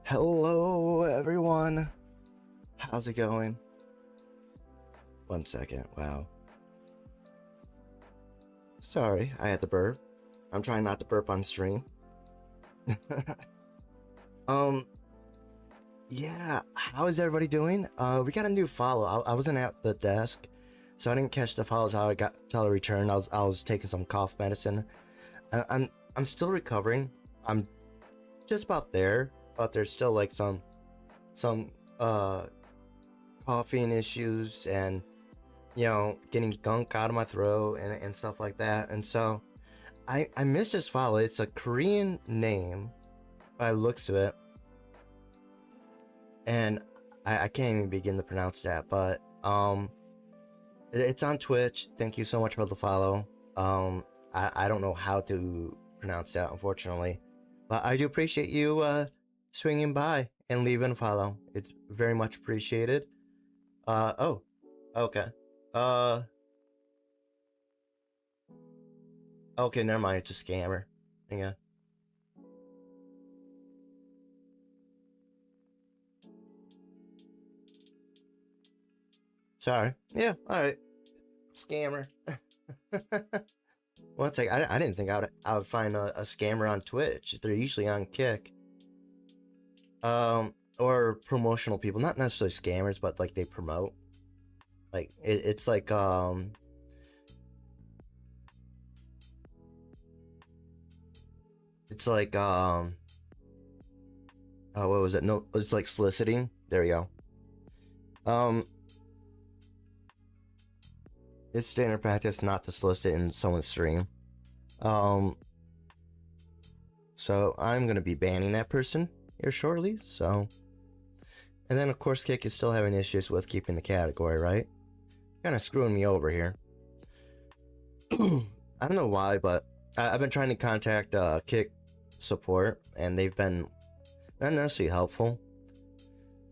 Hello, everyone. How's it going? 1 second. Wow. Sorry, I had to burp. I'm trying not to burp on stream. um, yeah. How is everybody doing? We got a new follow. I wasn't at the desk, so I didn't catch the follows. How I got till I returned. I was taking some cough medicine. I'm still recovering. I'm just about there, but there's still like some coughing issues and getting gunk out of my throat and stuff like that. And so I missed this follow. It's a Korean name by the looks of it, and I can't even begin to pronounce that, but it's on Twitch. Thank you so much for the follow. I don't know how to pronounce that, unfortunately, but I do appreciate you swinging by and leaving a follow. It's very much appreciated. Oh, okay. Okay, never mind. It's a scammer. Hang on. Sorry. Yeah, alright. Scammer. One sec. I didn't think I would find a scammer on Twitch. They're usually on Kick. Or promotional people. Not necessarily scammers, but like they promote. Like, it's like, it's like, oh, what was it? No, it's like soliciting. There we go. It's standard practice not to solicit in someone's stream. So I'm gonna be banning that person here shortly. So, and then of course Kick is still having issues with keeping the category, right? Kind of screwing me over here. I don't know why, but I've been trying to contact Kick support, and they've been not necessarily helpful.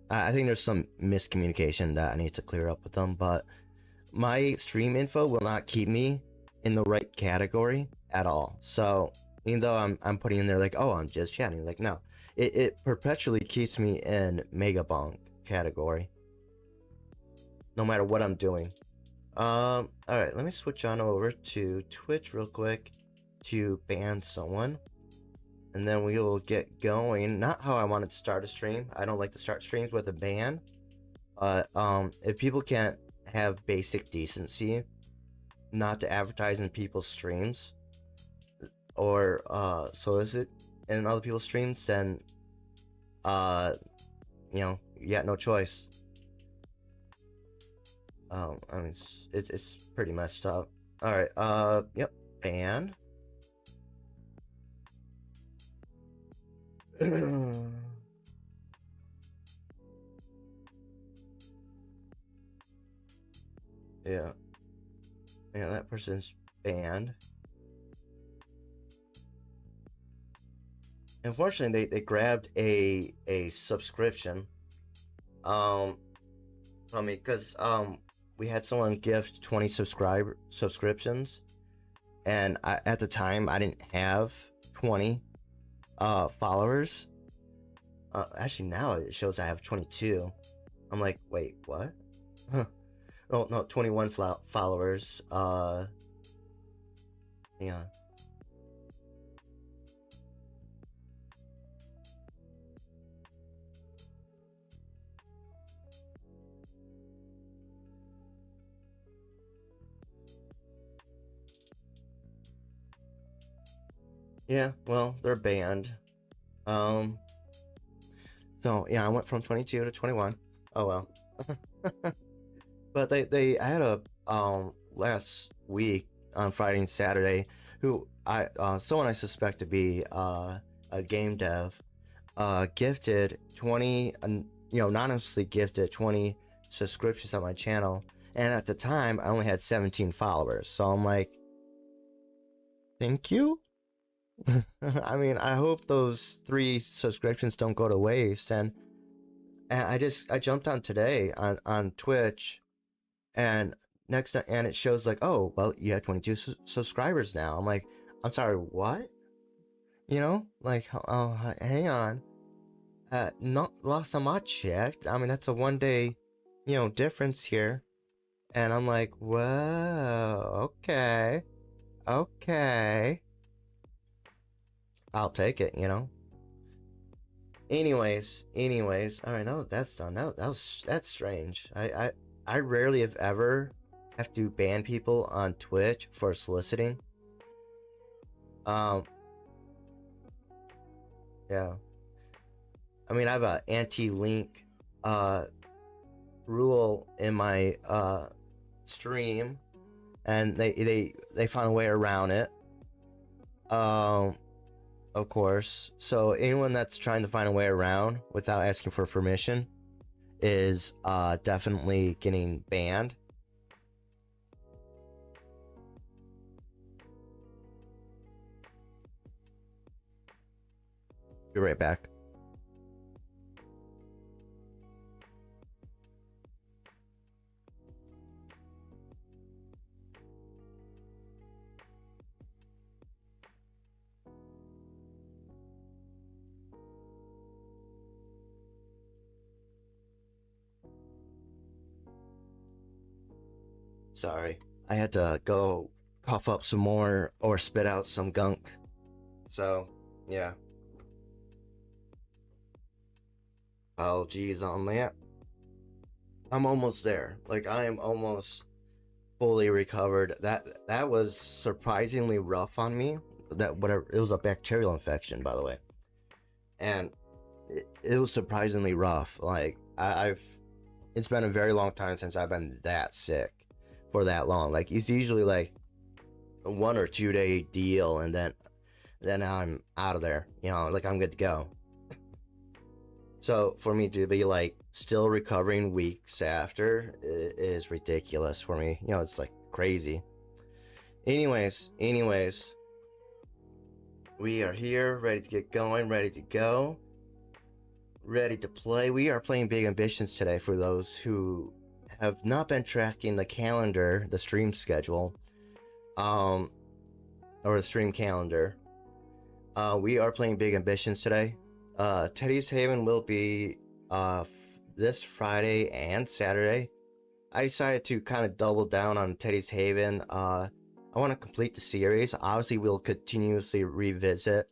I think there's some miscommunication that I need to clear up with them, but my stream info will not keep me in the right category at all. So even though I'm putting in there like, oh, I'm just chatting, like, no, it perpetually keeps me in mega bunk category no matter what I'm doing. All right, let me switch on over to Twitch real quick to ban someone, and then we will get going. Not how I wanted to start a stream. I don't like to start streams with a ban, but if people can't have basic decency not to advertise in people's streams or solicit in other people's streams, then you got no choice. I mean, it's pretty messed up. All right, yep, ban. Yeah, that person's banned. Unfortunately, they grabbed a subscription from me because we had someone gift 20 subscriptions, and at the time I didn't have 20 followers. Actually now it shows I have 22. I'm like, wait, what? Huh. Oh no, 21 followers. Yeah. Yeah, well, they're banned. So yeah, I went from 22 to 21. Oh well. But I had a last week on Friday and Saturday who someone I suspect to be a game dev gifted 20 anonymously gifted 20 subscriptions on my channel, and at the time I only had 17 followers, so I'm like, thank you. I mean, I hope those 3 subscriptions don't go to waste. And I jumped on today on Twitch, and and it shows like, oh well, you have 22 subscribers now. I'm like, I'm sorry, what? Like, oh, hang on. Not last time I checked. I mean, that's a 1 day, difference here. And I'm like, whoa, okay, okay. I'll take it. Anyways. All right, now that that's done, that's strange. I rarely, if ever, have to ban people on Twitch for soliciting. Um, yeah. I mean, I have a anti-link rule in my stream, and they found a way around it. Of course. So anyone that's trying to find a way around without asking for permission is definitely getting banned. Be right back. Sorry. I had to go cough up some more or spit out some gunk. So, yeah. Oh, geez, on that. I'm almost there. Like, I am almost fully recovered. That was surprisingly rough on me. It was a bacterial infection, by the way. And it was surprisingly rough. Like, it's been a very long time since I've been that sick for that long. Like, it's usually like a 1 or 2 day deal, and then I'm out of there. Like, I'm good to go. So for me to be like still recovering weeks after is ridiculous for me. It's like crazy. Anyways, we are here, ready to get going, ready to go, ready to play. We are playing Big Ambitions today. For those who have not been tracking the calendar, the stream schedule, or the stream calendar, we are playing Big Ambitions today. Teddy's Haven will be this Friday and Saturday. I decided to kind of double down on Teddy's Haven. I want to complete the series. Obviously, we'll continuously revisit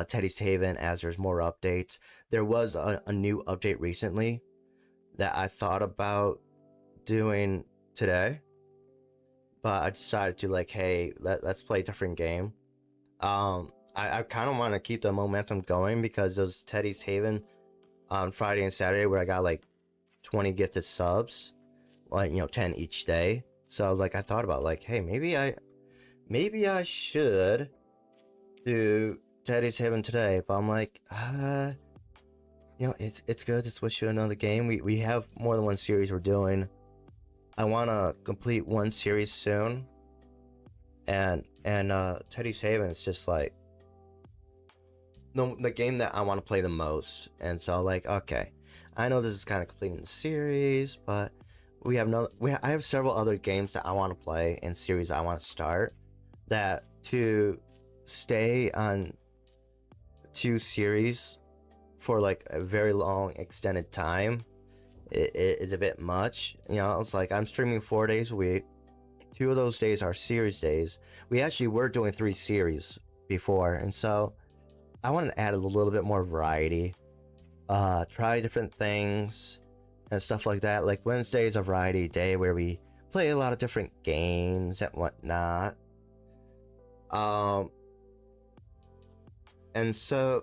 Teddy's Haven as there's more updates. There was a new update recently that I thought about doing today, but I decided to hey, let's play a different game. I kind of want to keep the momentum going because those Teddy's Haven on Friday and Saturday where I got 20 gifted subs, 10 each day. So I thought about hey, maybe I should do Teddy's Haven today, but I'm it's good to switch to another game. We have more than one series we're doing. I want to complete one series soon, and Teddy's Haven is just the game that I want to play the most. And so okay, I know this is kind of completing the series, but I have several other games that I want to play and series I want to start, that to stay on 2 series for a very long extended time it is a bit much. It's I'm streaming 4 days a week. 2 of those days are series days. We actually were doing 3 series before, and so I wanted to add a little bit more variety, try different things and stuff like that. Wednesday is a variety day where we play a lot of different games and whatnot. And so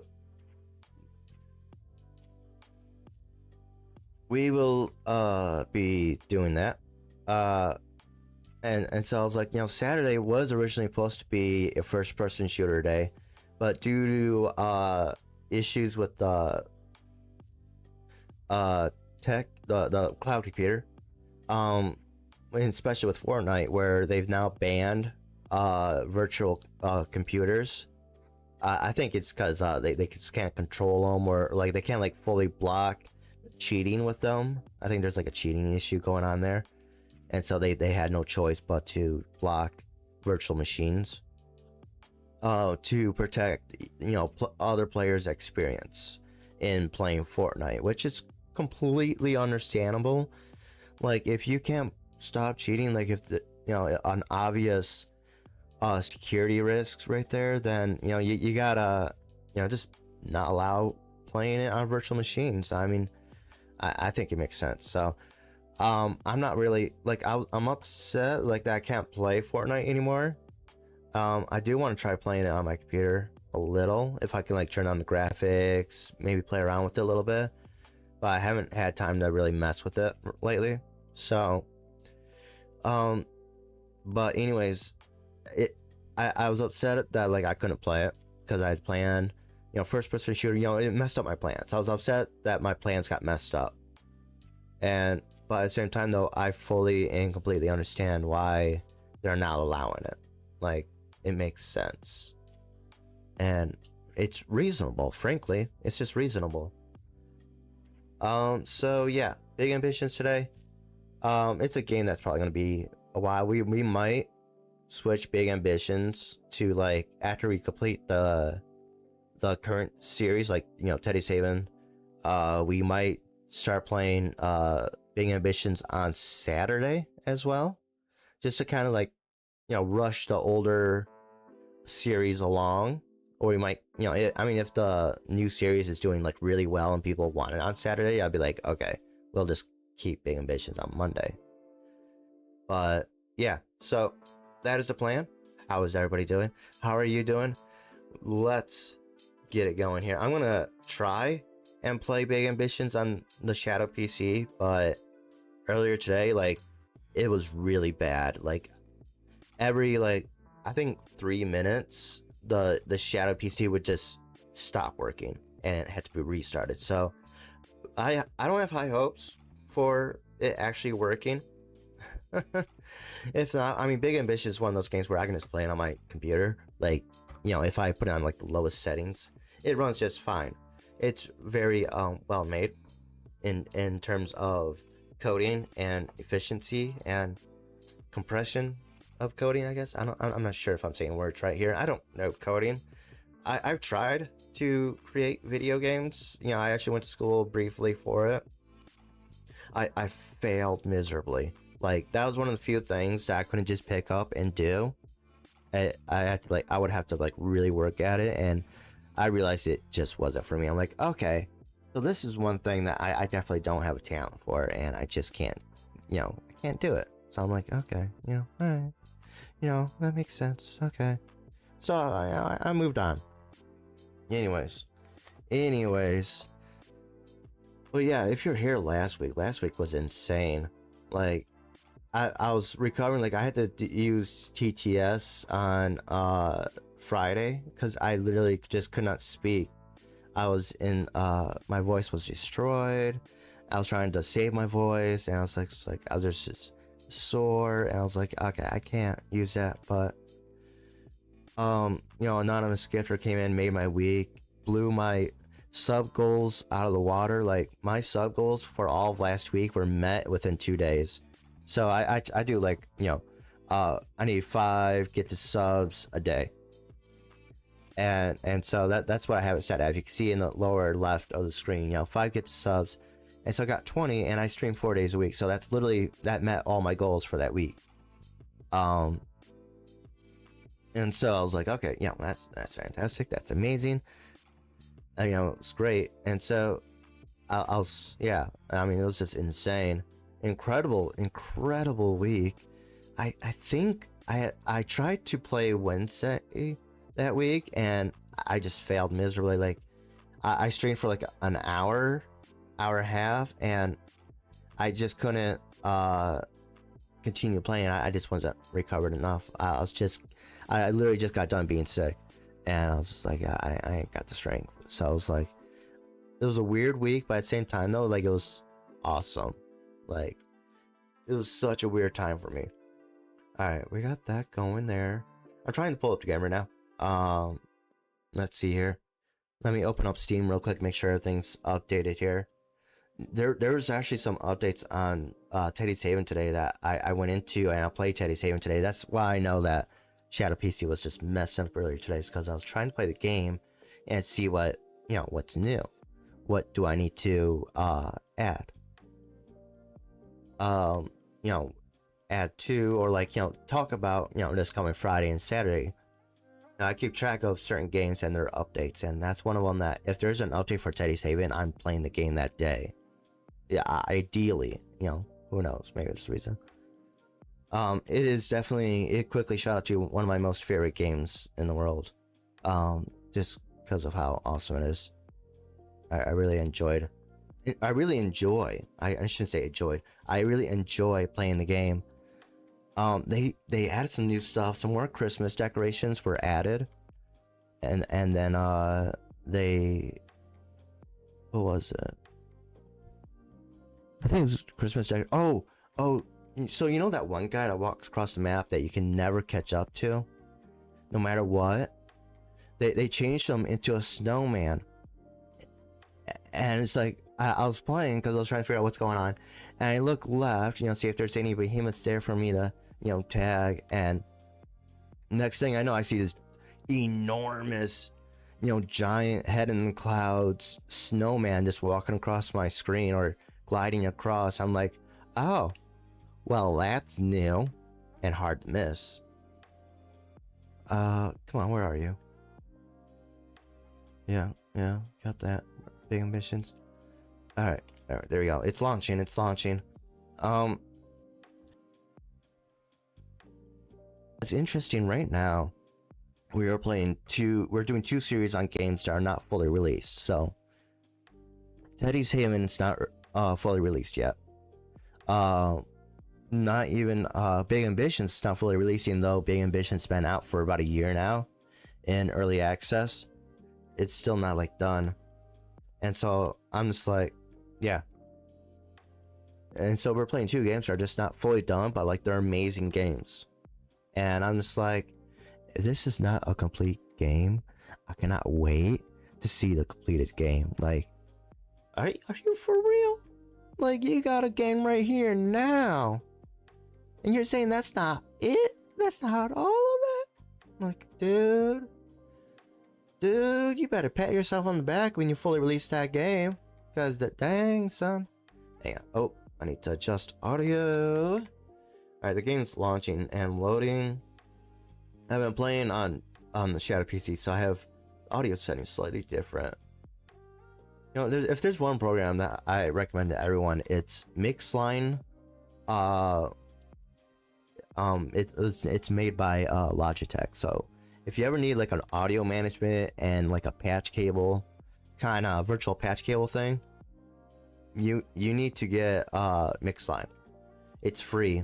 we will be doing that. And so I was Saturday was originally supposed to be a first-person shooter day, but due to issues with the the cloud computer, and especially with Fortnite, where they've now banned virtual computers. I think it's because they just can't control them, or they can't fully block cheating with them. I think there's a cheating issue going on there, and so they had no choice but to block virtual machines to protect other players' experience. in playing Fortnite, which is completely understandable. Like, if you can't stop cheating, like if the, an obvious security risks right there, then you gotta just not allow playing it on virtual machines. I mean, I think it makes sense. So I'm not really like I'm upset like that I can't play Fortnite anymore. I do want to try playing it on my computer a little, if I can like turn on the graphics, maybe play around with it a little bit, but I haven't had time to really mess with it lately. So but anyways, I was upset that like I couldn't play it because I had planned, first person shooter, it messed up my plans. I was upset that my plans got messed up. But at the same time though, I fully and completely understand why they're not allowing it. Like, it makes sense. And it's reasonable, frankly. It's just reasonable. So yeah, big ambitions today. It's a game that's probably gonna be a while. We might switch big ambitions to like after we complete the current series, like Teddy's Haven. We might start playing big ambitions on Saturday as well, just to kind of like rush the older series along. Or we might, I mean, if the new series is doing like really well and people want it on Saturday, I'd be like, okay, we'll just keep big ambitions on Monday. But yeah, so that is the plan. How is everybody doing? How are you doing? Let's get it going here. I'm gonna try and play big ambitions on the Shadow PC, but earlier today, like, it was really bad. Like, every like I think 3 minutes the Shadow PC would just stop working and it had to be restarted. So I don't have high hopes for it actually working. If not, I mean, Big Ambition is one of those games where I can just play it on my computer. Like, if I put it on like the lowest settings, it runs just fine. It's very well made in terms of coding and efficiency and compression of coding, I guess. I'm not sure if I'm saying words right here. I don't know coding. I've tried to create video games. I actually went to school briefly for it. I failed miserably. Like, that was one of the few things that I couldn't just pick up and do. I had to I would have to like really work at it, and I realized it just wasn't for me. I'm like, okay, so this is one thing that I definitely don't have a talent for, and I just can't, I can't do it. So I'm like, okay, all right. That makes sense. Okay. So I moved on. Anyways. But yeah, if you're here last week was insane. Like, I was recovering. Like, I had to use TTS on Friday because I literally just could not speak. I was in my voice was destroyed. I was trying to save my voice, and I was like I was just sore, and I was like, okay, I can't use that. But anonymous gifter came in, made my week, blew my sub goals out of the water. Like, my sub goals for all of last week were met within 2 days. So I do like I need 5 get to subs a day, and so that's what I have it set at. If you can see in the lower left of the screen, 5 get to subs. And so I got 20, and I stream 4 days a week. So that's literally, that met all my goals for that week. And so I was like, okay, that's fantastic. That's amazing. It's great. And so I was, I mean, it was just insane. Incredible week. I think I tried to play Wednesday that week, and I just failed miserably. Like, I streamed for like an hour and a half, and I just couldn't continue playing. I just wasn't recovered enough. I literally just got done being sick, and I was just like, I ain't got the strength. So I was like, it was a weird week, but at the same time though, like, it was awesome. Like, it was such a weird time for me. All right, we got that going there. I'm trying to pull up the game right now. Let's see here. Let me open up Steam real quick, make sure everything's updated here. There was actually some updates on Teddy's Haven today that I went into, and I played Teddy's Haven today. That's why I know that Shadow PC was just messing up earlier today, because I was trying to play the game and see what what's new. what do I need to add? You know, add to, or like, you know, talk about, you know, this coming Friday and Saturday. Now, I keep track of certain games and their updates, and that's one of them that if there's an update for Teddy's Haven, I'm playing the game that day. Yeah, ideally, you know, who knows, maybe there's a reason. It is definitely, it quickly shot up to one of my most favorite games in the world. Just because of how awesome it is. I really enjoyed. I really enjoy. I shouldn't say enjoyed. I really enjoy playing the game. They added some new stuff. Some more Christmas decorations were added, and then they, what was it? I think it was Christmas oh. So you know that one guy that walks across the map that you can never catch up to, no matter what? They changed him into a snowman, and it's like I was playing because I was trying to figure out what's going on, and I look left, you know, see if there's any behemoths there for me to, you know, tag, and next thing I know, I see this enormous, you know, giant head in the clouds snowman just walking across my screen or gliding across. I'm like, oh, well, that's new and hard to miss. Come on, where are you? Yeah, got that. Big ambitions. All right, there we go. It's launching. It's interesting right now. We're doing two series on games that are not fully released. So Teddy's Haven is not fully released yet. Not even Big Ambitions is not fully releasing, though Big Ambitions been out for about a year now in early access. It's still not like done, and so I'm just like, yeah. And so we're playing two games that are just not fully done, but like they're amazing games. And I'm just like, if this is not a complete game, I cannot wait to see the completed game. Like, are you for real? Like, you got a game right here now, and you're saying that's not it? That's not all of it? Like, dude, you better pat yourself on the back when you fully release that game. Because dang, son. Hang on. Oh, I need to adjust audio. Alright, the game's launching and loading. I've been playing on the Shadow PC, so I have audio settings slightly different. You know, if there's one program that I recommend to everyone, it's Mixline. It's made by Logitech. So if you ever need like an audio management and like a patch cable, kind of virtual patch cable thing, you need to get Mixline. It's free,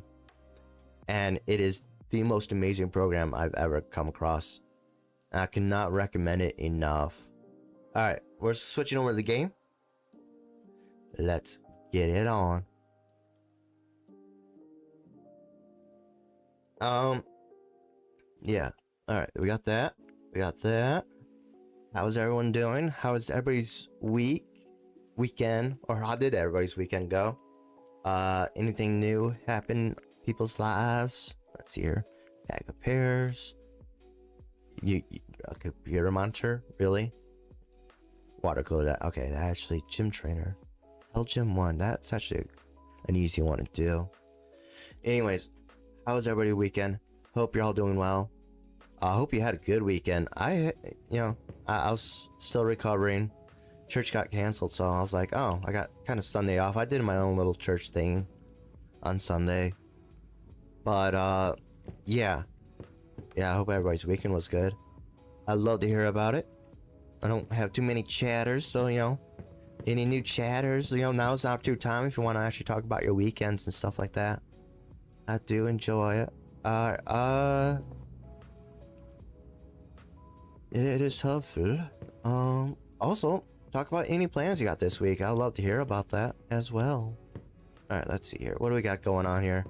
and it is the most amazing program I've ever come across. I cannot recommend it enough. Alright, we're switching over to the game. Let's get it on. Yeah. Alright, we got that. How's everyone doing? How is everybody's weekend? Or how did everybody's weekend go? Anything new happen in people's lives? Let's see here. Bag of pears. A computer monitor? Really? Water cooler. Okay, that actually gym trainer. Gym 1. That's actually an easy one to do. Anyways, how was everybody's weekend? Hope you're all doing well. I hope you had a good weekend. I was still recovering. Church got canceled, so I was like, oh, I got kind of Sunday off. I did my own little church thing on Sunday. But yeah, I hope everybody's weekend was good. I'd love to hear about it. I don't have too many chatters, so any new chatters, now's the opportune time if you want to actually talk about your weekends and stuff like that. I do enjoy it. It is helpful. Also, talk about any plans you got this week. I'd love to hear about that as well. Alright, let's see here. What do we got going on here?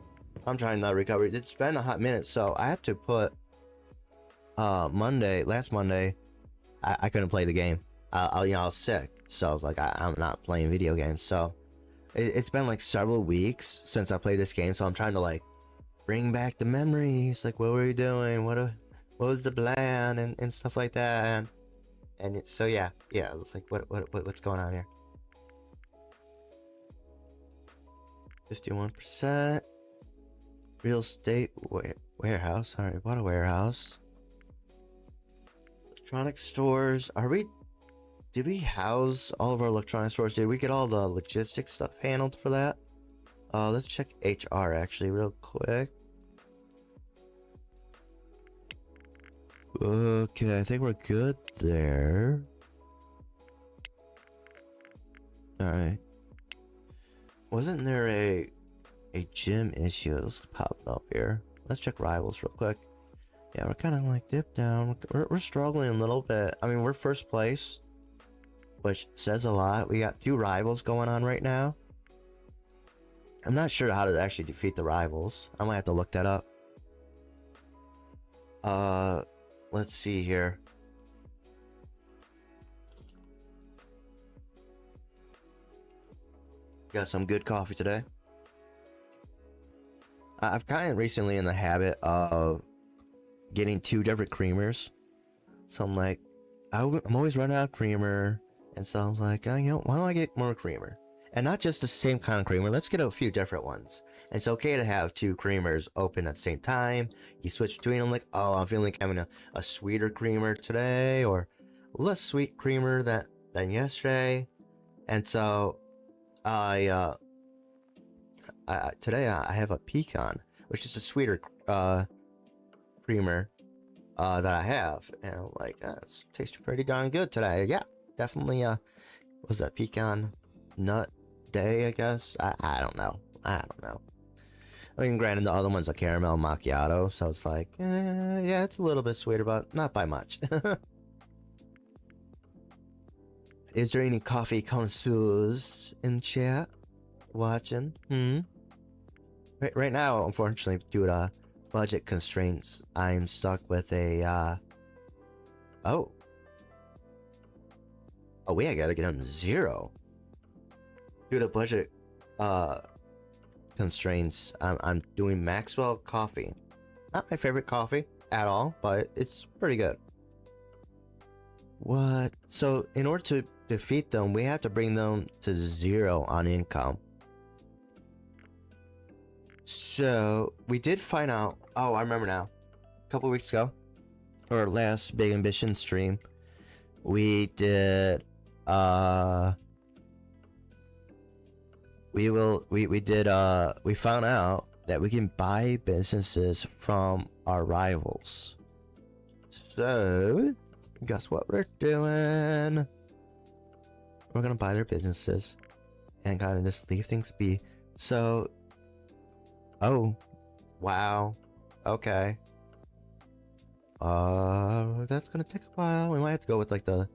I'm trying to recover. It's been a hot minute, so I had to put last Monday, I couldn't play the game. I was sick, so I was like, I'm not playing video games. So it's been like several weeks since I played this game, so I'm trying to like bring back the memories. Like, what were we doing? What was the plan and stuff like that. And so yeah, I was like, what's going on here? 51%. Real estate warehouse. Alright, what a warehouse. Electronic stores. Did we house all of our electronic stores? Did we get all the logistics stuff handled for that? Let's check HR actually real quick. Okay, I think we're good there. Alright. Wasn't there a gym issue that's popping up here? Let's check rivals real quick. Yeah, we're kind of like dipped down. We're struggling a little bit. I mean, we're first place, which says a lot. We got 2 rivals going on right now. I'm not sure how to actually defeat the rivals. I might have to look that up. Let's see here. Got some good coffee today. I've kind of recently in the habit of getting 2 different creamers. So I'm like, I'm always running out of creamer. And so I was like, you know, why don't I get more creamer? And not just the same kind of creamer, let's get a few different ones. And it's okay to have 2 creamers open at the same time. You switch between them, like, oh, I'm feeling like having a sweeter creamer today, or less sweet creamer than yesterday. And so today I have a pecan, which is a sweeter creamer that I have, and I'm like, it's tasting pretty darn good today. Yeah, definitely. Was that pecan nut day? I guess I don't know. I mean, granted, the other one's a caramel macchiato, so it's like, yeah, it's a little bit sweeter, but not by much. Is there any coffee connoisseurs in chat watching? Right now, unfortunately, due to budget constraints, I'm stuck with a oh, wait, I gotta get him 0. Due to budget constraints, I'm doing Maxwell coffee. Not my favorite coffee at all, but it's pretty good. What? So in order to defeat them, we have to bring them to 0 on income. So we did find out. Oh, I remember now. A couple weeks ago, or last Big Ambition stream, we did we found out that we can buy businesses from our rivals. So guess what we're doing? We're gonna buy their businesses and kind of just leave things be. So, oh, wow, okay. That's gonna take a while. We might have to go with like the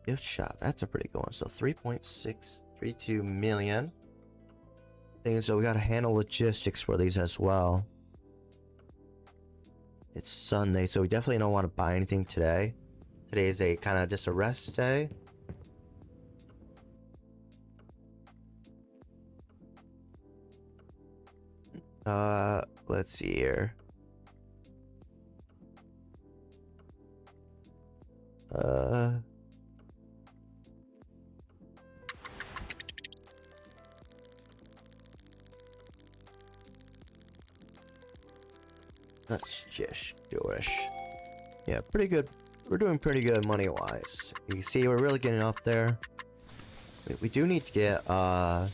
gift shop. That's a pretty good one. So 3.632 million. So we gotta handle logistics for these as well. It's Sunday, so we definitely don't want to buy anything today. Today is a kind of just a rest day. Let's see here. Let's just do it. Yeah, pretty good. We're doing pretty good money-wise. You can see we're really getting up there. We do need to get, one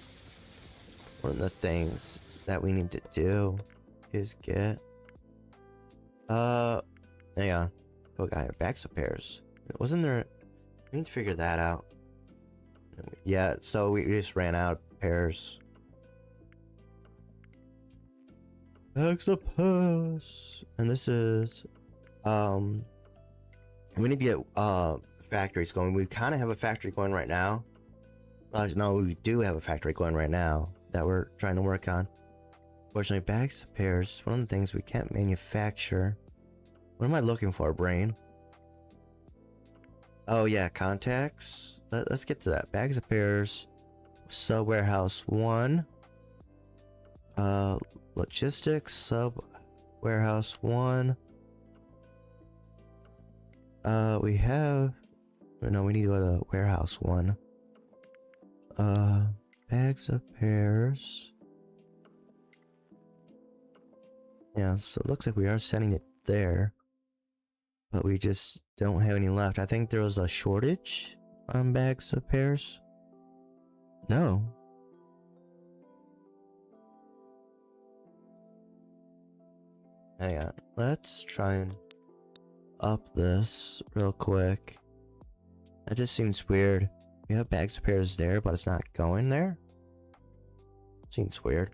of the things that we need to do is get, hang on. Oh, got backs of pairs. Wasn't there, we need to figure that out. Yeah, so we just ran out of pairs. Octopus. And this is we need to get factories going. We kind of have a factory going right now. No, we do have a factory going right now that we're trying to work on. Fortunately, bags of pairs is one of the things we can't manufacture. What am I looking for, brain? Oh yeah, contacts. Let's get to that. Bags of pairs, sub warehouse 1. Logistics, sub warehouse 1. We have, no, we need to go to warehouse 1. bags of pears. Yeah, so it looks like we are sending it there. But we just don't have any left. I think there was a shortage on bags of pears. No. Hang on. Let's try and up this real quick. That just seems weird. We have bags of pears there, but it's not going there. Seems weird.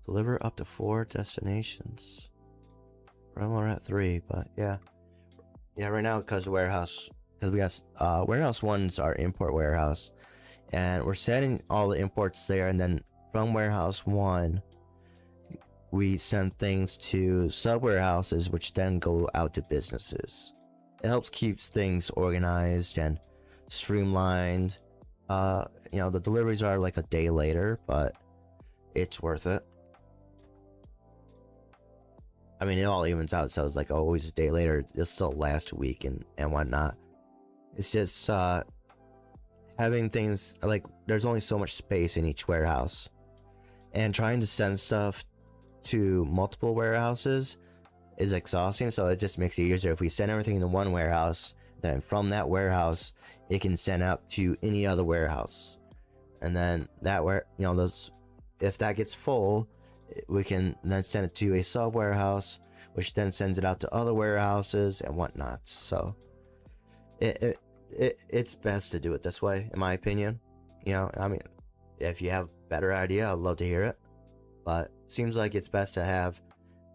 Deliver up to 4 destinations. We're at 3, but yeah. Yeah, right now, because warehouse, because we got, warehouse 1's our import warehouse. And we're sending all the imports there, and then from warehouse 1, we send things to sub-warehouses, which then go out to businesses. It helps keeps things organized and streamlined. You know, the deliveries are like a day later, but it's worth it. I mean, it all evens out, so it's like always a day later. It's still last week and whatnot. It's just having things like there's only so much space in each warehouse, and trying to send stuff to multiple warehouses is exhausting. So it just makes it easier if we send everything to one warehouse. Then from that warehouse, it can send out to any other warehouse, and then that those, if that gets full, we can then send it to a sub warehouse, which then sends it out to other warehouses and whatnot. So it's best to do it this way, in my opinion. You know, I mean, if you have a better idea, I'd love to hear it. But it seems like it's best to have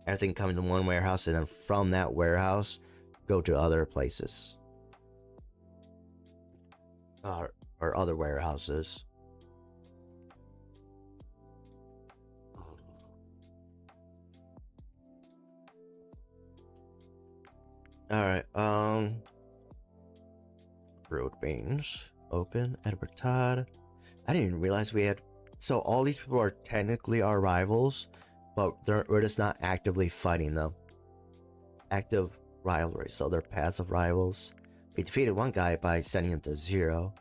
everything come to one warehouse, and then from that warehouse, go to other places. Or other warehouses. Alright, road beans, open, Edward Todd. I didn't even realize we had, so all these people are technically our rivals, but we're just not actively fighting them. Active rivalry, so they're passive rivals. We defeated one guy by sending him to 0.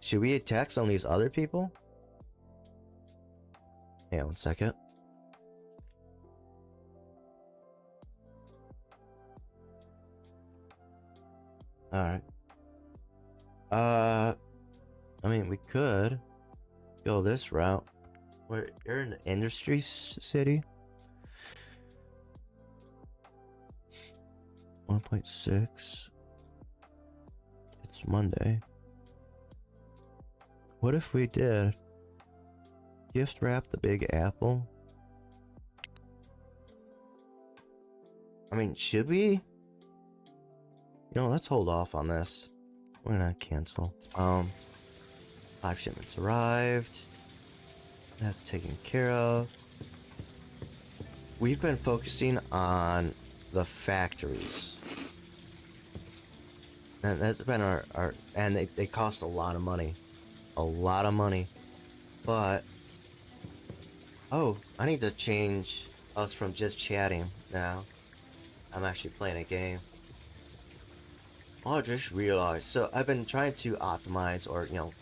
Should we attack some of these other people? Hang on 1 second. Alright. I mean, we could go this route. You're in the industry city. 1.6. It's Monday. What if we did gift wrap the Big Apple? I mean, should we? You know, let's hold off on this. We're gonna cancel. 5 shipments arrived. That's taken care of. We've been focusing on the factories. And that's been our and they cost a lot of money. A lot of money. But oh, I need to change us from just chatting now. I'm actually playing a game. I just realized, so I've been trying to optimize, or, you know,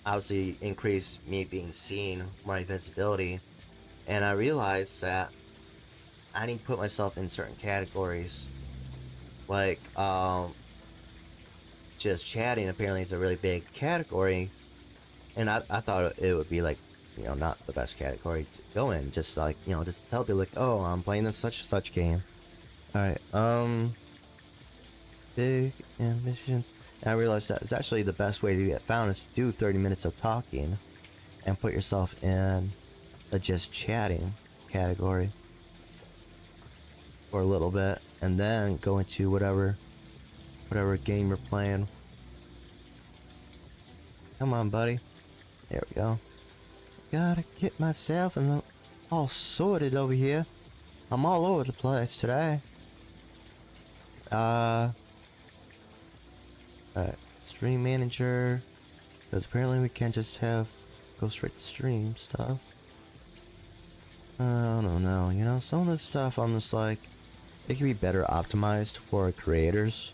obviously increase me being seen, my visibility, and I realized that I need to put myself in certain categories. Like, just chatting apparently is a really big category, and I thought it would be like, you know, not the best category to go in. Just like, you know, just tell people like, oh, I'm playing this such game. Alright, big ambitions. And I realized that it's actually the best way to get found is to do 30 minutes of talking and put yourself in a just chatting category for a little bit, and then go into whatever game you're playing. Come on, buddy. There we go. Gotta get myself all sorted over here. I'm all over the place today. Alright, stream manager, because apparently we can't just go straight to stream stuff. I don't know, you know, some of this stuff I'm just like, it could be better optimized for creators.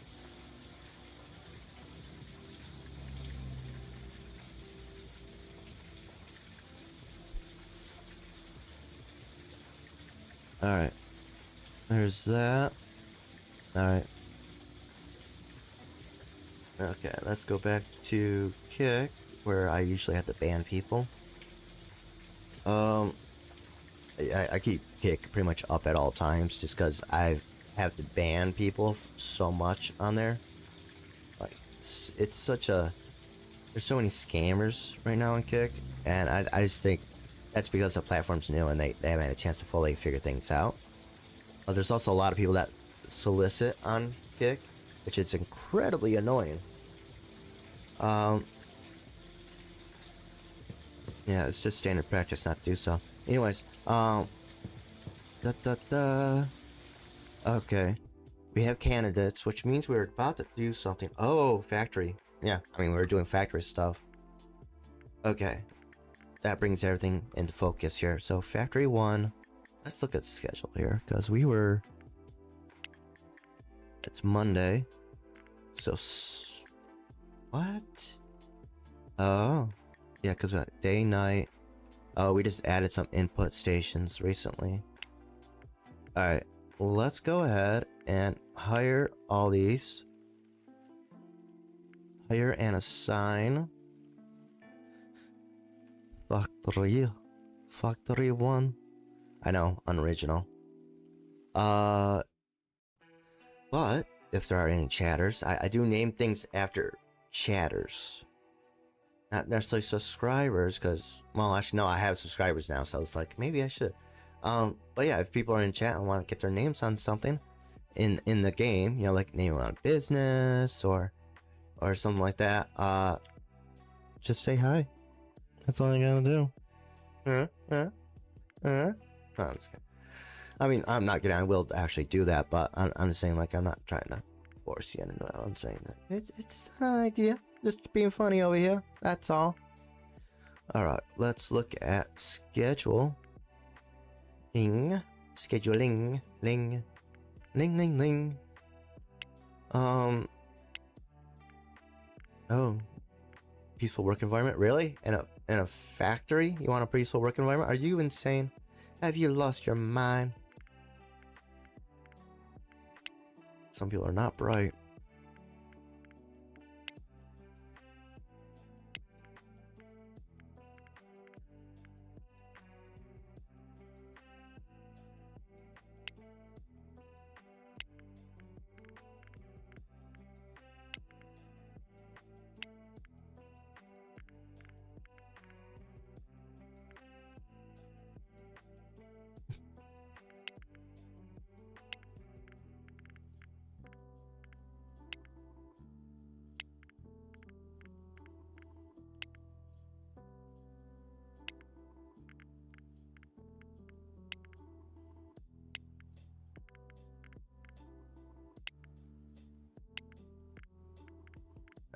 Alright. There's that. Alright. Okay, let's go back to Kick, where I usually have to ban people. I keep Kick pretty much up at all times just because I have to ban people so much on there. Like, it's such a... There's so many scammers right now on Kick, and I just think that's because the platform's new and they haven't had a chance to fully figure things out. But there's also a lot of people that solicit on Kick, which is incredibly annoying. Yeah, it's just standard practice not to do so. Anyways, okay. We have candidates, which means we're about to do something. Oh, factory. Yeah, I mean, we're doing factory stuff. Okay. That brings everything into focus here. So, factory 1. Let's look at the schedule here, because we were... It's Monday. So, what? Oh. Yeah, because we got day, night. Oh, we just added some input stations recently. Alright, well, let's go ahead and hire all these. Hire and assign. Factory. Factory 1. I know, unoriginal. But if there are any chatters, I do name things after chatters. Not necessarily subscribers, because, well, actually, no, I have subscribers now, so it's like, maybe I should. But yeah, if people are in chat and want to get their names on something in the game, you know, like name on business or something like that, just say hi. That's all you gotta do. No, I'm just kidding. I mean, I'm not kidding. I will actually do that, but I'm just saying, like, I'm not trying to force you into it. I'm saying that it's just an idea. Just being funny over here. That's all. Alright, let's look at schedule. Scheduling. Ling. Oh. Peaceful work environment? Really? In a factory? You want a peaceful work environment? Are you insane? Have you lost your mind? Some people are not bright.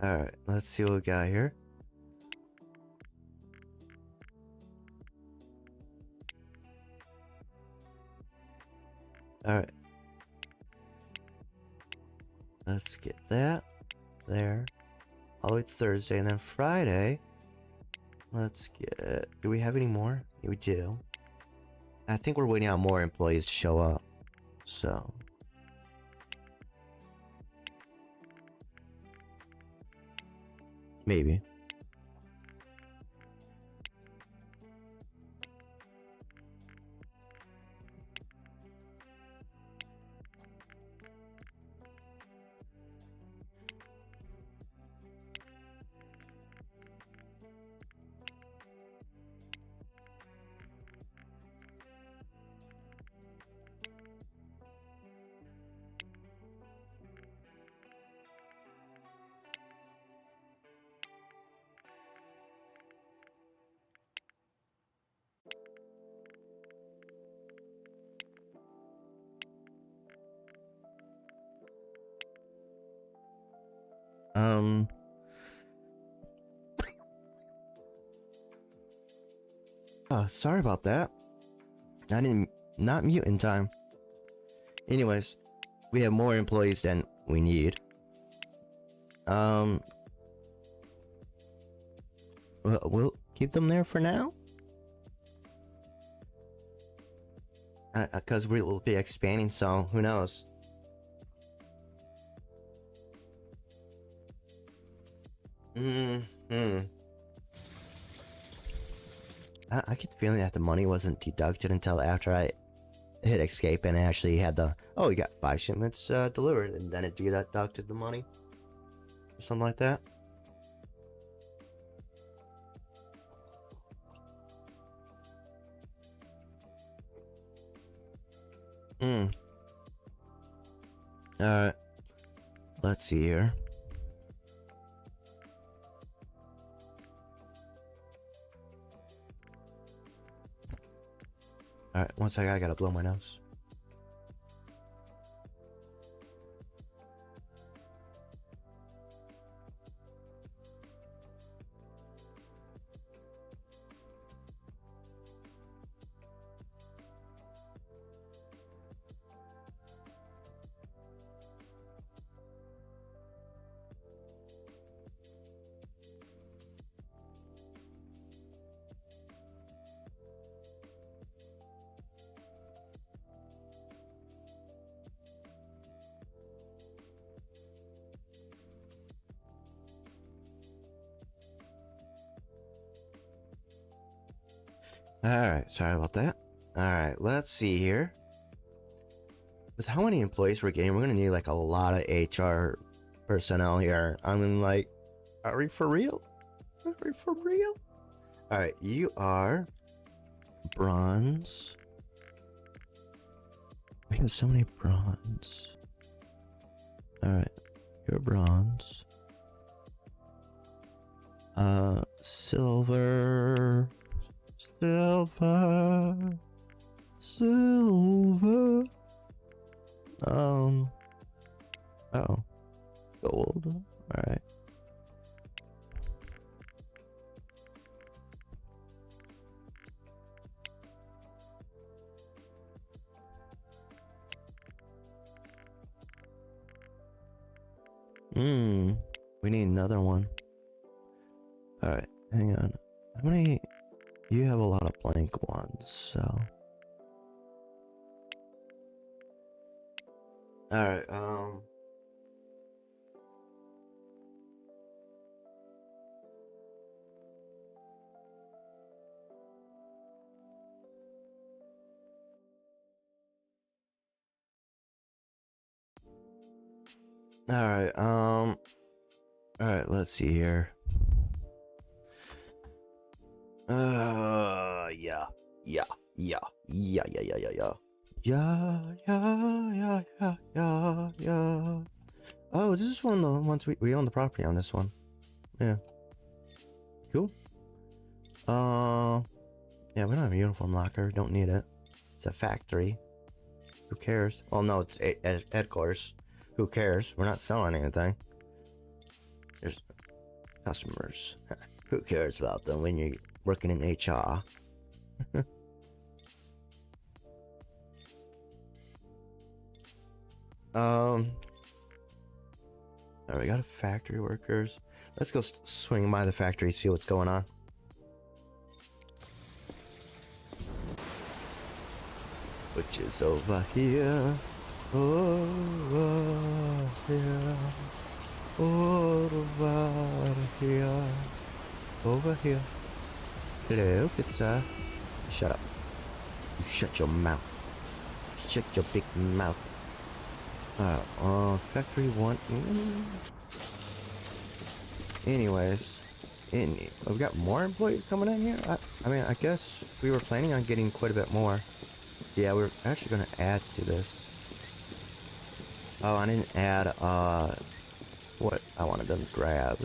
Alright, let's see what we got here. Alright. Let's get that there. All the way to Thursday, and then Friday. Let's get... Do we have any more? Yeah, we do. I think we're waiting on more employees to show up. So... Maybe. Sorry about that. Not mutant time. Anyways, we have more employees than we need. We'll keep them there for now. Because we will be expanding, so who knows? I get the feeling that the money wasn't deducted until after I hit escape and actually had the, oh, you got 5 shipments delivered, and then it deducted the money. Or something like that. Alright. Let's see here. Alright, one second, I gotta blow my nose. Alright, sorry about that. Alright, let's see here. With how many employees we're getting, we're gonna need like a lot of HR personnel here. I mean, like, are we for real? Are we for real? Alright, you are bronze. We have so many bronze. Alright, you're bronze. Silver. Silver. Oh. Gold. Alright. We need another one. Alright, hang on. How many? You have a lot of blank ones, so. Alright, Alright, let's see here. Yeah. Oh, this is one of the ones we own the property on this one. Yeah. Cool. Yeah, we don't have a uniform locker. Don't need it. It's a factory. Who cares? Well, no, it's headquarters. Who cares? We're not selling anything. There's customers. Who cares about them when you're working in HR? We got a factory workers. Let's go swing by the factory, see what's going on. Which is over here. Over here. Over here. Over here. Hello, pizza. Shut up. You shut your mouth. Shut your big mouth. Factory 1. Anyways, we've got more employees coming in here. I mean, I guess we were planning on getting quite a bit more. Yeah, we're actually gonna add to this. Oh, I didn't add what I wanted them to grab.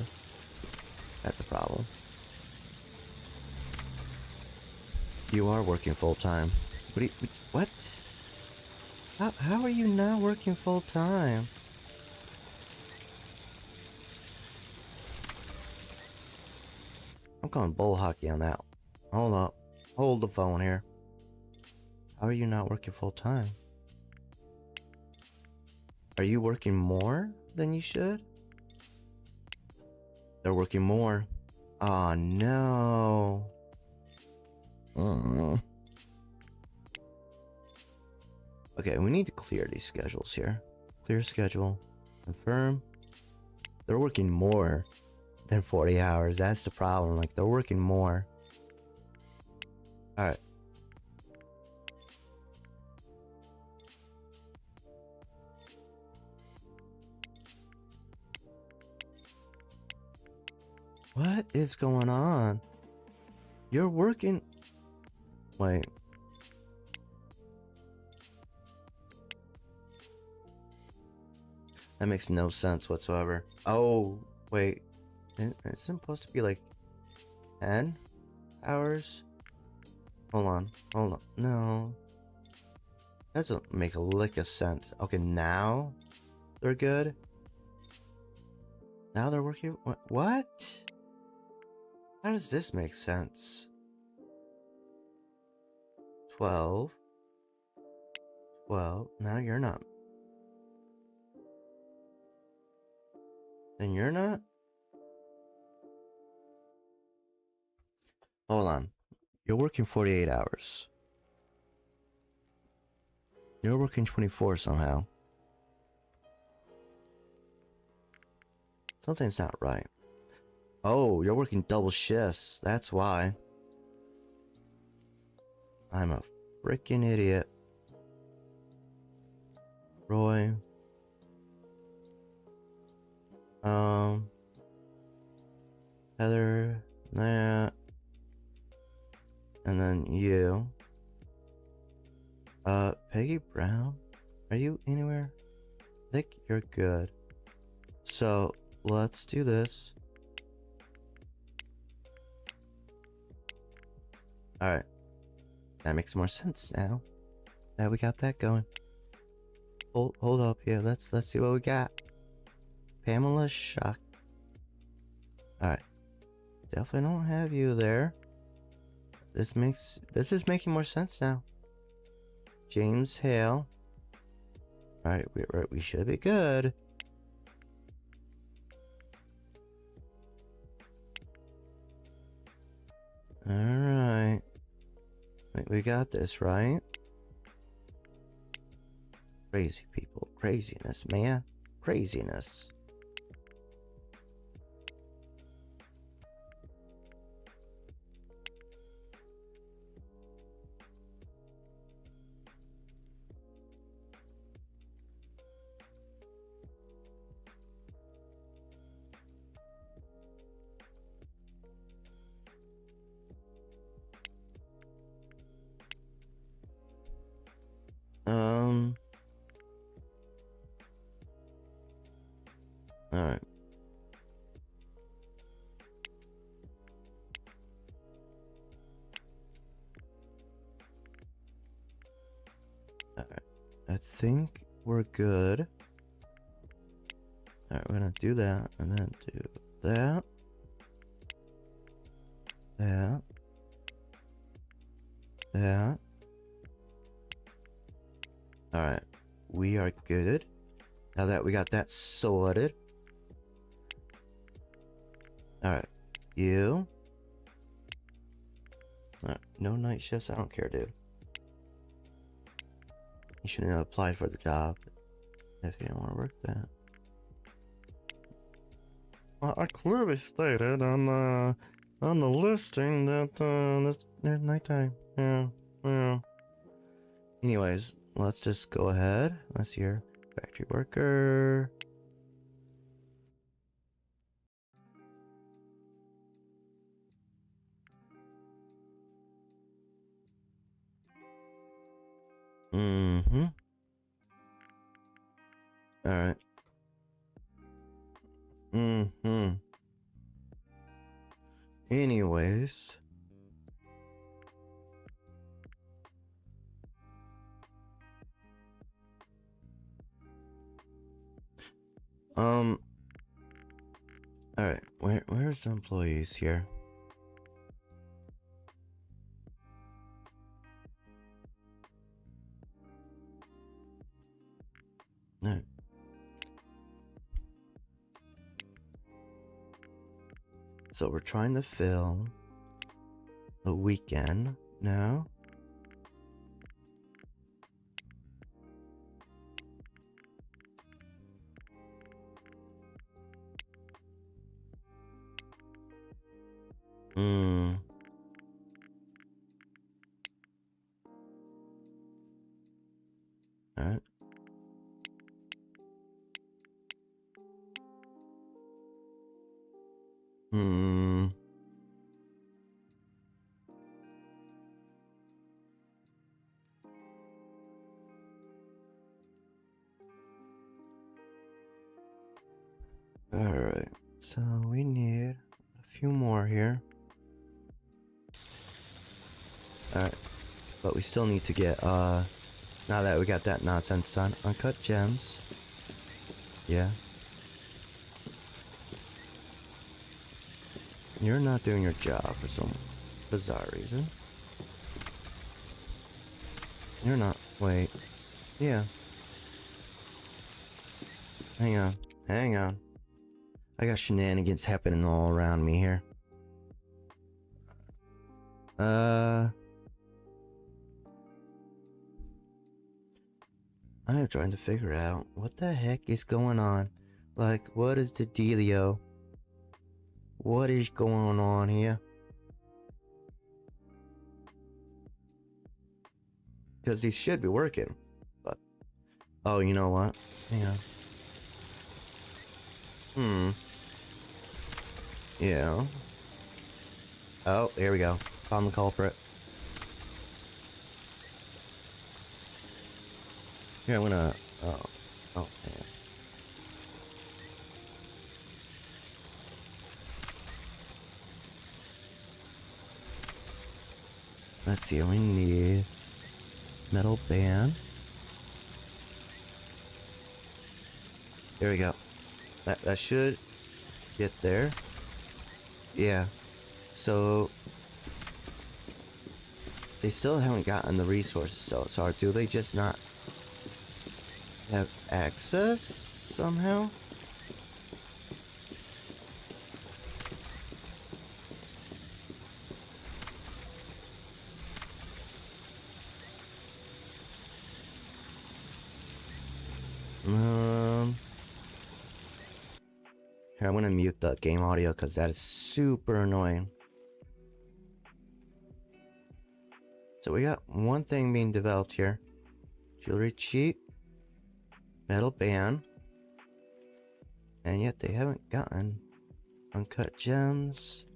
That's the problem. You are working full time. What? How are you not working full time? I'm calling bull hockey on that. Hold up. Hold the phone here. How are you not working full time? Are you working more than you should? They're working more. Oh no. Okay, we need to clear these schedules here. Clear schedule. Confirm. They're working more than 40 hours. That's the problem. Like, they're working more. Alright. What is going on? You're working... Wait. That makes no sense whatsoever. Oh, wait. Isn't it supposed to be like 10 hours? Hold on. Hold on. No. That doesn't make a lick of sense. Okay, now they're good. Now they're working. What? How does this make sense? 12. 12. Now you're not. Then you're not? Hold on. You're working 48 hours. You're working 24 somehow. Something's not right. Oh, you're working double shifts. That's why. I'm a freaking idiot. Roy. Heather. Nat. And then you. Peggy Brown? Are you anywhere? I think you're good. So, let's do this. Alright. That makes more sense now. Now we got that going. Hold up here. Let's see what we got. Pamela Shock. Alright. Definitely don't have you there. This is making more sense now. James Hale. Alright, we should be good. Alright. We got this, right? Crazy people. Craziness, man. Craziness. Alright. Alright. I think we're good. Alright, we're gonna do that, and then do that. That. That. Alright. We are good. Now that we got that sorted. Alright. You. Alright. No night shifts. I don't care, dude. You shouldn't have applied for the job if you didn't want to work that. Well, I clearly stated on the listing that there's nighttime. Yeah. Anyways, let's just go ahead. Let's see here. Factory worker. Mm-hmm. Alright. Mm-hmm. Anyways. Alright, where's the employees here? So we're trying to fill a weekend now. Alright. Alright. So we need a few more here. Alright. But we still need to get, now that we got that nonsense done, uncut gems. Yeah. You're not doing your job for some bizarre reason. You're not. Wait. Yeah. Hang on. Hang on. I got shenanigans happening all around me here. I am trying to figure out what the heck is going on. Like, what is the dealio? What is going on here? Because these should be working. But, oh, you know what? Hang on. Yeah. Oh, here we go. Found the culprit. Here, I'm gonna... Oh, man. Let's see, we need... metal band. There we go. That should get there. Yeah. So... they still haven't gotten the resources, so do they just not have access somehow? Here, I'm gonna mute the game audio because that is super annoying. So we got one thing being developed here. Jewelry cheap. Metal band. And yet they haven't gotten uncut gems.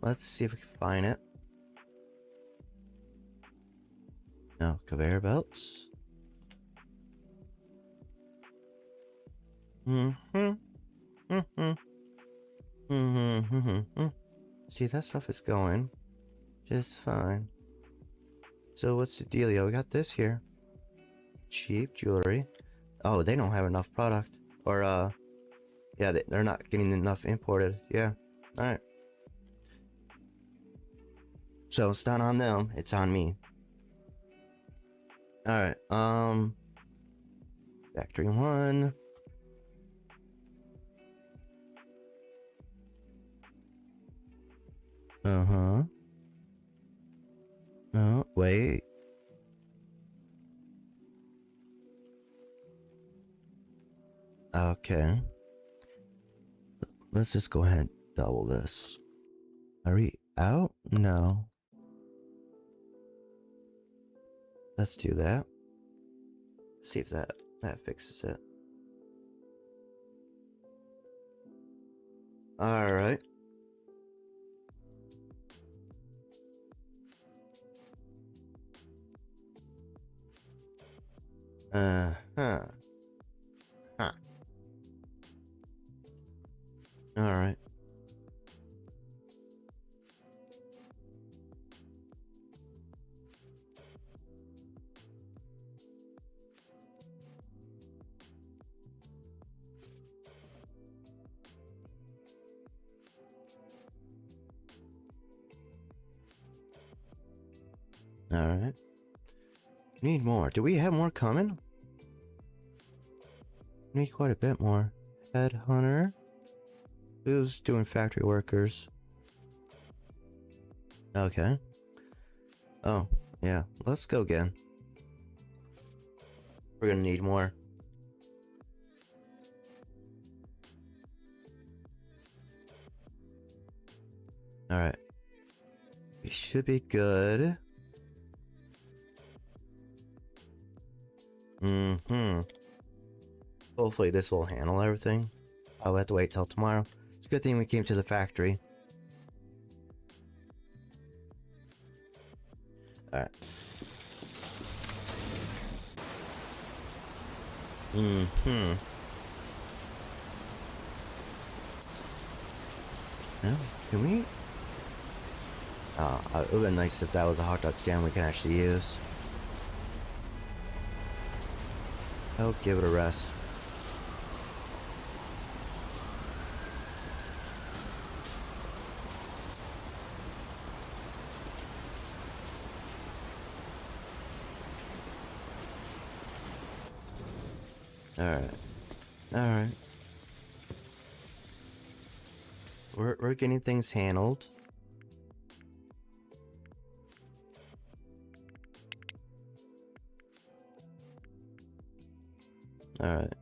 Let's see if we can find it. No, conveyor belts. See, that stuff is going just fine. So what's the dealio? We got this here. Cheap jewelry. Oh, they don't have enough product. Or, yeah, they're not getting enough imported. Yeah. Alright. So it's not on them, it's on me. Alright, Factory 1. Oh, wait. Okay. Let's just go ahead and double this. Are we out? No. Let's do that. See if that fixes it. Alright. Alright. Alright. Need more. Do we have more coming? Need quite a bit more. Headhunter. Who's doing factory workers? Okay. Oh, yeah. Let's go again. We're gonna need more. Alright. We should be good. Hopefully this will handle everything. I'll have to wait till tomorrow. It's a good thing we came to the factory. Alright. No? Can we? It would've been nice if that was a hot dog stand we can actually use. I'll give it a rest. Alright. Alright. We're getting things handled. Alright.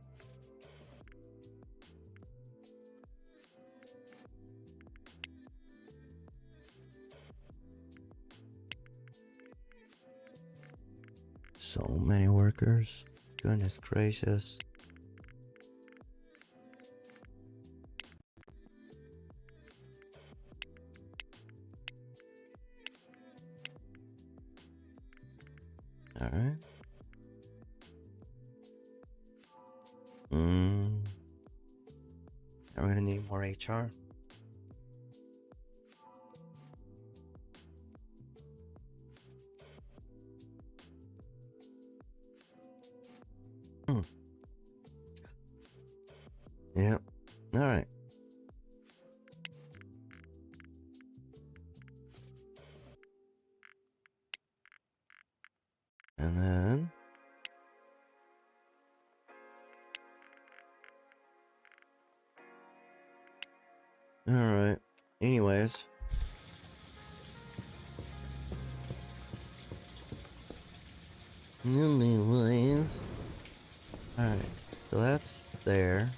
So many workers. Goodness gracious. Alright. Are we gonna need more HR? Yep. Alright. And then alright. Anyways. Anyways. Alright. So that's there.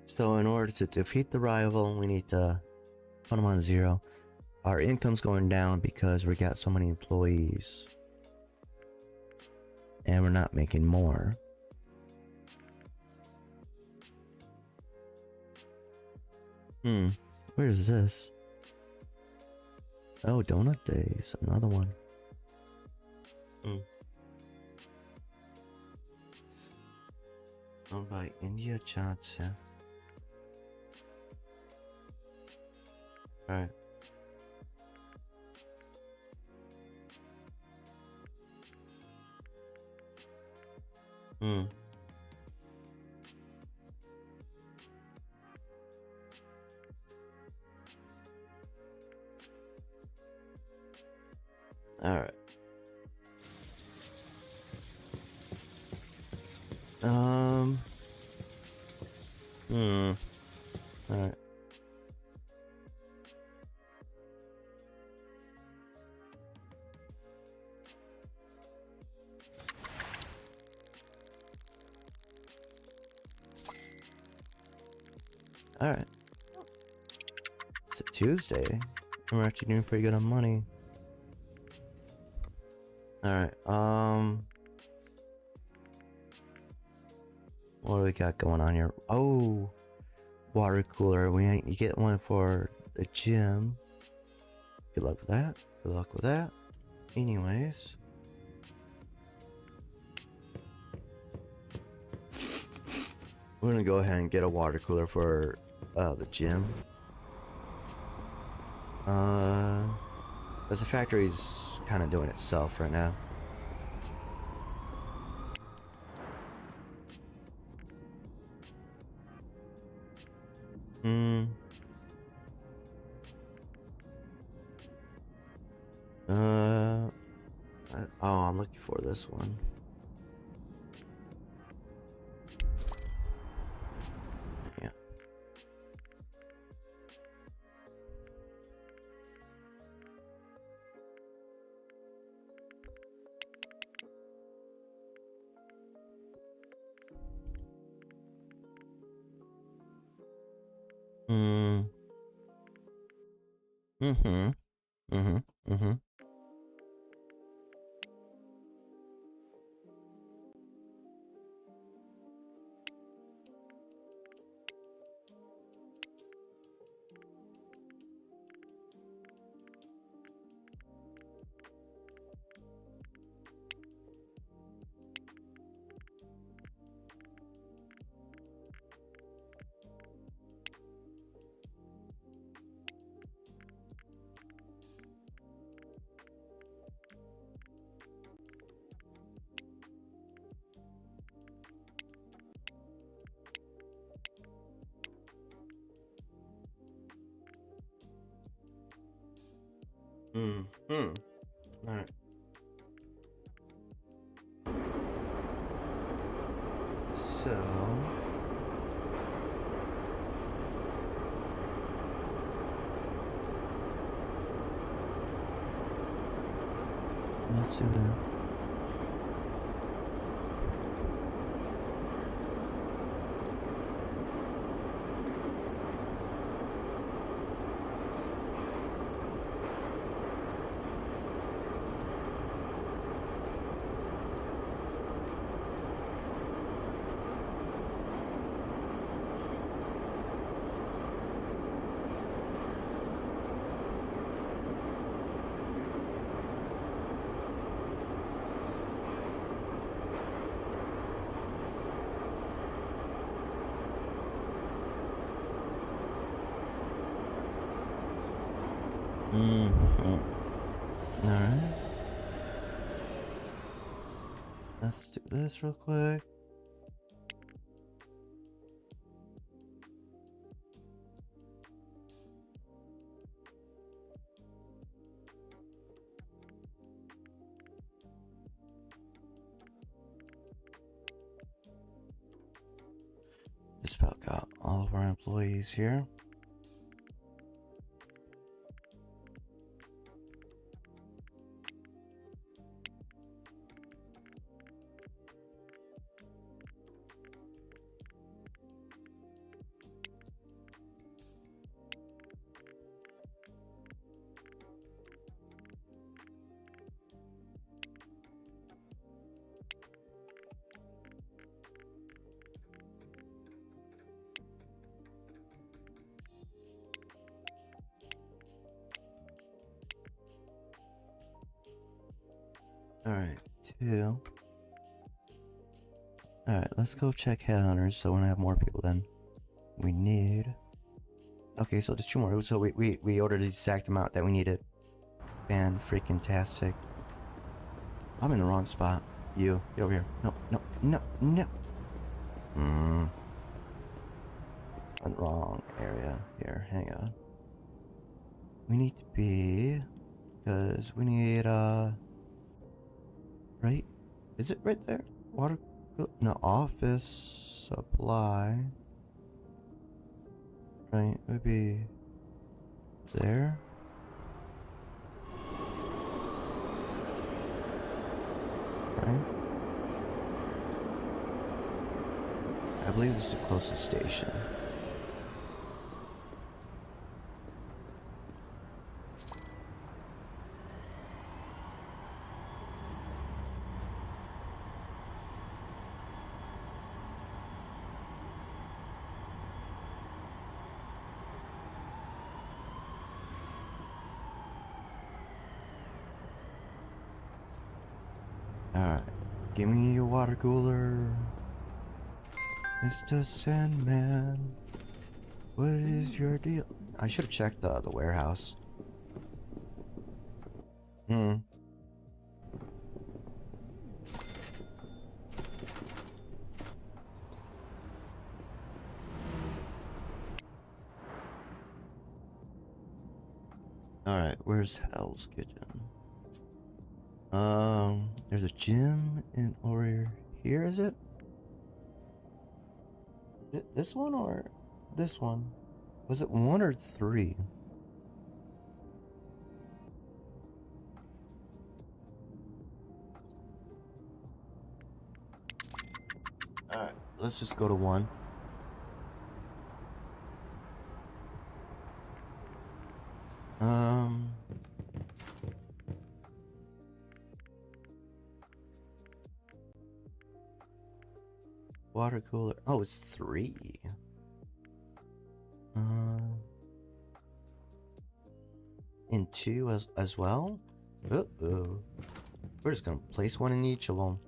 So in order to defeat the rival, we need to put them on 0. Our income's going down because we got so many employees. And we're not making more. Where is this? Oh, Donut Days. Another one. Owned by India Johnson. Alright. Alright. Alright. Alright. It's a Tuesday. And we're actually doing pretty good on money. Alright, what do we got going on here? Oh, water cooler. You get one for the gym. Good luck with that. Good luck with that. Anyways. We're gonna go ahead and get a water cooler for the gym. Because the factory's kind of doing itself right now. Hmm. Oh, I'm looking for this one. Yeah. Hmm. Mm-hmm. Mm-hmm. Mm-hmm. Mm-hmm. All right. So let's do that. Mm-hmm. All right. Let's do this real quick. Just about got all of our employees here. Alright, 2. Alright, let's go check headhunters so when I have more people than we need. Okay, so just 2 more. So we ordered the exact amount that we needed. Fan freaking tastic. I'm in the wrong spot. You, get over here. No, no, no, no. Wrong area here. Hang on. We need to be, because we need right? Is it right there? Water? No, office supply. Right, would be there. Right? I believe this is the closest station. Alright. Give me your water cooler. Mr. Sandman. What is your deal? I should have checked the warehouse. Alright, where's Hell's Kitchen? There's a gym in over here, is it? This one or this one? Was it 1 or 3? Alright, let's just go to 1. Water cooler. Oh, it's 3. In 2 as well? Uh-oh. We're just gonna place 1 in each of them.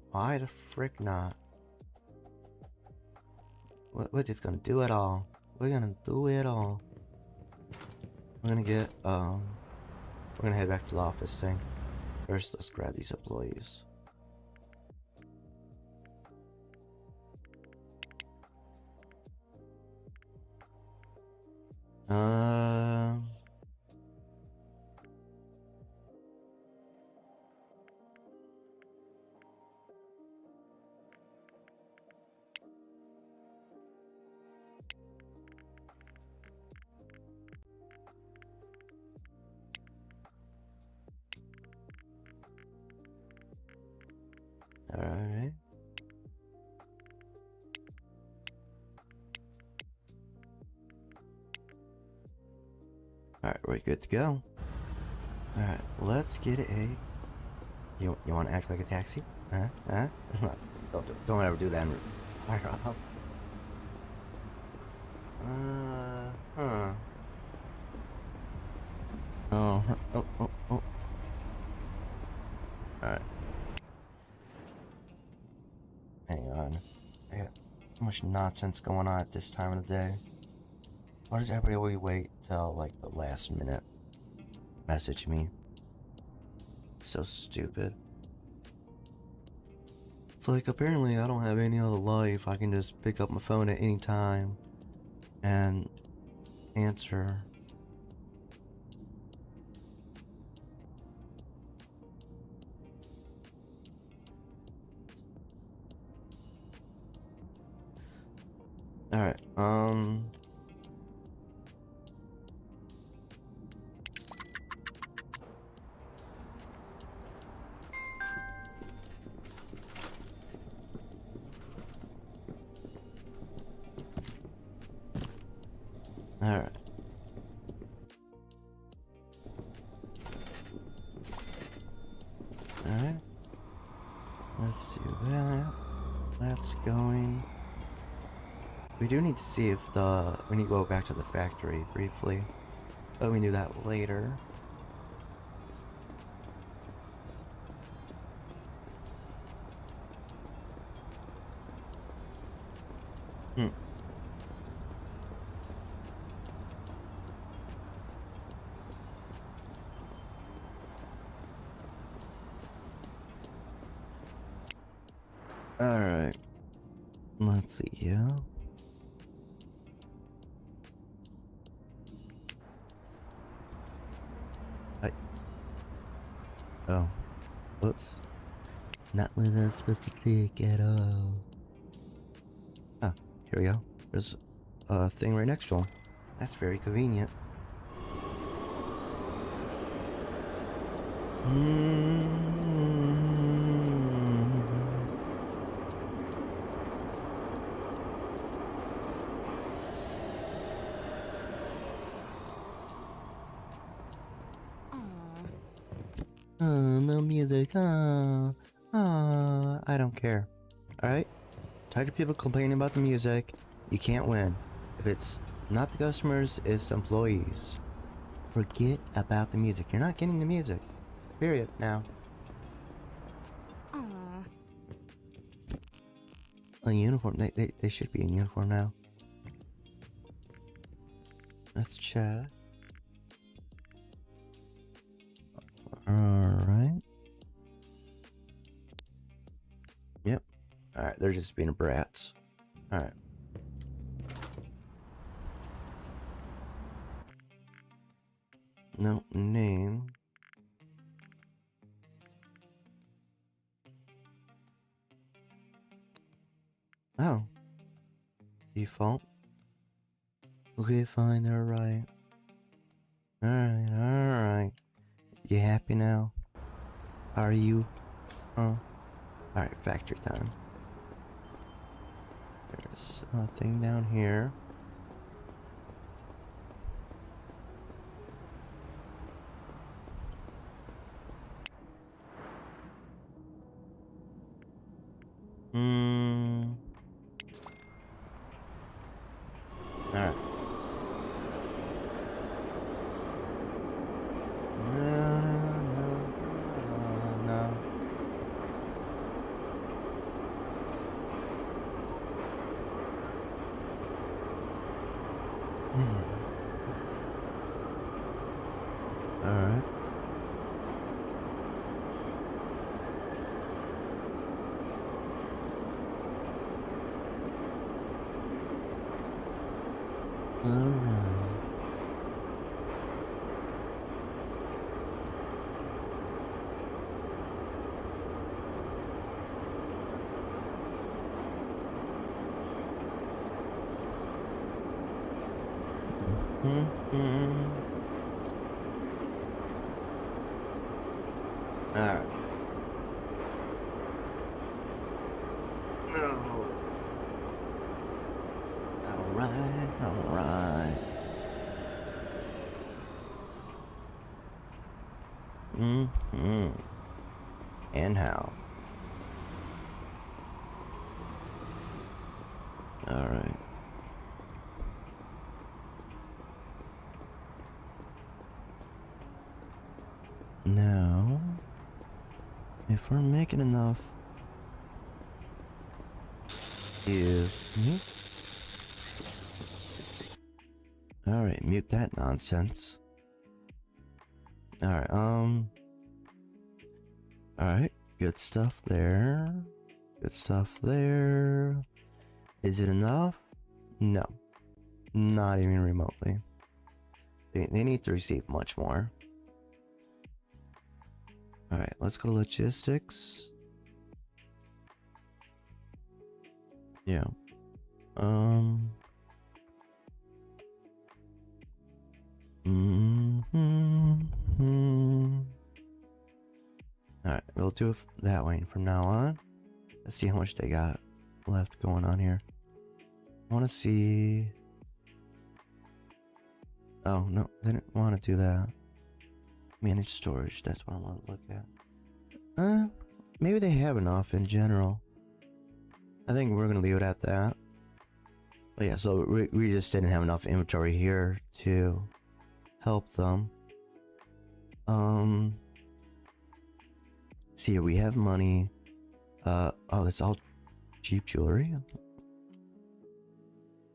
Why the frick not? We're just gonna do it all. We're gonna do it all. We're gonna get, we're gonna head back to the office thing. First, let's grab these employees. Alright. Alright, we're good to go. Alright, let's get a... You want to act like a taxi? Huh? Huh? Don't ever do that. Huh. Oh. Alright. Hang on. I got so much nonsense going on at this time of the day. Why does everybody always wait till like the last minute? Message me. So stupid. It's like apparently I don't have any other life. I can just pick up my phone at any time and answer. Alright, Alright. Alright. Let's do that. That's going. We do need to see if we need to go back to the factory briefly. But we do that later. Alright. Let's see, yeah. Oh. Whoops. Not what I was supposed to click at all. Ah, here we go. There's a thing right next to him. That's very convenient. Oh, no music. Oh, I don't care. Alright? Tired of people complaining about the music. You can't win. If it's not the customers, it's the employees. Forget about the music. You're not getting the music. Period. Now. A uniform. They should be in uniform now. Let's check. Alright. Yep. Alright, they're just being brats. Alright. No, name. Oh. Default. Okay, fine, they're right. Alright, alright. You happy now? Are you? Huh? Alright, factory time. There's a thing down here. Alright. No. Alright. Alright. No. Alright. And how? Alright. Now, if we're making enough, alright, mute that nonsense. Alright, alright, good stuff there. Good stuff there. Is it enough? No. Not even remotely. They need to receive much more. Alright, let's go logistics. Yeah. Alright, we'll do it that way from now on. Let's see how much they got left going on here. I want to see... Oh, no, they didn't want to do that. Manage storage, that's what I want to look at. Maybe they have enough in general. I think we're going to leave it at that. But yeah, so we just didn't have enough inventory here to help them. See here, we have money. Oh, that's all cheap jewelry.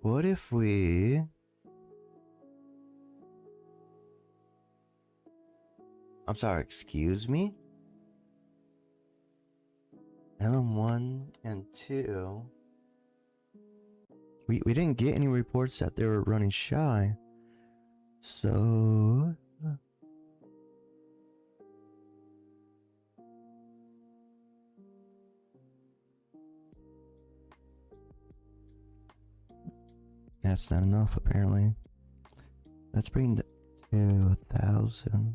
What if we... I'm sorry, excuse me? LM1 and 2. We didn't get any reports that they were running shy. So... That's not enough, apparently. Let's bring it to 1,000.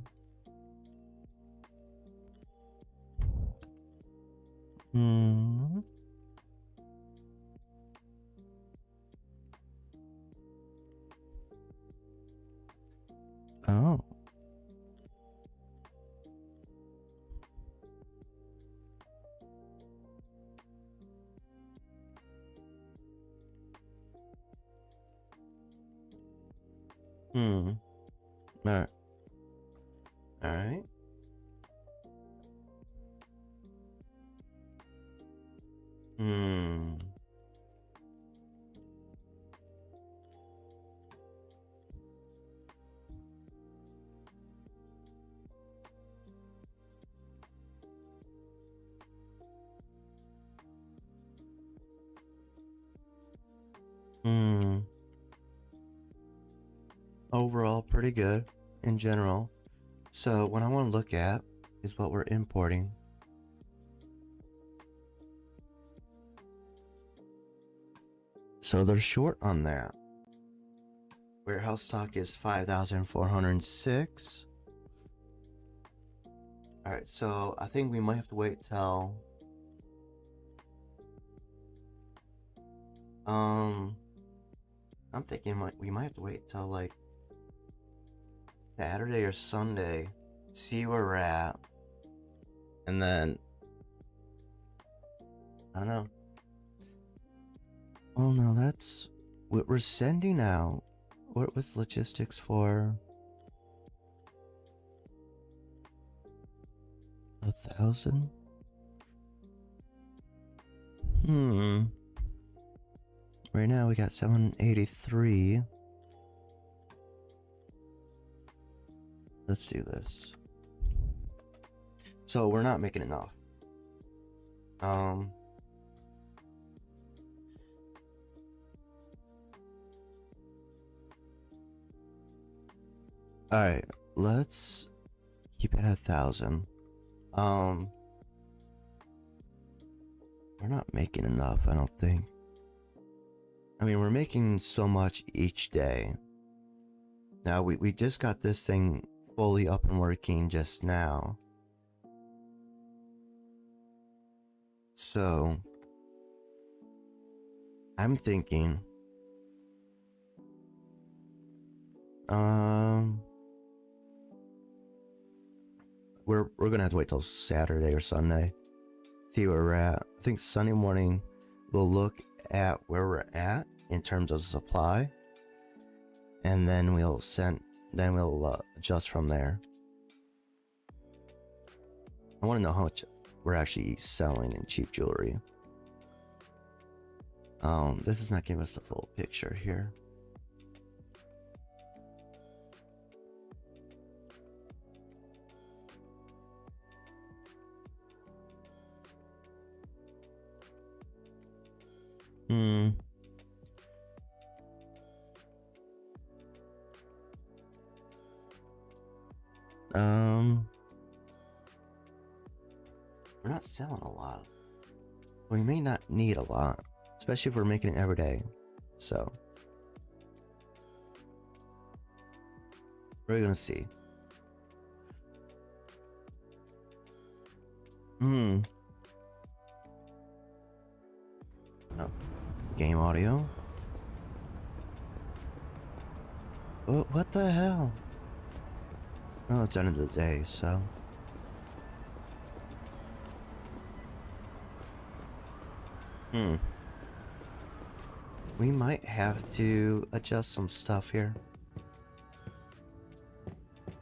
Oh. Alright. Alright. Overall, pretty good in general. So what I want to look at is what we're importing. So they're short on that. Warehouse stock is 5,406. Alright, so I think we might have to wait till I'm thinking we might have to wait till like Saturday or Sunday, see where we're at, and then I don't know. Oh no, that's what we're sending out. What was logistics for? 1,000? Right now we got 783. Let's do this. So we're not making enough. Alright, let's keep it at 1,000. We're not making enough, I don't think. I mean, we're making so much each day. Now, we just got this thing fully up and working just now. So, I'm thinking, we're gonna have to wait till Saturday or Sunday, see where we're at. I think Sunday morning we'll look at where we're at in terms of supply, and then we'll adjust from there. I want to know how much we're actually selling in cheap jewelry. This is not giving us the full picture here. We're not selling a lot. We may not need a lot, especially if we're making it every day. So we're gonna see. Oh, game audio. What the hell? Oh, it's end of the day, so. We might have to adjust some stuff here.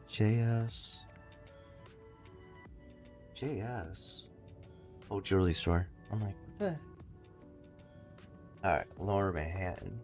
JS. Oh, jewelry store. I'm like, what the? Alright, Lower Manhattan.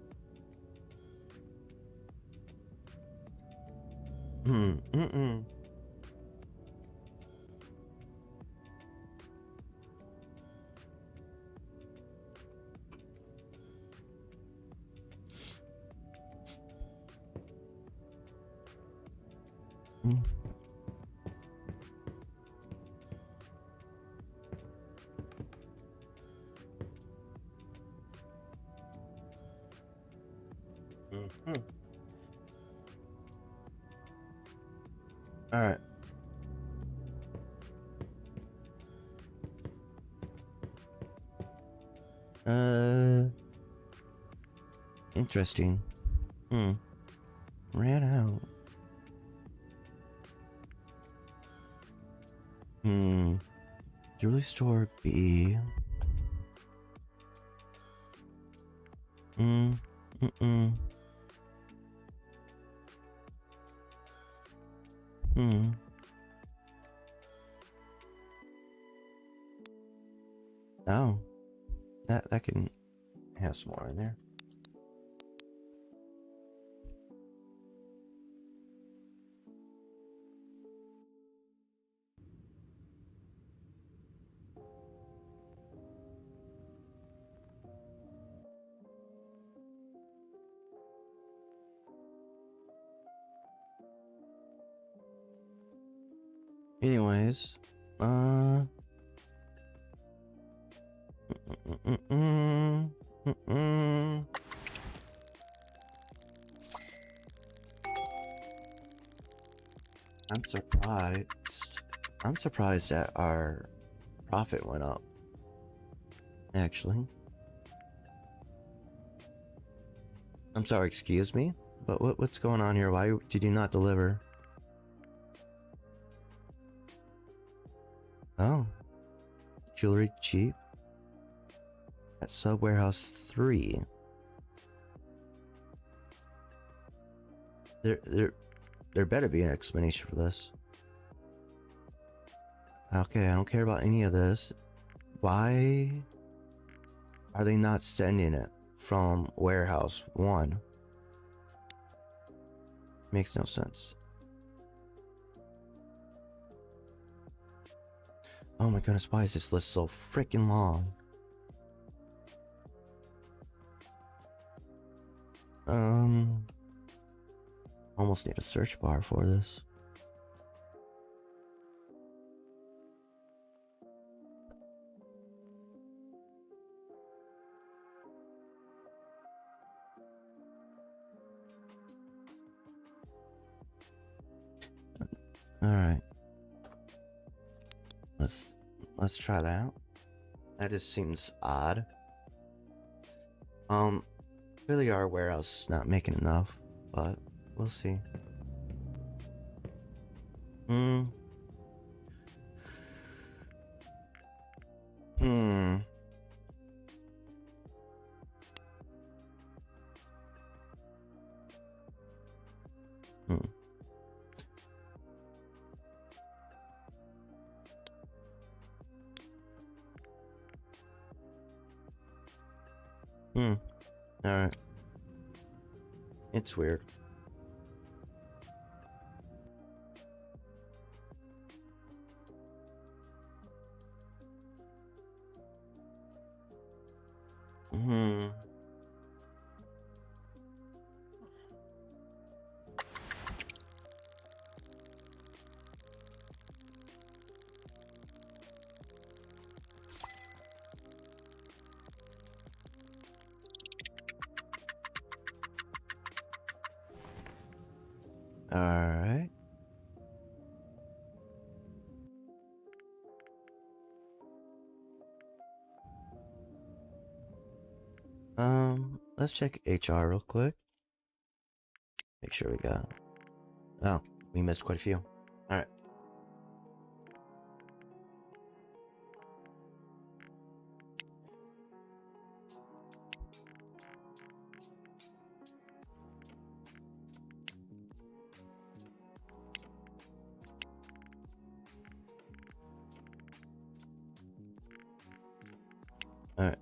Alright. Interesting. Ran out. Jewelry store B. Oh. That can have some more in there. Anyways, I'm surprised. I'm surprised that our profit went up. Actually. I'm sorry, excuse me? But what's going on here? Why did you not deliver? Oh. Jewelry cheap? At Sub Warehouse 3. There better be an explanation for this. Okay, I don't care about any of this. Why are they not sending it from Warehouse 1? Makes no sense. Oh my goodness, why is this list so freaking long? Almost need a search bar for this. Alright. Let's try that. That just seems odd. Really our warehouse is not making enough, but we'll see. Hmm. Alright. It's weird. Alright. Let's check HR real quick. Make sure we got... Oh, we missed quite a few. Alright. Alright.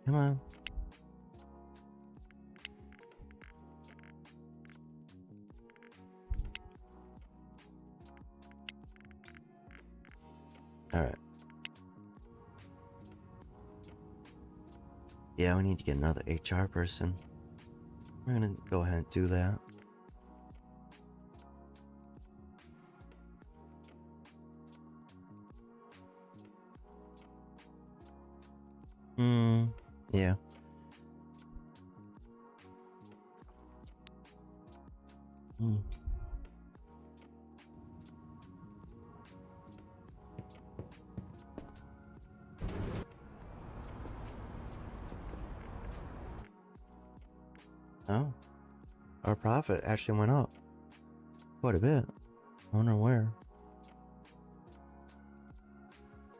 Come on. Alright. Yeah, we need to get another HR person. We're gonna go ahead and do that. Yeah. Oh. Our profit actually went up. Quite a bit. I wonder where.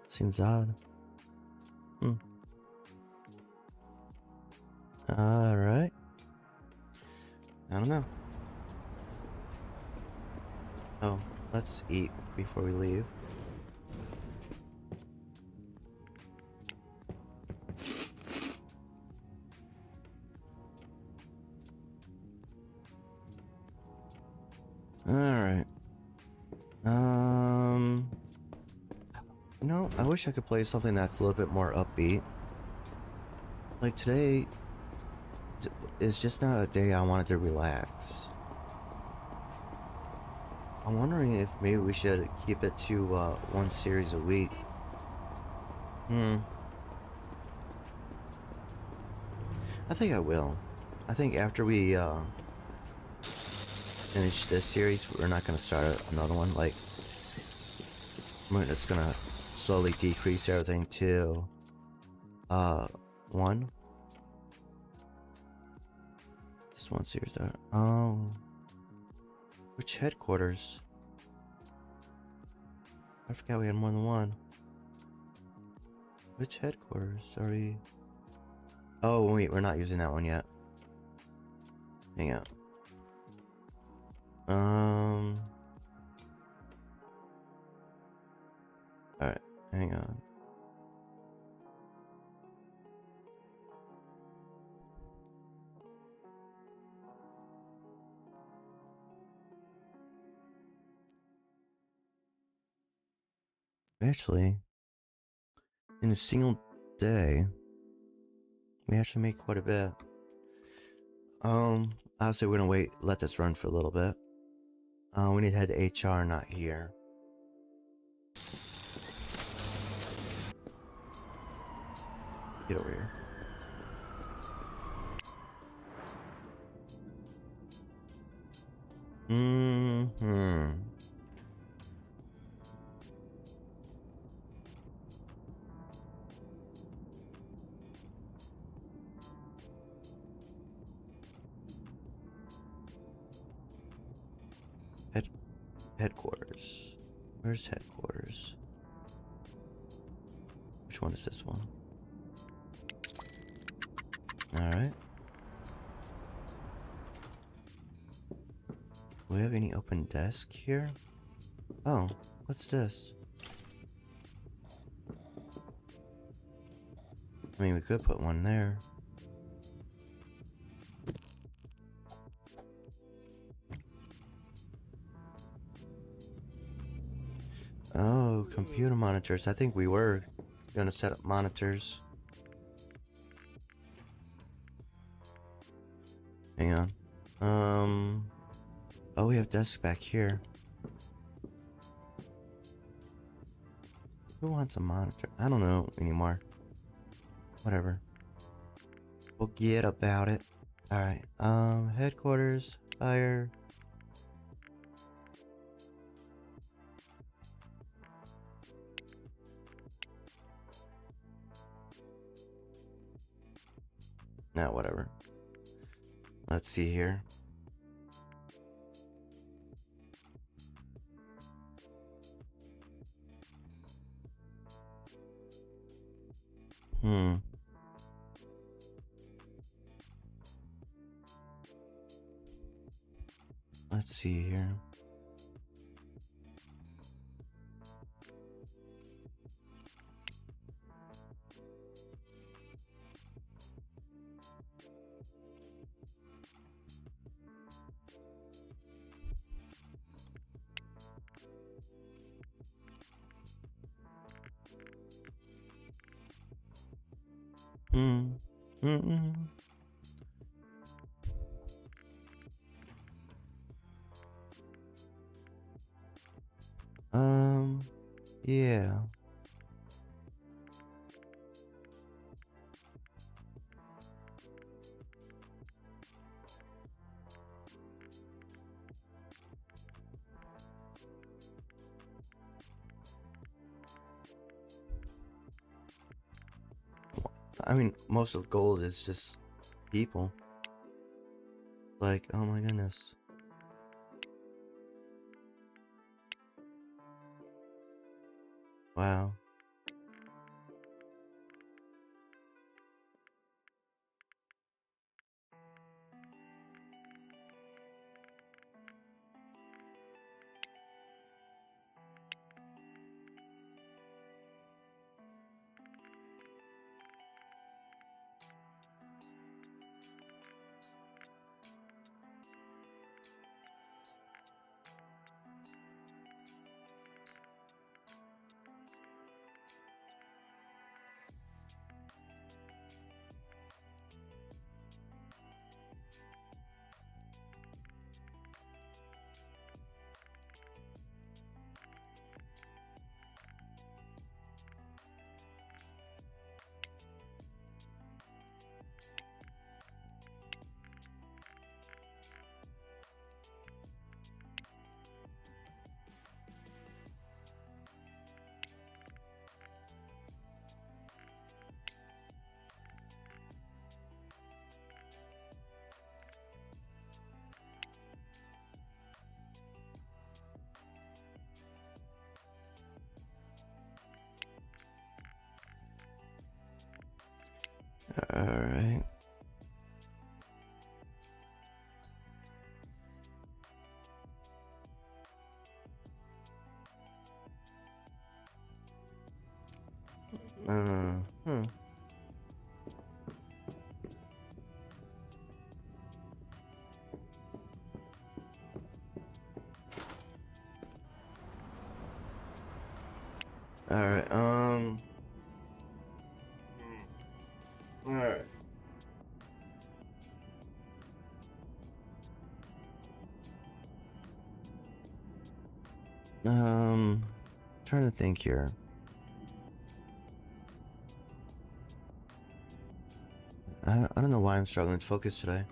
Seems odd. Alright. I don't know. Oh, let's eat before we leave. Alright. You know, I wish I could play something that's a little bit more upbeat. Like today, It's just not a day I wanted to relax. I'm wondering if maybe we should keep it to one series a week. I think I will. I think after we finish this series, we're not gonna start another one. Like, we're just gonna slowly decrease everything to one. Just one series. Which headquarters? I forgot we had more than one. Which headquarters are we? Oh wait, we're not using that one yet. Hang out. Alright, hang on. Actually, in a single day, we actually make quite a bit. I'll say we're gonna let this run for a little bit. We need to head to HR, not here. Get over here. Headquarters. Where's headquarters? Which one is this one? Alright. Do we have any open desk here? Oh, what's this? I mean, we could put one there. Oh, computer monitors. I think we were gonna set up monitors. Hang on. Oh, we have desks back here. Who wants a monitor? I don't know anymore. Whatever. Forget about it. Alright, headquarters, fire. Nah, whatever. Let's see here. Let's see here. Yeah. I mean, most of gold is just people. Like, oh my goodness. Wow. Alright. Hmm. Alright, Alright. Trying to think here. I don't know why I'm struggling to focus today.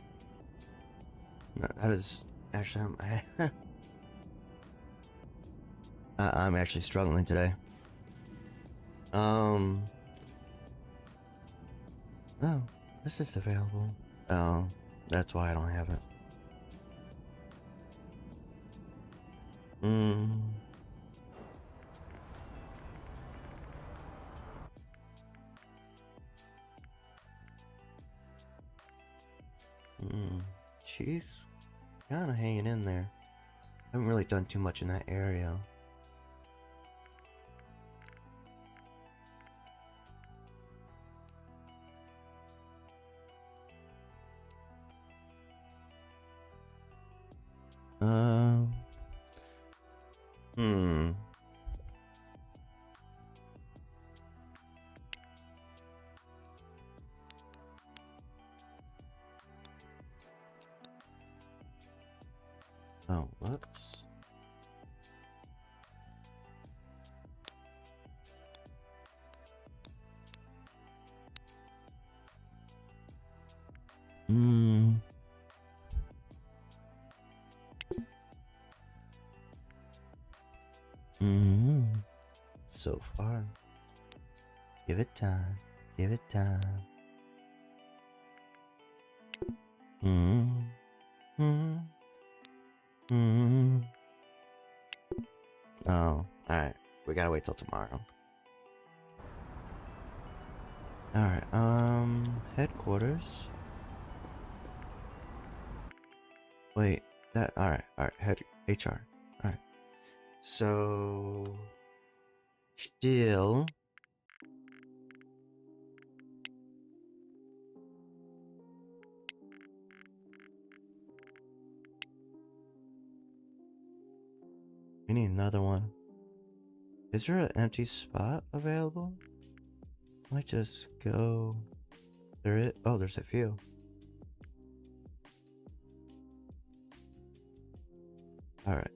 That is actually I'm actually struggling today. Oh, this is available. Oh, that's why I don't have it. She's kind of hanging in there. I haven't really done too much in that area. Oh, whoops. So far. Give it time. Give it time. Oh, alright. We gotta wait till tomorrow. Alright, headquarters. Wait, alright, head HR. Alright. So still we need another one. Is there an empty spot available? Might just go. There is. Oh, there's a few. Alright.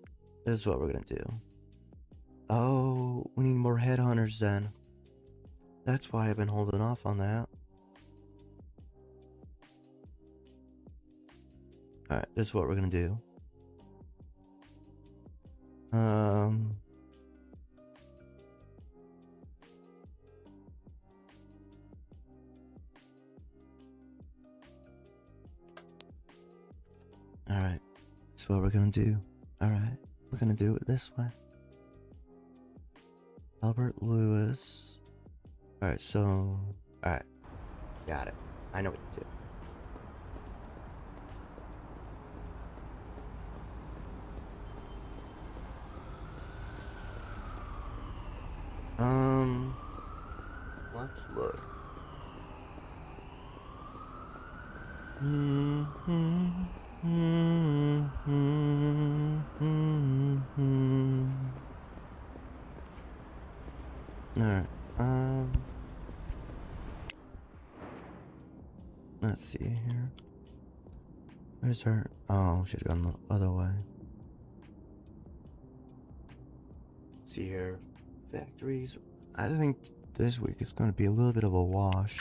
This is what we're gonna do. Oh, we need more headhunters then. That's why I've been holding off on that. Alright, this is what we're gonna do. Alright, that's what we're gonna do. Alright, we're gonna do it this way. Albert Lewis. Alright, so. Alright, got it. I know what to do. Let's look. Alright, let's see here. Where's her? Oh, should've gone the other way. Let's see here. Factories. I think this week is gonna be a little bit of a wash.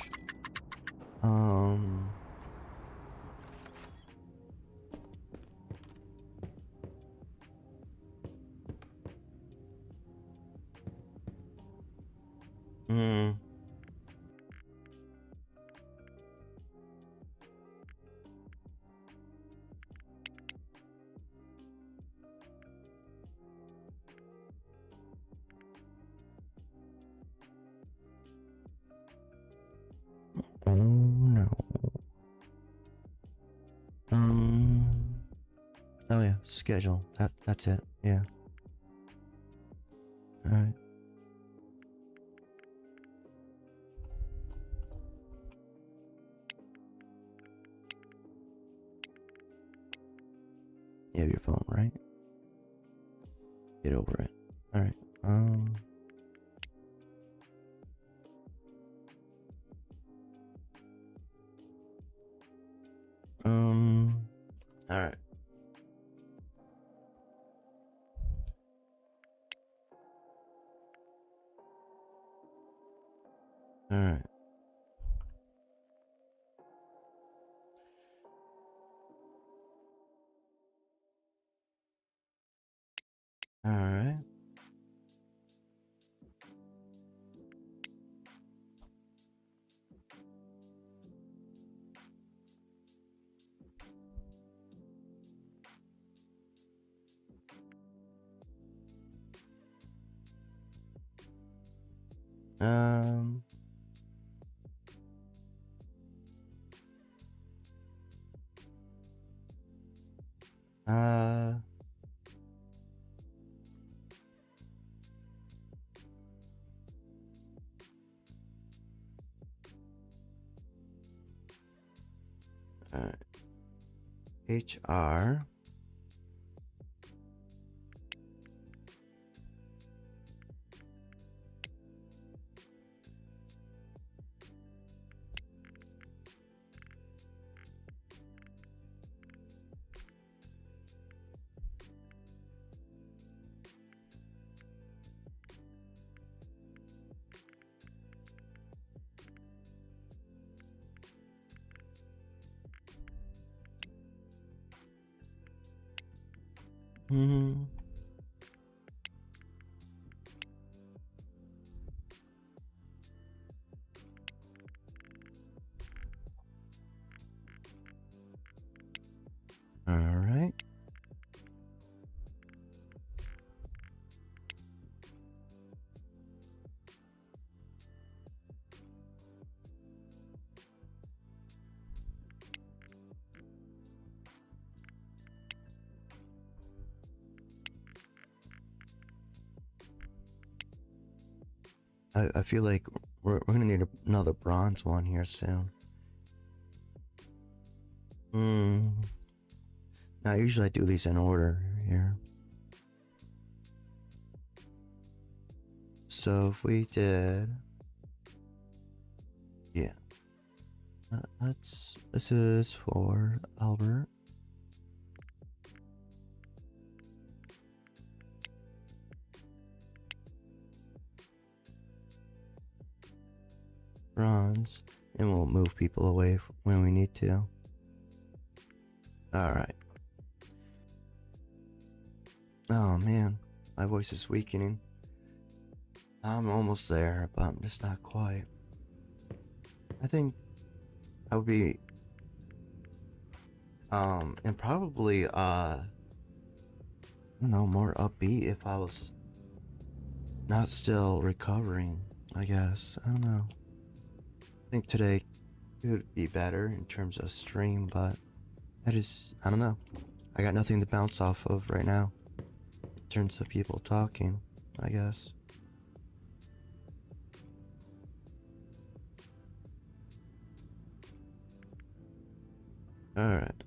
Oh yeah, schedule. That's it. Yeah. All right. You have your phone, right? Get over it. All right. All right. All right. All right. Um. Uh. All right. HR. Hmm. All right. I feel like we're gonna need another bronze one here soon. Hmm. Now usually I do these in order here. So if we did, yeah. This is for Albert. Bronze, and we'll move people away when we need to. All right. Oh man, my voice is weakening. I'm almost there, but I'm just not quite. I think I would be, and probably, I don't know, more upbeat if I was not still recovering, I guess. I don't know. I think today could be better in terms of stream, but I don't know. I got nothing to bounce off of right now in terms of people talking, I guess. Alright,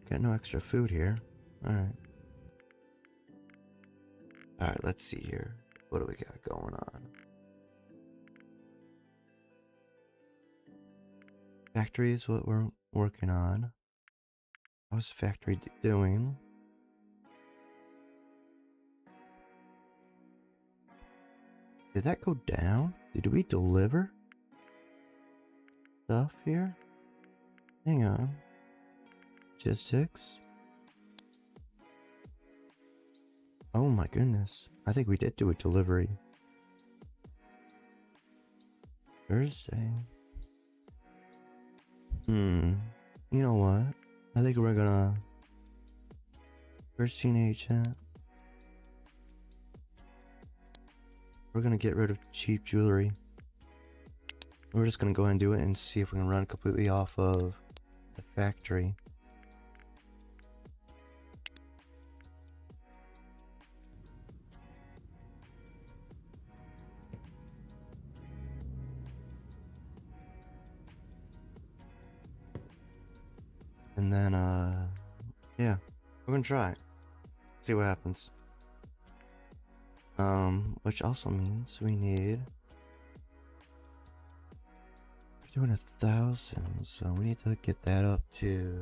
got no extra food here. Alright. Alright, let's see here. What do we got going on? Factory is what we're working on. How's the factory doing? Did that go down? Did we deliver stuff here? Hang on. Logistics. Oh my goodness. I think we did do a delivery. Thursday. You know what? I think we're gonna... First teenage chat. We're gonna get rid of cheap jewelry. we're just gonna go ahead and do it and see if we can run completely off of the factory. And then, yeah, we're gonna try it. See what happens. Which also means we need... We're doing 1,000, so we need to get that up to...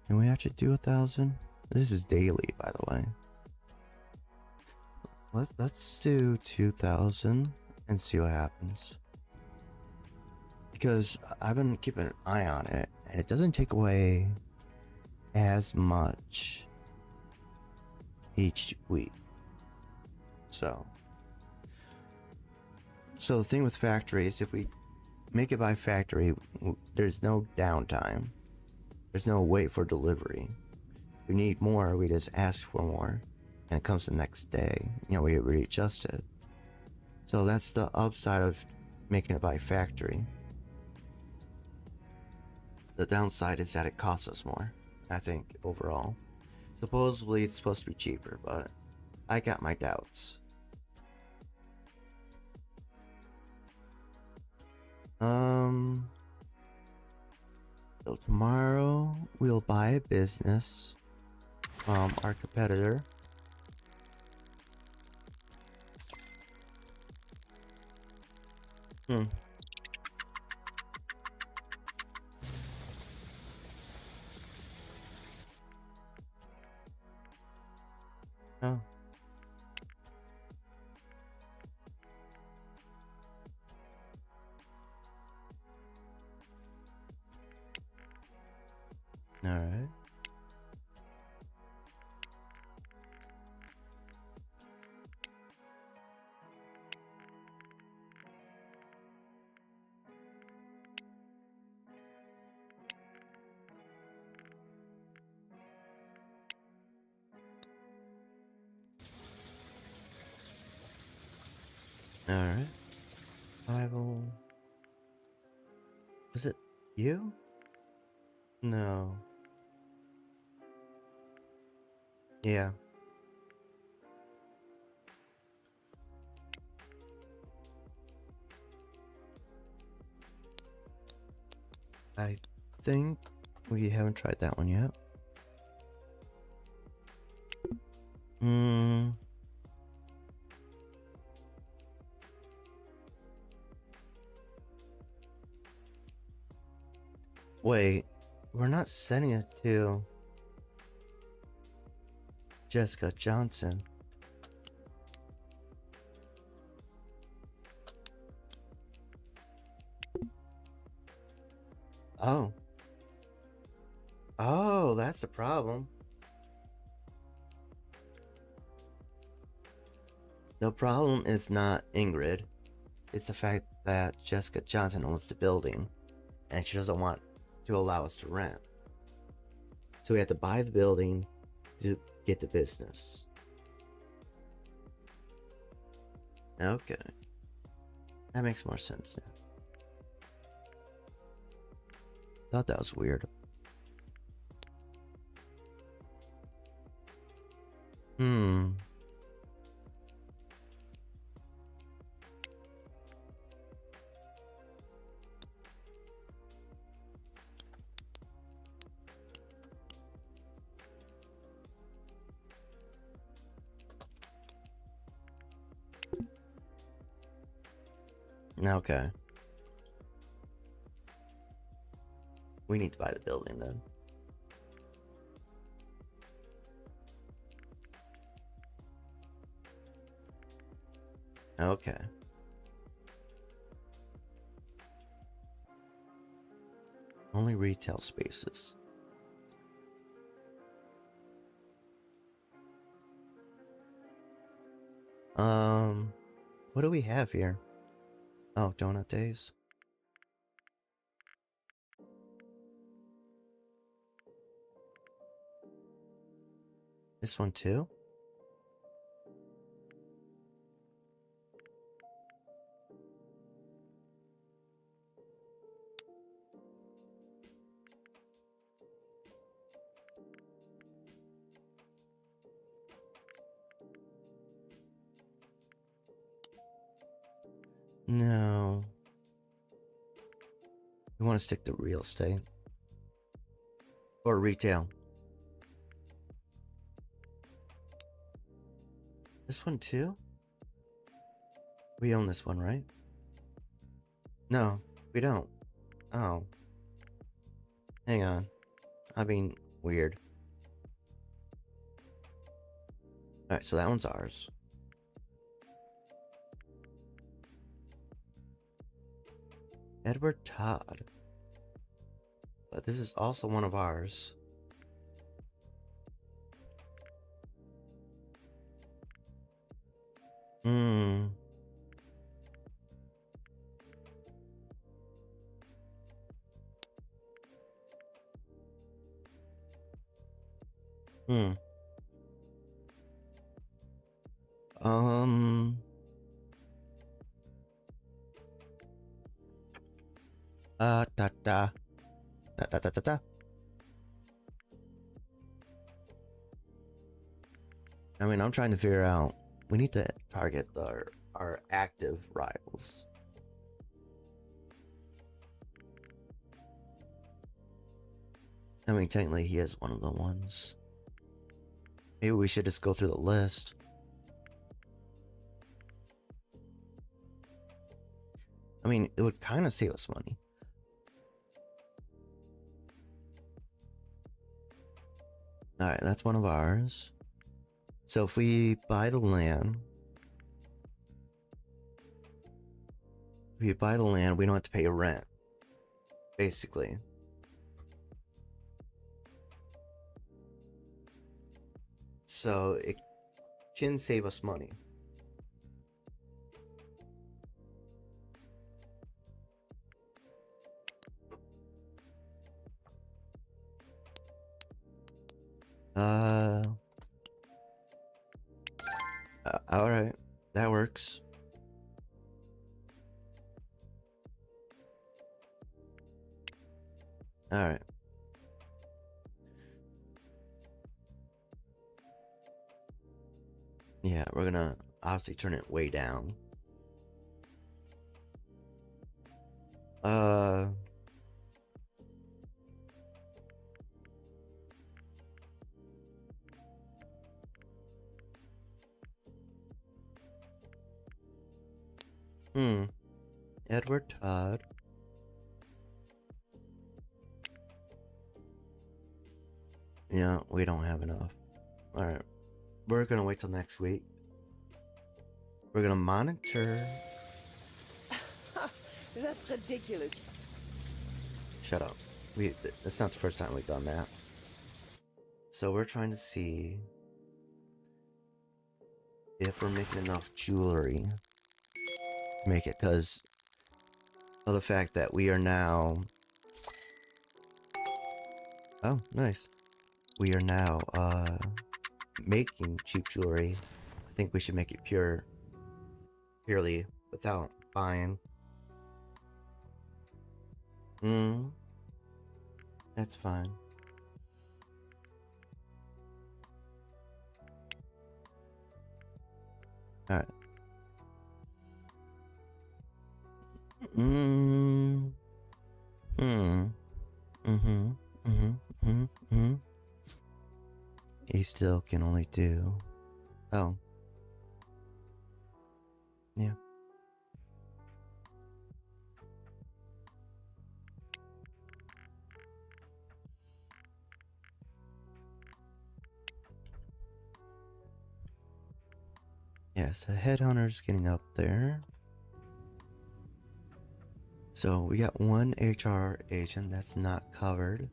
Can we actually do 1,000? This is daily, by the way. Let's do 2,000 and see what happens. Because I've been keeping an eye on it, and it doesn't take away as much each week. So the thing with factories, if we make it by factory, there's no downtime. There's no wait for delivery. If we need more, we just ask for more, and it comes the next day. You know, we readjust it. So that's the upside of making it by factory. The downside is that it costs us more, I think, overall. Supposedly it's supposed to be cheaper, but I got my doubts. So tomorrow we'll buy a business from our competitor. Oh. Alright. Alright. Bible. Was it you? No. Yeah. I think we haven't tried that one yet. Wait, we're not sending it to Jessica Johnson. Oh. Oh, that's the problem. The problem is not Ingrid. It's the fact that Jessica Johnson owns the building, and she doesn't want to allow us to rent. So we have to buy the building to get the business. Okay. That makes more sense now. Thought that was weird. Okay. We need to buy the building then. Okay. Only retail spaces. What do we have here? Oh, donut days. This one too? No. We want to stick to real estate. Or retail. This one too? We own this one, right? No, we don't. Oh. Hang on. I mean, weird. Alright, so that one's ours. Edward Todd. But this is also one of ours. Hmm. Hmm. Um. Da da. Da da da da da. I mean, I'm trying to figure out. We need to target our active rivals. I mean, technically, he is one of the ones. Maybe we should just go through the list. I mean, it would kind of save us money. Alright, that's one of ours. So if we buy the land... If we buy the land, we don't have to pay rent. Basically. So it can save us money. Alright. That works. Alright. Yeah, we're gonna obviously turn it way down. Edward Todd. Yeah, we don't have enough. Alright. We're gonna wait till next week. We're gonna monitor. That's ridiculous. Shut up. That's not the first time we've done that. So we're trying to see if we're making enough jewelry to make it, because of the fact that we are now... Oh, nice. We are now, making cheap jewelry. I think we should make it purely without buying. That's fine. Alright. He still can only do... Oh. Yeah. Yes, a headhunter's getting up there. So we got one HR agent that's not covered.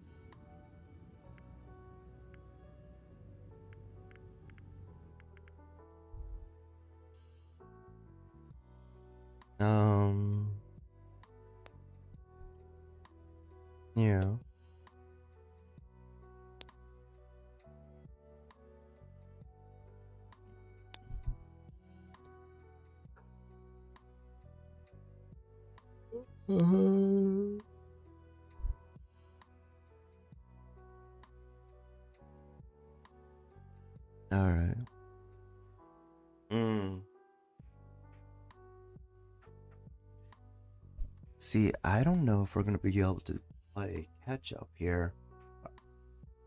Yeah. Alright. See, I don't know if we're gonna be able to play catch up here.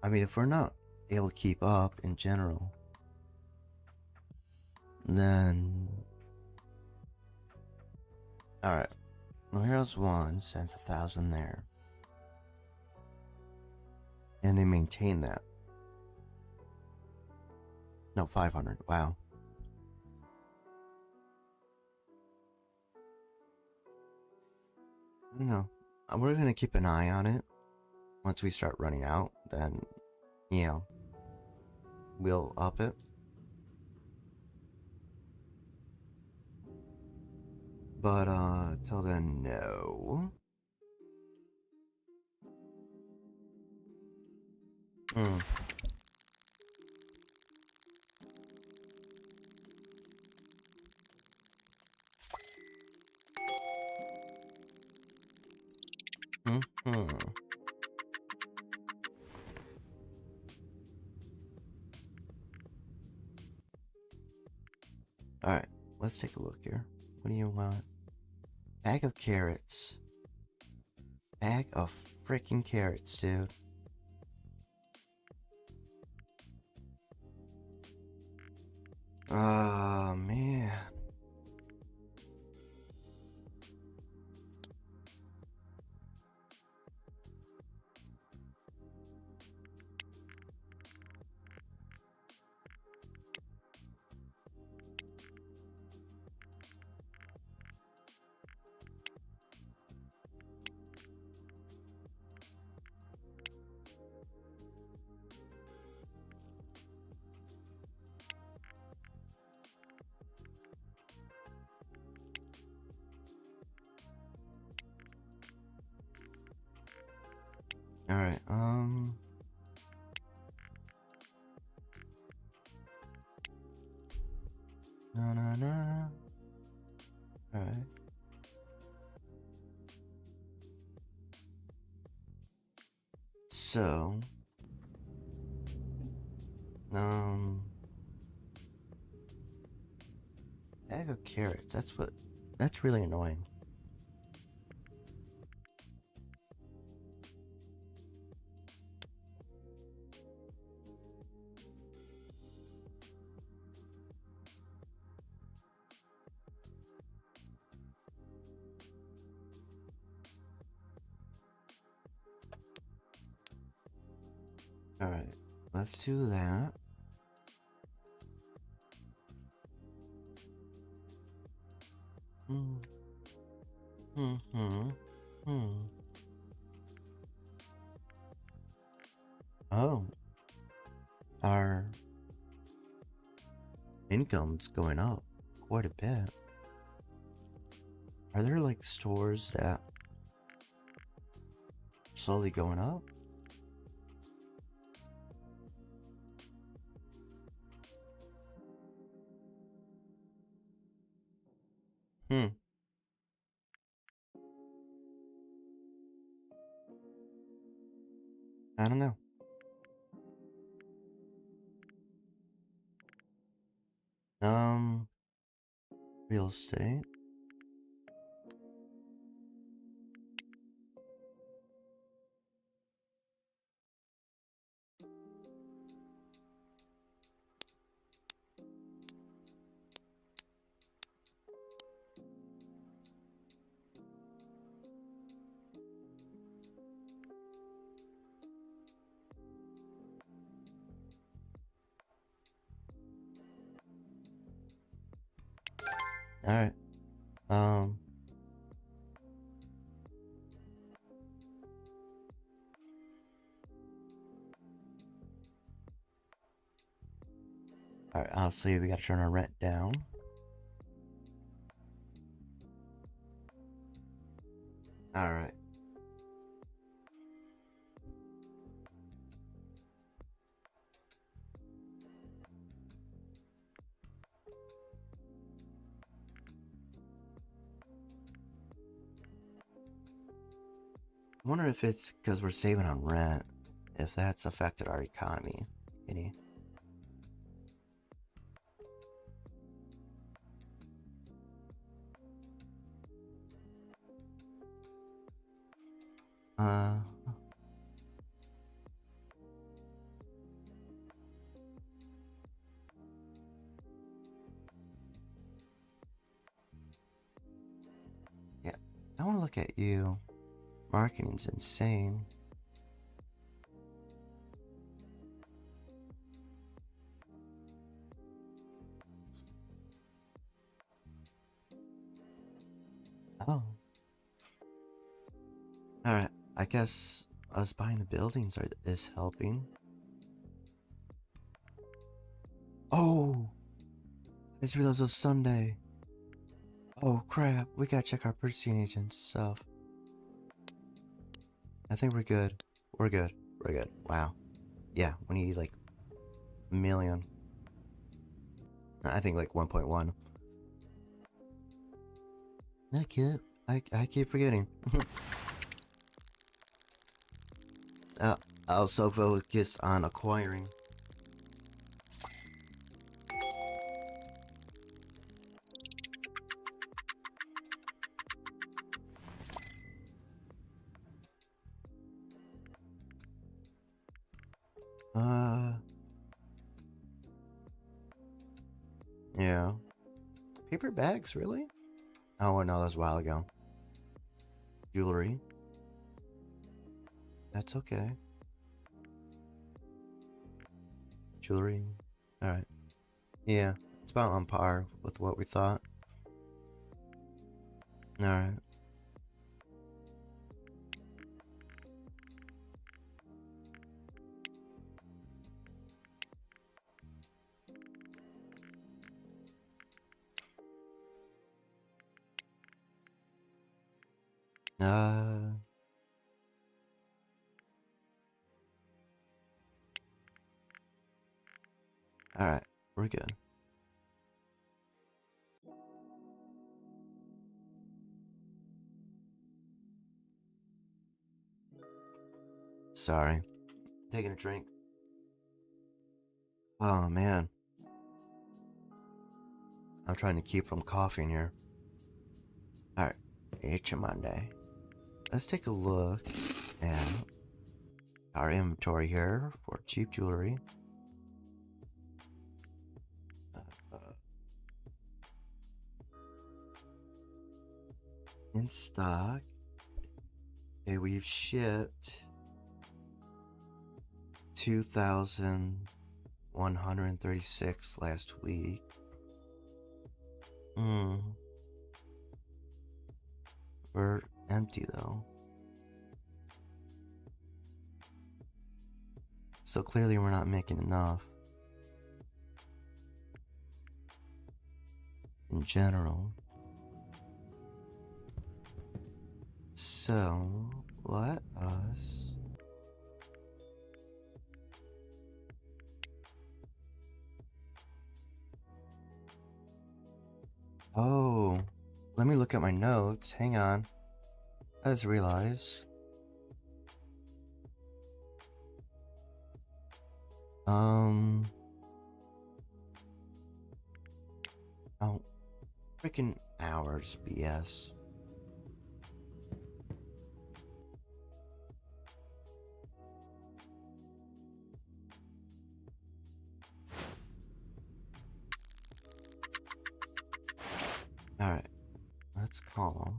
I mean, if we're not able to keep up in general, then... Alright. Well, Heroes 1 sends 1,000 there. And they maintain that. No, 500. Wow. I don't know. We're gonna keep an eye on it. Once we start running out, then, you know, we'll up it. But, till then, no. Hmm. Mm-hmm. Alright, let's take a look here. What do you want? Bag of carrots. Bag of freaking carrots, dude. Oh, man. Alright, No. Alright. So... Bag of carrots, that's really annoying. Alright, let's do that. Oh. Our income's going up quite a bit. Are there like stores that are slowly going up? I don't know. Real estate. Alright. Alright, obviously we gotta turn our rent down. Alright. I wonder if it's because we're saving on rent, if that's affected our economy any. Yeah, I want to look at you. Marketing's insane. Oh. Alright, I guess us buying the buildings is helping. Oh! I just realized it was Sunday. Oh crap, we gotta check our purchasing agent's stuff. I think we're good. We're good. We're good. Wow. Yeah, we need like a million. I think like 1.1. I keep forgetting. I'll also focus on acquiring. Yeah. Paper bags, really? Oh, no, that was a while ago. Jewelry. That's okay. Jewelry. Alright. Yeah, it's about on par with what we thought. Alright. Alright, we're good. Sorry. Taking a drink. Oh, man. I'm trying to keep from coughing here. Alright, it's a Monday. Let's take a look at our inventory here for cheap jewelry. In stock. Okay, we've shipped 2,136 last week. We're empty though. So clearly we're not making enough. In general. So, let us... Oh, let me look at my notes. Hang on. I just realized. Oh, freaking hours, BS. Alright, let's call.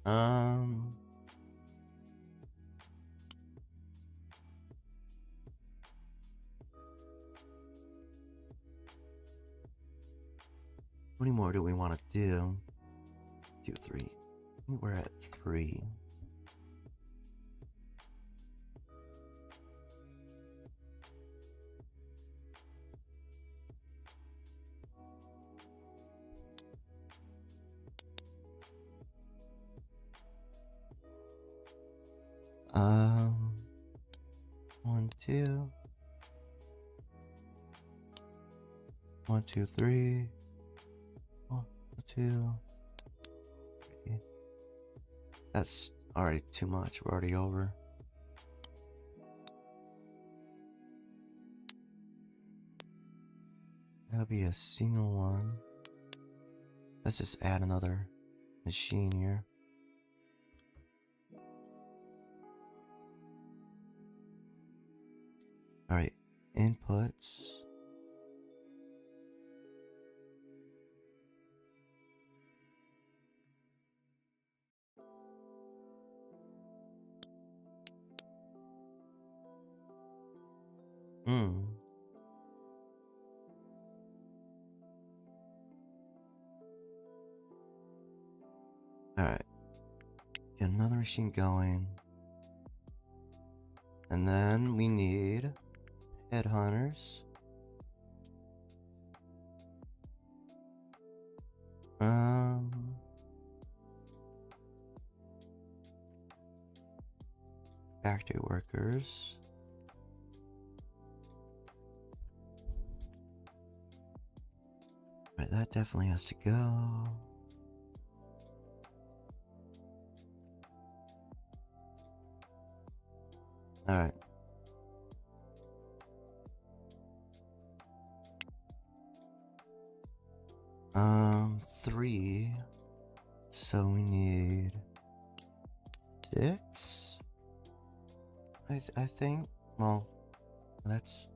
How many more do we want to do? 2, 3. I think we're at 3. One, two. 1, 2, 3. 1, 2, 3. That's already too much. We're already over. That'll be a single one. Let's just add another machine here. Alright, inputs. Alright. Get another machine going. And then we need headhunters. Factory workers. Right, that definitely has to go. Alright. Three. So we need 6. I think. Well, that's.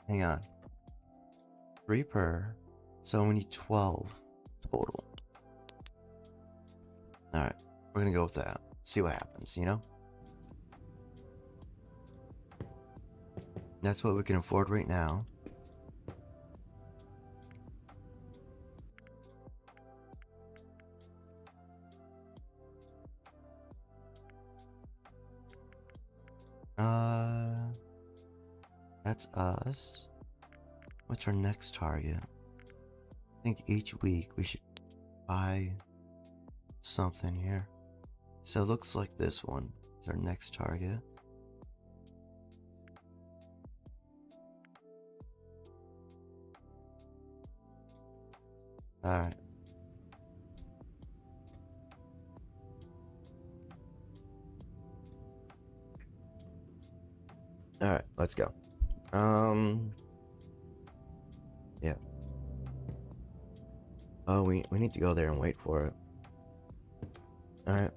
Hang on. 3 per. So we need 12 total. Alright, we're gonna go with that. See what happens, you know? That's what we can afford right now. That's us. What's our next target? I think each week we should buy something here. So it looks like this one is our next target. Alright. Alright, let's go. Yeah. Oh, we need to go there and wait for it. Alright.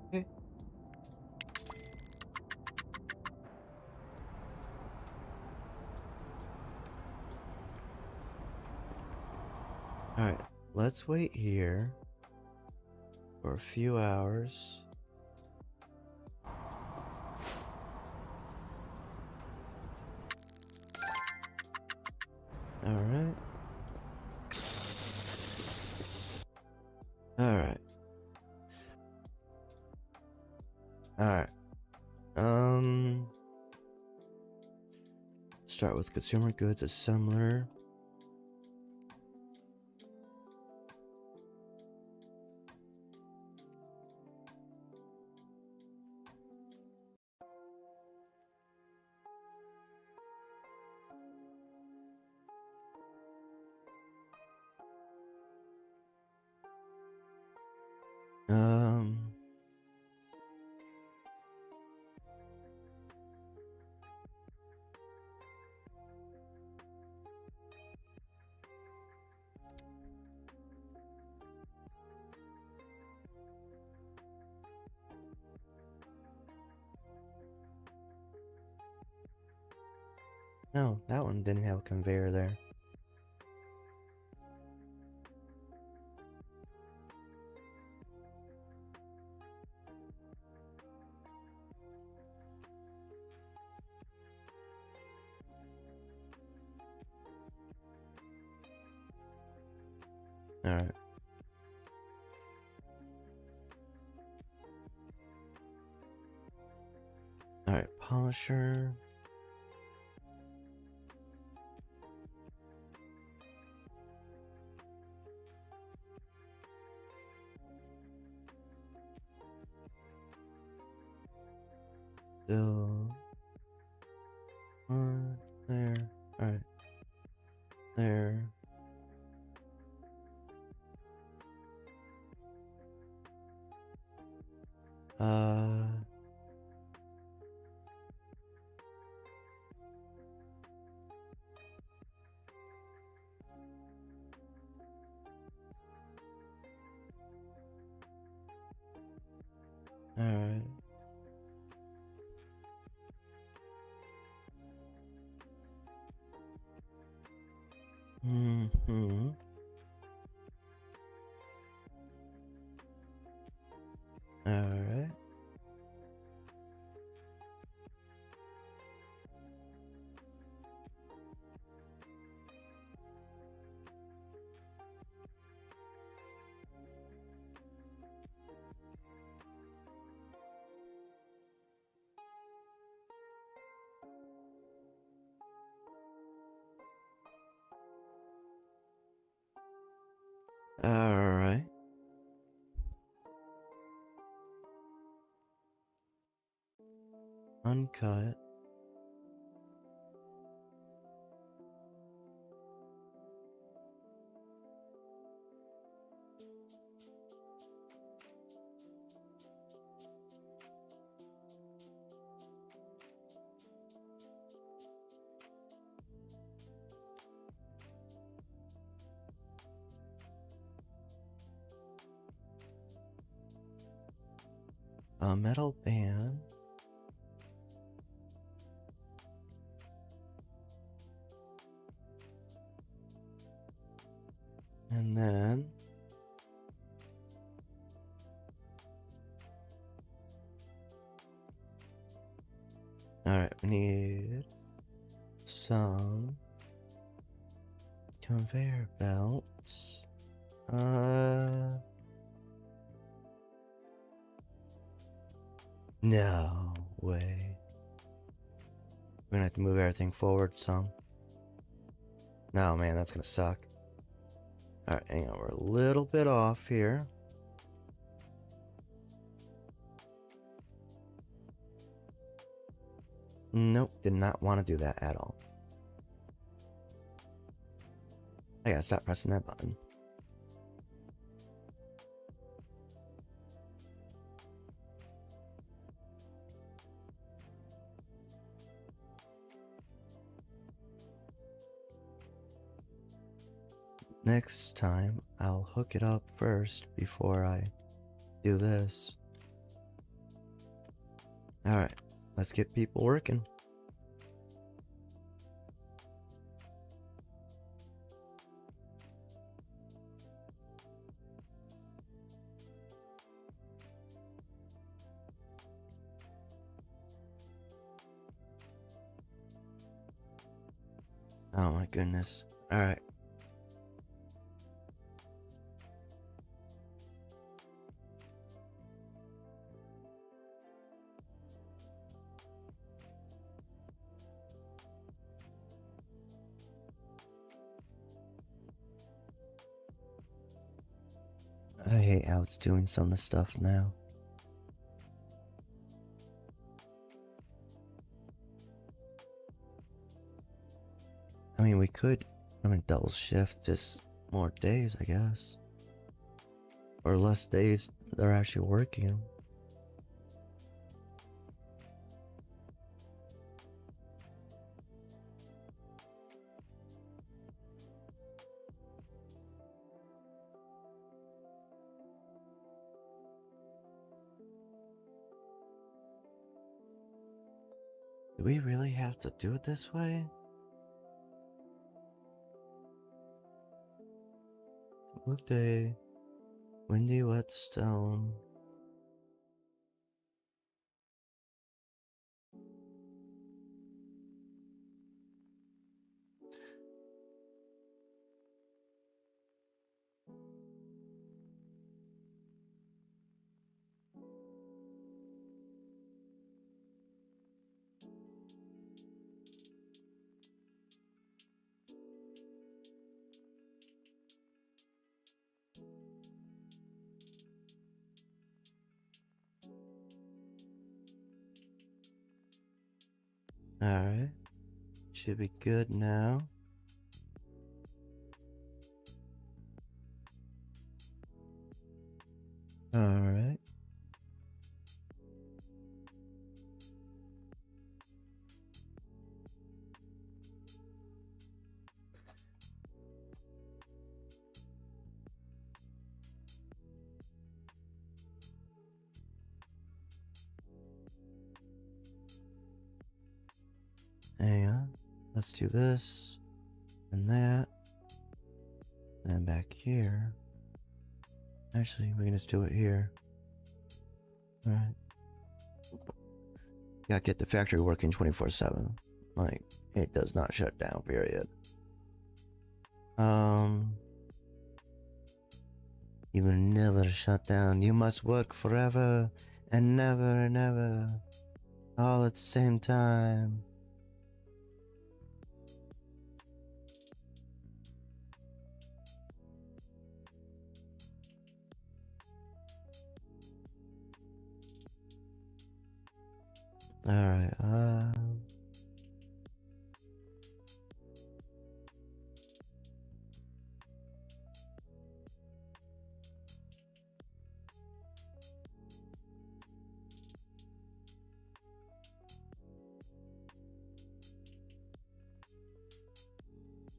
Okay. Alright, let's wait here for a few hours. Alright. Alright. Alright. Start with consumer goods assembler. No, that one didn't have a conveyor there. Alright. Alright, polisher. Still 1, Alright. There. Alright. Mm-hmm. Alright. Alright. Uncut. A metal band. And then alright, we need some conveyor belts. No way. We're gonna have to move everything forward some. No, man, that's gonna suck. Alright, hang on, we're a little bit off here. Nope, did not want to do that at all. I gotta stop pressing that button. Next time, I'll hook it up first before I do this. Alright, let's get people working. Oh my goodness. Alright. I hate how it's doing some of the stuff now. I mean, we could double shift, just more days, I guess. Or less days they're actually working. Do we really have to do it this way? Work day. Windy whetstone. Alright. Should be good now. Alright. Hang on. Let's do this and that. And then back here. Actually, we can just do it here. Alright. Gotta get the factory working 24/7. Like, it does not shut down, period. You will never shut down. You must work forever and never and ever. All at the same time. Alright,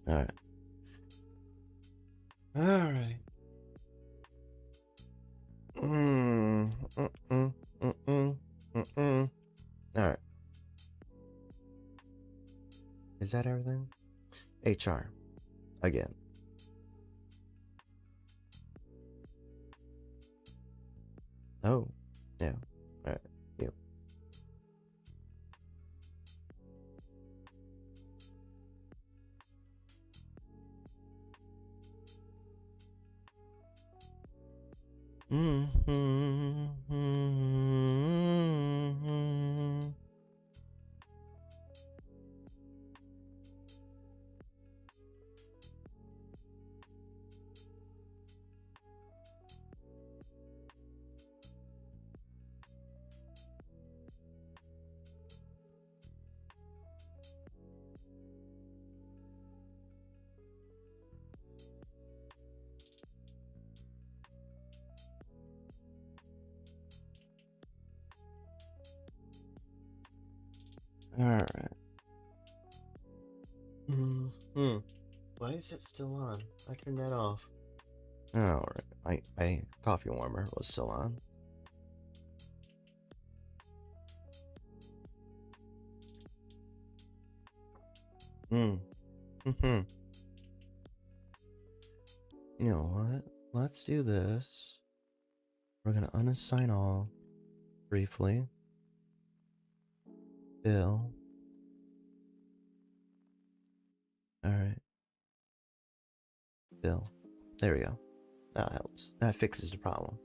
Alright. Alright. Alright. Is that everything? HR. Again. Oh. Yeah. Alright. Yep. Alright. Why is it still on? I turned that off. Alright. My coffee warmer was still on. You know what? Let's do this. We're gonna unassign all briefly. Bill. Alright. Bill. There we go. That helps. That fixes the problem.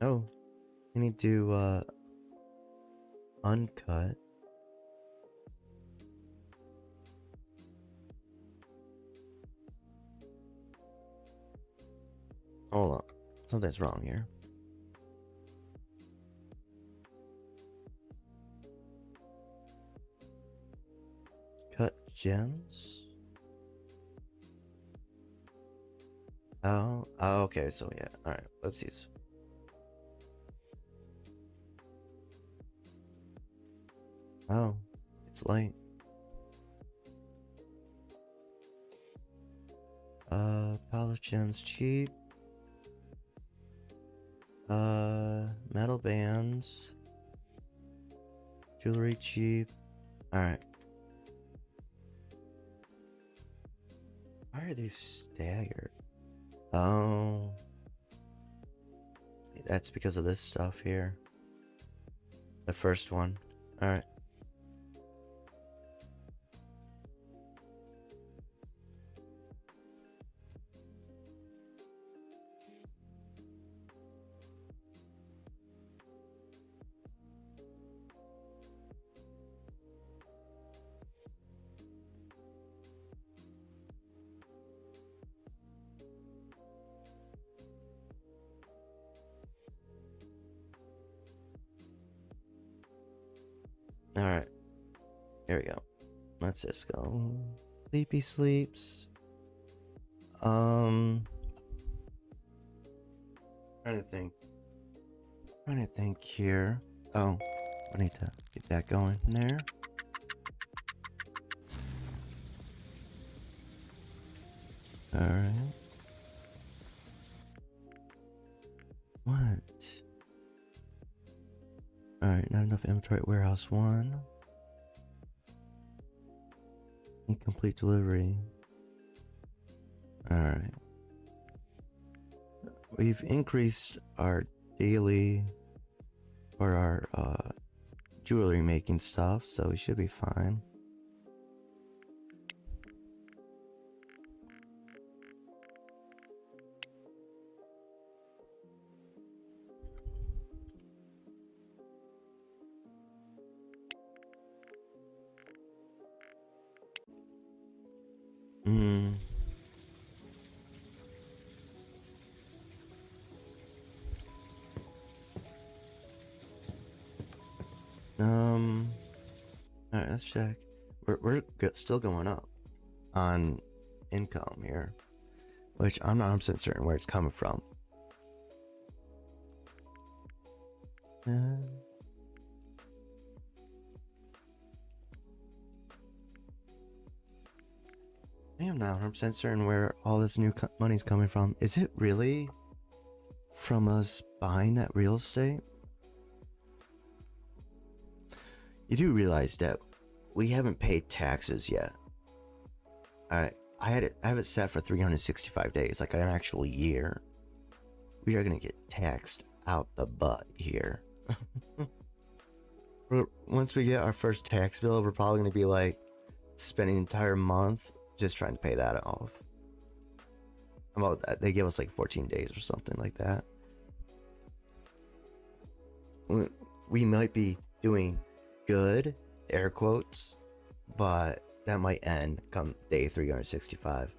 Oh. We need to, uncut. Hold on. Something's wrong here. Cut gems? Oh, okay, so yeah. Alright, whoopsies. Oh, it's late. Polished gems cheap. Metal bands. Jewelry cheap. Alright. Why are these staggered? Oh. That's because of this stuff here. The first one. Alright. Alright. Here we go. Let's just go. Sleepy sleeps. Trying to think here. Oh, I need to get that going there. Alright. What? Alright, not enough inventory at warehouse 1. Incomplete delivery. Alright. We've increased our daily or our jewelry making stuff, so we should be fine. Alright, let's check. We're still going up on income here, which I'm not 100% certain where it's coming from. I am not 100% certain where all this new money's coming from. Is it really from us buying that real estate? You do realize that we haven't paid taxes yet. Alright, I have it set for 365 days, like an actual year. We are gonna get taxed out the butt here. Once we get our first tax bill, we're probably gonna be like spending an entire month just trying to pay that off. About that, they give us like 14 days or something like that. We might be doing good, air quotes, but that might end come day 365.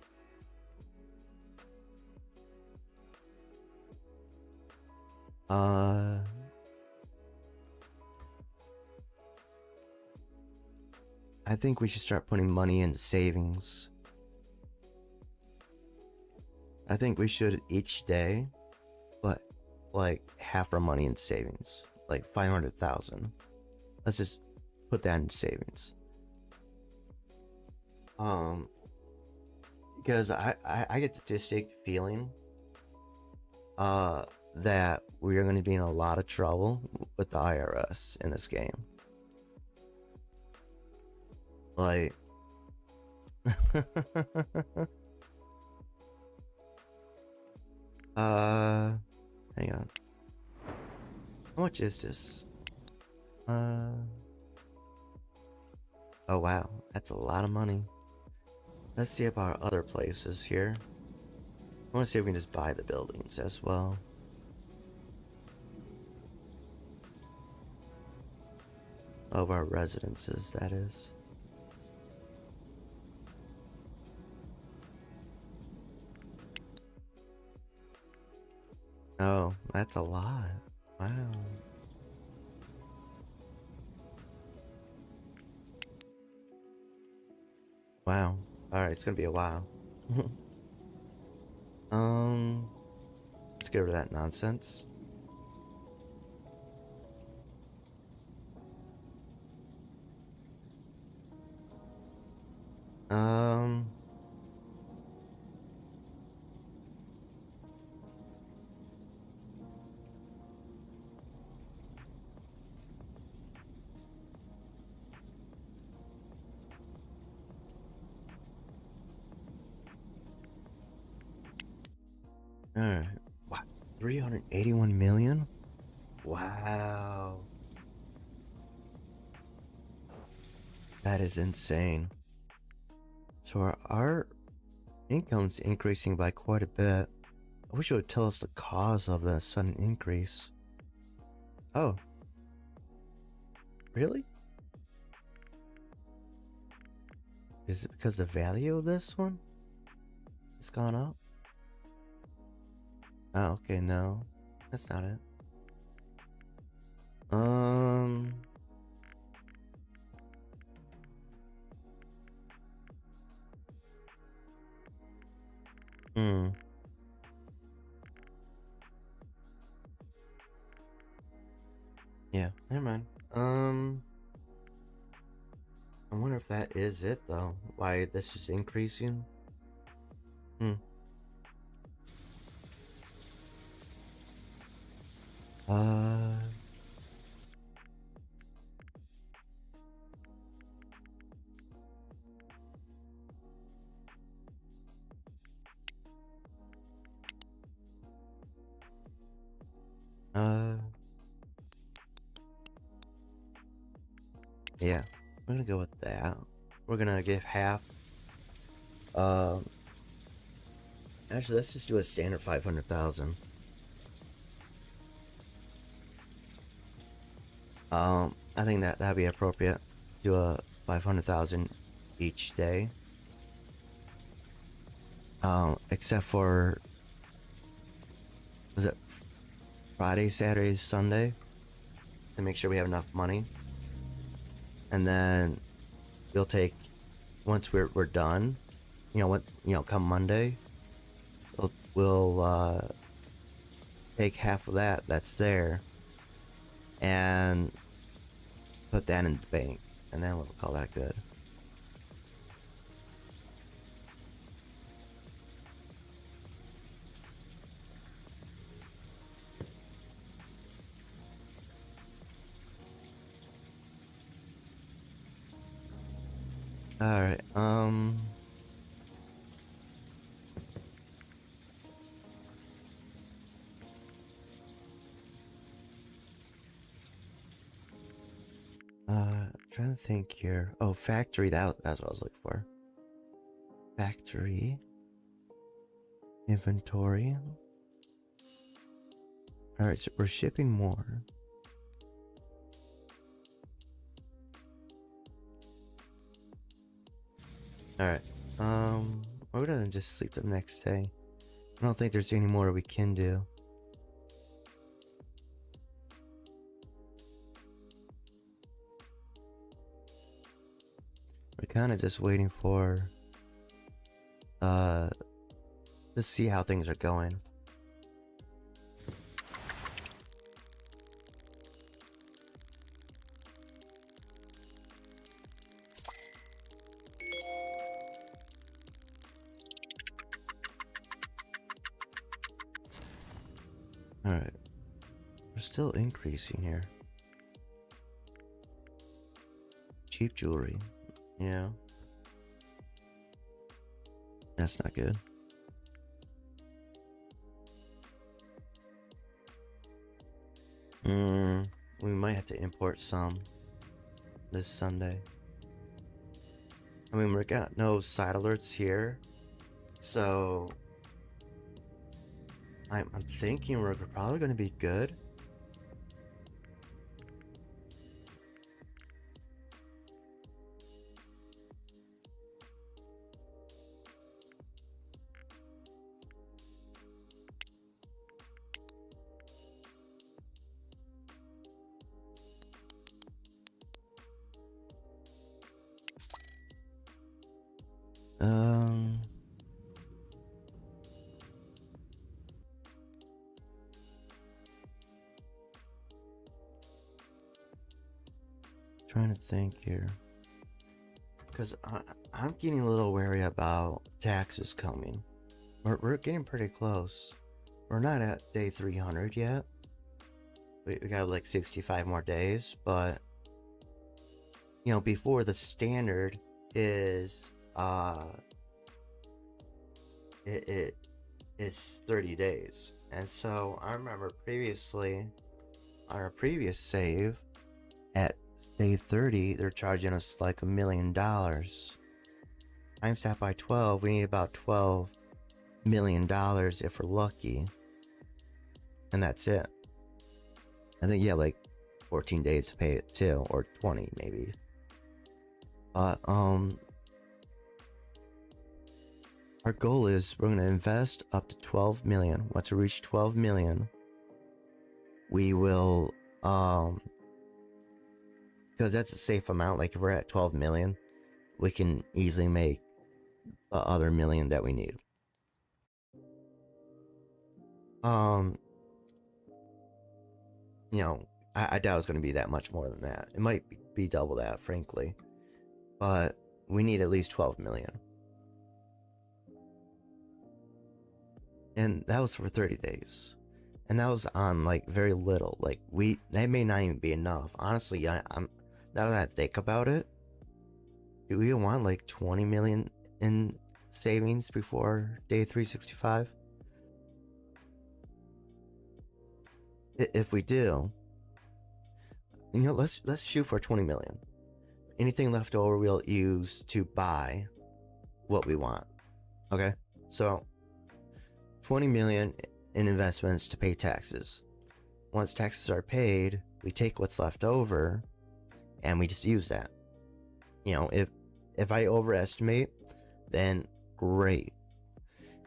I think we should start putting money into savings. I think we should each day put like half our money in savings, like 500,000. Let's just put that in savings. Because I get the distinct feeling that we are going to be in a lot of trouble with the IRS in this game. Like hang on. How much is this? Oh wow, that's a lot of money. Let's see about other places here. I want to see if we can just buy the buildings as well. Of our residences, that is. Oh, that's a lot. Wow. Wow. Alright, it's gonna be a while. Let's get rid of that nonsense. Alright. What? 381 million? Wow. That is insane. So our income's increasing by quite a bit. I wish it would tell us the cause of the sudden increase. Oh. Really? Is it because the value of this one has gone up? Oh, okay, no. That's not it. Yeah, never mind. I wonder if that is it though. Why this is increasing? Hmm. Uh. Yeah, we're gonna go with that. We're gonna give half. Um. Actually, let's just do a standard 500,000. I think that'd be appropriate. Do a 500,000 each day. Except for, was it Friday, Saturday, Sunday, to make sure we have enough money. And then we'll take, once we're done, come Monday, we'll take half of that's there and put that in the bank, and then we'll call that good. Alright, trying to think here. Oh, factory, that's what I was looking for. Factory. Inventory. Alright, so we're shipping more. Alright, we're gonna just sleep the next day. I don't think there's any more we can do. We're kind of just waiting for to see how things are going. Alright, we're still increasing here. Cheap jewelry. Yeah. That's not good. We might have to import some this Sunday. I mean, we got no side alerts here, so I'm thinking we're probably going to be good. Trying to think here, because I'm getting a little wary about taxes coming. We're getting pretty close. We're not at day 300 yet. We got like 65 more days, but before the standard is it is 30 days. And so I remember previously on our previous save at day 30, they're charging us like $1 million. Times that by 12, we need about $12 million if we're lucky. And that's it. I think, yeah, like 14 days to pay it too, or 20 maybe. But our goal is we're going to invest up to 12 million. Once we reach 12 million, we will because that's a safe amount. Like if we're at 12 million, we can easily make the other million that we need. Um, you know, I doubt it's going to be that much more than that. It might be double that, frankly. But we need at least 12 million. And that was for 30 days. And that was on like very little. Like that may not even be enough. Honestly, I'm now that I think about it, do we want like 20 million in savings before day 365? If we do, let's shoot for 20 million. Anything left over we'll use to buy what we want. Okay? So 20 million in investments to pay taxes. Once taxes are paid, we take what's left over and we just use that. If I overestimate, then great.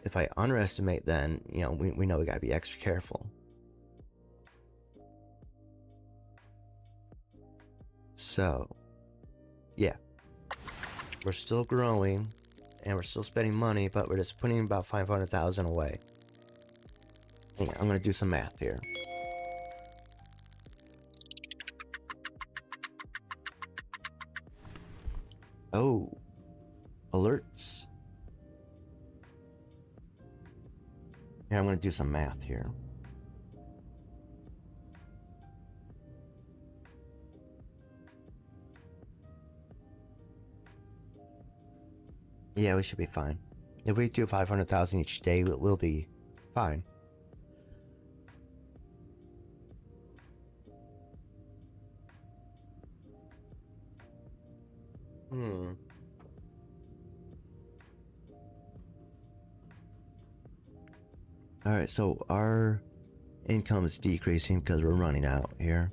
If I underestimate, then we know we gotta be extra careful. So yeah, we're still growing and we're still spending money, but we're just putting about 500,000 away. Yeah, I'm gonna do some math here. Oh, alerts. Yeah, I'm gonna do some math here. Yeah, we should be fine. If we do 500,000 each day, we'll be fine. Alright, so our income is decreasing because we're running out here.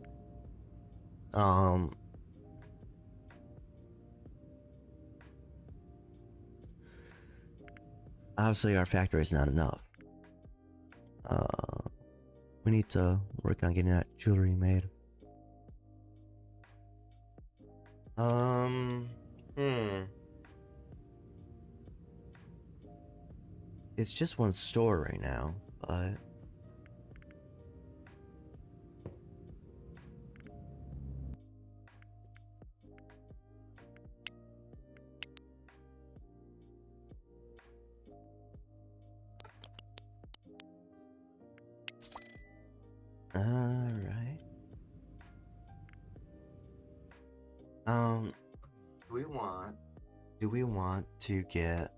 Obviously our factory is not enough. We need to work on getting that jewelry made. It's just one store right now, but alright. Do we want to get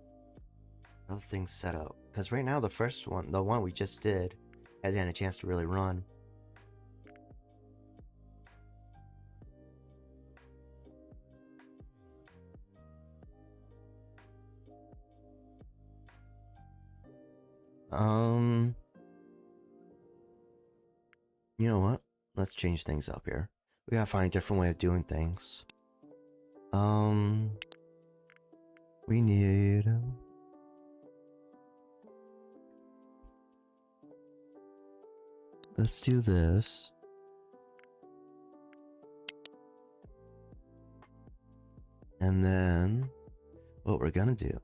other things set up? Because right now the first one, the one we just did, hasn't had a chance to really run. You know what? Let's change things up here. We gotta find a different way of doing things. We need... Let's do this. And then... what we're gonna do...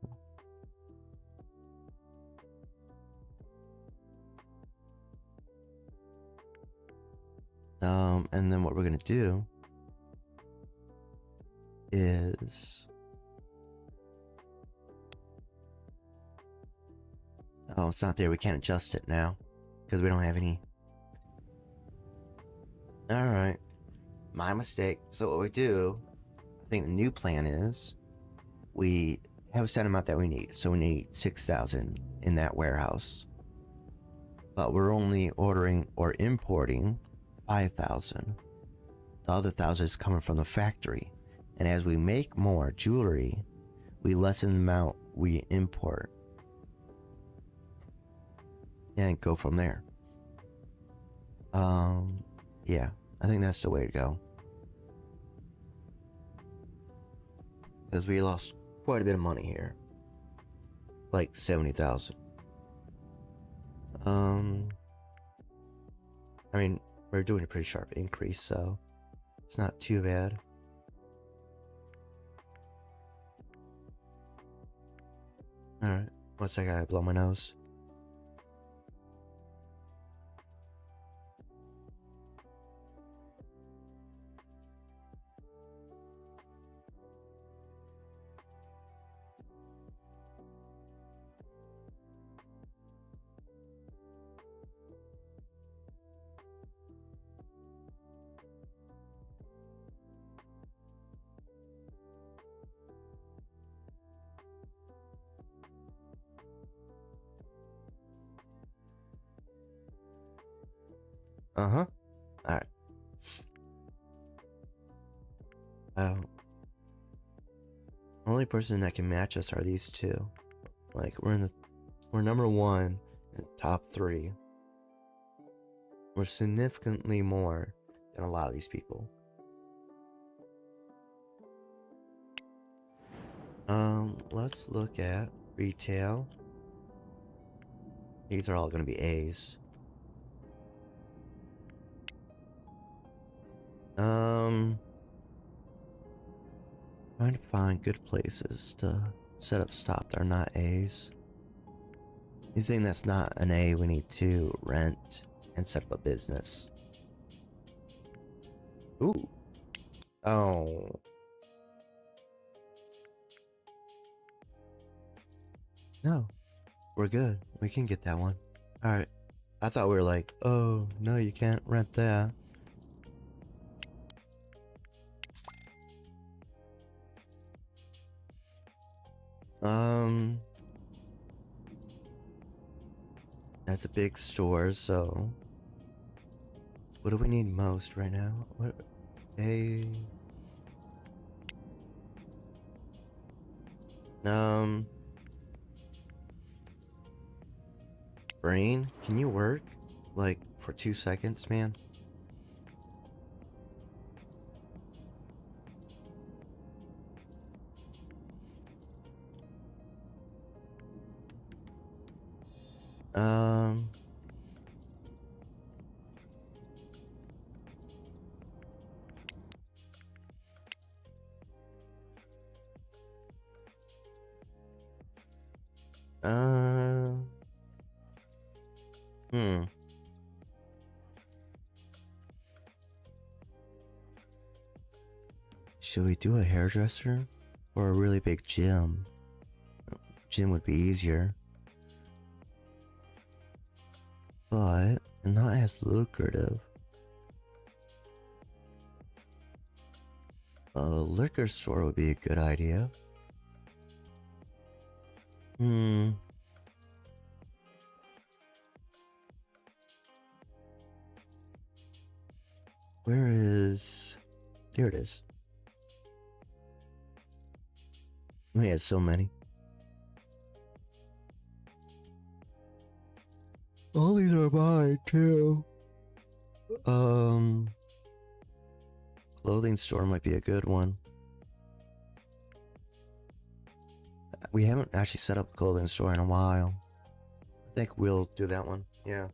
and then what we're gonna do... is... oh, it's not there. We can't adjust it now. Because we don't have any... Alright. My mistake. So what we do... I think the new plan is... we have a set amount that we need. So we need 6,000 in that warehouse. But we're only ordering or importing 5,000. The other 1,000 is coming from the factory. And as we make more jewelry, we lessen the amount we import. And go from there. Yeah, I think that's the way to go. Because we lost quite a bit of money here. Like 70,000. I mean, we're doing a pretty sharp increase, so it's not too bad. Alright, once I gotta blow my nose. Uh-huh. Alright. Only person that can match us are these two. Like, we're number one in the top 3. We're significantly more than a lot of these people. Let's look at retail. These are all gonna be A's. Trying to find good places to set up stop that are not A's. Anything that's not an A, we need to rent and set up a business. Ooh. Oh. No. We're good. We can get that one. Alright. I thought we were like, oh, no, you can't rent that. That's a big store, so what do we need most right now? What? Brain, can you work? Like, for 2 seconds, man? Um... Uh... Hmm. Should we do a hairdresser or a really big gym? Gym would be easier, but not as lucrative. A liquor store would be a good idea. Where is... Here it is. We had so many. All these are mine, too. Clothing store might be a good one. We haven't actually set up a clothing store in a while. I think we'll do that one. Yeah.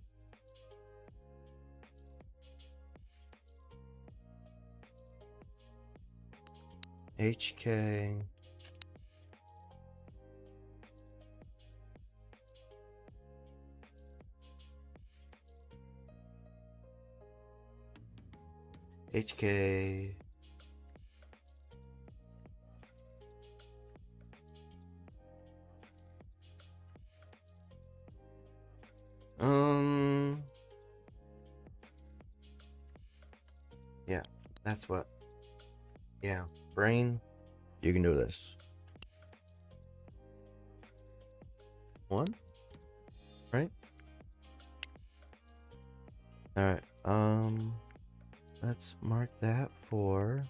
HK. HK. Yeah, that's what. Yeah, brain, you can do this. 1, right? Alright, let's mark that for...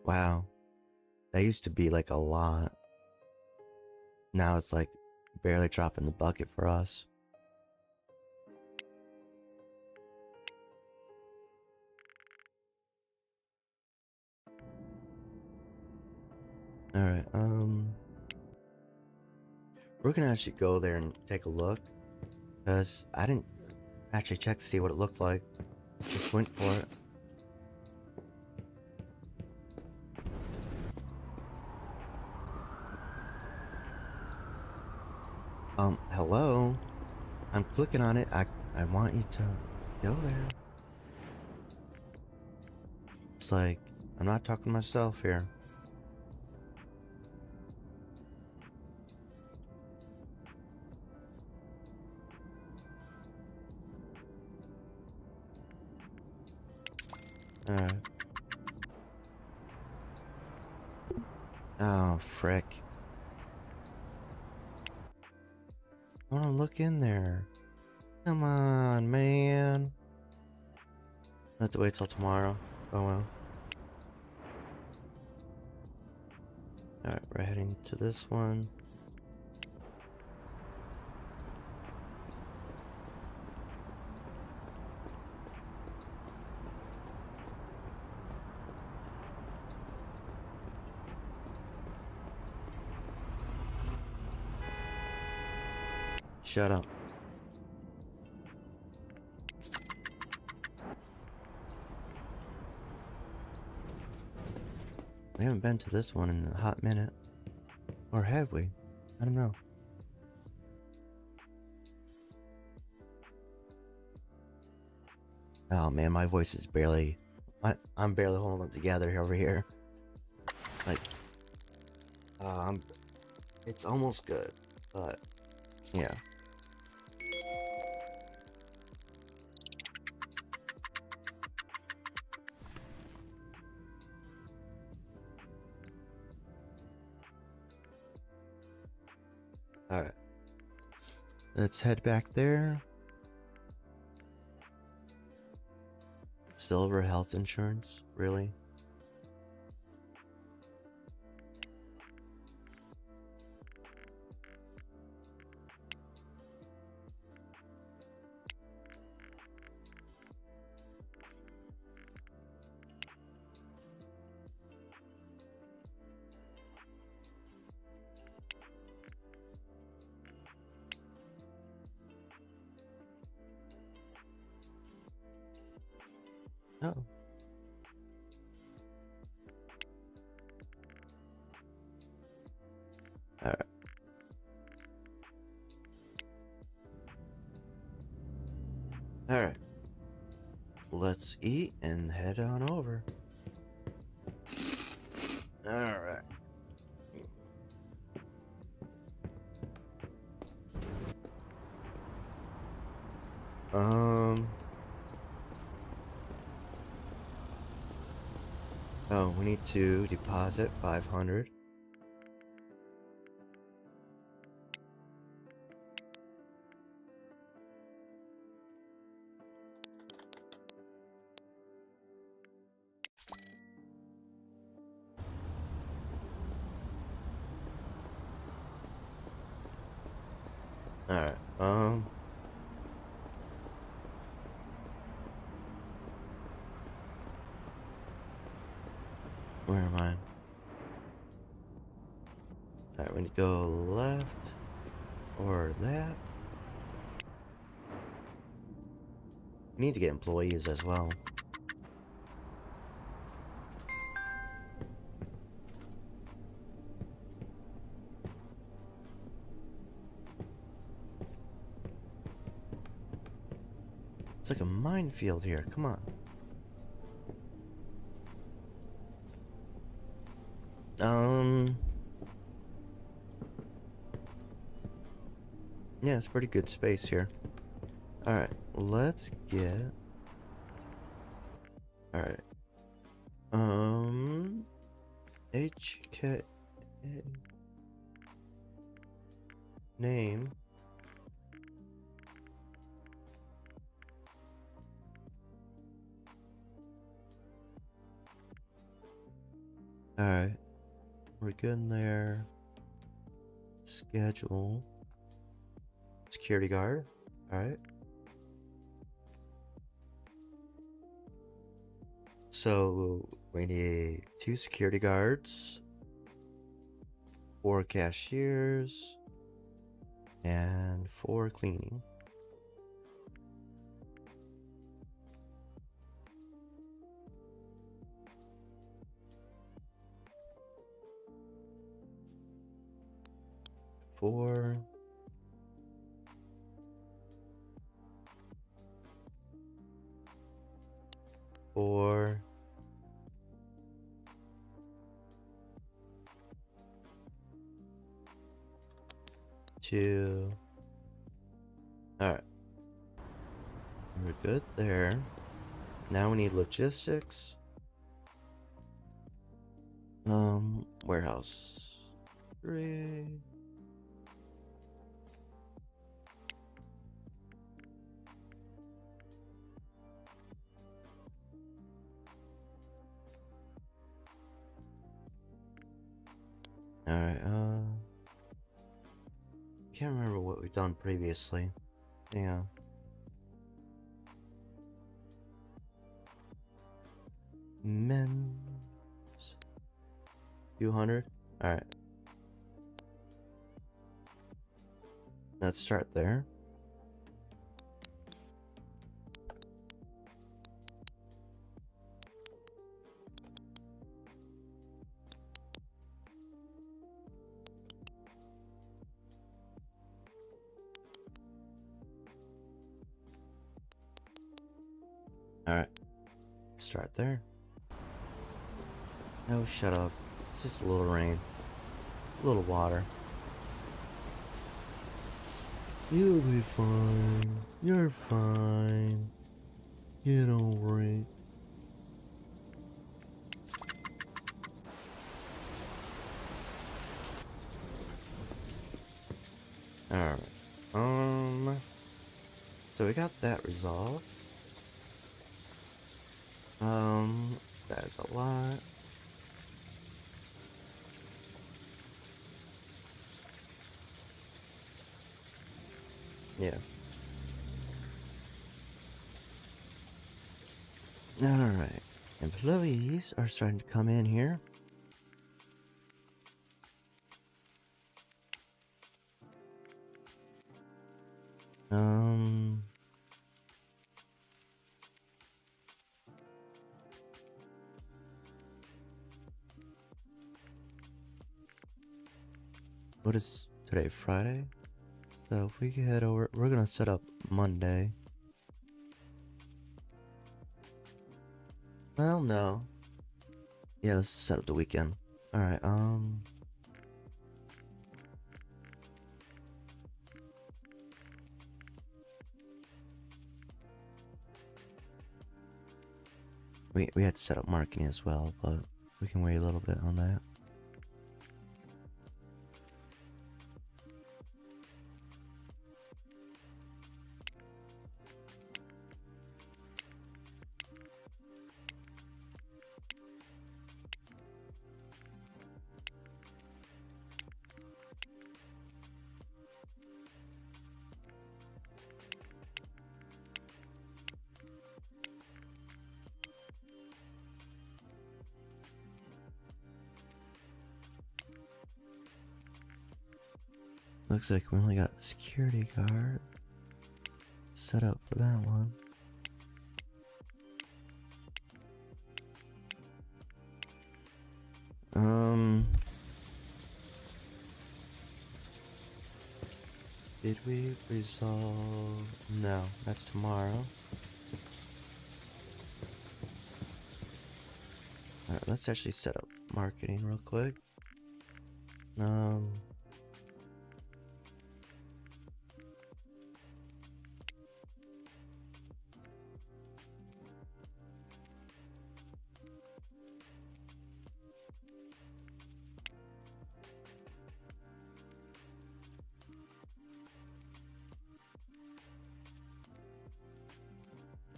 Wow. That used to be like a lot. Now it's like barely dropping the bucket for us. Alright, we're gonna actually go there and take a look. Because I didn't actually check to see what it looked like. Just went for it. Hello? I'm clicking on it. I want you to go there. It's like, I'm not talking to myself here. Alright. Oh, frick. I wanna look in there. Come on, man. I have to wait till tomorrow. Oh well. Alright, we're heading to this one. Shut up. We haven't been to this one in a hot minute. Or have we? I don't know. Oh man, my voice is barely... I'm barely holding it together over here. Like... It's almost good, but... Yeah. Alright. Let's head back there. Silver health insurance? Really? Oh. Alright. Alright. Let's eat and head on over. Alright. Oh, we need to deposit 500. Alright, where am I? Alright, we need to go left. Or that. We need to get employees as well. It's like a minefield here. Come on. Yeah, it's pretty good space here. Alright, let's get... Alright. HK... Name... Alright. We're good in there. Schedule. Security guard. Alright. So we need 2 security guards, 4 cashiers, and 4 cleaning. Four. Four. 2. Alright. We're good there. Now we need logistics. Warehouse 3. Alright, can't remember what we've done previously. Yeah. Men's. Few hundred? Alright. Let's start there. Alright. Start there. Oh, shut up. It's just a little rain. A little water. You'll be fine. You're fine. Get over it. Alright. So we got that resolved. That's a lot. Yeah. Alright. Employees are starting to come in here. What is today? Friday? So if we head over, we're gonna set up Monday. Well, no. Yeah, let's set up the weekend. Alright, we had to set up marketing as well, but we can wait a little bit on that. Looks like we only got a security guard set up for that one. Did we resolve? No, that's tomorrow. Alright, let's actually set up marketing real quick.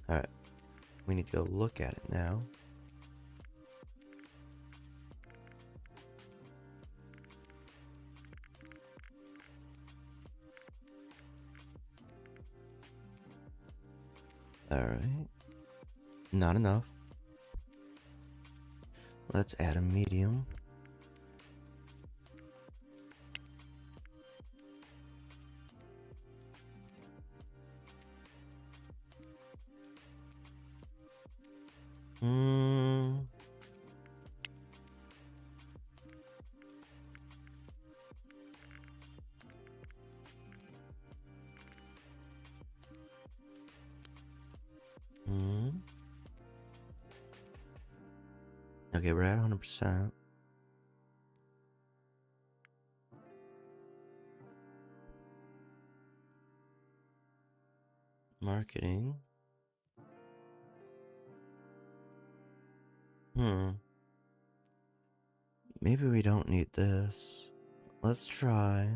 Alright, we need to go look at it now. Alright, not enough. Let's add a medium. Okay, we're at 100%. Marketing. maybe we don't need this. Let's try.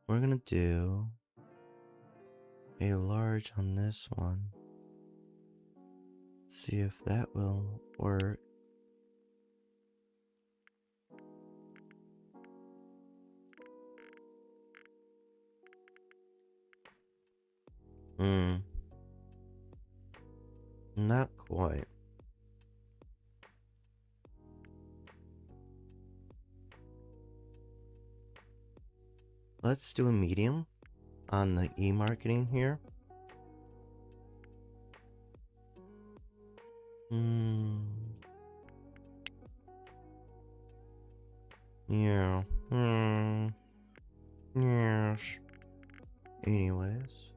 We're gonna do a large on this one. See if that will work. Not quite. Let's do a medium on the e-marketing here. Yeah. Yes. Anyways.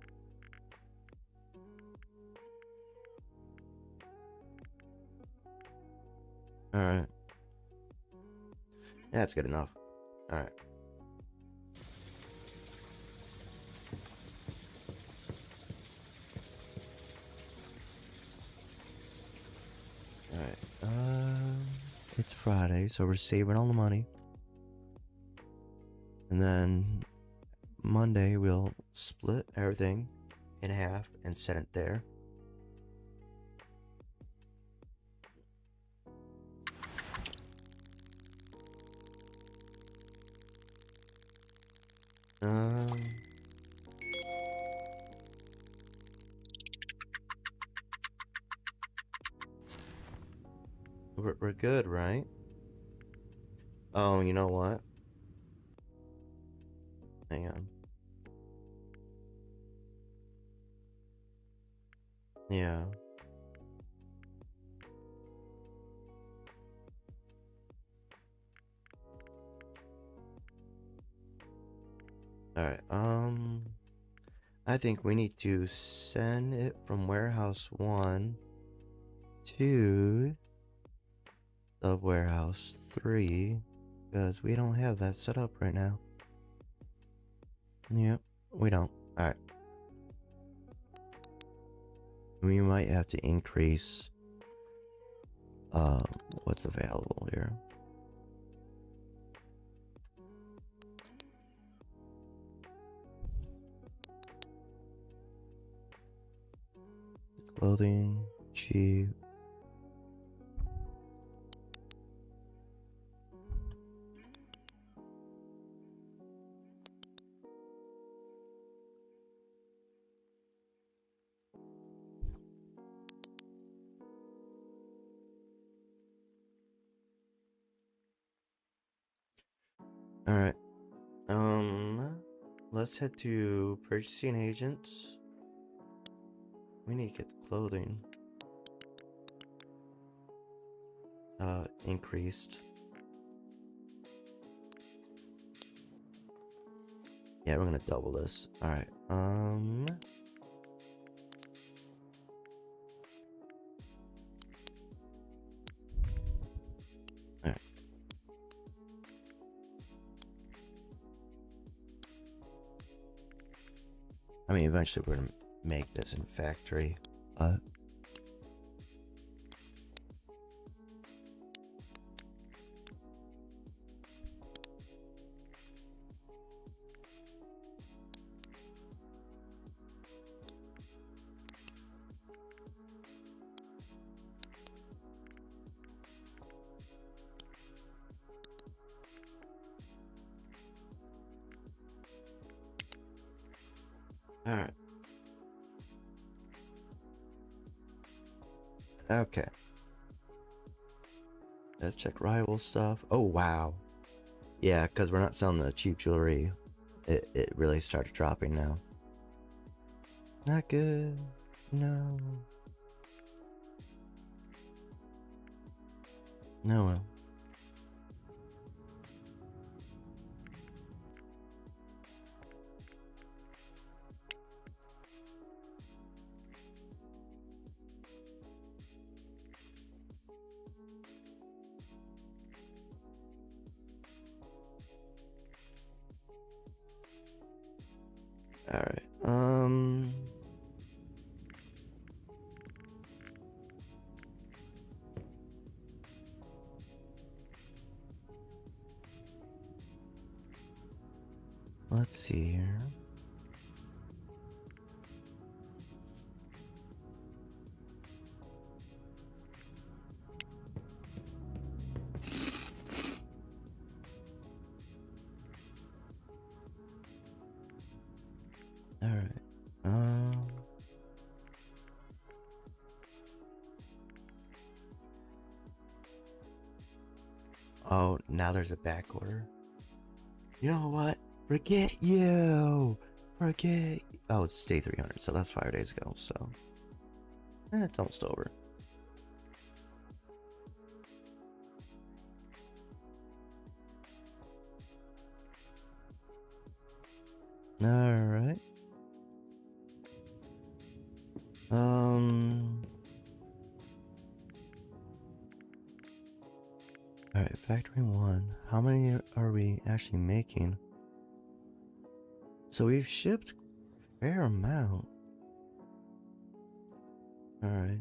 Alright. That's good enough. Alright. Alright. It's Friday, so we're saving all the money. And then Monday we'll split everything in half and set it there. We're good, right? Oh, you know what? Hang on. Yeah. Alright, I think we need to send it from warehouse 1 to the warehouse 3 because we don't have that set up right now. Yep, we don't. Alright. We might have to increase what's available here. Clothing, cheap. Alright. Let's head to purchasing agents. We need to get the clothing increased. Yeah, we're gonna double this. Alright, alright. I mean, eventually we're gonna make this in factory, but alright. Okay. Let's check rival stuff. Oh, wow. Yeah, because we're not selling the cheap jewelry. It really started dropping now. Not good. No. No, well. Alright, Let's see here. All right. Oh, now there's a back order. You know what? Forget you. Forget. Oh, it's day 300, so that's 5 days ago. So, it's almost over. All right. All right, factory 1. How many are we actually making? So we've shipped a fair amount. All right.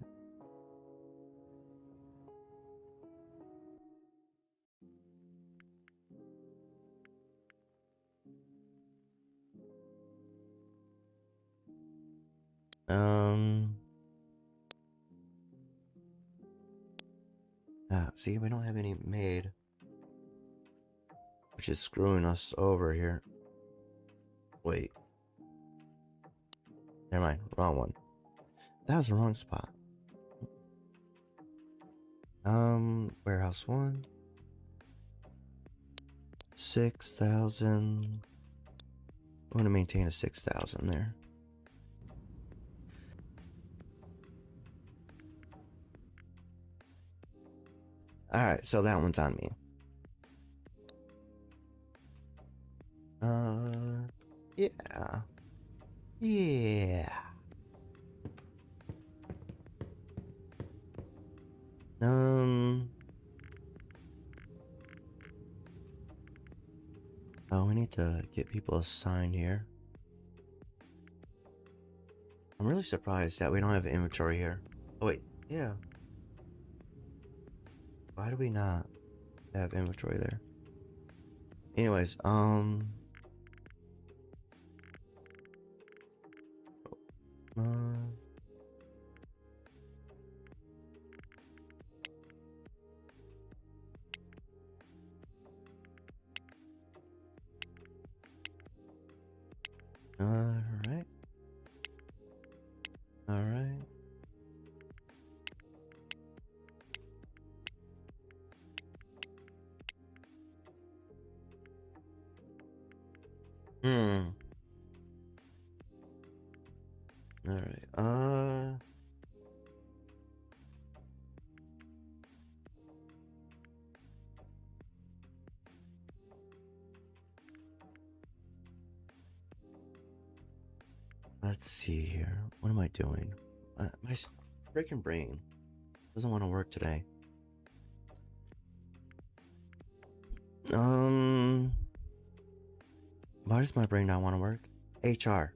See, we don't have any made, which is screwing us over here. Wait. Never mind, wrong one. That was the wrong spot. Warehouse 1. 6,000. I want to maintain a 6,000 there. Alright, so that one's on me. Yeah. Yeah. Oh, we need to get people assigned here. I'm really surprised that we don't have inventory here. Oh, wait. Yeah. Why do we not have inventory there? Anyways, alright. Alright. Alright. Let's see here. What am I doing? My freaking brain doesn't want to work today. Why does my brain not want to work? HR.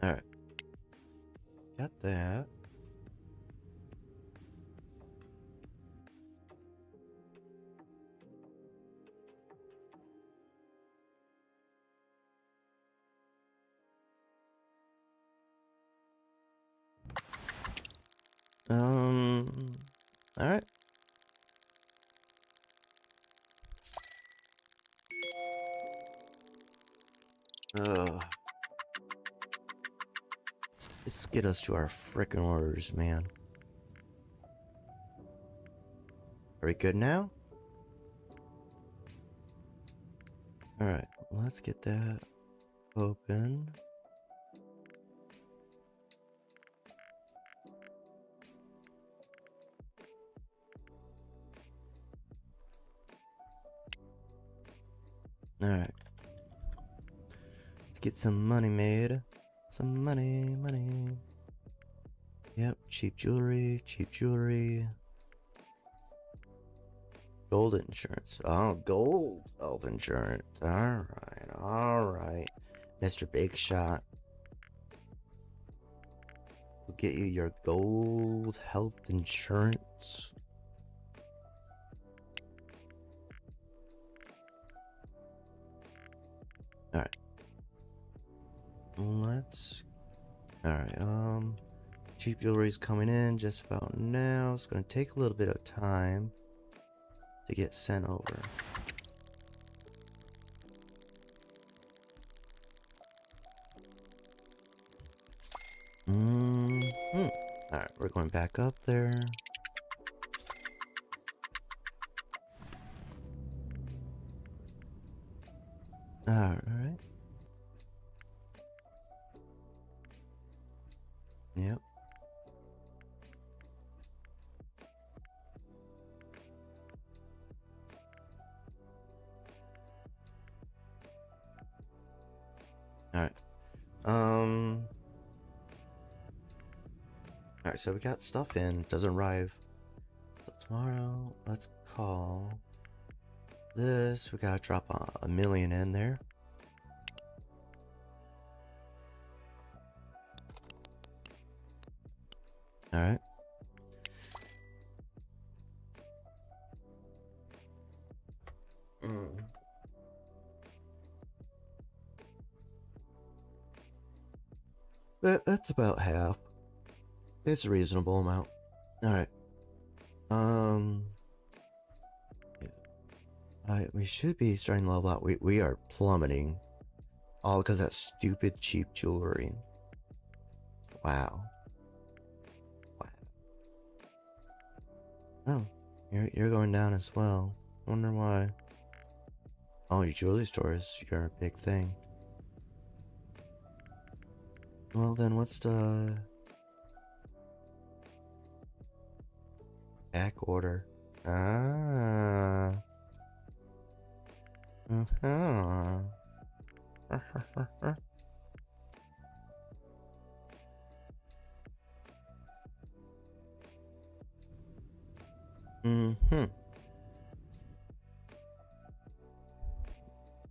Alright. Got that. Alright. Let's get us to our frickin' orders, man. Are we good now? Alright, let's get that open. Alright. Let's get some money made. Some money. Yep, cheap jewelry. Gold insurance. Oh, gold health insurance. Alright. Mr. Big Shot. We'll get you your gold health insurance. Alright. Alright, cheap jewelry's coming in just about now. It's gonna take a little bit of time to get sent over. Alright, we're going back up there. Alright. Yep. Alright. Alright, so we got stuff in. Doesn't arrive till tomorrow. Let's call this. We gotta drop a million in there. Alright. That's about half. It's a reasonable amount. Alright. Yeah. We should be starting to level out. We are plummeting. All because of that stupid cheap jewelry. Wow. Oh, you're going down as well. Wonder why. Oh, your jewelry store is your big thing. Well then, what's the back order? Ah.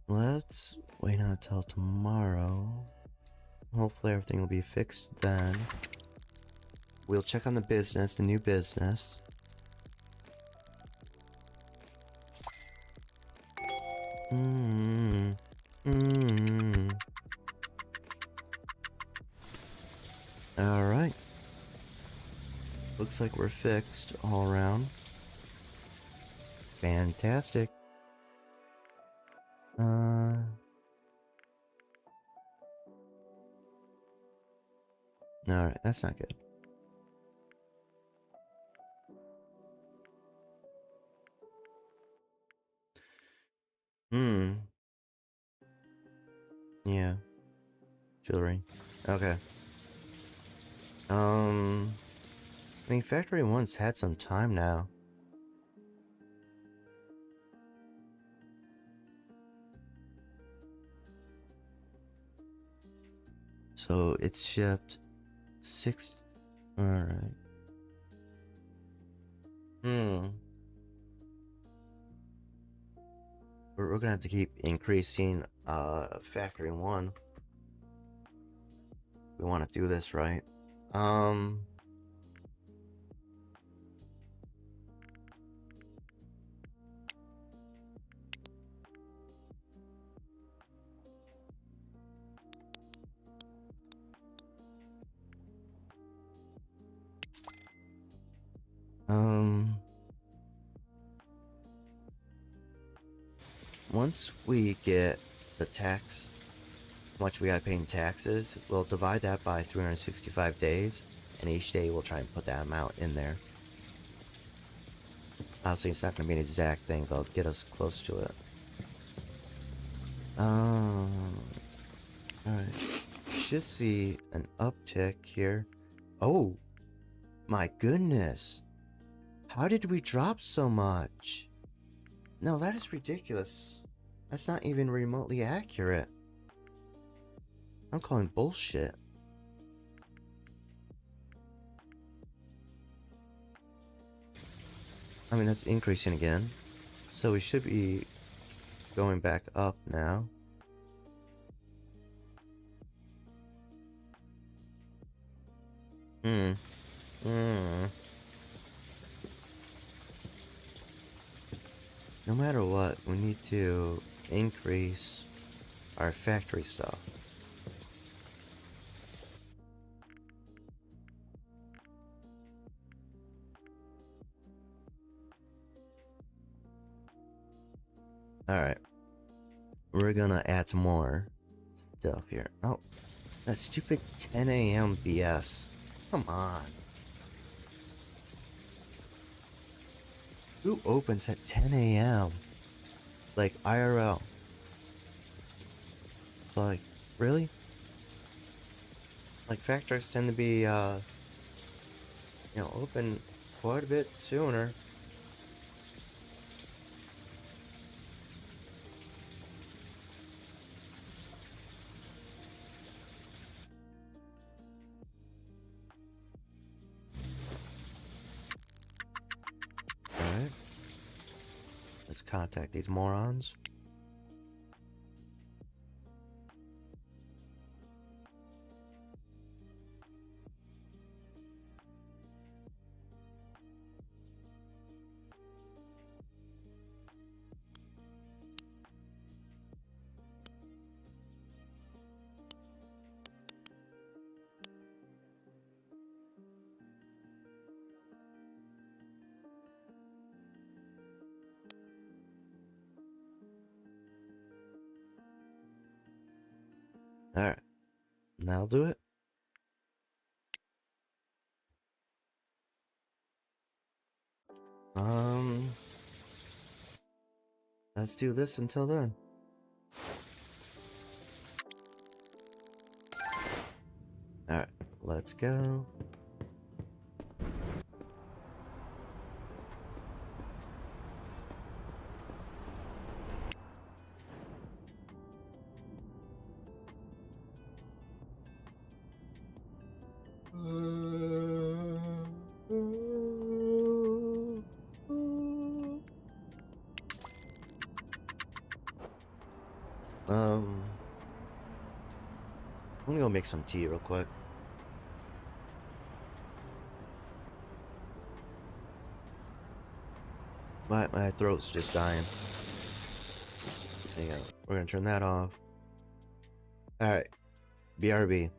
Let's wait until tomorrow. Hopefully everything will be fixed then. We'll check on the business, the new business. Alright. Looks like we're fixed all around. Fantastic. Alright, that's not good. Yeah. Jewelry. Okay. I mean, Factory 1's had some time now. So, it's shipped 6... Alright. We're gonna have to keep increasing, Factory 1. We want to do this right. Once we get the tax, how much we gotta pay in taxes, we'll divide that by 365 days, and each day we'll try and put that amount in there. Obviously, it's not gonna be an exact thing, but it'll get us close to it. Alright. Should see an uptick here. Oh! My goodness! How did we drop so much? No, that is ridiculous. That's not even remotely accurate. I'm calling bullshit. I mean, that's increasing again. So we should be going back up now. No matter what, we need to increase our factory stuff. Alright. We're gonna add some more stuff here. Oh, that stupid 10 a.m. BS. Come on. Who opens at 10 a.m.? Like, IRL. It's like, really? Like, factories tend to be, open quite a bit sooner. Alright. Let's contact these morons. Alright. Now I'll do it. Let's do this until then. Alright, let's go. I'm gonna go make some tea real quick. My throat's just dying. Yeah, we're gonna turn that off. Alright, BRB.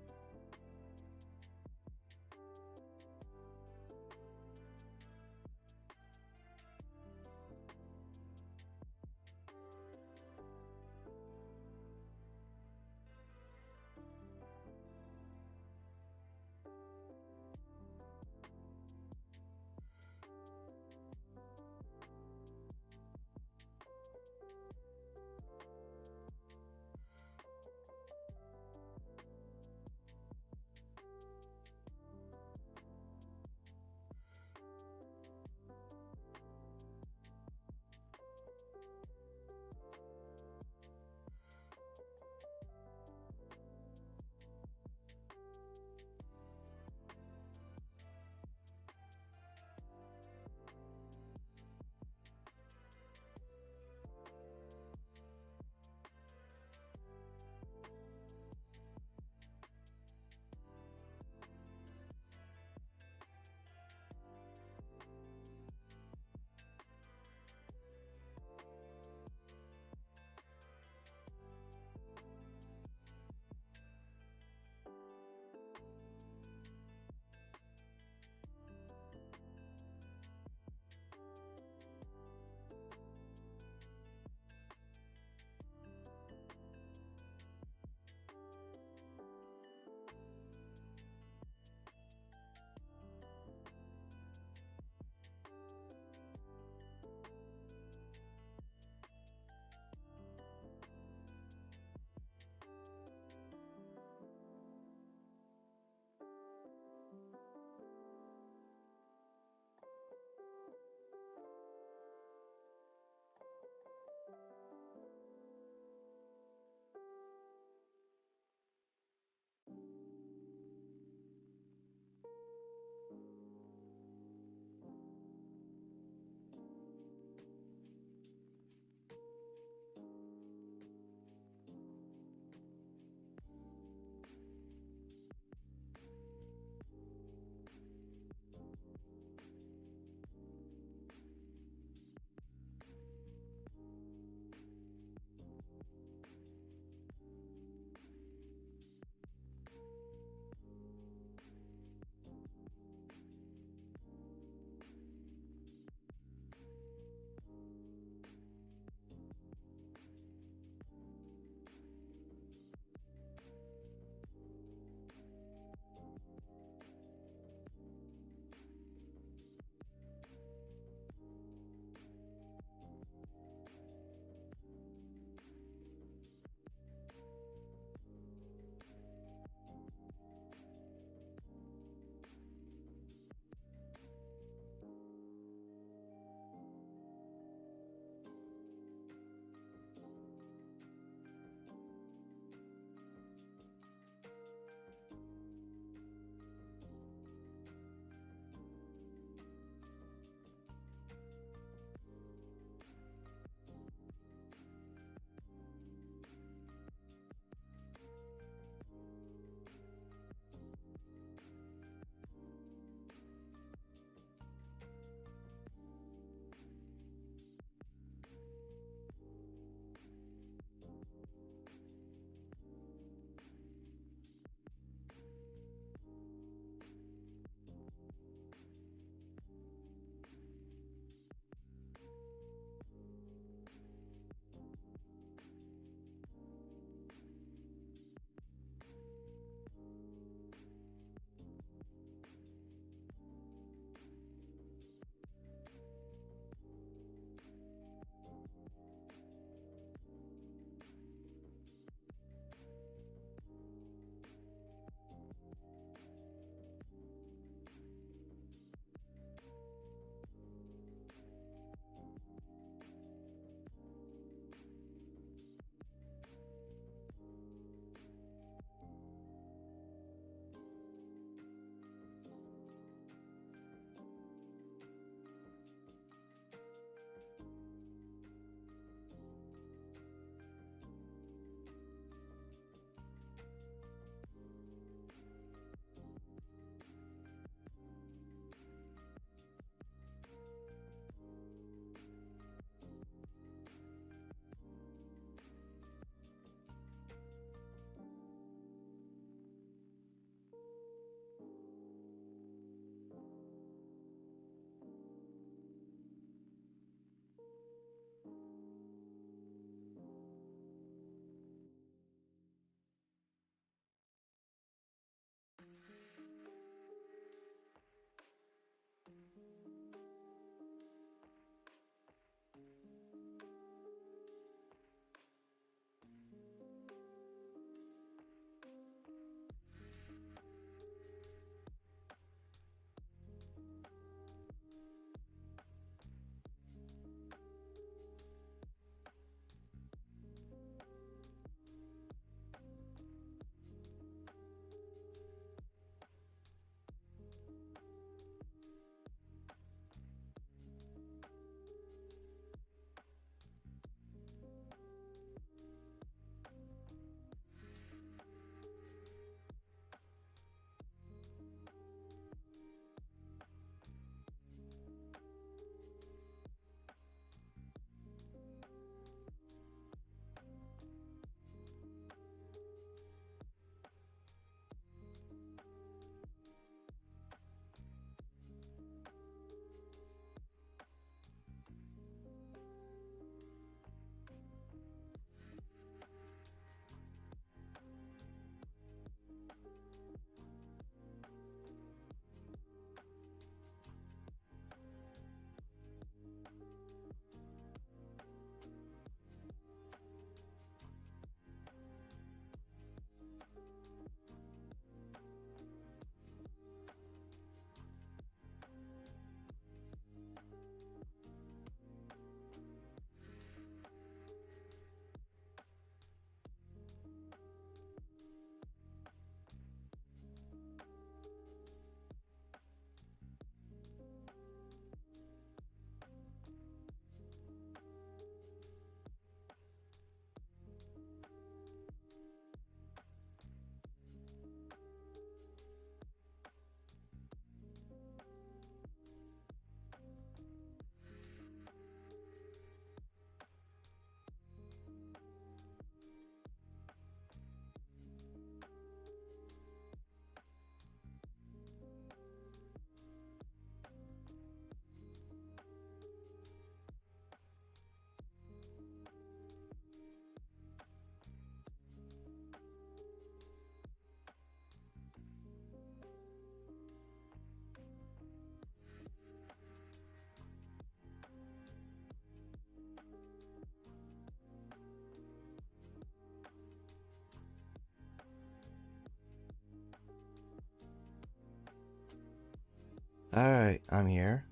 Alright, I'm here.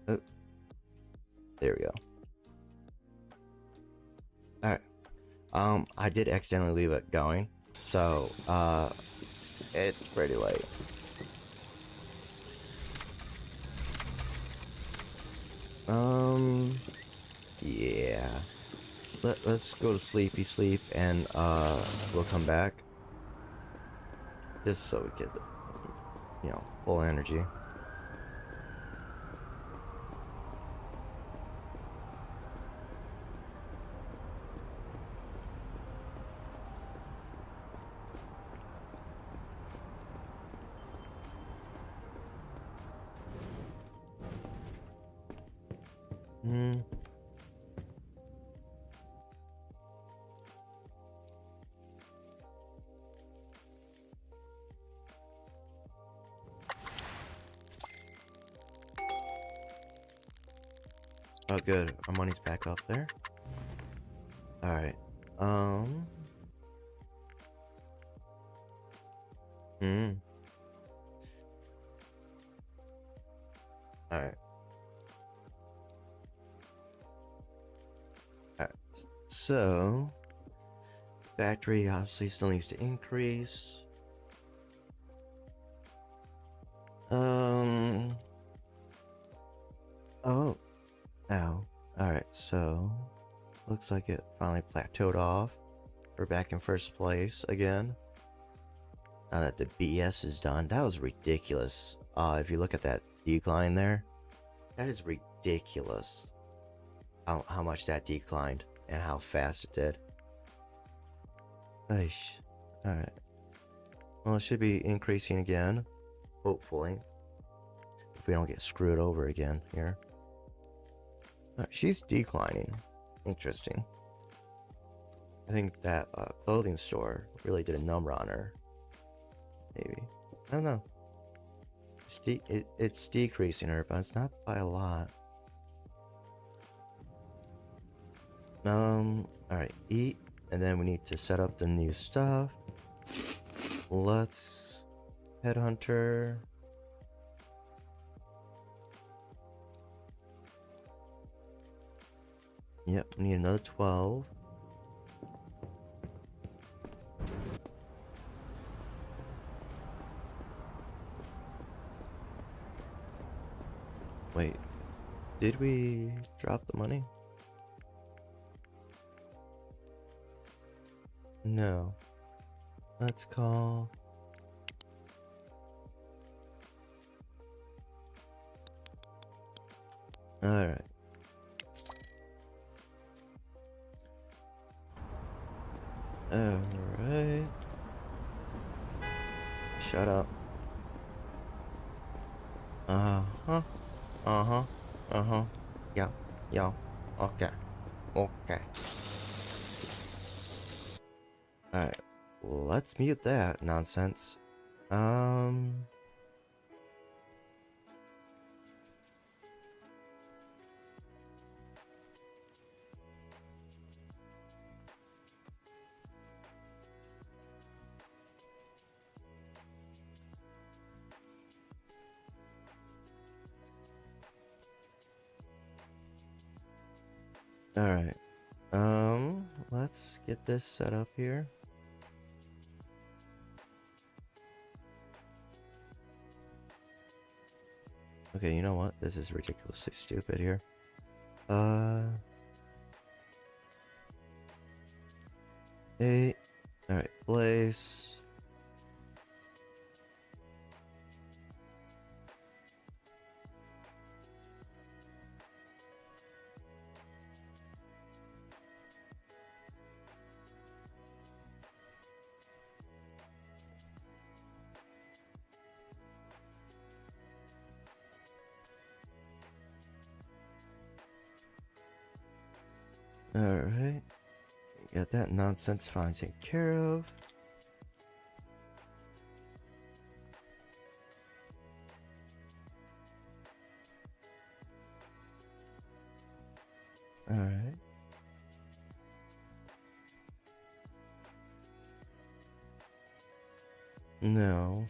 Oh, there we go. Alright. I did accidentally leave it going. So, it's pretty late. Yeah. Let's go to sleepy sleep and, we'll come back. Just so we get, you know, full energy. Oh, good. Our money's back up there. Alright. Alright. Alright. So, factory obviously still needs to increase. Oh. Ow. Alright, so looks like it finally plateaued off. We're back in first place again. Now that the BS is done. That was ridiculous. If you look at that decline there, that is ridiculous. How much that declined and how fast it did. Aish. Alright. Well, it should be increasing again. Hopefully. If we don't get screwed over again here. She's declining. Interesting. I think that clothing store really did a number on her. Maybe. I don't know. It's decreasing her, but it's not by a lot. Alright, eat. And then we need to set up the new stuff. Let's headhunter. Yep, we need another 12. Wait, did we drop the money? No. Let's call... Alright. Alright. Shut up. Uh-huh. Uh-huh. Uh-huh. Yeah. Yeah. Okay. Okay. Alright. Let's mute that nonsense. Alright. Let's get this set up here. Okay, you know what? This is ridiculously stupid here. Eight. Alright, place. Alright. Got that nonsense finally taken care of. Alright. No.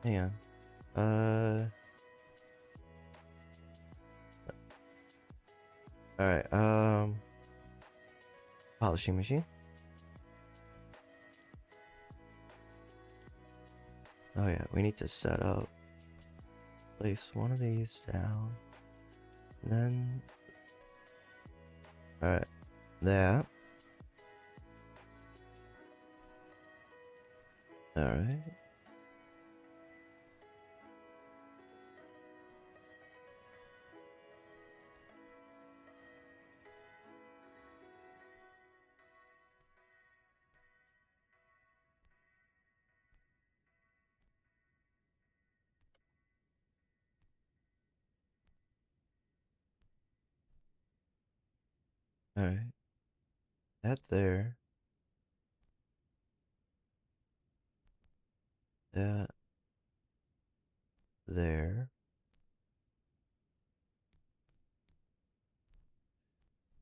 Hang on. Alright, polishing machine. Oh yeah, we need to set up. Place one of these down. Then... Alright, that. Alright. Alright. That there. That there.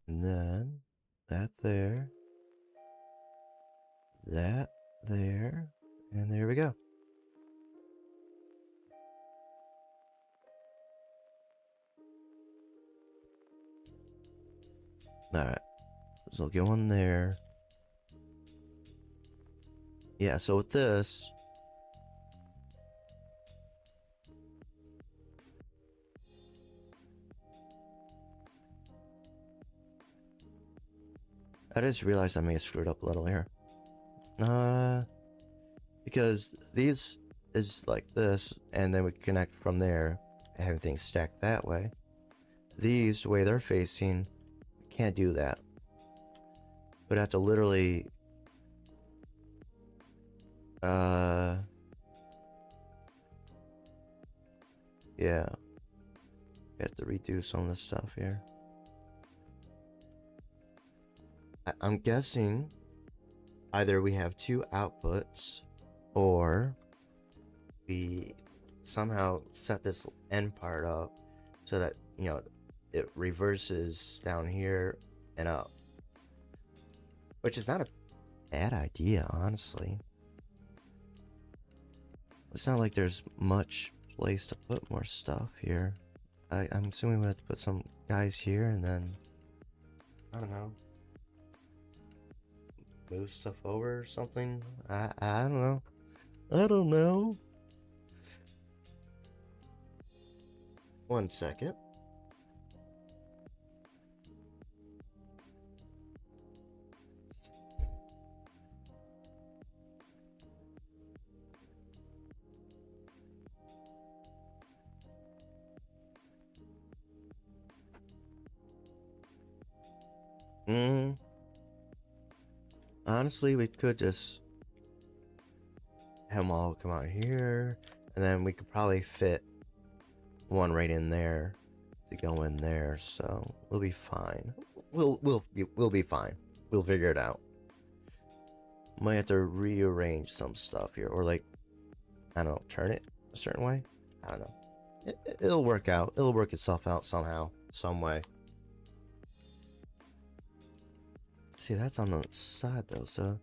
And then that there. That there. And there we go. Alright. So I'll go on there. Yeah, so with this, I just realized I may have screwed up a little here. Because these is like this, and then we connect from there, everything's stacked that way. These, the way they're facing, can't do that. But I have to literally, yeah. We have to redo some of the stuff here. I'm guessing either we have two outputs, or we somehow set this end part up so that, you know, it reverses down here and up. Which is not a bad idea, honestly. It's not like there's much place to put more stuff here. I'm assuming we have to put some guys here and then, I don't know, move stuff over or something. I don't know. I don't know. One second. Honestly, we could just have them all come out here, and then we could probably fit one right in there to go in there, so we'll be fine. We'll be fine. We'll figure it out. Might have to rearrange some stuff here, or like, I don't know, turn it a certain way. I don't know. It'll work out. It'll work itself out somehow, some way. See, that's on the side though, so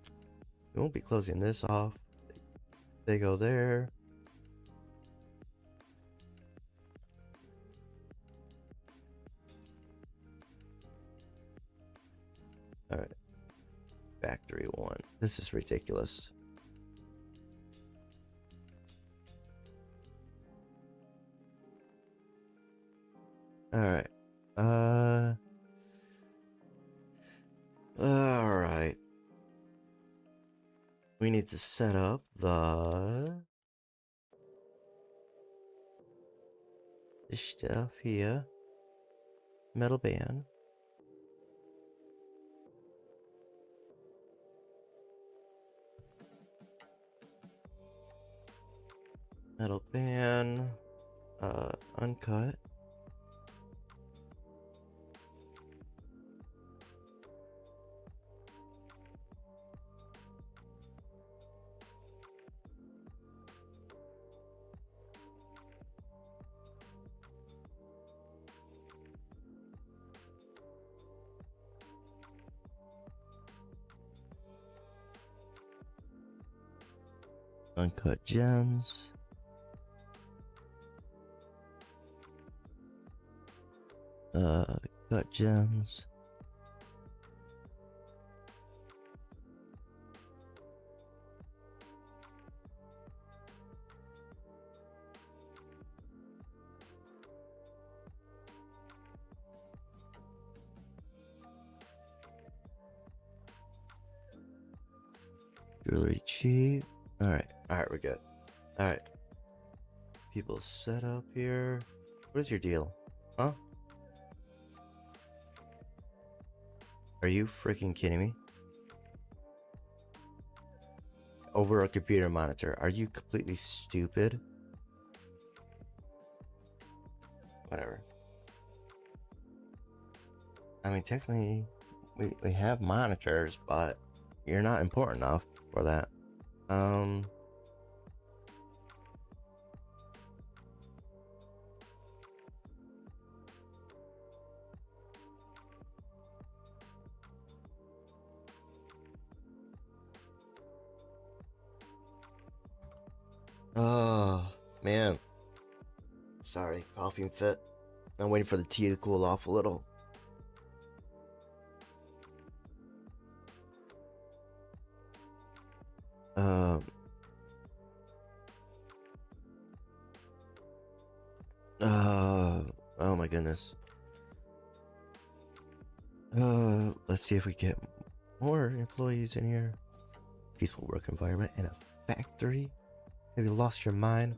we won't be closing this off. They go there. Alright. Factory 1. This is ridiculous. Alright. Alright. We need to set up the stuff here. Metal band. Metal band. Uncut. Uncut gems. Got gems. Jewelry cheap. Alright, we're good. Alright. People set up here. What is your deal? Huh? Are you freaking kidding me? Over a computer monitor. Are you completely stupid? Whatever. I mean, technically, we have monitors, but you're not important enough for that. Oh, man. Sorry, coughing fit. I'm waiting for the tea to cool off a little. Oh my goodness. Let's see if we get more employees in here. Peaceful work environment in a factory? Have you lost your mind?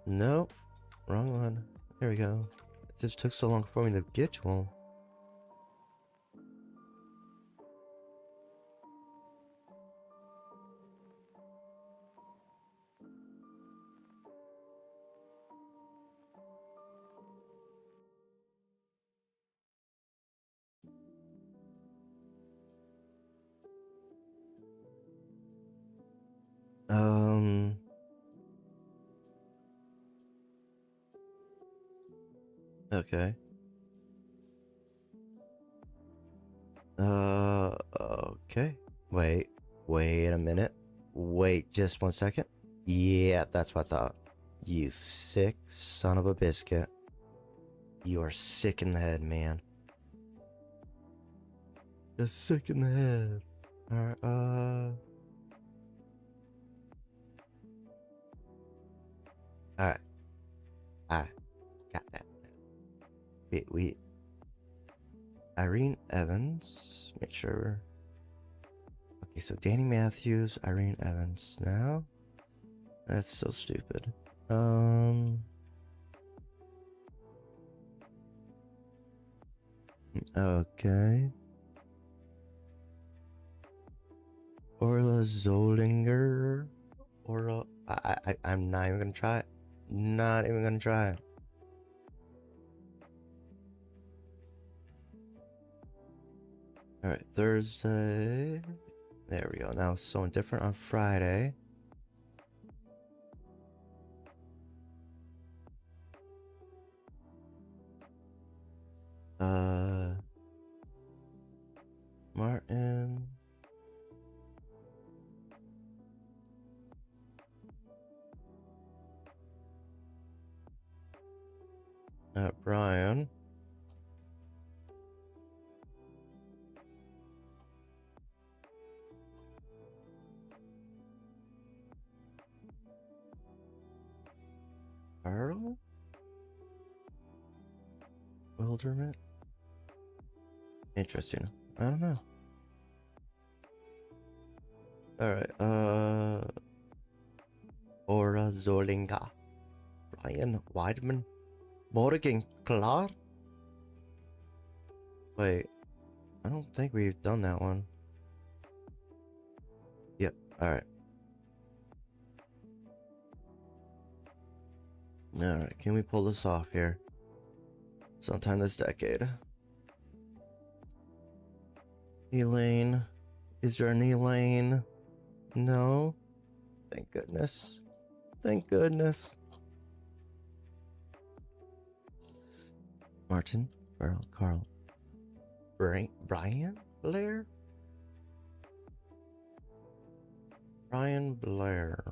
Nope. Wrong one. There we go. It just took so long for me to get to him. Okay. Okay. Wait a minute. Wait just 1 second. Yeah, that's what I thought. You sick son of a biscuit. You are sick in the head, man. You're sick in the head. Alright, Alright. Got that. Wait. Irene Evans. Make sure. Okay, so Danny Matthews, Irene Evans now. That's so stupid. Okay. Orla Zollinger. I'm not even gonna try it. Not even gonna try it. Alright, Thursday. There we go. Now it's someone different on Friday. Martin. Brian. Earl? Wilderman? Interesting. I don't know. Alright, Ora Zolinga. Brian Weidman. Morgan Clark? Wait. I don't think we've done that one. Yep, alright. Alright, can we pull this off here? Sometime this decade. Elaine. Is there an Elaine? No? Thank goodness. Thank goodness. Martin, Carl, Brian Blair? Brian Blair.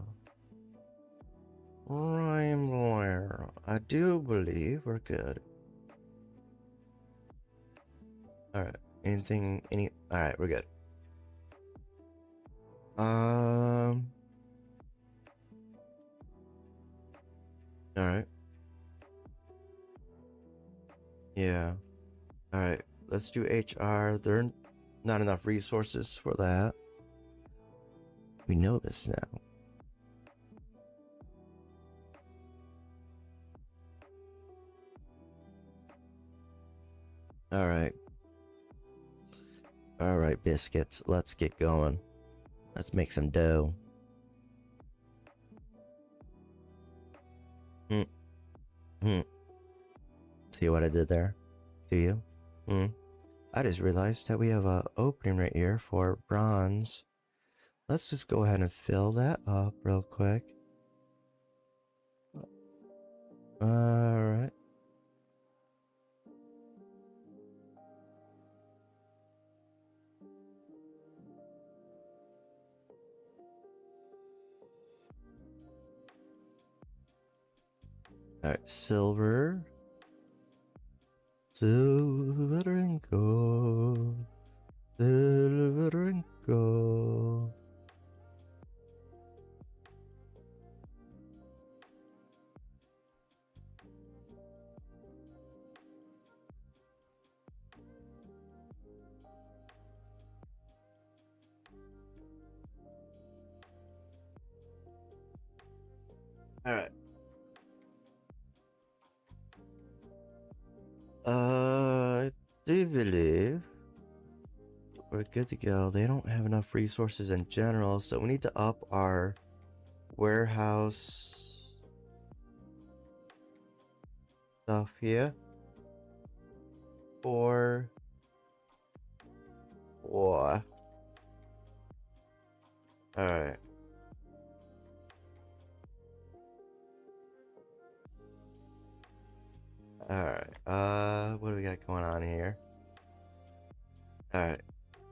Brian Blair. I do believe we're good. Alright. Alright, we're good. Alright. Yeah. Alright. Let's do HR. There are not enough resources for that. We know this now. Alright. Alright, biscuits. Let's get going. Let's make some dough. See what I did there? Do you? I just realized that we have an opening right here for bronze. Let's just go ahead and fill that up real quick. Alright. Alright, silver. Silver and gold. Silver and gold. Alright. I do believe we're good to go. They don't have enough resources in general, so we need to up our warehouse stuff here. Or what? Alright. Alright, what do we got going on here? Alright.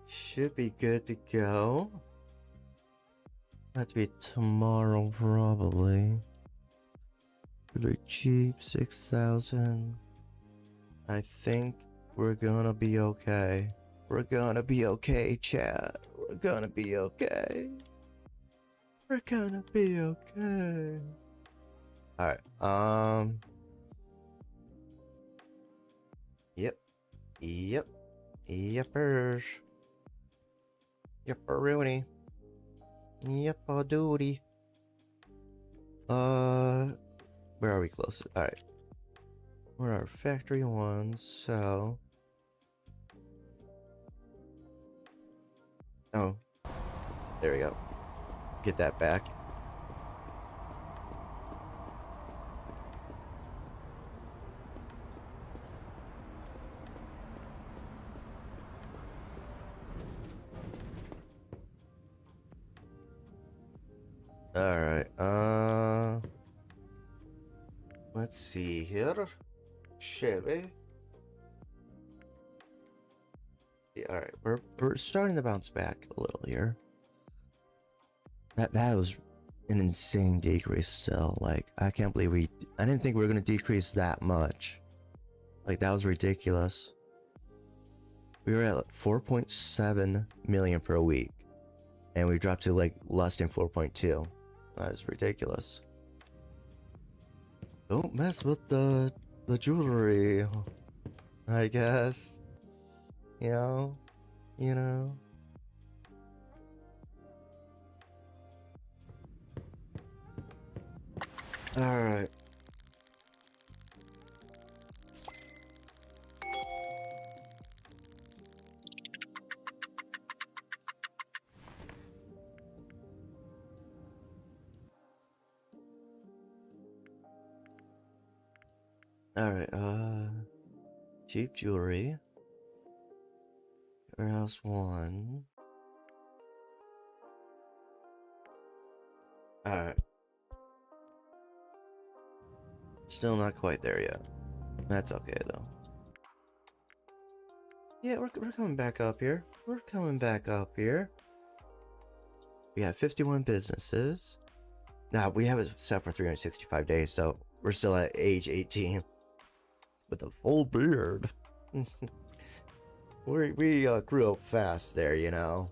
Should be good to go. Have to be tomorrow, probably. Really cheap, 6,000. I think we're gonna be okay. We're gonna be okay, chat. We're gonna be okay. We're gonna be okay. Alright, Yep. Yepers. Yepperoonie. Yep-a-doody. Where are we close? Alright. We're our factory ones, so... Oh. There we go. Get that back. Alright, let's see here. Shall we? Yeah, alright, we're starting to bounce back a little here. That was an insane decrease still. Like, I can't believe I didn't think we were gonna decrease that much. Like, that was ridiculous. We were at 4.7 million per week. And we dropped to like less than 4.2. That is ridiculous. Don't mess with the jewelry, I guess. You know. Alright. Alright, cheap jewelry. Warehouse 1. Alright. Still not quite there yet. That's okay though. Yeah, we're coming back up here. We're coming back up here. We have 51 businesses. Now, we have it set for 365 days, so we're still at age 18. With a full beard. we grew up fast there, you know.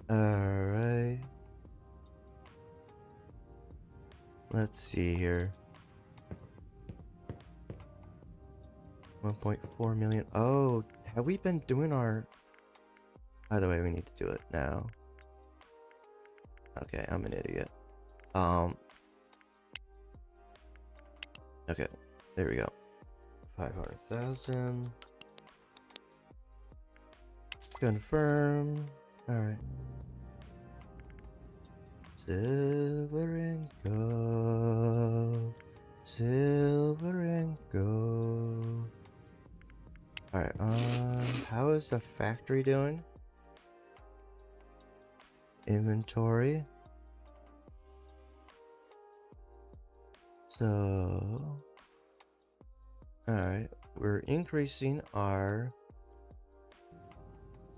Alright. Let's see here. 1.4 million. Oh, have we been doing our... By the way, we need to do it now. Okay, I'm an idiot. Okay, there we go. 500,000. Confirm. Alright. Silver and gold. Silver and gold. Alright, how is the factory doing? Inventory. So... Alright, we're increasing our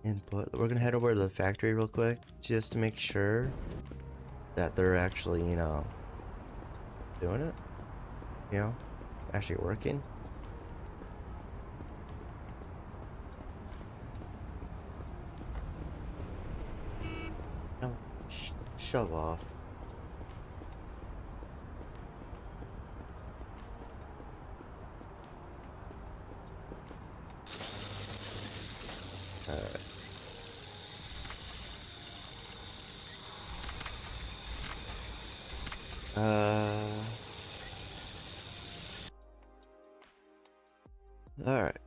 input. We're gonna head over to the factory real quick, just to make sure that they're actually, you know, doing it. You know, actually working. No, shove off. Alright. Alright.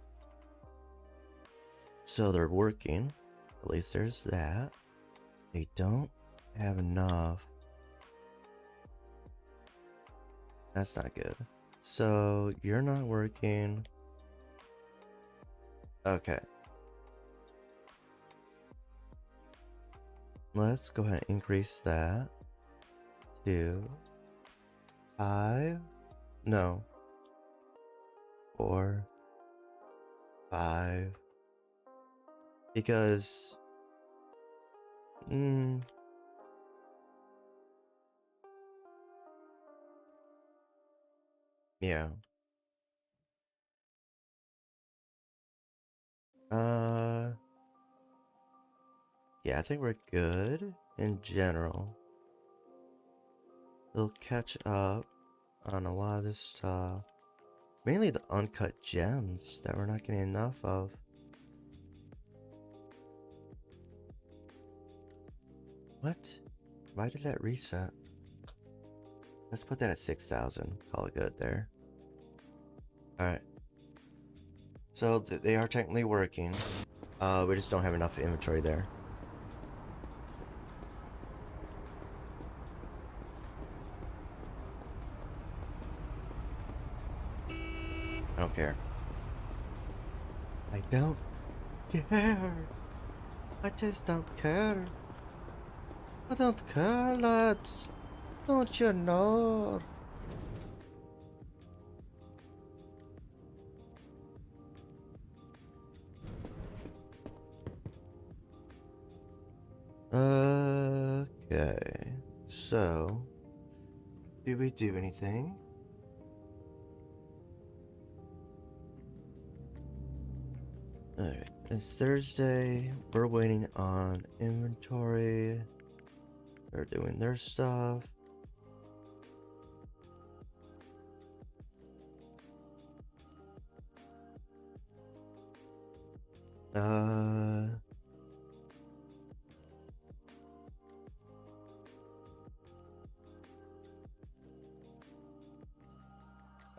So they're working. At least there's that. They don't have enough. That's not good. So you're not working. Okay. Let's go ahead and increase that to 5. No. 4. 5. Because yeah. Yeah, I think we're good in general. They'll catch up on a lot of this stuff. Mainly the uncut gems that we're not getting enough of. What? Why did that reset? Let's put that at 6,000. Call it good there. Alright. So they are technically working. We just don't have enough inventory there. I don't care. I don't care. I just don't care. I don't care, lads. Don't you know? Okay. So, did we do anything? Alright, it's Thursday. We're waiting on inventory. They're doing their stuff.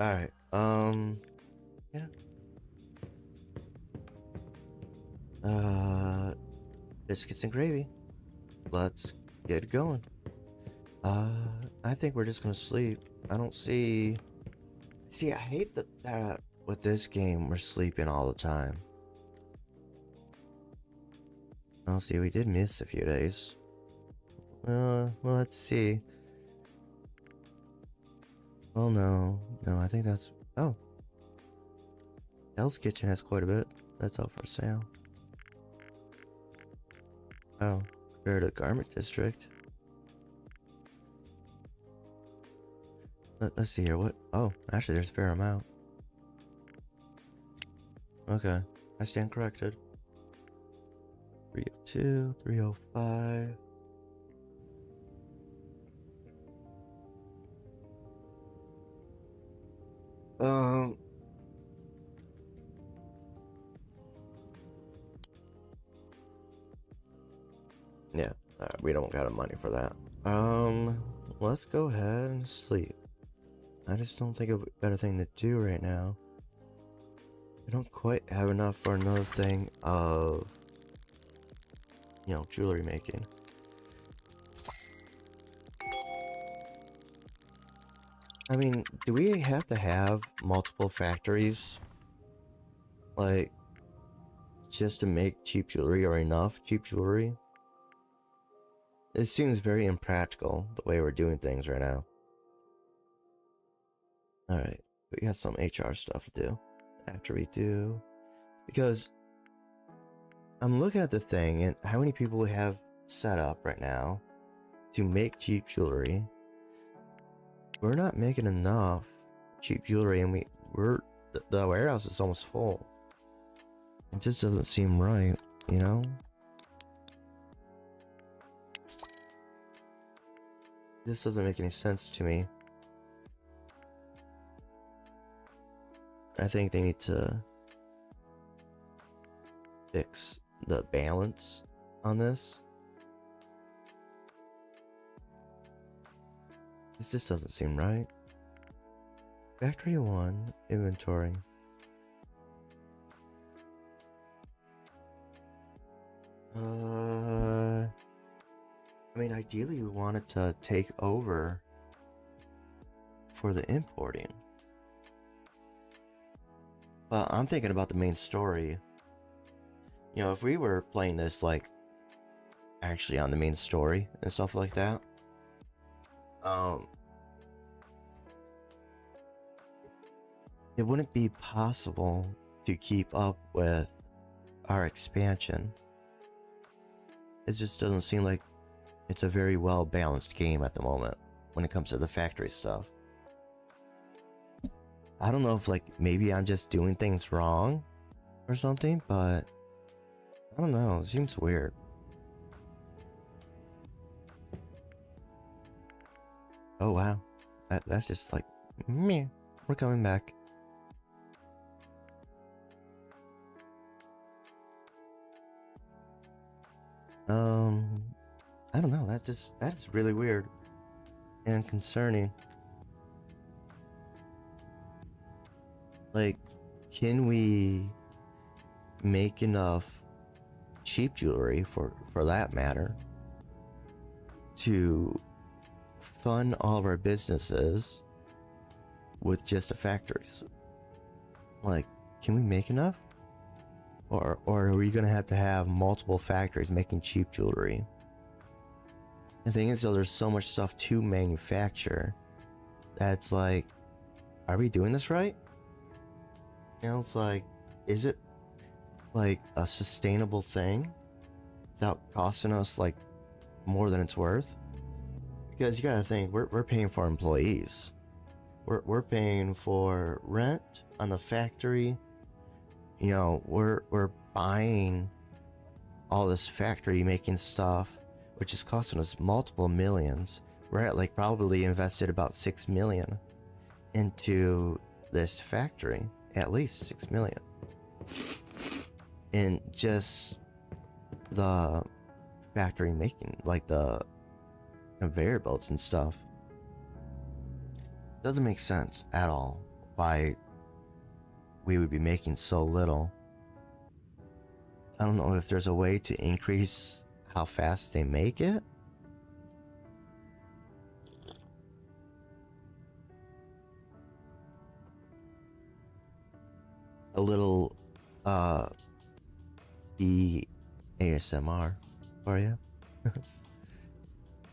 Alright, yeah. Biscuits and gravy. Let's get going. I think we're just gonna sleep. I don't see... See, I hate that with this game, we're sleeping all the time. I'll see, we did miss a few days. Well, let's see. Oh no, I think that's, oh. Hell's Kitchen has quite a bit. That's up for sale. Oh, compared to the Garment District. Let's see here, what? Oh, actually there's a fair amount. Okay, I stand corrected. 302, 305. Yeah, we don't got the money for that. Let's go ahead and sleep. I just don't think of a better thing to do right now. I don't quite have enough for another thing of, you know, jewelry making. I mean, do we have to have multiple factories? Like, just to make cheap jewelry or enough cheap jewelry? It seems very impractical, the way we're doing things right now. Alright, we got some HR stuff to do. After we do... Because... I'm looking at the thing, and how many people we have set up right now to make cheap jewelry. We're not making enough cheap jewelry, and the warehouse is almost full. It just doesn't seem right, you know? This doesn't make any sense to me. I think they need to fix the balance on this. This just doesn't seem right. Factory 1, inventory. I mean, ideally we wanted to take over for the importing. But I'm thinking about the main story. You know, if we were playing this, like, actually on the main story and stuff like that, it wouldn't be possible to keep up with our expansion. It just doesn't seem like it's a very well balanced game at the moment when it comes to the factory stuff. I don't know if, like, maybe I'm just doing things wrong or something, but I don't know, it seems weird. Oh wow, that's just like, meh, we're coming back. I don't know, that's really weird and concerning. Like, can we make enough cheap jewelry, for that matter, to fund all of our businesses with just the factories? Like, can we make enough? Or are we gonna have to have multiple factories making cheap jewelry? The thing is, though, there's so much stuff to manufacture that's like, are we doing this right? You know, it's like, is it like a sustainable thing without costing us like more than it's worth? Because you gotta think, we're paying for employees, we're paying for rent on the factory. You know, we're buying all this factory making stuff, which is costing us multiple millions. We're at, like, probably invested about 6 million into this factory, at least 6 million, in just the factory making, like the conveyor belts and stuff. Doesn't make sense at all why we would be making so little. I don't know if there's a way to increase how fast they make it. A little ASMR for you.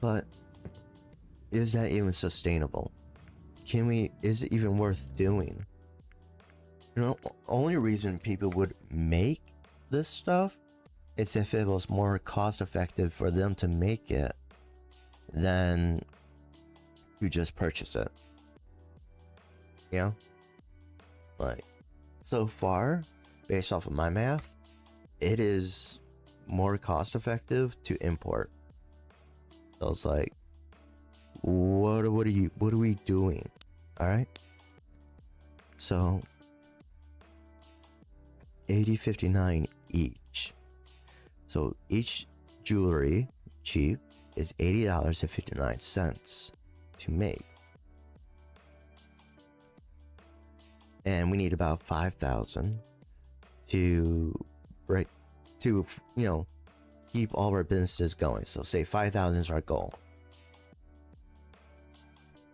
But is that even sustainable? Is it even worth doing? You know, only reason people would make this stuff is if it was more cost effective for them to make it than you just purchase it. Yeah? Like, so far, based off of my math, it is more cost effective to import. So it's like, what are we doing? Alright? So 80.59 each. So each jewelry cheap is $80.59 to make. And we need about 5,000 to keep all of our businesses going. So say 5,000 is our goal.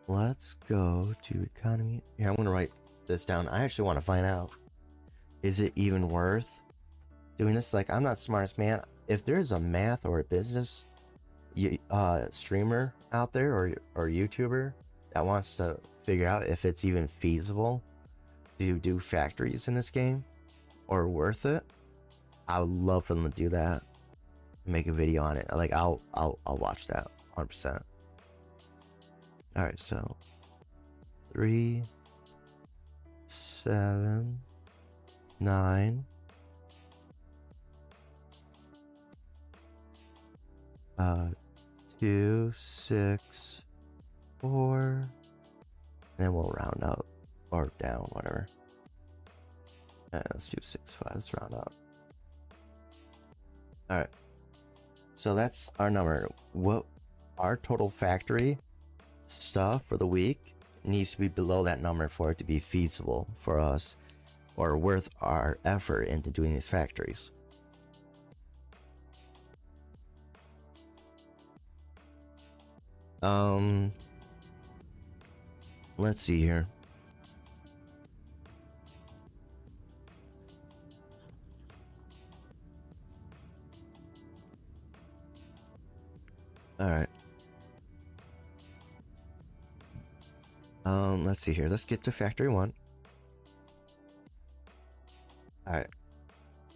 Let's go to economy. Yeah, I'm gonna write this down. I actually want to find out, is it even worth doing this? Like, I'm not the smartest man. If there's a math or a business streamer out there or YouTuber that wants to figure out if it's even feasible to do factories in this game or worth it, I would love for them to do that and make a video on it. Like, I'll watch that 100%. All right, so 3, 7, 9, 2, 6, 4, and then we'll round up or down, whatever. Let's do 6, 5. Let's round up. All right, so that's our number. What our total factory stuff for the week needs to be below that number for it to be feasible for us or worth our effort into doing these factories. Let's see here. All right. Let's see here. Let's get to factory 1. All right.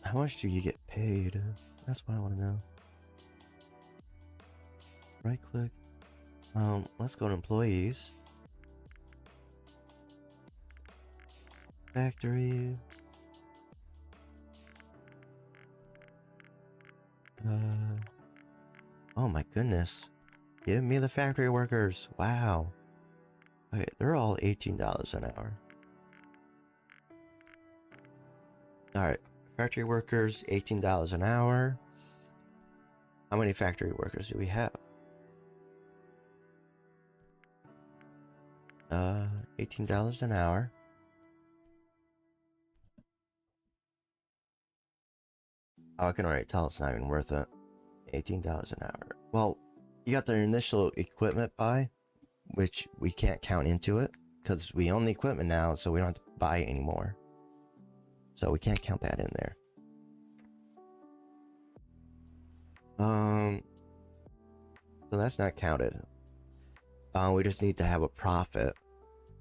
How much do you get paid? That's what I want to know. Right click. Let's go to employees. Factory. Oh my goodness. Give me the factory workers. Wow. Okay, they're all $18 an hour. Alright, factory workers, $18 an hour. How many factory workers do we have? $18 an hour. Oh, I can already tell it's not even worth it. $18 an hour. Well, you got the initial equipment buy, which we can't count into it because we own the equipment now, so we don't have to buy it anymore. So we can't count that in there. So that's not counted. We just need to have a profit,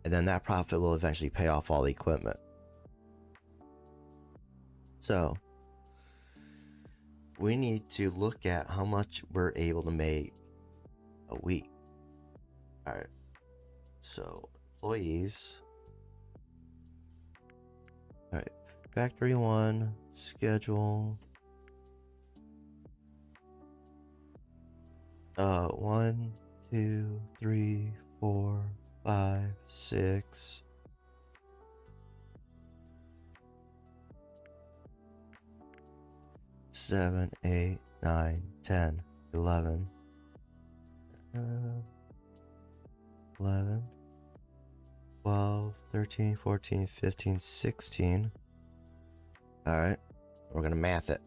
and then that profit will eventually pay off all the equipment. So we need to look at how much we're able to make a week. All right. So employees. All right. Factory 1, schedule. 1, 2, 3, 4, 5, 6. 7, 8, 9, 10, 11. 11, 12, 13, 14, 15, 16. Alright, we're gonna math it.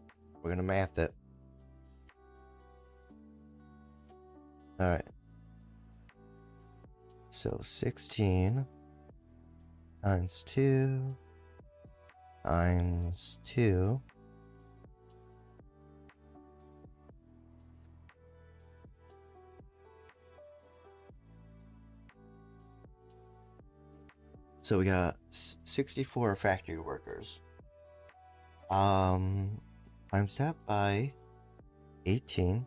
Alright. So 16 times 2 times 2 So we got 64 factory workers. Times that by 18.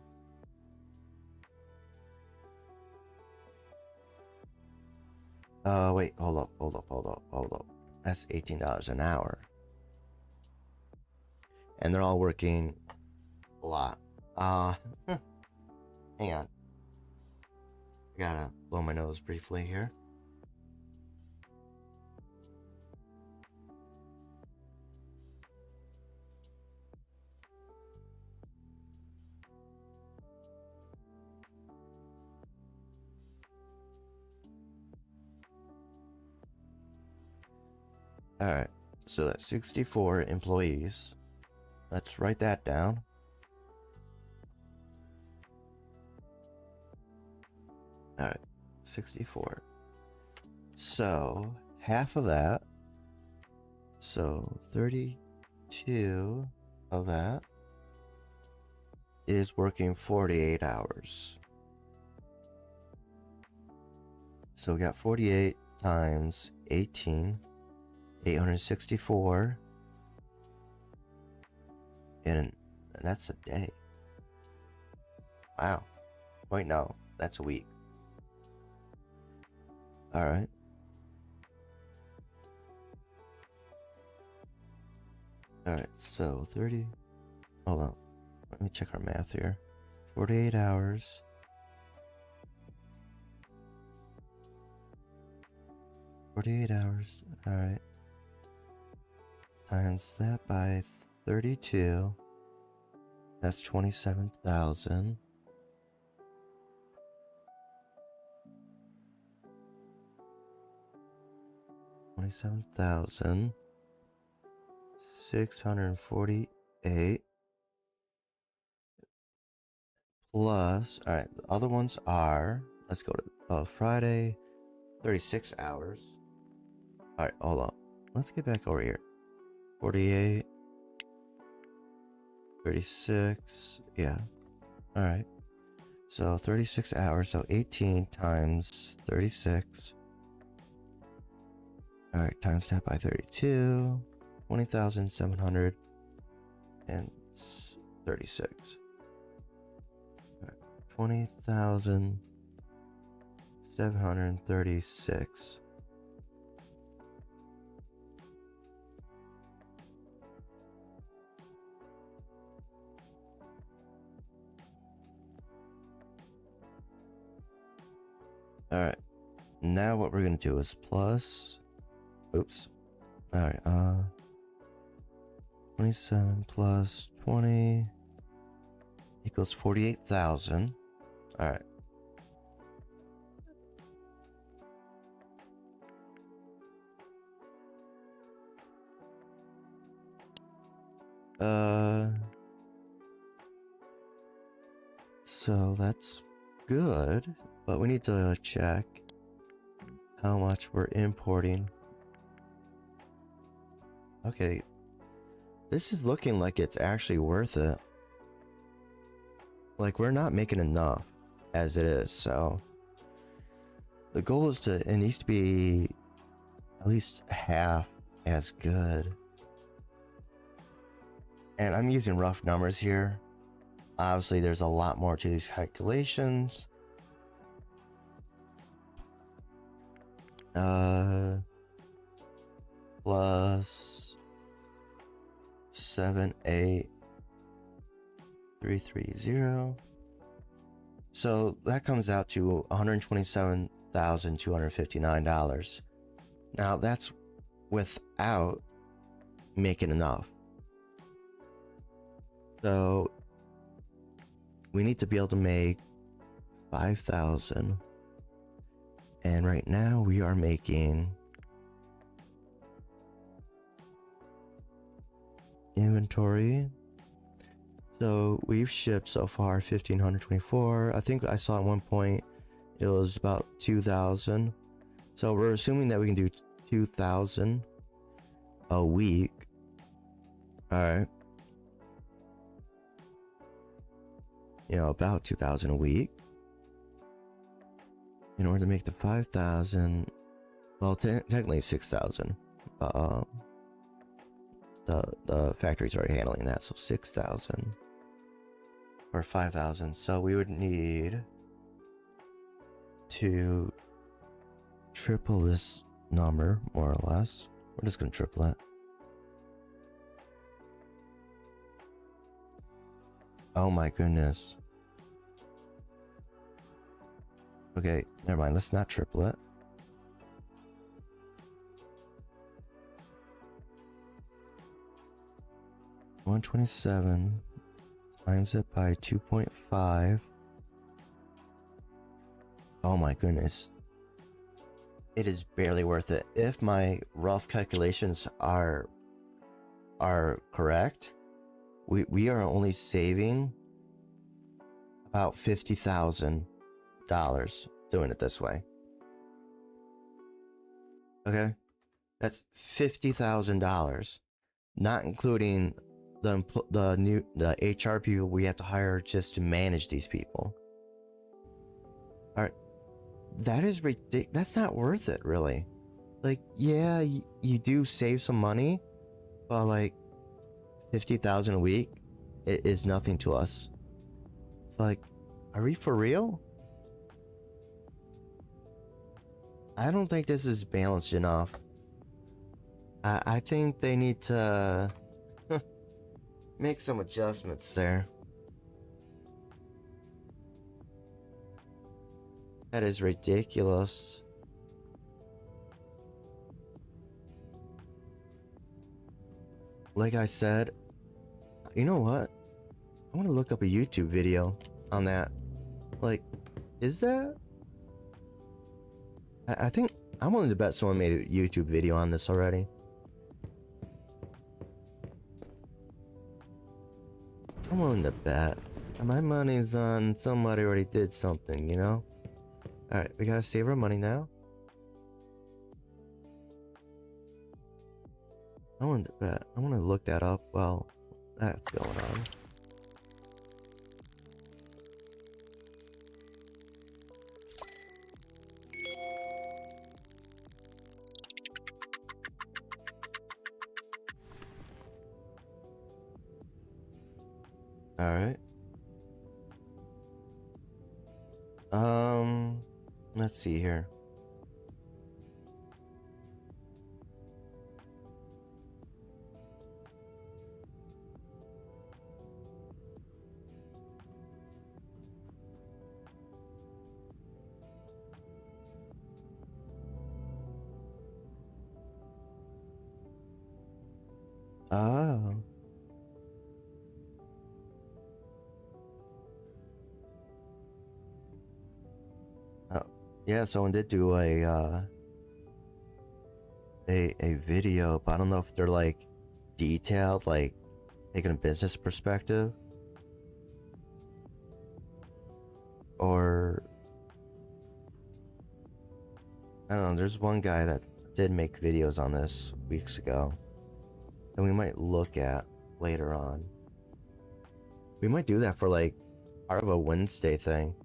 Wait, hold up. That's $18 an hour. And they're all working a lot. Hang on. I gotta blow my nose briefly here. Alright, so that's 64 employees. Let's write that down. Alright, 64. So, half of that. So, 32 of that is working 48 hours. So, we got 48 times 18. 864, and that's a day. Wow. Wait, no, that's a week. Alright. Alright, so 30. Hold on. Let me check our math here. 48 hours. 48 hours. Alright. Times that by 32. That's 27,000. $648 plus. All right, the other ones are. Let's go to Friday. 36 hours. All right, hold on. Let's get back over here. 48, 36, yeah. All right. So 36 hours, so 18 times 36. All right, times that by 32, 20,736. All right, 20,736. Alright, now what we're gonna do is plus, oops, alright, 27 plus 20 equals 48,000, alright. So that's good. But we need to check how much we're importing. Okay. This is looking like it's actually worth it. Like, we're not making enough as it is, so the goal is to, it needs to be at least half as good. And I'm using rough numbers here. Obviously, there's a lot more to these calculations. Plus 78330. So that comes out to $127,259. Now that's without making enough. So we need to be able to make 5,000. And right now we are making inventory. So we've shipped so far 1,524. I think I saw at one point it was about 2,000. So we're assuming that we can do 2,000 a week. All right. You know, about 2,000 a week. In order to make the 5,000, Well, technically 6,000. The factory's already handling that, so 6,000 or 5,000. So we would need to triple this number, more or less. We're just gonna triple it. Oh my goodness. Okay, never mind. Let's not triple it. $127 times it by 2.5. Oh my goodness. It is barely worth it. If my rough calculations are correct, we are only saving about $50,000 doing it this way. Okay, that's $50,000, not including the HR people we have to hire just to manage these people. All right, that is ridiculous. That's not worth it, really. Like, yeah, you do save some money, but like 50,000 a week is nothing to us. It's like, are we for real? I don't think this is balanced enough. I think they need to make some adjustments there. That is ridiculous. Like I said, you know what? I want to look up a YouTube video on that. Like, is that? I think I'm willing to bet someone made a YouTube video on this already. I'm willing to bet. My money's on somebody already did something, you know? Alright, we gotta save our money now. I want to bet. I want to look that up while that's going on. Alright. Let's see here. Oh. Yeah, someone did do a video, but I don't know if they're like detailed, like taking a business perspective, or I don't know. There's one guy that did make videos on this weeks ago, and we might look at later on. We might do that for like part of a Wednesday thing.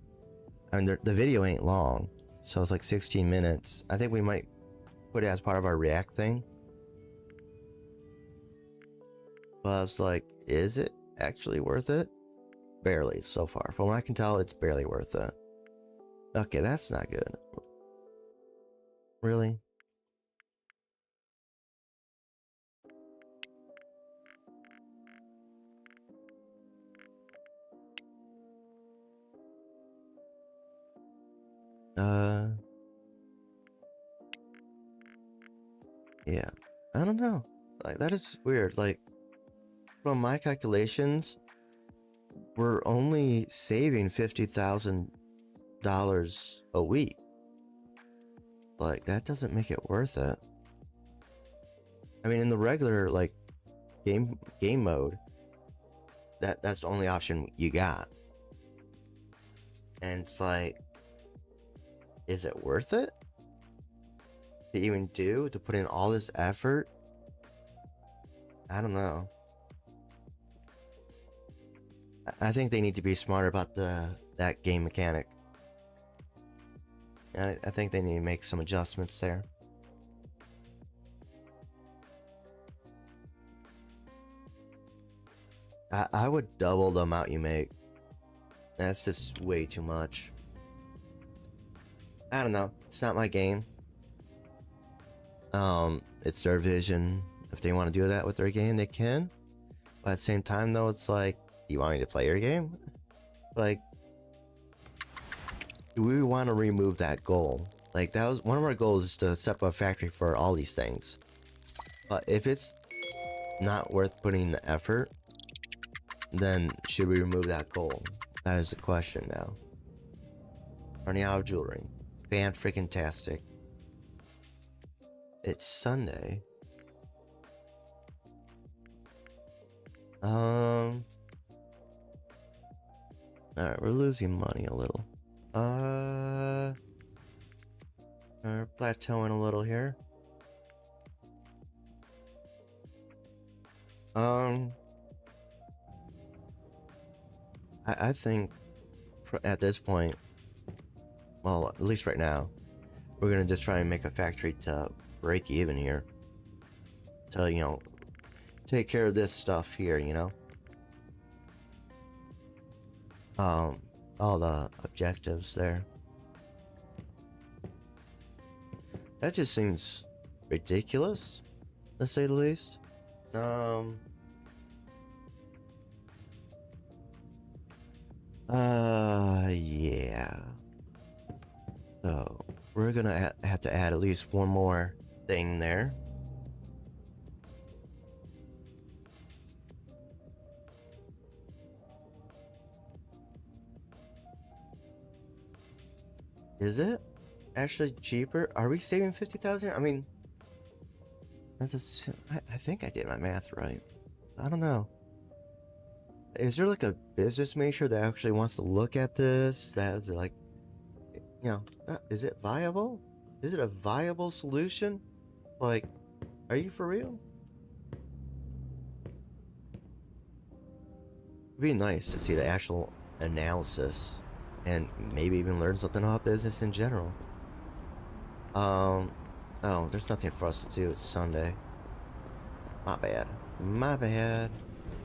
I mean, the video ain't long, so it's like 16 minutes. I think we might put it as part of our React thing. But I was like, is it actually worth it? Barely so far. From what I can tell, it's barely worth it. Okay, that's not good. Really? Yeah. I don't know. Like, that is weird. Like, from my calculations, we're only saving $50,000 a week. Like, that doesn't make it worth it. I mean, in the regular, like, game mode, that's the only option you got. And it's like, is it worth it? To even do? To put in all this effort? I don't know. I think they need to be smarter about that game mechanic. I think they need to make some adjustments there. I would double the amount you make. That's just way too much. I don't know. It's not my game. It's their vision. If they want to do that with their game, they can. But at the same time, though, it's like, do you want me to play your game? Like, do we want to remove that goal? Like, that was one of our goals, is to set up a factory for all these things. But if it's not worth putting the effort, then should we remove that goal? That is the question now. Running out of jewelry. Fan-freaking-tastic. It's Sunday. Alright, we're losing money a little. We're plateauing a little here. I think at this point, well, at least right now, we're gonna just try and make a factory to break even here. To, you know, take care of this stuff here, you know? All the objectives there. That just seems ridiculous, to say the least. Yeah. So, we're gonna have to add at least one more thing there. Is it actually cheaper? Are we saving 50,000? I mean, I think I did my math right. I don't know. Is there like a business major that actually wants to look at this? That like, you know, is it viable? Is it a viable solution? Like, are you for real? It'd be nice to see the actual analysis and maybe even learn something about business in general. Oh, there's nothing for us to do. It's Sunday. My bad. My bad.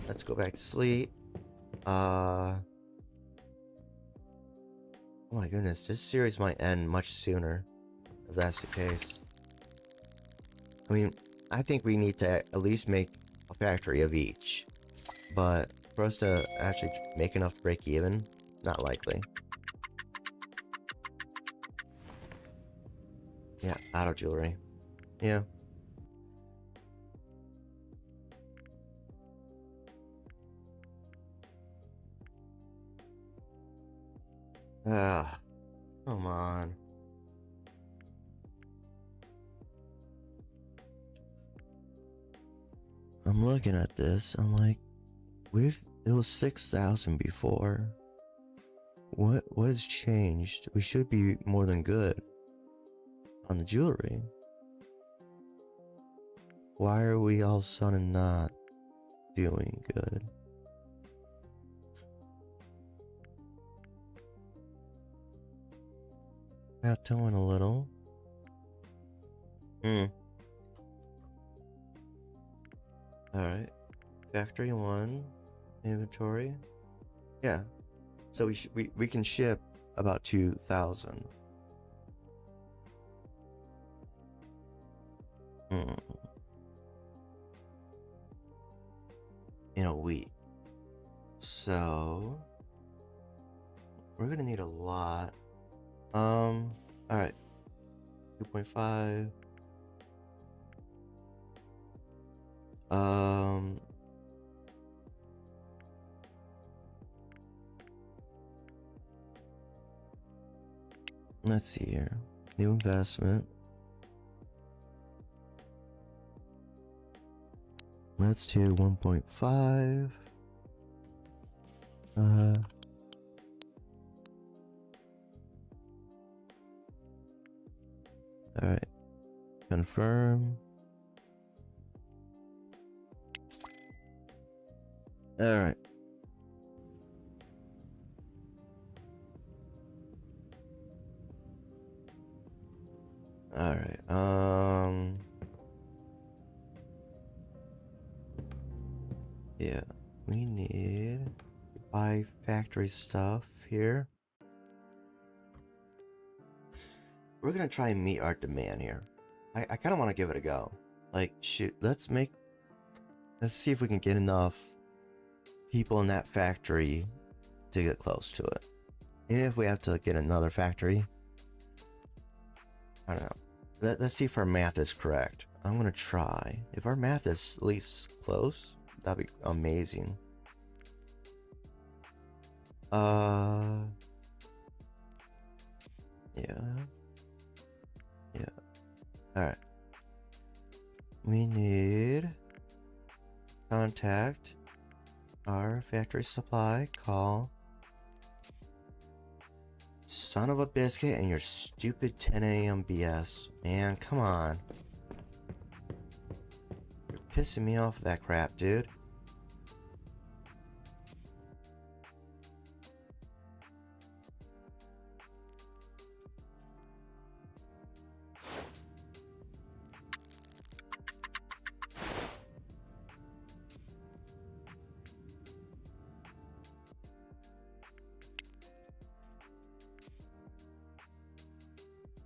Let's go back to sleep. Oh my goodness, this series might end much sooner if that's the case. I mean, I think we need to at least make a factory of each. But for us to actually make enough break even, not likely. Yeah, auto jewelry. Yeah. Ah, come on. I'm looking at this. I'm like, it was 6,000 before. What has changed? We should be more than good on the jewelry. Why are we all of a sudden not doing good? Plateauing a little. Alright. Factory 1. Inventory. Yeah. So we can ship about 2,000. In a week. So we're gonna need a lot. Alright. 2.5. Let's see here. New investment. Let's do 1.5. Alright. Confirm. Alright. Alright. Yeah. We need buy factory stuff here. We're gonna try and meet our demand here. I kind of want to give it a go. Like, shoot, let's see if we can get enough people in that factory to get close to it. Even if we have to get another factory. I don't know. Let's see if our math is correct. I'm gonna try. If our math is at least close, that'd be amazing. Yeah. Alright. We need contact our factory supply, call. Son of a biscuit and your stupid 10 a.m. BS. Man, come on. You're pissing me off with that crap, dude.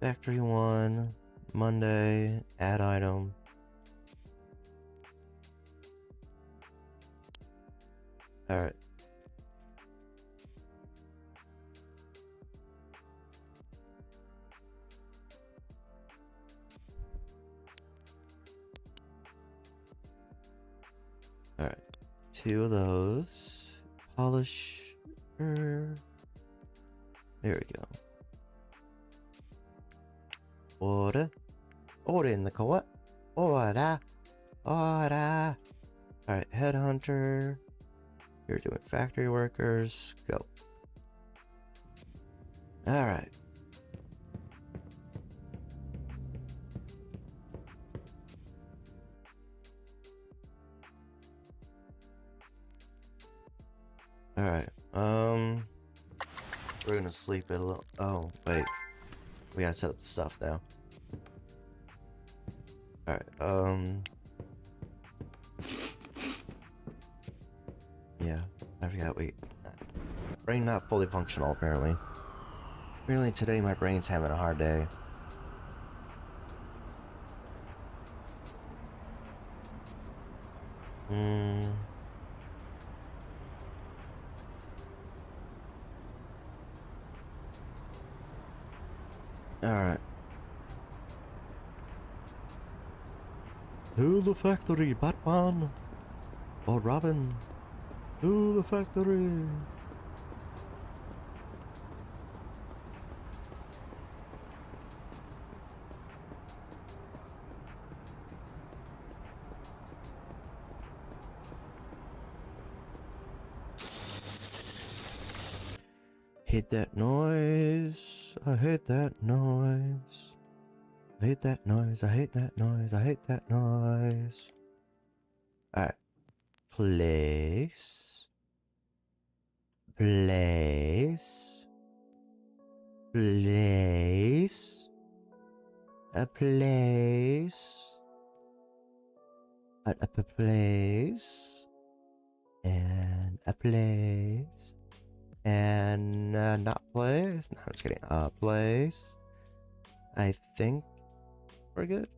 Factory 1, Monday, add item. Alright. Alright. 2 of those. Polish. There we go. Order in the court. Order. Alright, headhunter. You're doing factory workers. Go. Alright. Alright. We're gonna sleep a little. Oh, wait. We gotta set up the stuff now. Alright, yeah, I forgot, wait. Brain not fully functional, apparently. Really, today my brain's having a hard day. Alright. To the factory, Batman! Or Robin! To the factory! Hate that noise. I hate that noise. I hate that noise. I hate that noise. I hate that noise. Alright. Place. Place. Place. A place. A place. And a place. And not place. No, I'm just kidding. Place. I think we're good.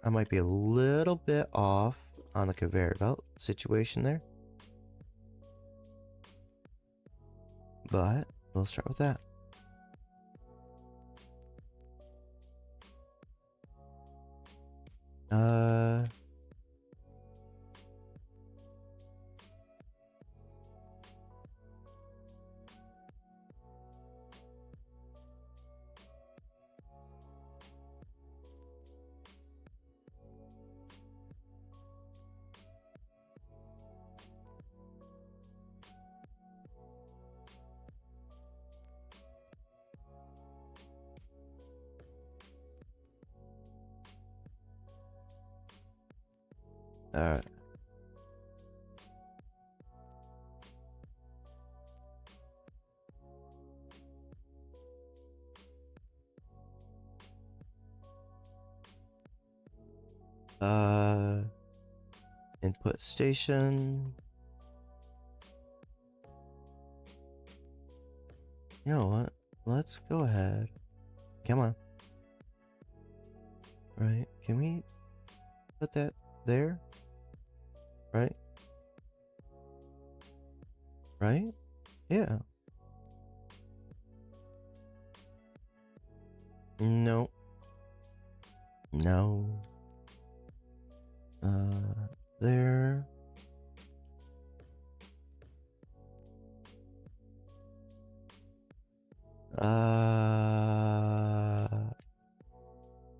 I might be a little bit off on the conveyor belt situation there, but we'll start with that. Alright. Input station. You know what? Let's go ahead. Come on. Right? Can we put that there? Right? Right? Yeah. No. No. There.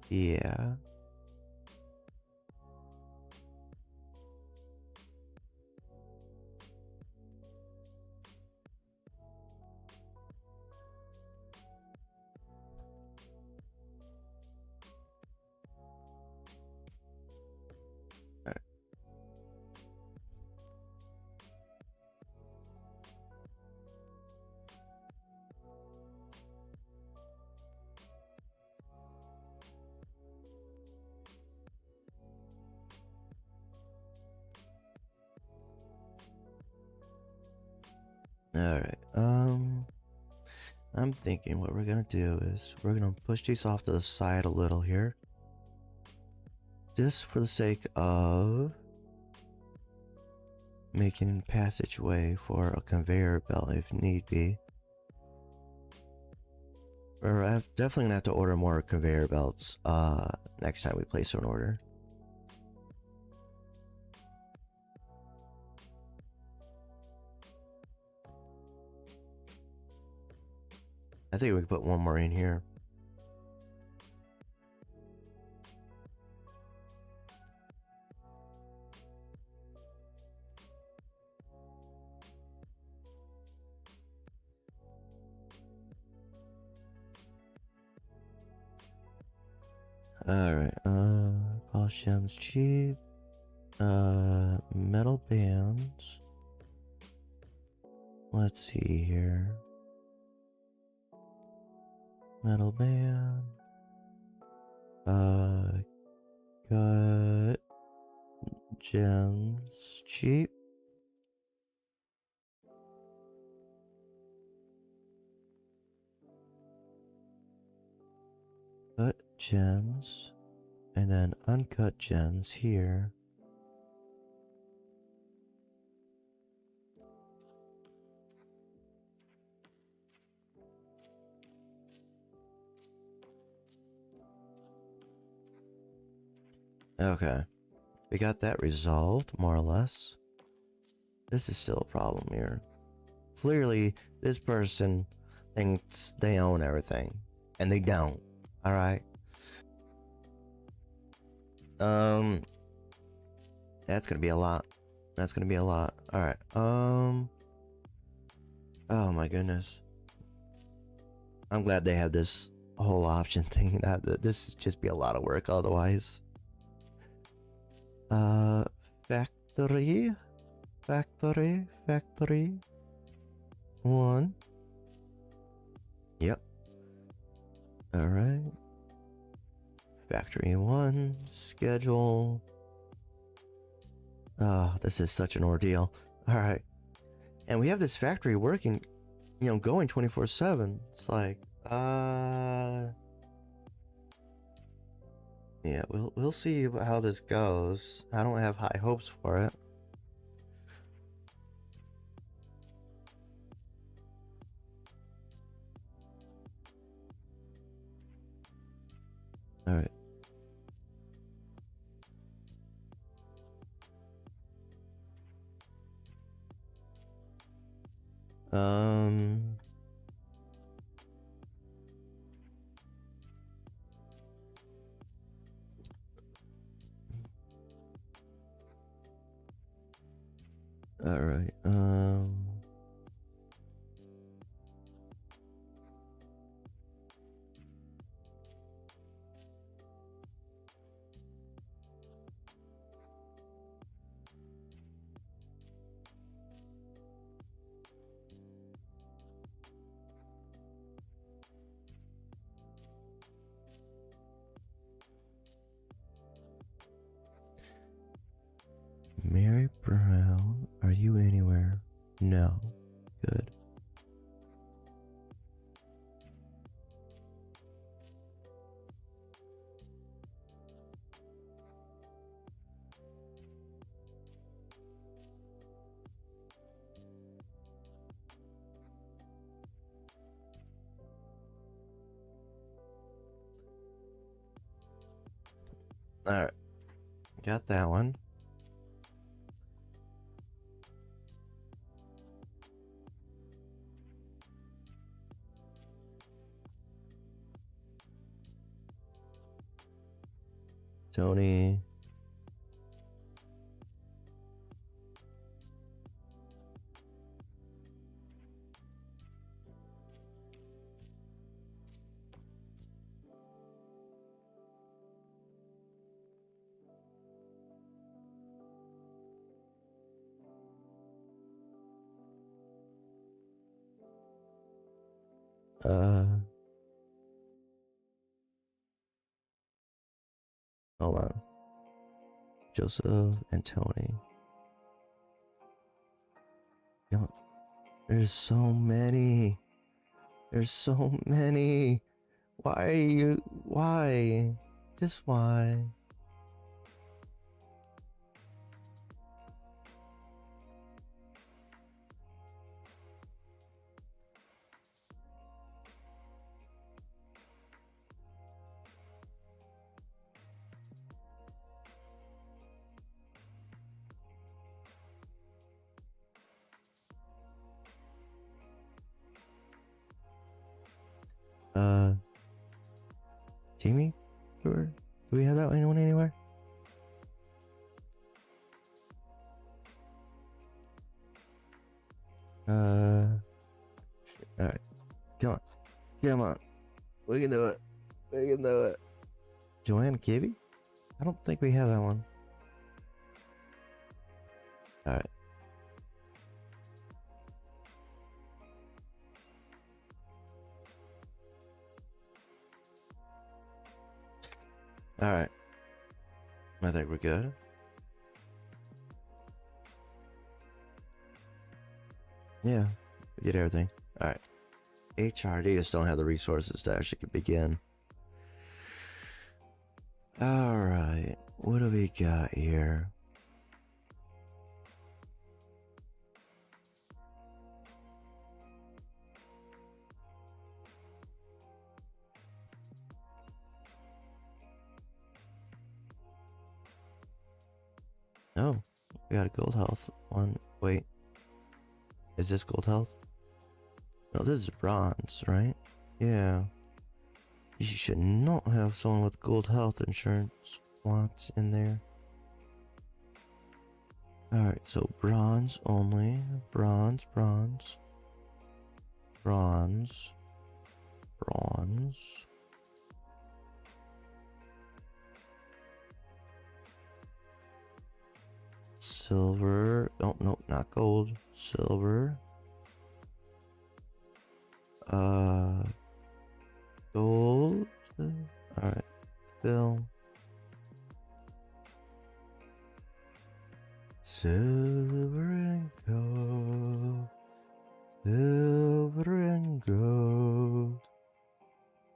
Yeah. Alright, I'm thinking what we're gonna do is we're gonna push these off to the side a little here. Just for the sake of making passageway for a conveyor belt if need be. We're definitely gonna have to order more conveyor belts next time we place an order. I think we could put one more in here. Alright, polished gems cheap. Metal bands. Let's see here. Metal band. Cut gems cheap. Cut gems. And then uncut gems here. Okay. We got that resolved, more or less. This is still a problem here. Clearly, this person thinks they own everything. And they don't. Alright? That's gonna be a lot. That's gonna be a lot. Alright, oh my goodness. I'm glad they have this whole option thing. This would just be a lot of work otherwise. Factory. One. Yep. Alright. Factory 1. Schedule. Oh, this is such an ordeal. Alright. And we have this factory working, you know, going 24/7. It's like, yeah, we'll see how this goes. I don't have high hopes for it. All right. All right. Mary Brown, are you anywhere? No. Good. Alright. Got that one. Tony. Hold on. Joseph and Tony. Yo, there's so many. There's so many. Why are you? Why? Just why? Jamie? Do we have that anyone anywhere? Alright. Come on. Come on. We can do it. We can do it. Joanne Kibby? I don't think we have that one. Alright. Alright. I think we're good. Yeah, we did everything. Alright. HRD just don't have the resources to actually begin. Alright. What do we got here? Oh, we got a gold health one. Wait. Is this gold health? No, this is bronze, right? Yeah. You should not have someone with gold health insurance slots in there. Alright, so bronze only. Bronze, bronze. Bronze. Bronze. Silver. Oh, no, not gold. Silver. Gold. Alright. Fill. Silver and gold. Silver and gold.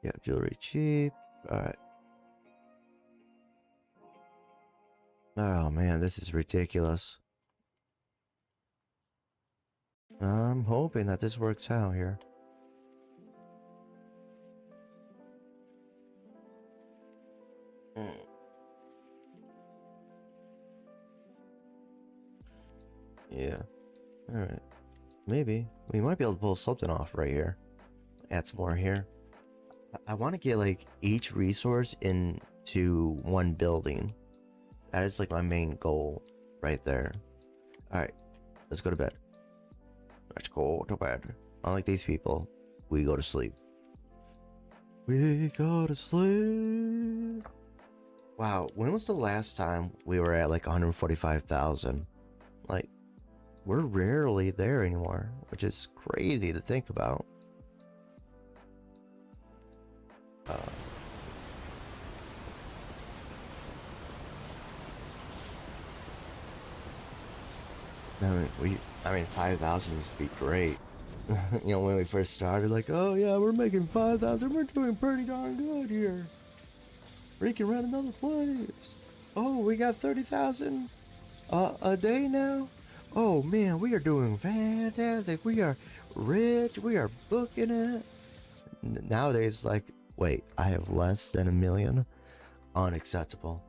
Yeah, jewelry cheap. Alright. Oh man, this is ridiculous. I'm hoping that this works out here. Yeah. Alright. Maybe. We might be able to pull something off right here. Add some more here. I want to get like each resource into one building. That is like my main goal right there. Alright. Let's go to bed. Let's go to bed. Unlike these people, we go to sleep. We go to sleep. Wow, when was the last time we were at like 145,000? Like, we're rarely there anymore, which is crazy to think about. I mean, 5,000 used to be great. You know, when we first started, like, oh yeah, we're making 5,000. We're doing pretty darn good here. We can rent another place. Oh, we got 30,000 a day now. Oh man, we are doing fantastic. We are rich. We are booking it. Nowadays, like, wait, I have less than 1 million. Unacceptable.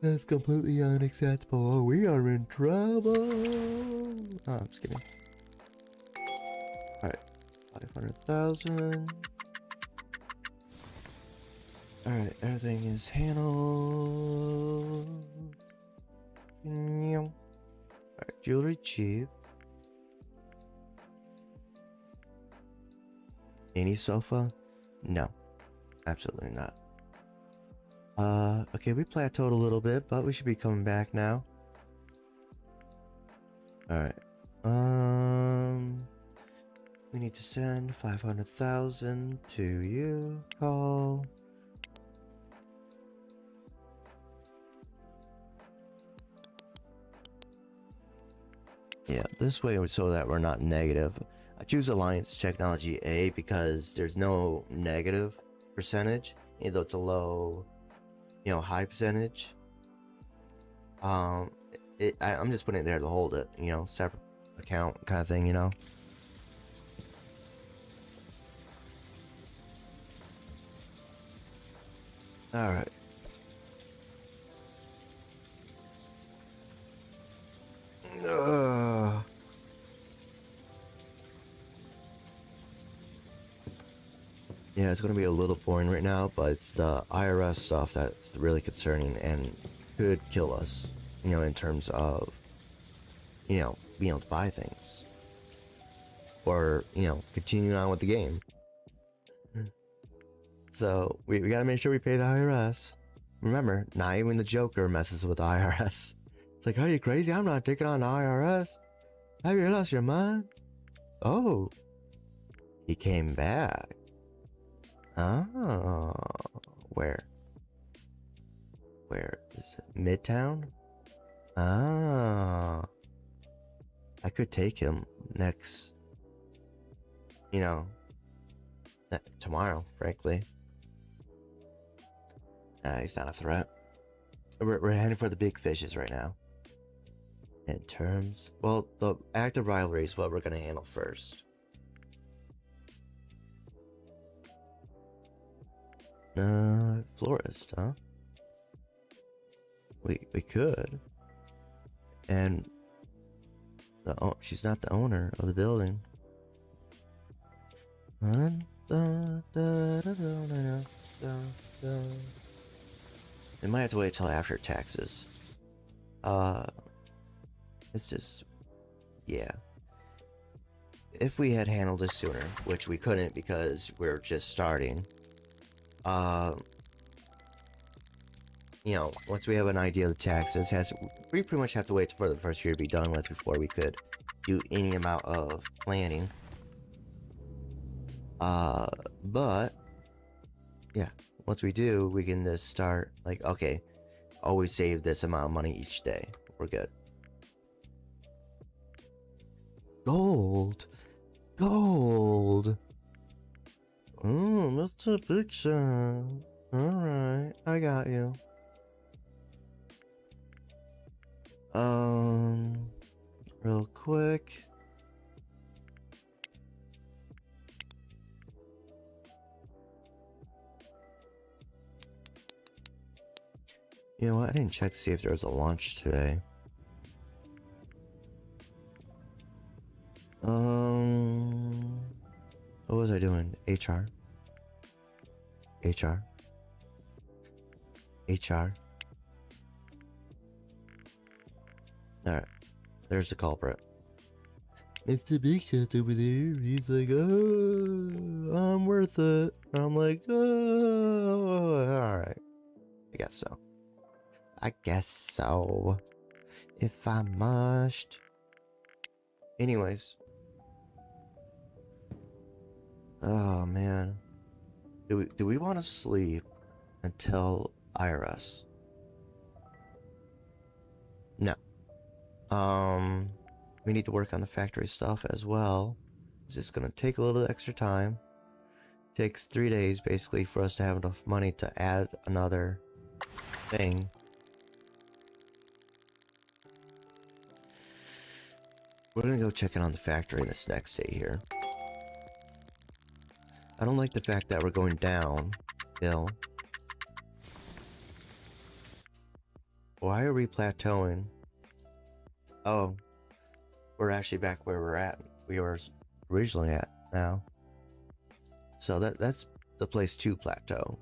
That's completely unacceptable. We are in trouble. Oh, I'm just kidding. Alright. 500,000. Alright, everything is handled. Alright, jewelry cheap. Any sofa? No. Absolutely not. Okay, we plateaued a little bit, but we should be coming back now. Alright. We need to send 500,000 to you. Call. Yeah, this way so that we're not negative. I choose Alliance Technology A because there's no negative percentage, even though it's a low, you know, high percentage. I'm just putting it there to hold it, you know, separate account kind of thing, you know. All right. Yeah, it's gonna be a little boring right now, but it's the IRS stuff that's really concerning and could kill us, you know, in terms of, you know, being able to buy things. Or, you know, continuing on with the game. So, we gotta make sure we pay the IRS. Remember, not even the Joker messes with the IRS. It's like, are you crazy? I'm not taking on the IRS. Have you lost your mind? Oh, he came back. Oh, where? Where is it? Midtown? Ah, I could take him next, you know, tomorrow, frankly. He's not a threat. We're heading for the big fishes right now. In terms, well, the active rivalry is what we're gonna handle first. Florist, huh? We could. And she's not the owner of the building. We might have to wait till after taxes. It's just, yeah. If we had handled this sooner, which we couldn't because we're just starting, you know, once we have an idea of the taxes, we pretty much have to wait for the first year to be done with before we could do any amount of planning. But yeah, once we do, we can just start like, okay, always save this amount of money each day. We're good. Gold. Gold. Oh, that's a big shot. Alright, I got you. Real quick. You know what? I didn't check to see if there was a launch today. What was I doing? HR. Alright. There's the culprit. It's the big shot over there. He's like, oh, I'm worth it. I'm like, oh, alright. I guess so. If I must. Anyways. Oh, man. Do we want to sleep until IRS? No. We need to work on the factory stuff as well. It's just gonna take a little extra time. Takes 3 days basically for us to have enough money to add another thing. We're gonna go check in on the factory this next day here. I don't like the fact that we're going down Bill. Why are we plateauing? Oh, we're actually back where we're at. We were originally at now. So that's the place to plateau.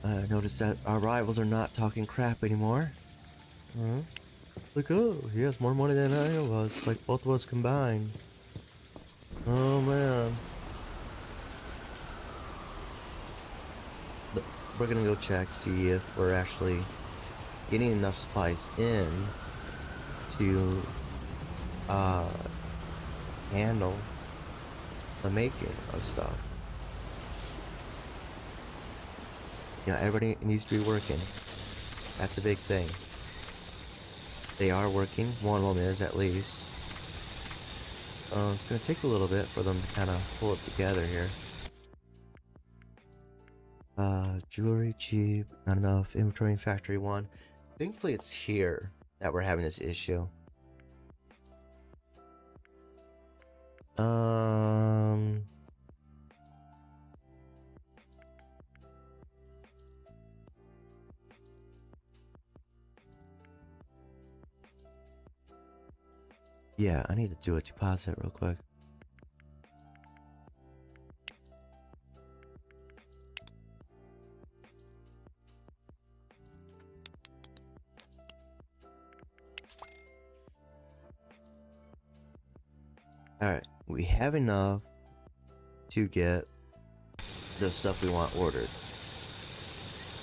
I noticed that our rivals are not talking crap anymore. Like, oh, he has more money than I was. Like both of us combined. Oh man. We're gonna go check, see if we're actually getting enough supplies in to handle the making of stuff. You know, everybody needs to be working. That's the big thing. They are working. One of them is, at least. It's gonna take a little bit for them to kind of pull it together here. Jewelry cheap, not enough. Inventory in factory 1. Thankfully it's here that we're having this issue. Yeah, I need to do a deposit real quick. Alright, we have enough to get the stuff we want ordered.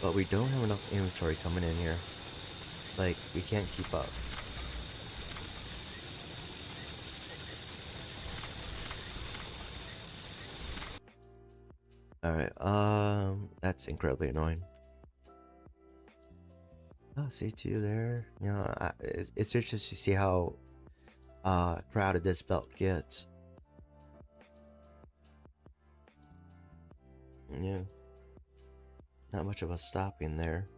But we don't have enough inventory coming in here. Like, we can't keep up. Alright, that's incredibly annoying. Oh, C2 there. You know, it's interesting to see how crowded this belt gets. Yeah. Not much of a stopping there.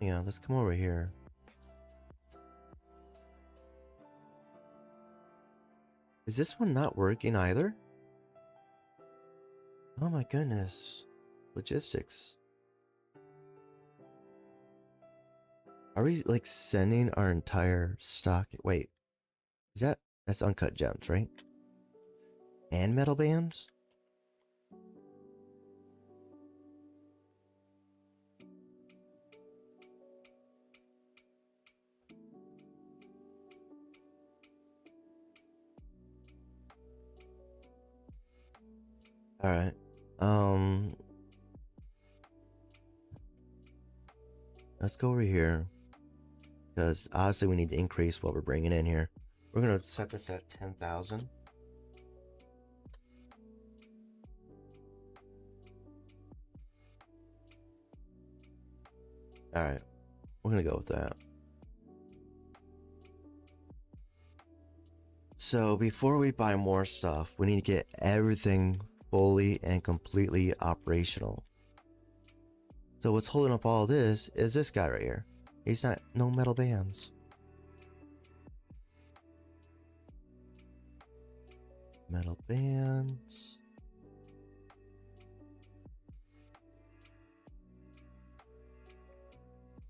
Yeah, let's come over here. Is this one not working either? Oh my goodness. Logistics. Are we like sending our entire stock? Wait. That's uncut gems, right? And metal bands? Alright. Let's go over here. Because obviously we need to increase what we're bringing in here. We're going to set this at 10,000. Alright. We're going to go with that. So before we buy more stuff, we need to get everything fully and completely operational. So what's holding up all this is this guy right here. He's not, no metal bands. Metal bands.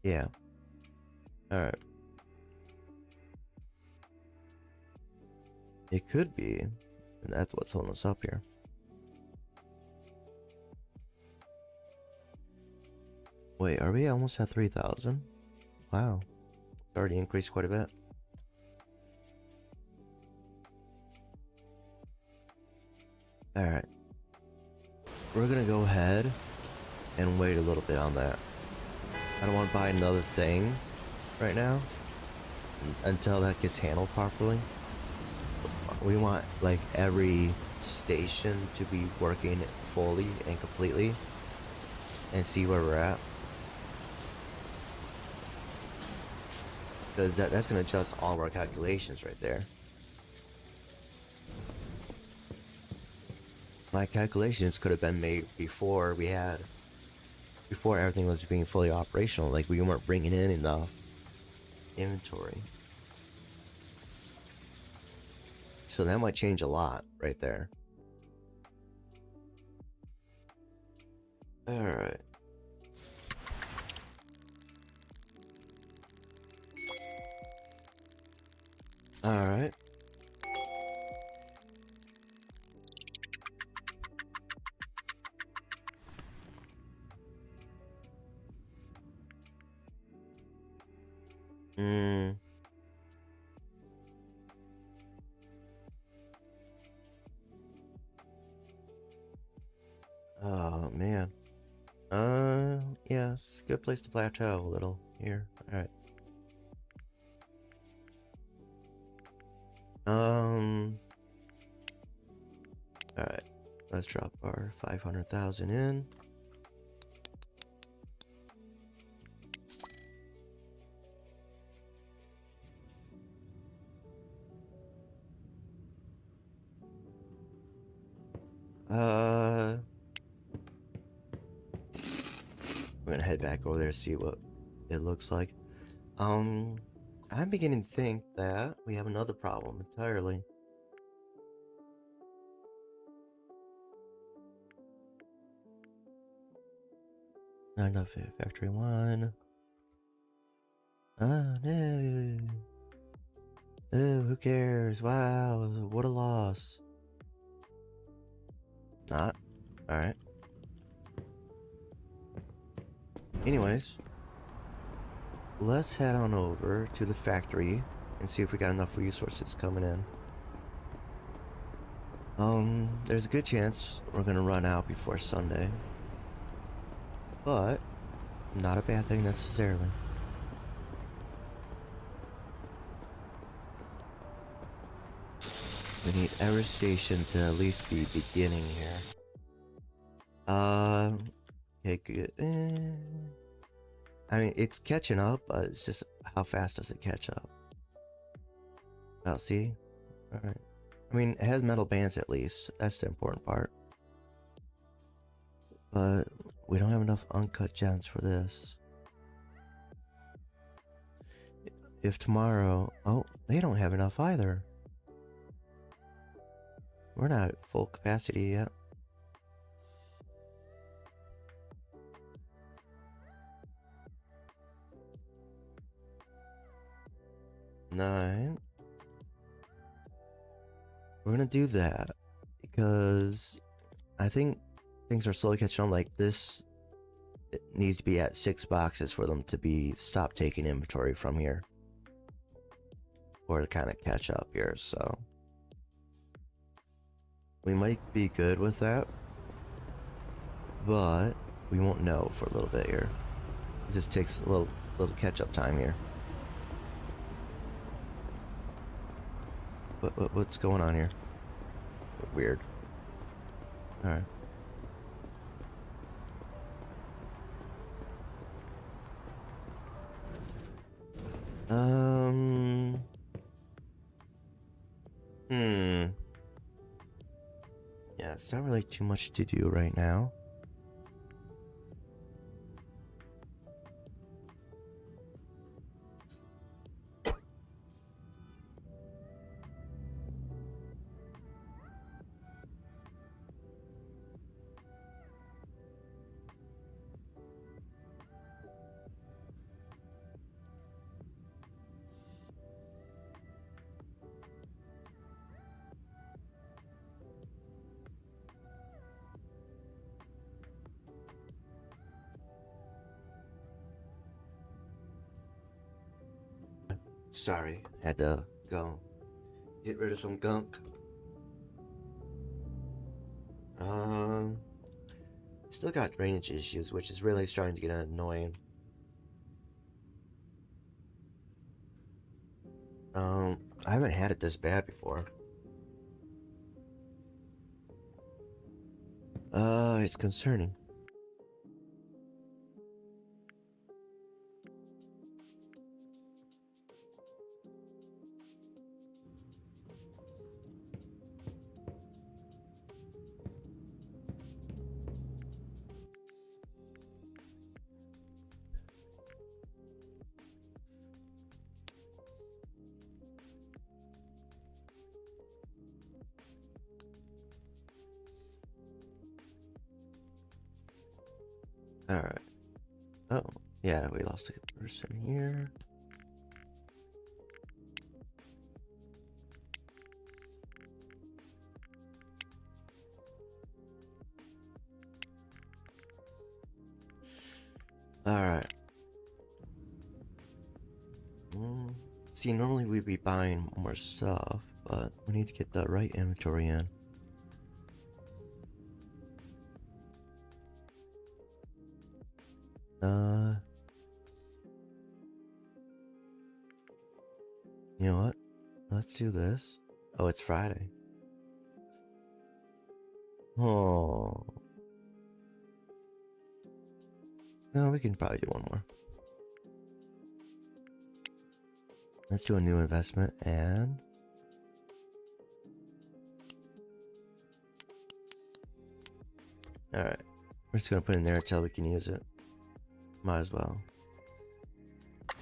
Yeah. Alright. It could be. And that's what's holding us up here. Wait, are we almost at 3,000? Wow. It's already increased quite a bit. Alright. We're gonna go ahead and wait a little bit on that. I don't want to buy another thing right now until that gets handled properly. We want like every station to be working fully and completely and see where we're at. Because that's going to adjust all of our calculations right there. My calculations could have been made before we had before everything was being fully operational. Like, we weren't bringing in enough inventory. So that might change a lot right there. Alright. Alright. Oh, man. Yeah, it's a good place to plateau a little here. Alright. Alright. Let's drop our 500,000 in. We're gonna head back over there to see what it looks like. I'm beginning to think that we have another problem entirely. Not enough factory one. Oh no. Oh, who cares? Wow, what a loss. Not. Alright. Anyways, let's head on over to the factory and see if we got enough resources coming in. There's a good chance we're gonna run out before Sunday. But, not a bad thing necessarily. We need every station to at least be beginning here. Okay, good. I mean, it's catching up, but it's just how fast does it catch up? Oh, see? Alright. I mean, it has metal bands at least. That's the important part. But we don't have enough uncut gems for this. If tomorrow... Oh, they don't have enough either. We're not at full capacity yet. Nine. We're gonna do that because I think things are slowly catching on. Like this, it needs to be at 6 boxes for them to be stop taking inventory from here, or to kind of catch up here. So we might be good with that, but we won't know for a little bit here. This takes a little catch up time here. What's going on here? Weird. Alright. Yeah, it's not really too much to do right now. Sorry, had to go get rid of some gunk. Still got drainage issues, which is really starting to get annoying. I haven't had it this bad before. It's concerning. Alright. Oh, yeah, we lost a person here. Alright. See, normally we'd be buying more stuff, but we need to get the right inventory in. You know what? Let's do this. Oh, it's Friday. Oh. No, we can probably do one more. Let's do a new investment and... Alright. We're just gonna put it in there until we can use it. Might as well.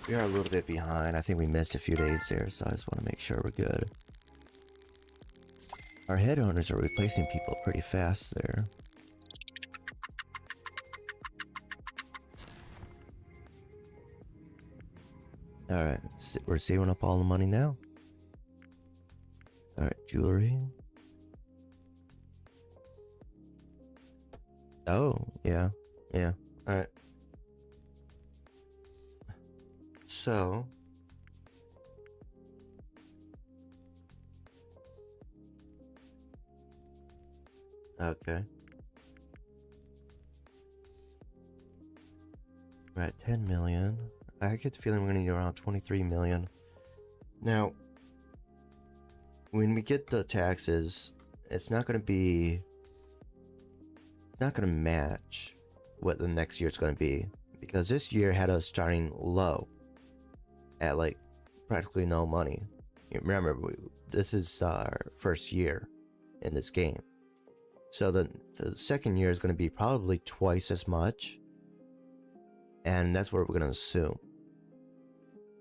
We are a little bit behind. I think we missed a few days there, so I just want to make sure we're good. Our headhunters are replacing people pretty fast there. Alright, we're saving up all the money now. Alright, jewelry. Oh, yeah. Alright. So... Okay. We're at 10 million. I get the feeling we're gonna need around 23 million. Now, when we get the taxes, it's not gonna match what the next year's gonna be. Because this year had us starting low. At like practically no money. You remember, this is our first year in this game. So the second year is going to be probably twice as much. And that's what we're going to assume.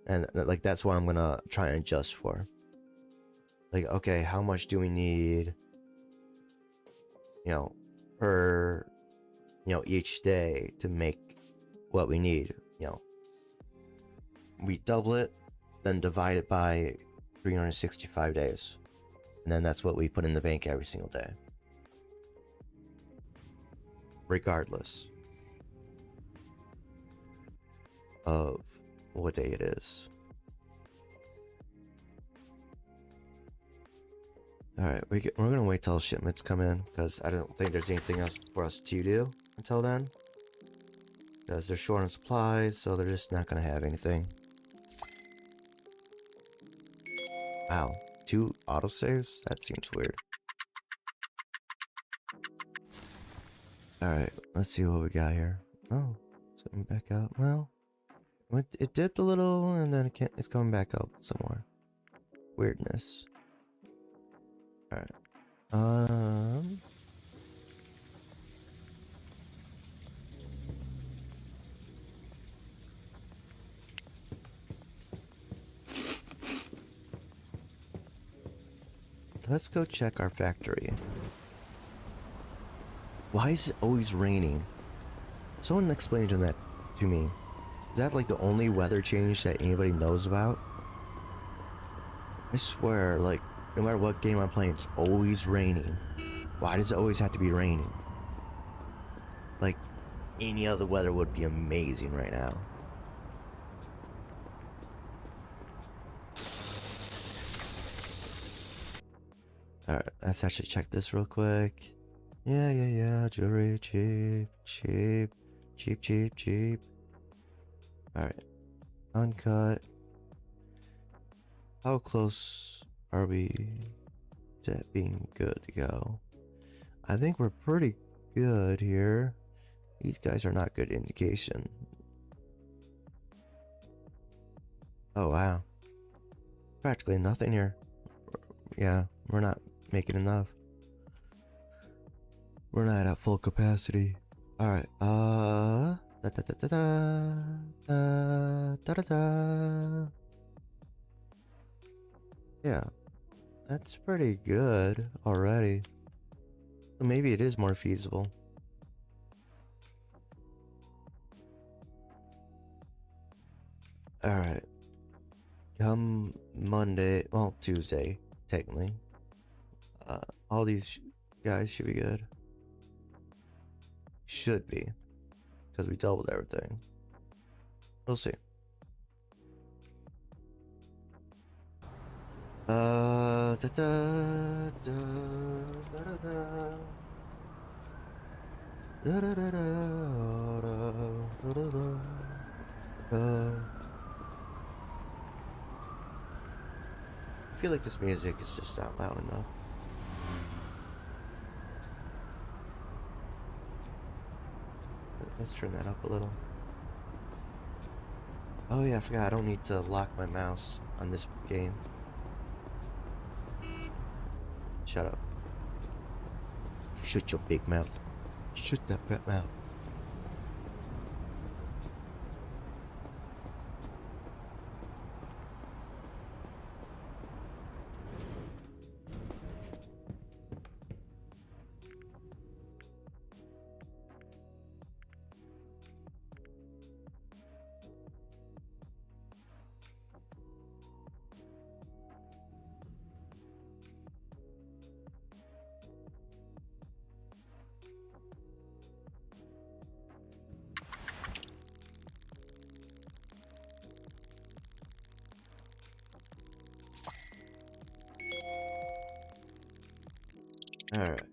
And like that's what I'm going to try and adjust for. Like, okay, how much do we need, you know, per, you know, each day to make what we need, you know. We double it, then divide it by 365 days. And then that's what we put in the bank every single day. Regardless of what day it is. Alright, we're gonna wait till shipments come in, because I don't think there's anything else for us to do until then. Because they're short on supplies, so they're just not gonna have anything. Wow, 2 autosaves? That seems weird. Alright, let's see what we got here. Oh, it's coming back out. Well, it dipped a little and then it's coming back up some more. Weirdness. Alright. Let's go check our factory. Why is it always raining? Someone explain that to me. Is that like the only weather change that anybody knows about? I swear, like, no matter what game I'm playing, it's always raining. Why does it always have to be raining? Like, any other weather would be amazing right now. Alright, let's actually check this real quick. Yeah, jewelry, cheap. Alright, uncut. How close are we to being good to go? I think we're pretty good here. These guys are not good indication. Oh wow. Practically nothing here. Yeah, we're not making enough. We're not at full capacity. Alright, yeah, that's pretty good already. Maybe it is more feasible. Alright. Come Monday, well, Tuesday, technically. All these guys should be good. Should be. Because we doubled everything. We'll see. Da da da da da da. Da da da da da da da. I feel like this music is just not loud enough. Let's turn that up a little. Oh yeah, I forgot I don't need to lock my mouse on this game. Shut up. Shut your big mouth. Shut that fat mouth. Alright.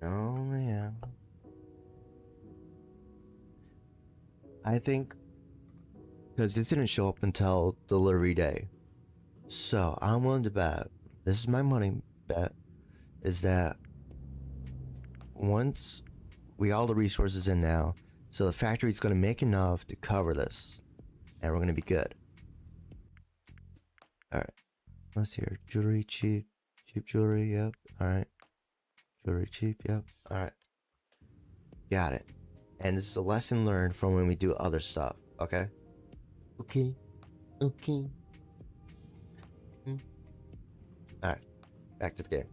Oh man. I think because this didn't show up until delivery day. So I'm willing to bet, this is my money bet, is that once we all the resources in now, so the factory's gonna make enough to cover this. And we're gonna be good. Alright. Let's hear jewelry cheap. Cheap jewelry, yep. Alright. Jewelry cheap, yep. Alright. Got it. And this is a lesson learned from when we do other stuff, okay? Okay. Okay. Alright. Back to the game.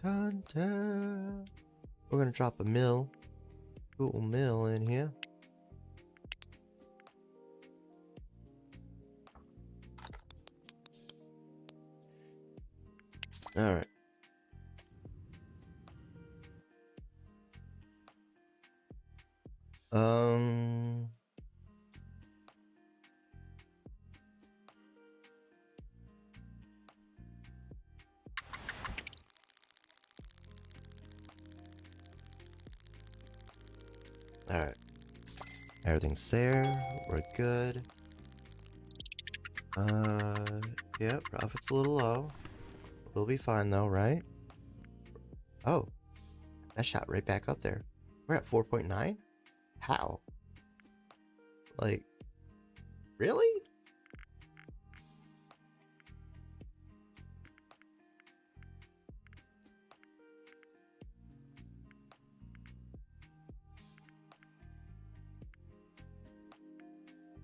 Contact. We're gonna drop a cool mill in here. All right. All right. Everything's there. We're good. Yeah, profit's a little low. We'll be fine though, right? Oh, that shot right back up there. We're at 4.9? How? Like, really?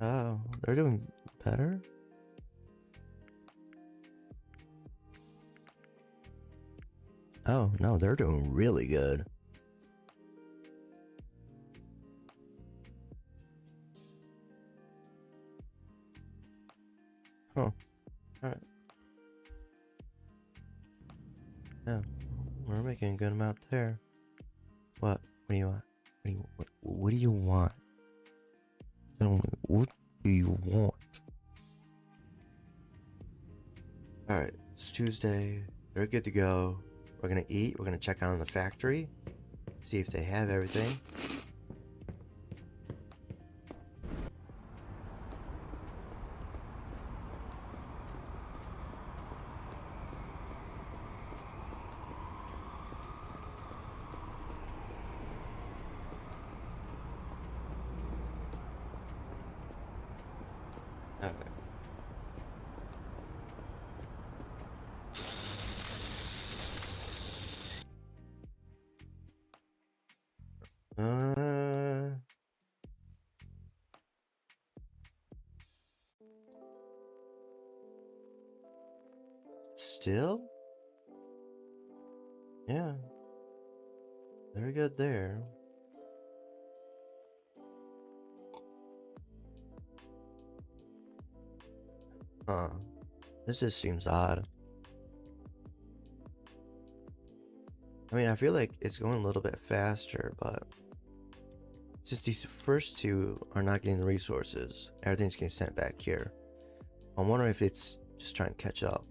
Oh, they're doing better? Oh, no, they're doing really good. Huh. Alright. Yeah, we're making a good amount there. What? What do you want? What do you want? Tell me, what do you want? Alright, it's Tuesday. They're good to go. We're gonna eat. We're gonna check out on the factory. See if they have everything. Okay. still? Yeah. Very good there. Huh. This just seems odd. I mean, I feel like it's going a little bit faster, but it's just these first two are not getting the resources. Everything's getting sent back here. I'm wondering if it's just trying to catch up.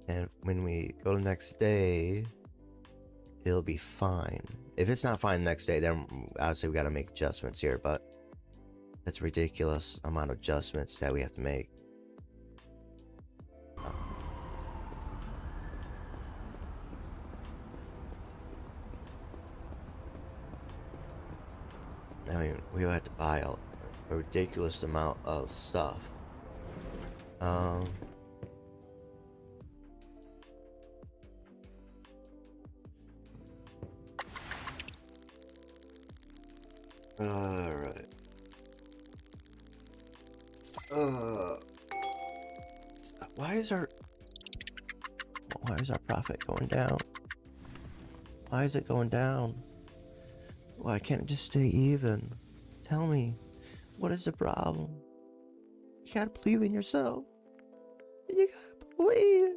And when we go to the next day, it'll be fine. If it's not fine the next day, then obviously we gotta make adjustments here, but that's a ridiculous amount of adjustments that we have to make. I mean, we have to buy a ridiculous amount of stuff. Alright. Why is our profit going down? Why is it going down? Why can't it just stay even? Tell me, what is the problem? You gotta believe in yourself. You gotta believe.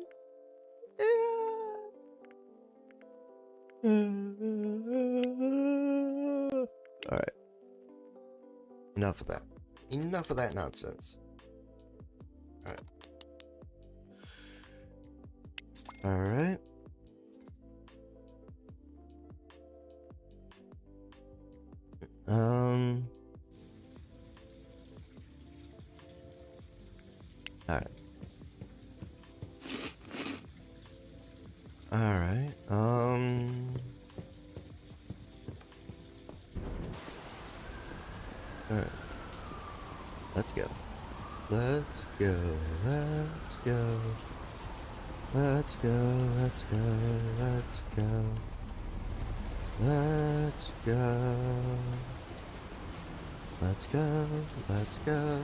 Alright. Enough of that. Enough of that nonsense. Alright. Alright. Alright. Alright. Alright. Let's go. Let's go. Let's go. Let's go. Let's go. Let's go. Let's go. Let's go. Let's go.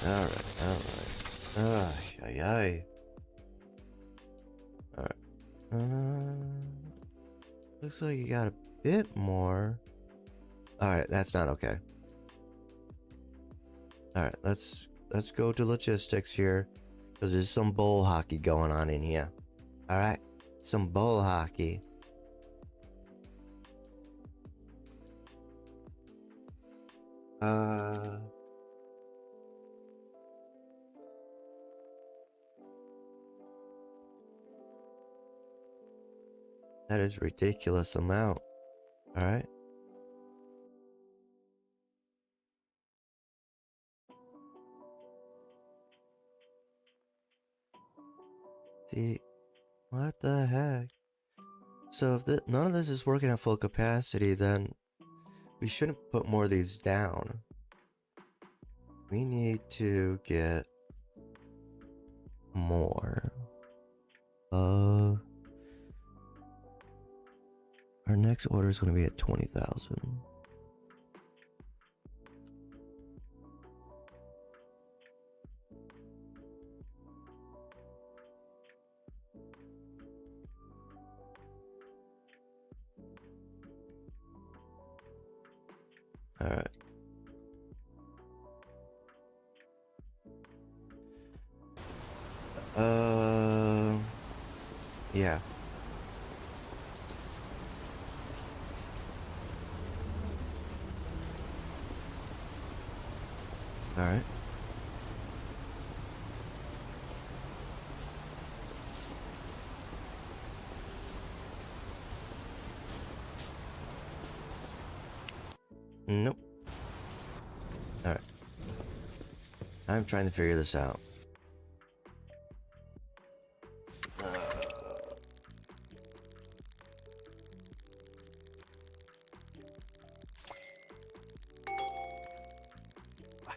Alright, alright. Ay, ay. Alright. Looks like you got a bit more. Alright, that's not okay. Alright, let's go to logistics here. Because there's some bull hockey going on in here. Alright? Some bull hockey. That is a ridiculous amount. Alright. See, what the heck? So if none of this is working at full capacity, then we shouldn't put more of these down. We need to get more of... Our next order is going to be at 20,000. All right. Yeah. All right. Nope. All right. I'm trying to figure this out.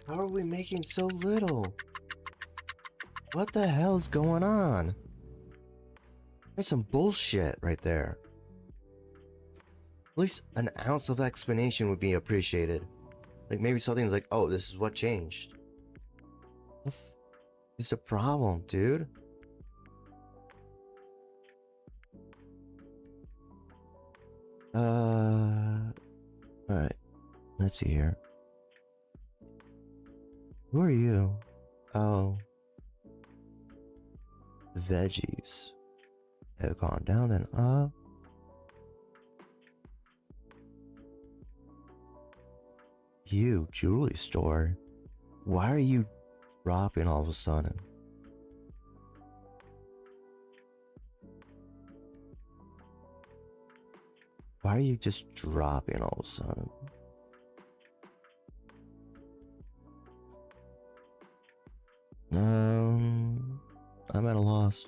How are we making so little? What the hell is going on? That's some bullshit right there. At least an ounce of explanation would be appreciated. Like maybe something's like, oh, this is what changed. The f is the problem, dude? Alright. Let's see here. Who are you? Oh. Veggies. Have gone down and up. You, jewelry store. Why are you dropping all of a sudden? Why are you just dropping all of a sudden? I'm at a loss.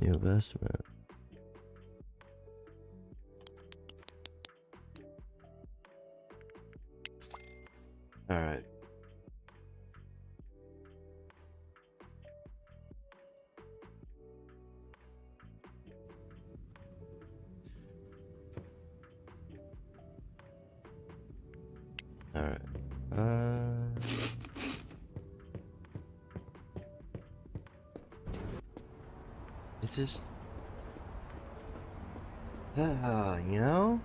New investment. Alright. Alright. It's just... You know?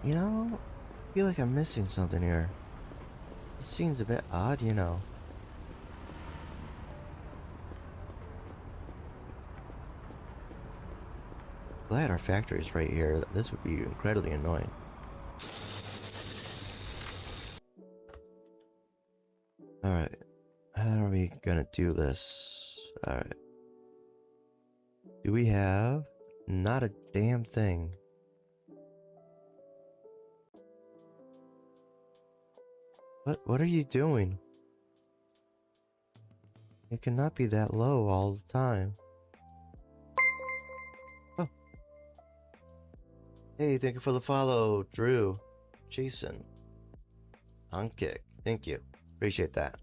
I feel like I'm missing something here. It seems a bit odd, you know. Glad our factory's right here. This would be incredibly annoying. Alright. How are we gonna do this? Alright. Do we have? Not a damn thing. What are you doing? It cannot be that low all the time. Oh. Hey, thank you for the follow, Drew. Jason. On kick. Thank you. Appreciate that.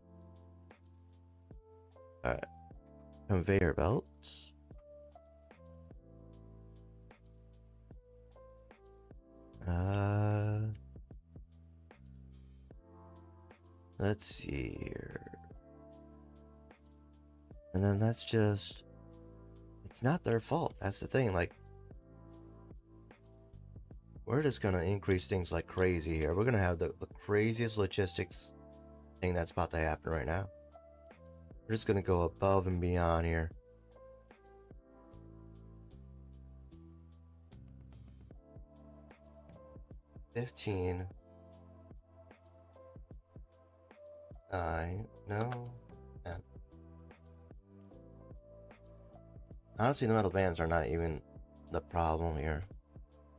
Alright. Conveyor belts. Let's see here. And then that's just... It's not their fault. That's the thing, like... We're just gonna increase things like crazy here. We're gonna have the craziest logistics thing that's about to happen right now. We're just gonna go above and beyond here. $15. No. 10. Honestly, the metal bands are not even the problem here.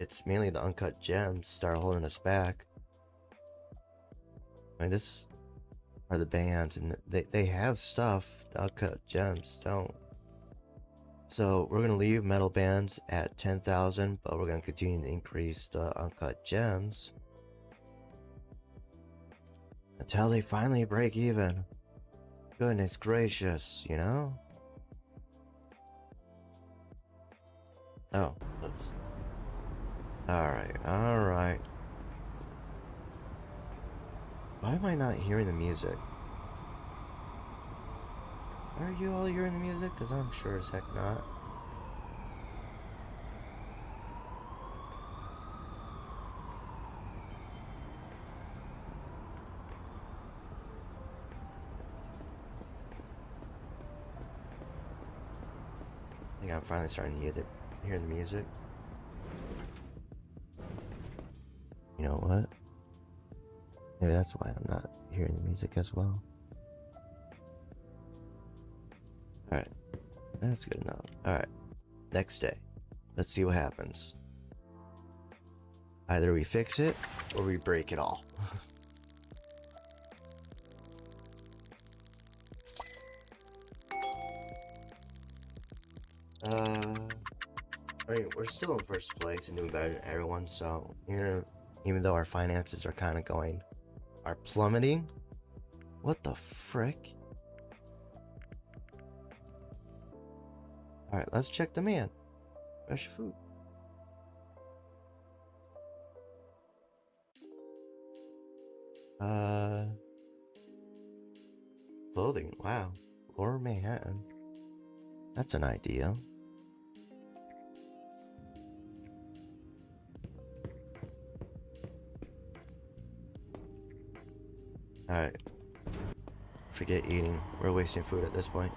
It's mainly the uncut gems start holding us back. I mean, this are the bands, and they have stuff. The uncut gems don't. So we're gonna leave metal bands at 10,000, but we're gonna continue to increase the uncut gems until they finally break even. Goodness gracious, you know? Oh, oops. Alright. Why am I not hearing the music? Are you all hearing the music? Because I'm sure as heck not. I think I'm finally starting to hear the music. You know what? Maybe that's why I'm not hearing the music as well. Alright. That's good enough. Alright. Next day. Let's see what happens. Either we fix it, or we break it all. I mean, we're still in first place and doing better than everyone, so even though our finances are kind of are plummeting. What the frick? Alright, let's check the man. Fresh food. Clothing. Wow. Lower Manhattan. That's an idea. Alright. Forget eating. We're wasting food at this point.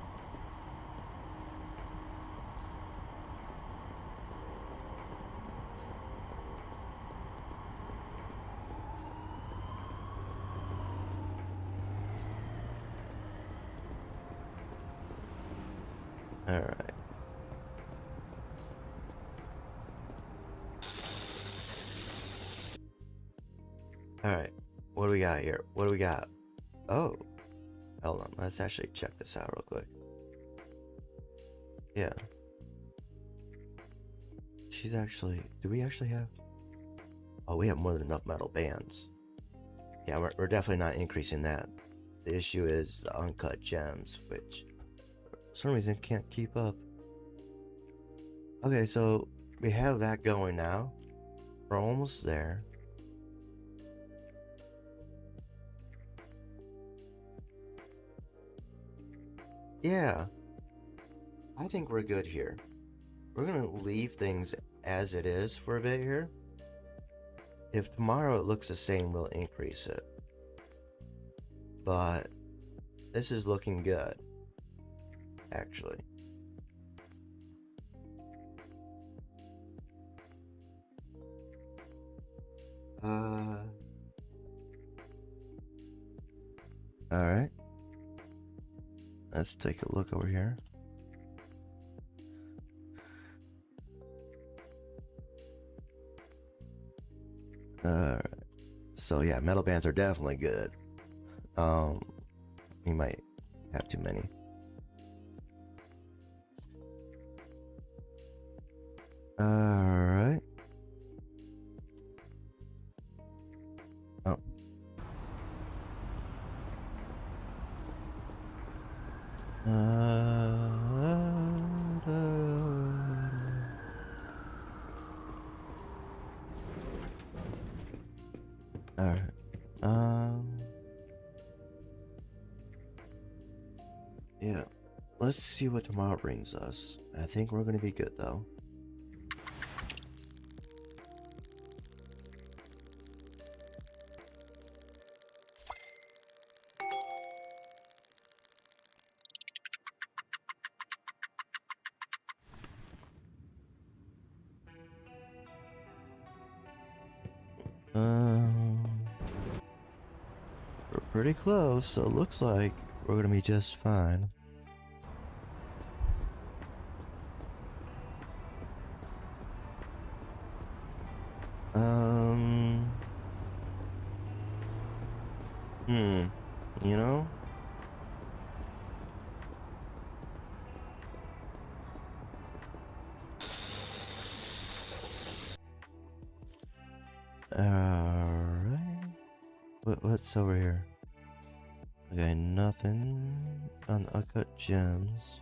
Alright. Alright. What do we got here? What do we got? Oh. Hold on. Let's actually check this out real quick. Yeah. She's actually... Do we actually have... Oh, we have more than enough metal bands. Yeah, we're definitely not increasing that. The issue is the uncut gems, which for some reason can't keep up. Okay, so we have that going now. We're almost there. Yeah, I think we're good here. We're gonna leave things as it is for a bit here. If tomorrow it looks the same, we'll increase it. But this is looking good, actually. Alright. Let's take a look over here. So yeah, metal bands are definitely good. We might have too many. Alright. Oh. Alright. Yeah. Let's see what tomorrow brings us. I think we're gonna be good though. We're pretty close, so it looks like we're gonna be just fine. You know? Alright. What's over here? Okay, nothing on uncut gems.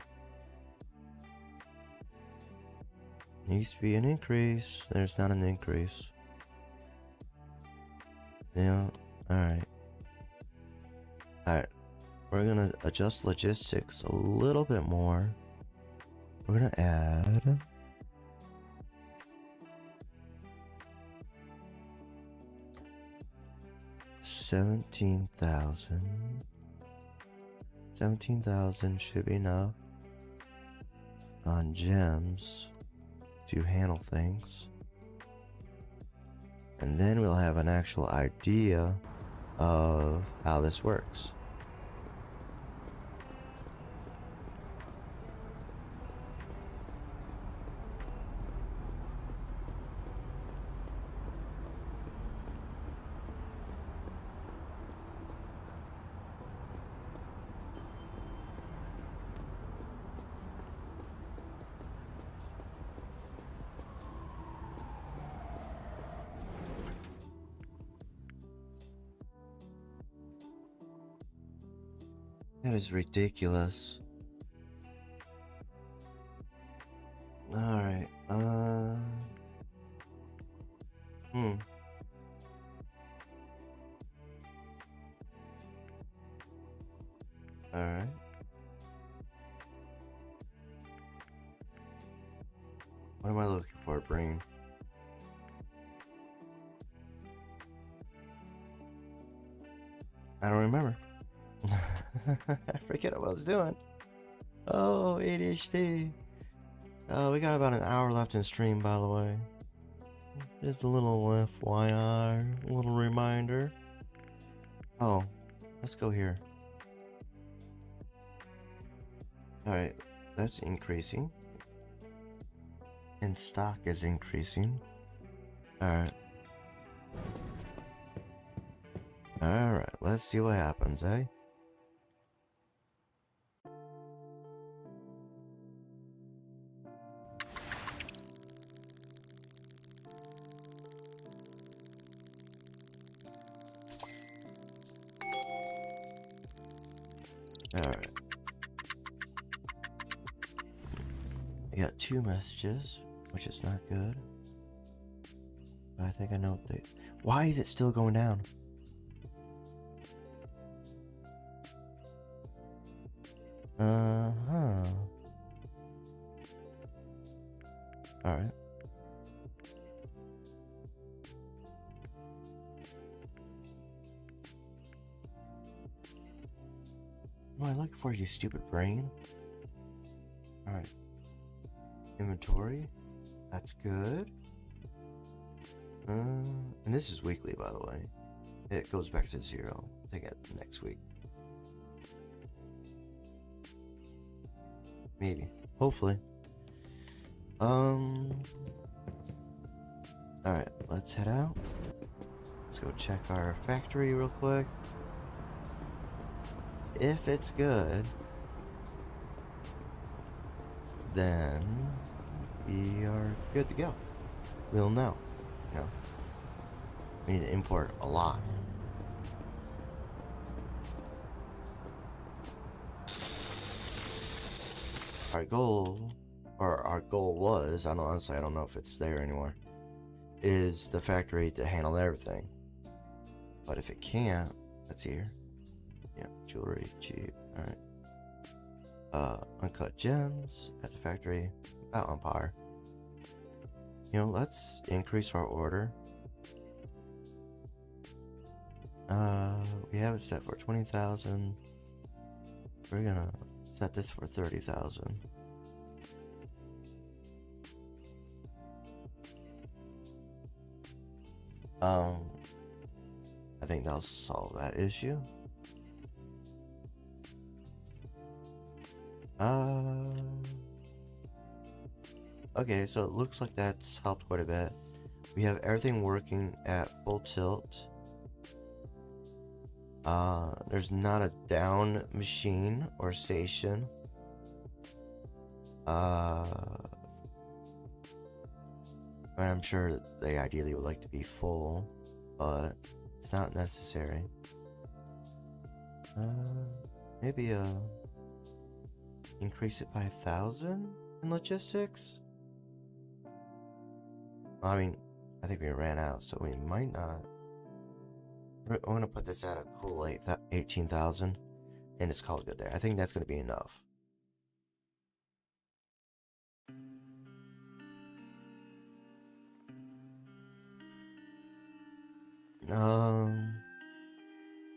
Needs to be an increase. There's not an increase. Yeah, alright. Alright. We're gonna adjust logistics a little bit more. We're gonna add... $17,000. 17,000 should be enough on gems to handle things. And then we'll have an actual idea of how this works. That is ridiculous. brain. I don't remember. I forget what I was doing. Oh, ADHD. We got about an hour left in stream, by the way. Just a little FYI, a little reminder. Oh, let's go here. Alright, that's increasing. And stock is increasing. Alright. Alright, let's see what happens, eh? Alright. I got 2 messages, which is not good. But I think I know what they... Why is it still going down? Uh-huh. Alright. What am I looking for, you stupid brain? Alright. Inventory. That's good. And this is weekly, by the way. It goes back to 0. I think next week. Maybe. Hopefully. Alright, let's head out. Let's go check our factory real quick. If it's good, then we are good to go. We'll know. You know, we need to import a lot. Our goal was, honestly, I don't know if it's there anymore, is the factory to handle everything. But if it can't, that's here. Yeah, jewelry, cheap, alright. Uncut gems at the factory, about on par. You know, let's increase our order. We have it set for 20,000. We're gonna set this for 30,000. I think that'll solve that issue. Okay, so it looks like that's helped quite a bit. We have everything working at full tilt. There's not a down machine or station. I'm sure they ideally would like to be full, but it's not necessary. Maybe increase it by 1,000 in logistics. I mean, I think we ran out, so we might not. We're gonna put this at a cool 18,000, and it's called good there. I think that's gonna be enough.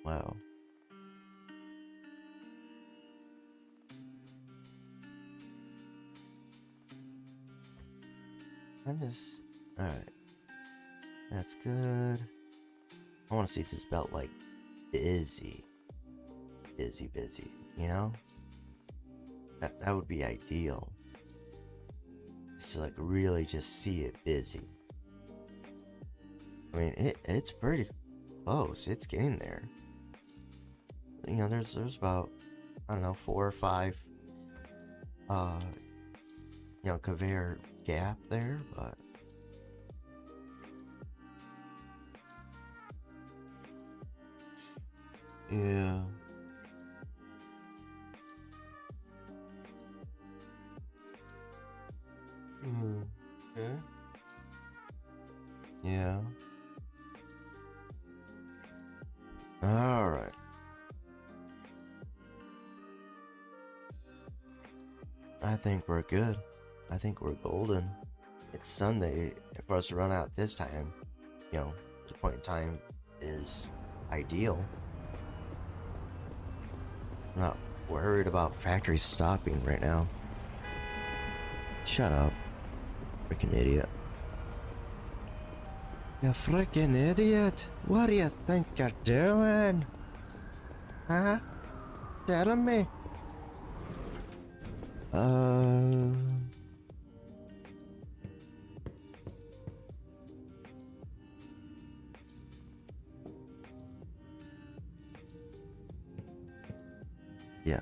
Wow. Alright. That's good. I want to see this belt, like, busy, you know? That would be ideal. It's to, like, really just see it busy. I mean, it's pretty close. It's getting there. You know, there's about, I don't know, 4 or 5, you know, conveyor gap there, but yeah. Okay. Yeah. Alright. I think we're good. I think we're golden. Like Sunday, for us to run out this time, you know, the point in time is ideal. I'm not worried about factories stopping right now. Shut up, freaking idiot. You freaking idiot! What do you think you're doing? Huh? Tell me. Yeah.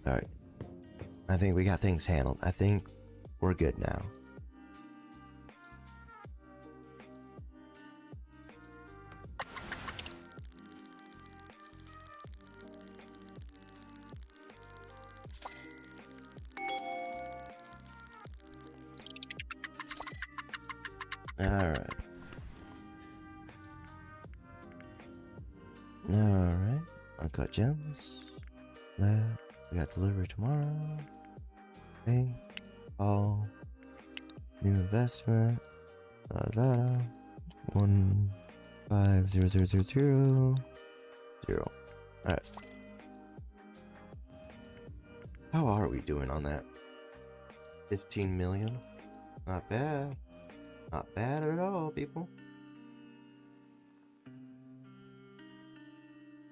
Alright. I think we got things handled. I think we're good now. Alright. Alright. Uncut gems. Lab. We got delivery tomorrow. Bank. All. New investment. 1500000. Alright. How are we doing on that? 15 million? Not bad. Not bad at all, people.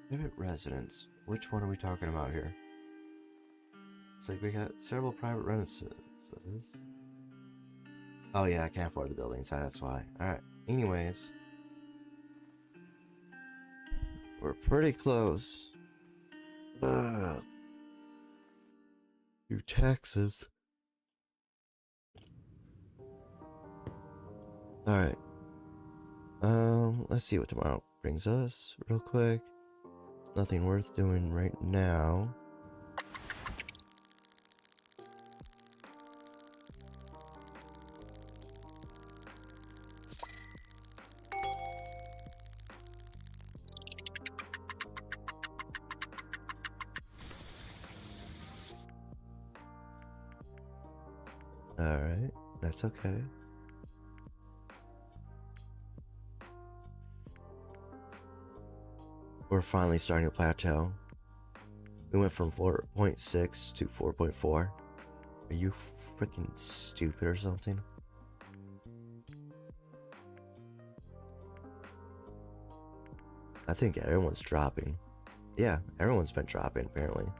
Private residence. Which one are we talking about here? It's like we got several private residences. Oh yeah, I can't afford the buildings, that's why. Alright, anyways. We're pretty close. Your taxes. Alright. Let's see what tomorrow brings us real quick. Nothing worth doing right now. Alright, that's okay. We're finally starting to plateau. We went from 4.6 to 4.4. Are you freaking stupid or something? I think everyone's dropping. Yeah, everyone's been dropping apparently.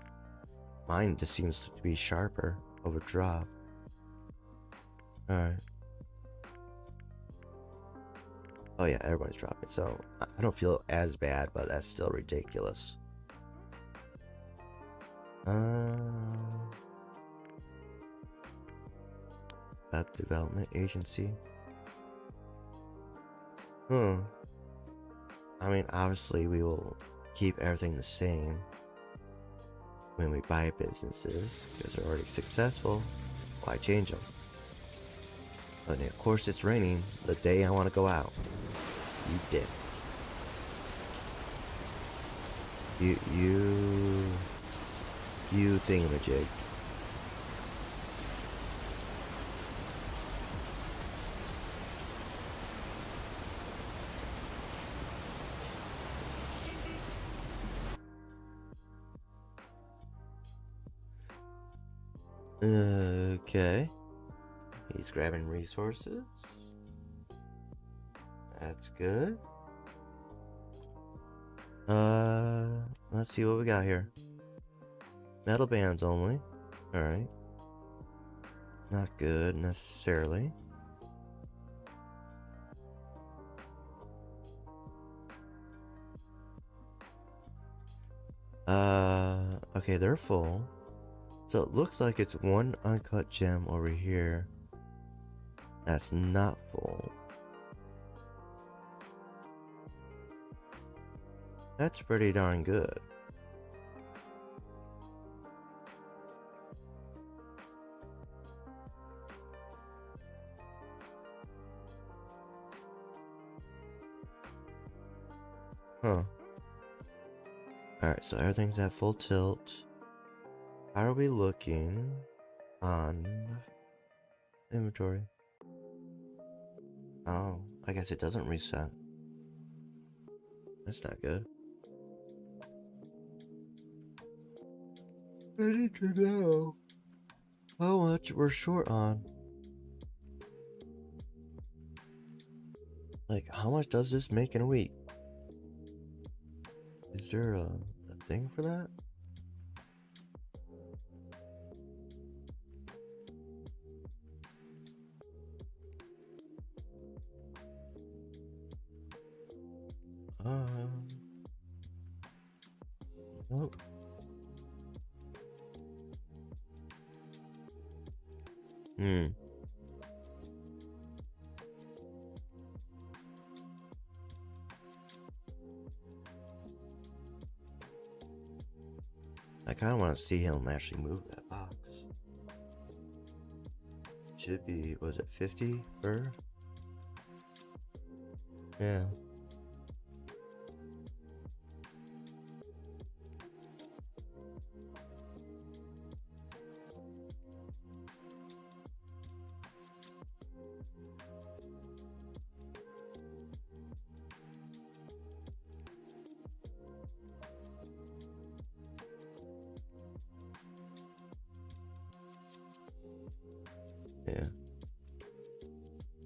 Mine just seems to be sharper of a drop. Alright. Oh yeah, everyone's dropping, so I don't feel as bad, but that's still ridiculous. Web Development Agency. I mean, obviously we will keep everything the same when we buy businesses, because they're already successful. Why change them? But of course it's raining the day I want to go out. You did. You thingamajig. Okay. He's grabbing resources. That's good. Let's see what we got here. Metal bands only. Alright. Not good necessarily. Okay, they're full. So it looks like it's one uncut gem over here that's not full. That's pretty darn good. Huh. Alright, so everything's at full tilt. How are we looking on inventory? Oh, I guess it doesn't reset. That's not good. I need to know how much we're short on. Like, how much does this make in a week? Is there a thing for that? Nope. Hmm. I kind of want to see him actually move that box. Should be, was it 50 per? Yeah. Yeah.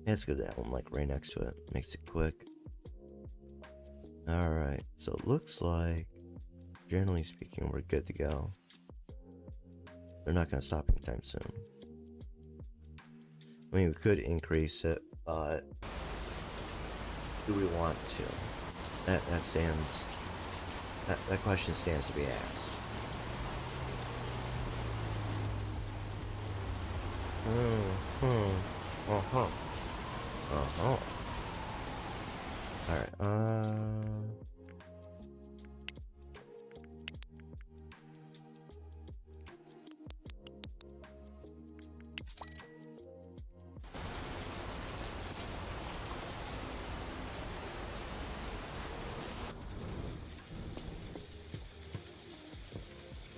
Yeah, it's good to have them like right next to it. Makes it quick. Alright, so it looks like, generally speaking, we're good to go. They're not going to stop anytime soon. I mean, we could increase it, but do we want to? That stands. That question stands to be asked.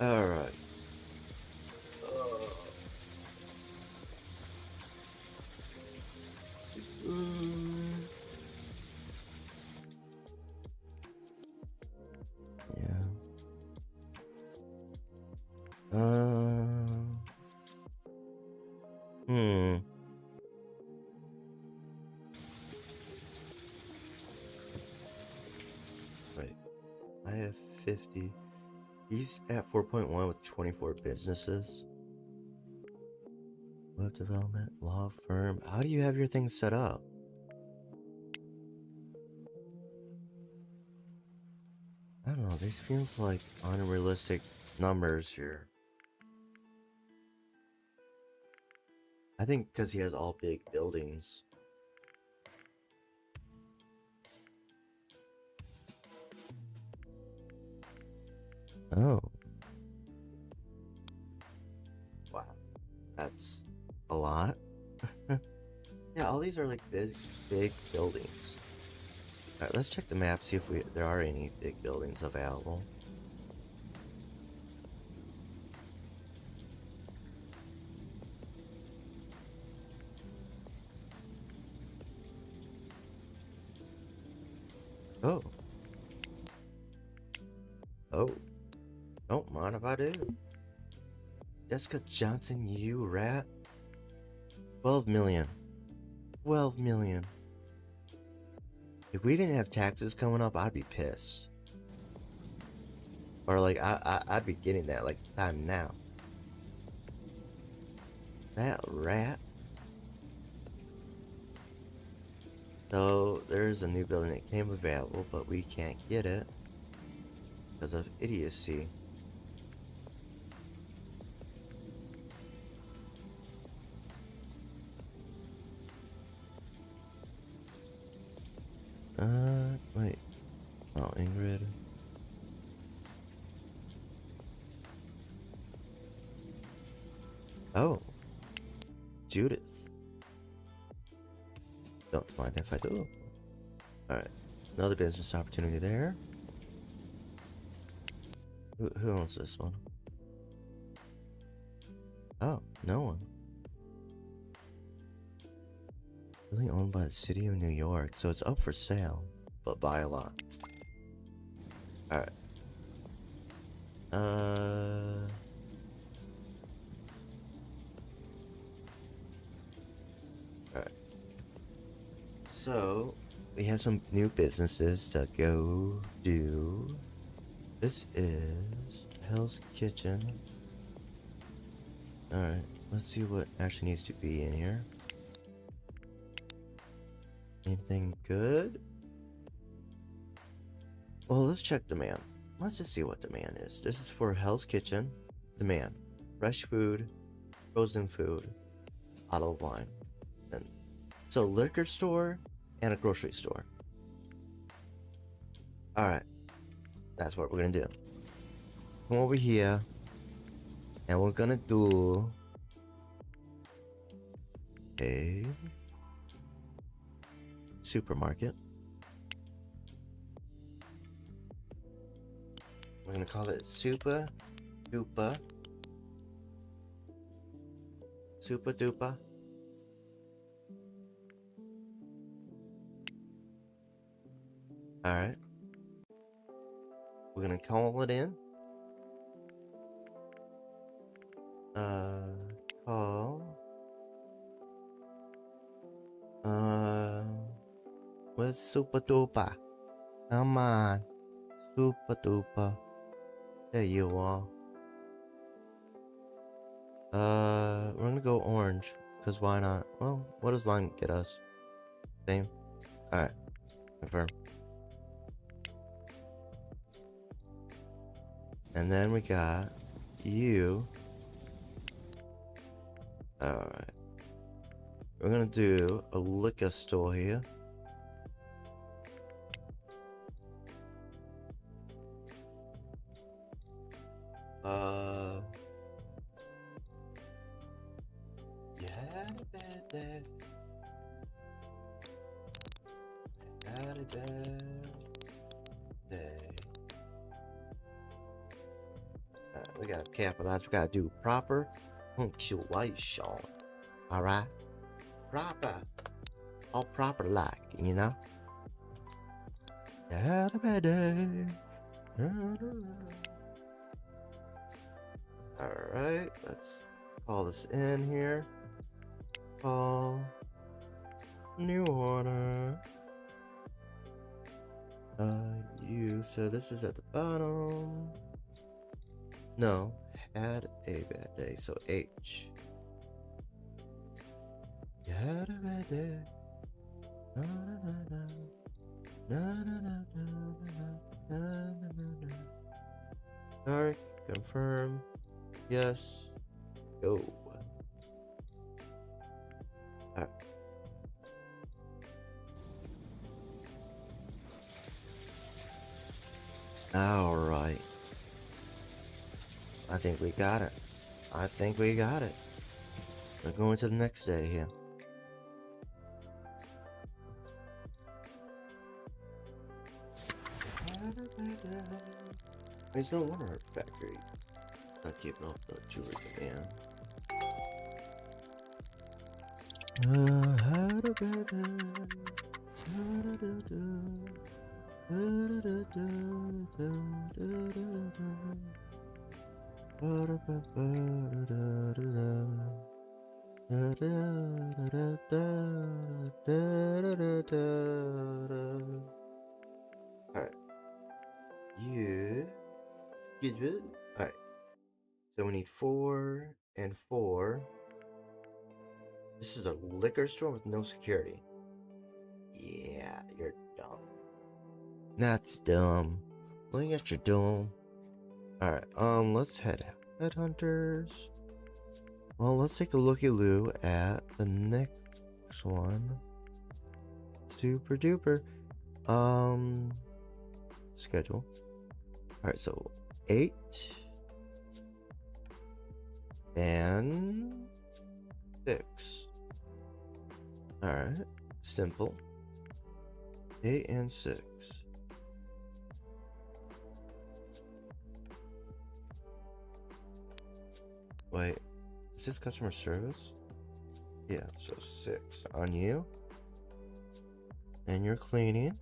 Alright, alright. Yeah. Hmm. Right. I have 50. He's at 4.1 with 24 businesses. Web development, law firm. How do you have your things set up? I don't know. This feels like unrealistic numbers here. I think because he has all big buildings. Oh. Wow. That's a lot. Yeah, all these are like big buildings. Alright, let's check the map, see if there are any big buildings available. Oh. Oh. Don't mind if I do. Jessica Johnson, you rat. 12 million. 12 million. If we didn't have taxes coming up, I'd be pissed. Or like, I'd be getting that like time now. That rat. So there's a new building that came available, but we can't get it because of idiocy. Wait. Oh, Ingrid. Oh, Judith. Don't mind if I do. Alright. Another business opportunity there. Who owns this one? Oh, no one. Really owned by the city of New York, so it's up for sale, but by a lot. Alright. Alright. So, we have some new businesses to go do. This is Hell's Kitchen. Alright, let's see what actually needs to be in here. Anything good? Well, let's check demand. Let's just see what demand is. This is for Hell's Kitchen. Demand. Fresh food, frozen food, bottle of wine. And so liquor store and a grocery store. Alright. That's what we're gonna do. Come over here. And we're gonna do a supermarket. We're gonna call it Super Duper. Super Duper. Alright. We're gonna call it in. Call. Where's Super Duper? Come on. Super Duper. There you are. We're gonna go orange. Cause why not? Well, what does lime get us? Same. Alright. Confirm. And then we got you. Alright. We're gonna do a liquor store here. You had a bad day. Had a bad day. We gotta capitalize. We gotta do proper punctuation. Alright? Proper. All proper like, you know? You had a bad day. Alright, let's call this in here. Call new order. You, so this is at the bottom. No, had a bad day, so H. You had a bad day. Na na na na. Na na na na na na na na. Dark, confirm. Yes. Go. Alright. Alright. I think we got it. I think we got it. We're going to the next day here. There's no wonder our factory not keeping up the jewelry demand. Had a bad day. Alright. Yeah. Good. Alright. So we need 4 and 4. This is a liquor store with no security. Yeah, you're dumb. That's dumb. Look at your dumb. Alright, let's head out. Headhunters. Well, let's take a looky-loo at the next one. Super duper. Schedule. Alright, so 8 and 6. Alright, simple. 8 and 6. Wait, is this customer service? Yeah, so 6 on you. And you're cleaning.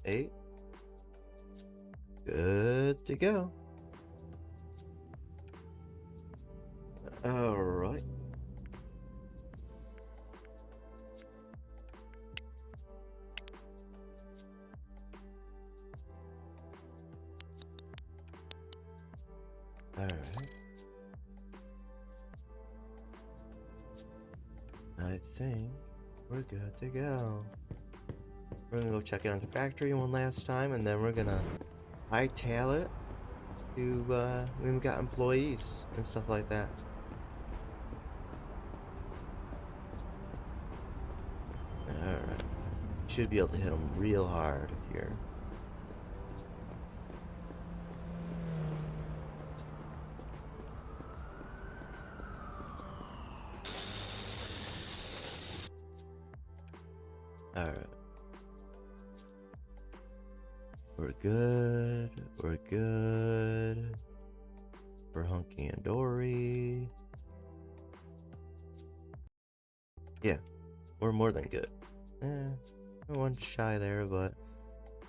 8. Good to go. Alright. Alright. I think we're good to go. We're gonna go check it on the factory one last time, and then we're gonna hightail it to when we got employees and stuff like that. Alright. Should be able to hit them real hard here. Alright. We're good. We're good. We're hunky and dory. Yeah, we're more than good. One shy there, but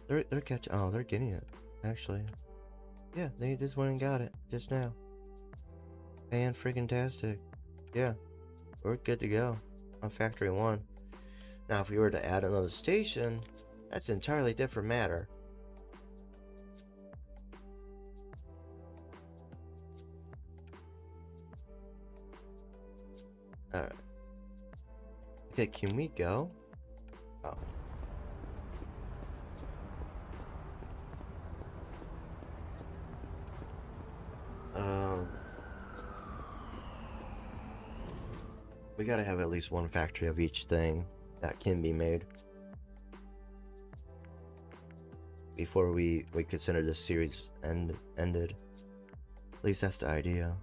they're catching. Oh, they're getting it. Actually, yeah, they just went and got it just now. And freaking tastic. Yeah, we're good to go on Factory 1. Now, if we were to add another station, that's an entirely different matter. Alright. Okay, can we go? Oh. We gotta have at least one factory of each thing that can be made before we consider this series ended. At least that's the idea.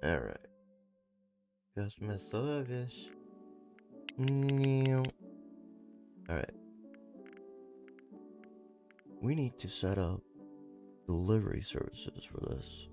Alright. Customer service. Alright. We need to set up delivery services for this.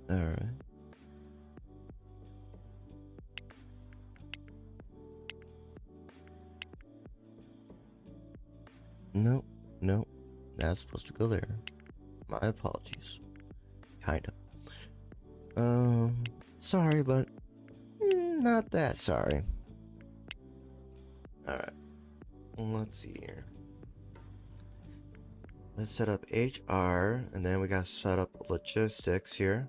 Alright. Nope. That's supposed to go there. My apologies. Kinda. Sorry, but not that sorry. Alright. Let's see here. Let's set up HR, and then we gotta set up logistics here.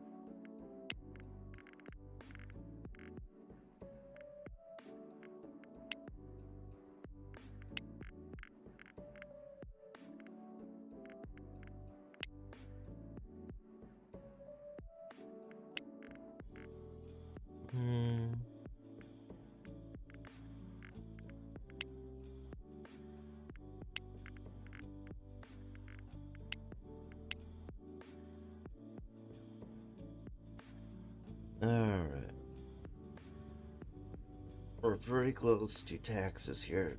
Alright. We're pretty close to taxes here.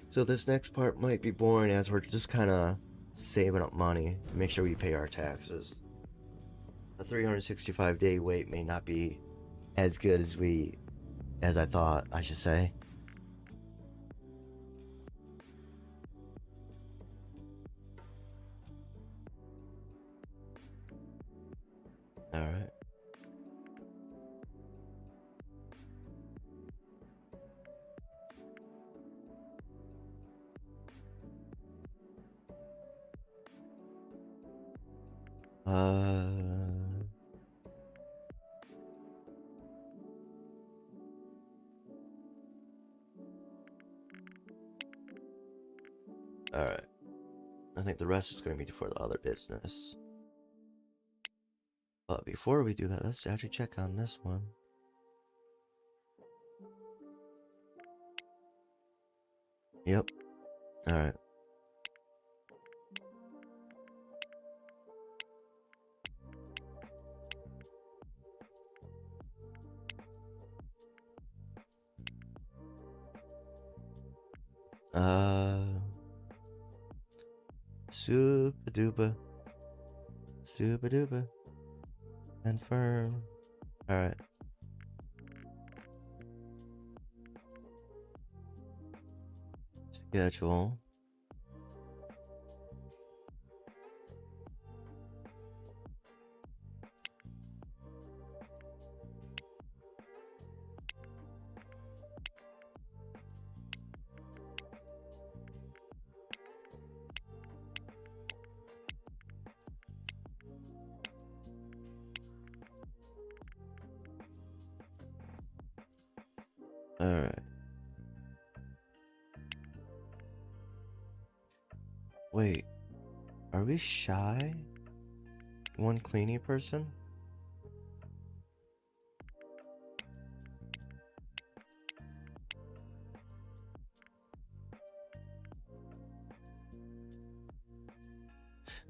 So this next part might be boring as we're just kind of saving up money to make sure we pay our taxes. A 365-day wait may not be as good as we As I thought, I should say. Alright. Alright. I think the rest is going to be for the other business. But before we do that, let's actually check on this one. Yep. Alright. Super duper. Super duper. Confirm. Alright. Schedule. Alright. Wait. Are we shy? One cleaning person?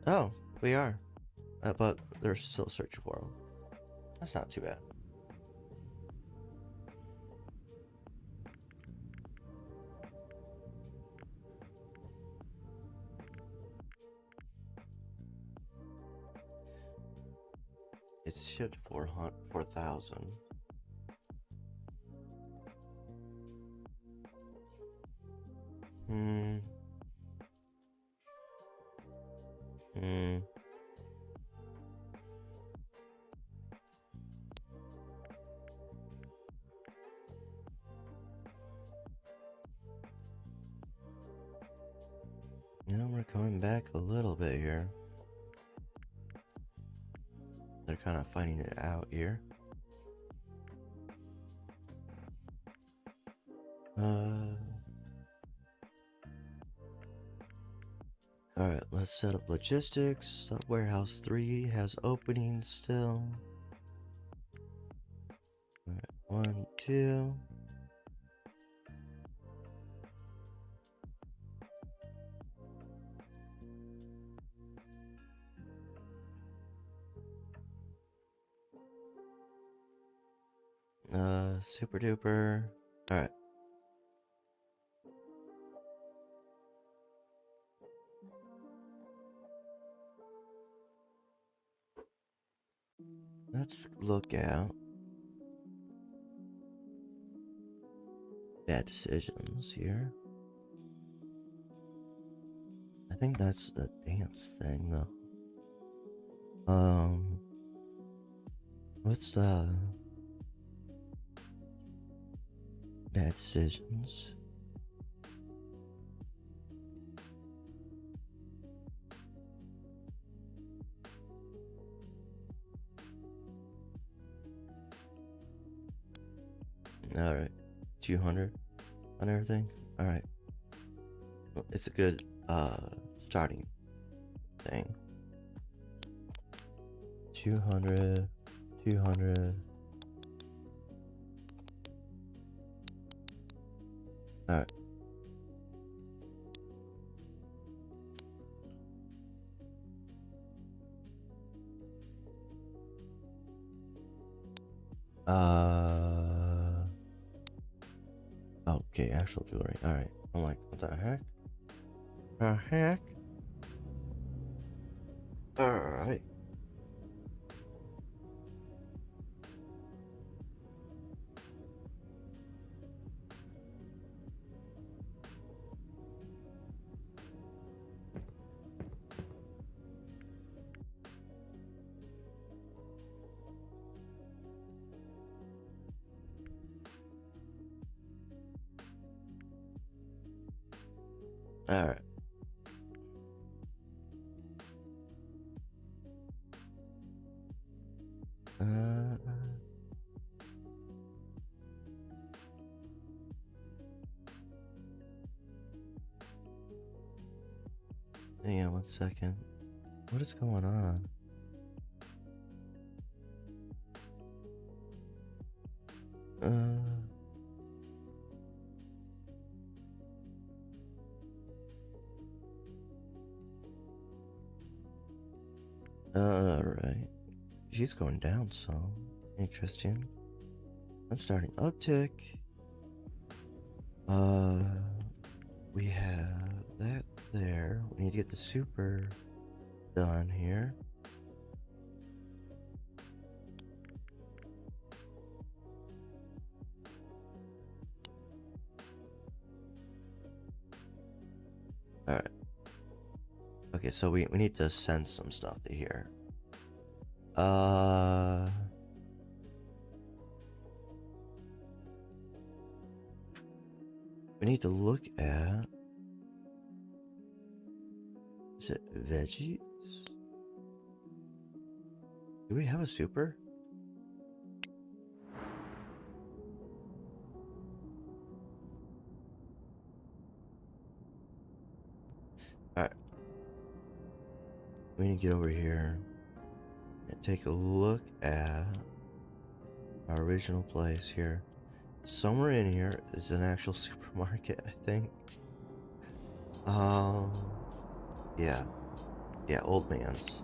Oh, we are. But they're still searching for him. That's not too bad. It's shipped for 4,000. Yeah, we're going back a little bit here. They're kind of finding it out here. Alright, let's set up logistics. Warehouse 3 has openings still. Alright, 1, 2. Super duper. Alright. Let's look at bad decisions here. I think that's the dance thing though. What's the bad decisions? Alright, 200 on everything. Alright, well, it's a good starting thing. 200. Alright. Okay, actual jewelry. Alright. I'm like, what the heck? The heck? Alright. Alright. Yeah, 1 second. What is going on? Alright. She's going down some. Interesting. I'm starting uptick. We have that there. We need to get the super done here. Alright. Okay, so we need to send some stuff to here. We need to look at... Is it veggies? Do we have a super? Alright. We need to get over here and take a look at our original place here. Somewhere in here is an actual supermarket, I think. Yeah. Yeah, old man's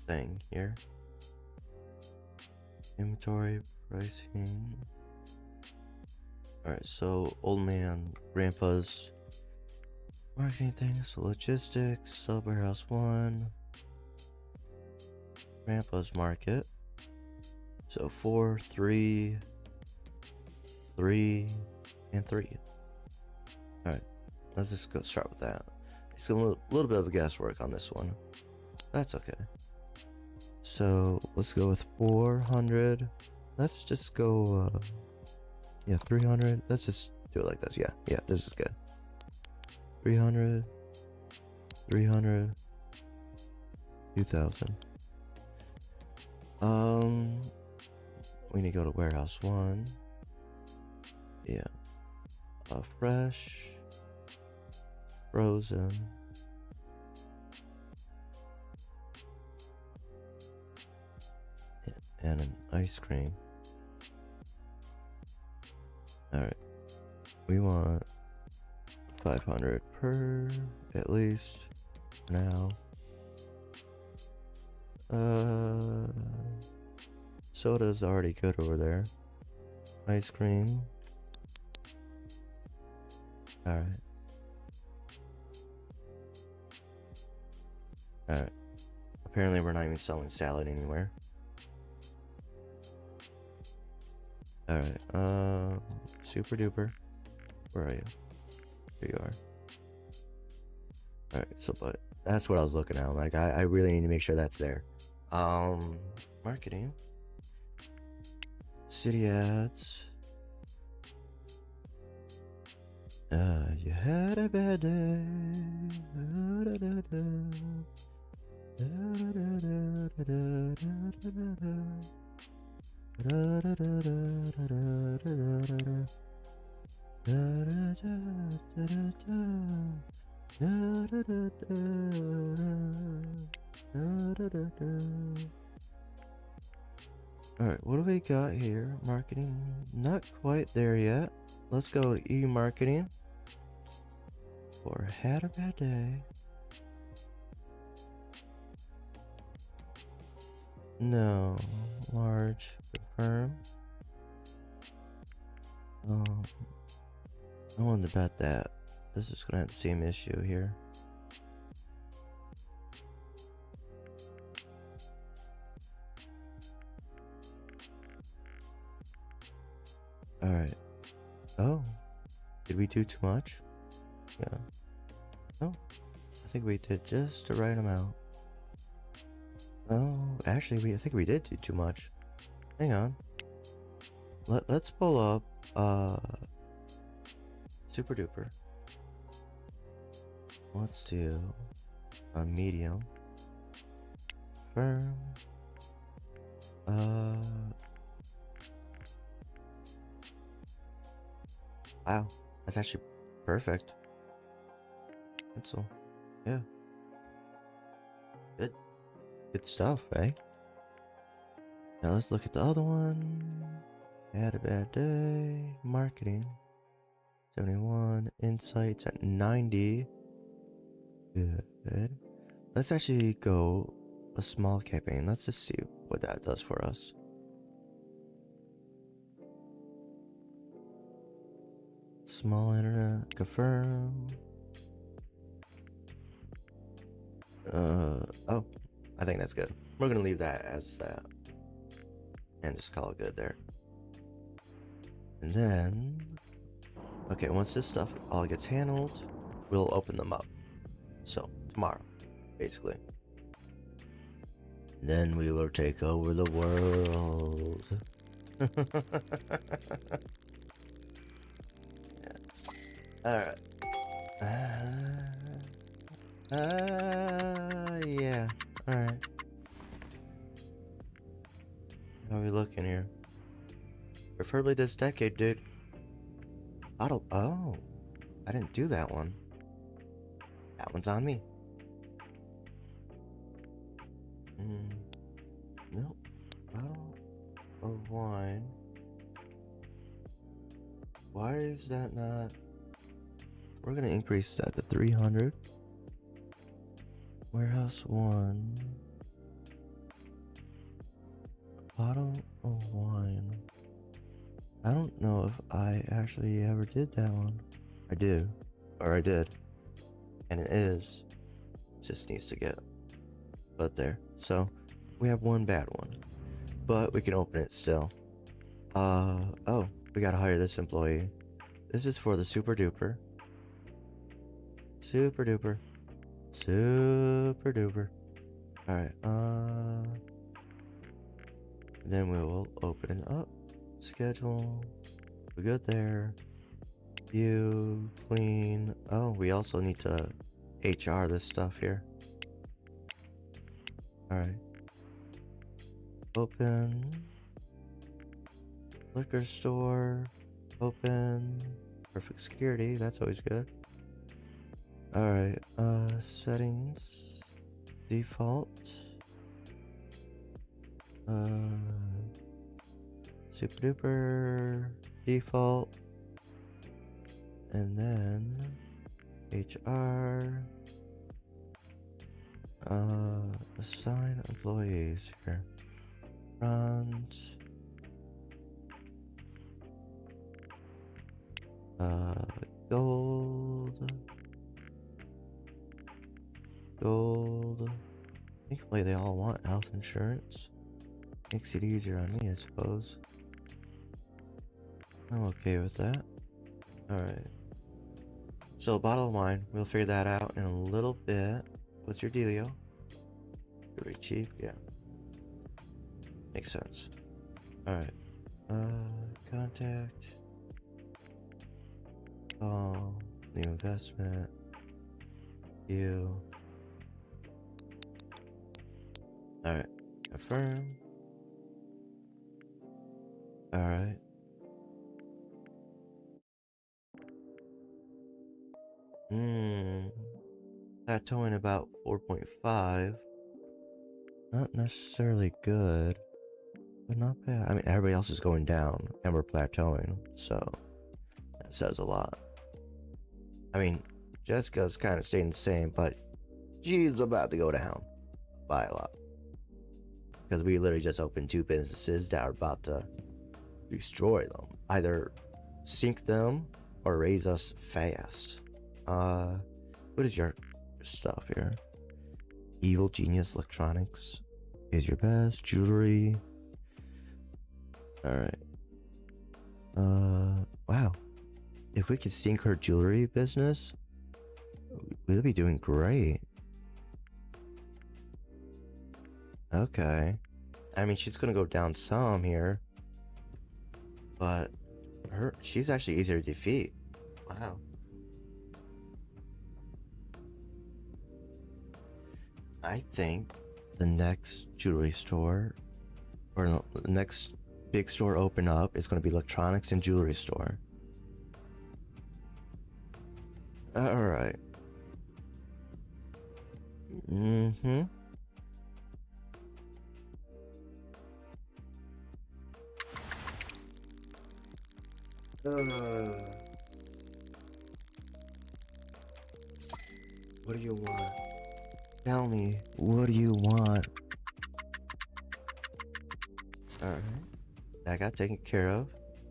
thing here. Inventory, pricing. Alright, so old man, grandpa's marketing things, logistics, sub warehouse 1. Grandpa's market. So 4, 3, 3, and 3. Alright, let's just go start with that. It's a little bit of a guesswork on this one. That's okay. So let's go with 400. Let's just go, yeah, 300. Let's just do it like this. Yeah, this is good. 300, 300, 2,000. We need to go to warehouse 1. Yeah. Fresh, frozen, and an ice cream. Alright. We want 500 per, at least, now. Soda's already good over there. Ice cream. Alright. Alright. Apparently we're not even selling salad anywhere. Alright, super duper. Where are you? Here you are. Alright, so but that's what I was looking at. Like I really need to make sure that's there. Marketing. City ads. You had a bad day. Alright, what do we got here? Marketing, not quite there yet. Let's go to e-marketing. Or had a bad day. No, large, confirm. I wanted to bet that this is gonna have the same issue here. Alright. Oh. Did we do too much? Yeah. Oh. I think we did just the right amount. Oh, actually, I think we did do too much. Hang on. Let's pull up, Super Duper. Let's do a medium. Firm. Wow, that's actually perfect. Pencil. Yeah. Good stuff, eh? Now let's look at the other one. Had a bad day. Marketing. 71. Insights at 90. Good. Let's actually go a small campaign. Let's just see what that does for us. Small internet. Confirm. Oh. I think that's good. We're gonna leave that as that. And just call it good there. And then... Okay, once this stuff all gets handled, we'll open them up. So, tomorrow, basically. And then we will take over the world. Yeah. Alright. Yeah. Alright. How are we looking here? Preferably this decade, dude. Oh. I didn't do that one. That one's on me. Nope. Bottle of wine. Why is that not... We're gonna increase that to 300. Warehouse 1. Bottle of wine. I don't know if I actually ever did that one. I do. Or I did. And it is. It just needs to get put there. So, we have one bad one. But we can open it still. Oh. We gotta hire this employee. This is for the super duper. Super duper. Super duper. Alright, then we will open it up. Schedule. We're good there. View. Clean. Oh, we also need to HR this stuff here. Alright. Open. Liquor store. Open. Perfect security. That's always good. Alright. Settings. Default. Super duper. Default. And then HR. Assign employees here. Runs. Gold. Thankfully they all want health insurance. Makes it easier on me, I suppose. I'm okay with that. Alright. So, bottle of wine. We'll figure that out in a little bit. What's your dealio? Pretty cheap, yeah. Makes sense. Alright. Contact. Call. New investment. You. Alright. Confirm. Alright. Plateauing about 4.5. Not necessarily good, but not bad. I mean, everybody else is going down, and we're plateauing, so that says a lot. I mean, Jessica's kind of staying the same, but she's about to go down by a lot. Because we literally just opened 2 businesses that are about to destroy them. Either sink them or raise us fast. What is your stuff here? Evil Genius Electronics is your best. Jewelry. Alright. Wow. If we could sink her jewelry business, we'll be doing great. Okay. I mean, she's gonna go down some here. But she's actually easier to defeat. Wow. I think the next jewelry store, or no, the next big store open up is going to be electronics and jewelry store. Alright. Mm-hmm. What do you want? Tell me, what do you want? Alright. That got taken care of.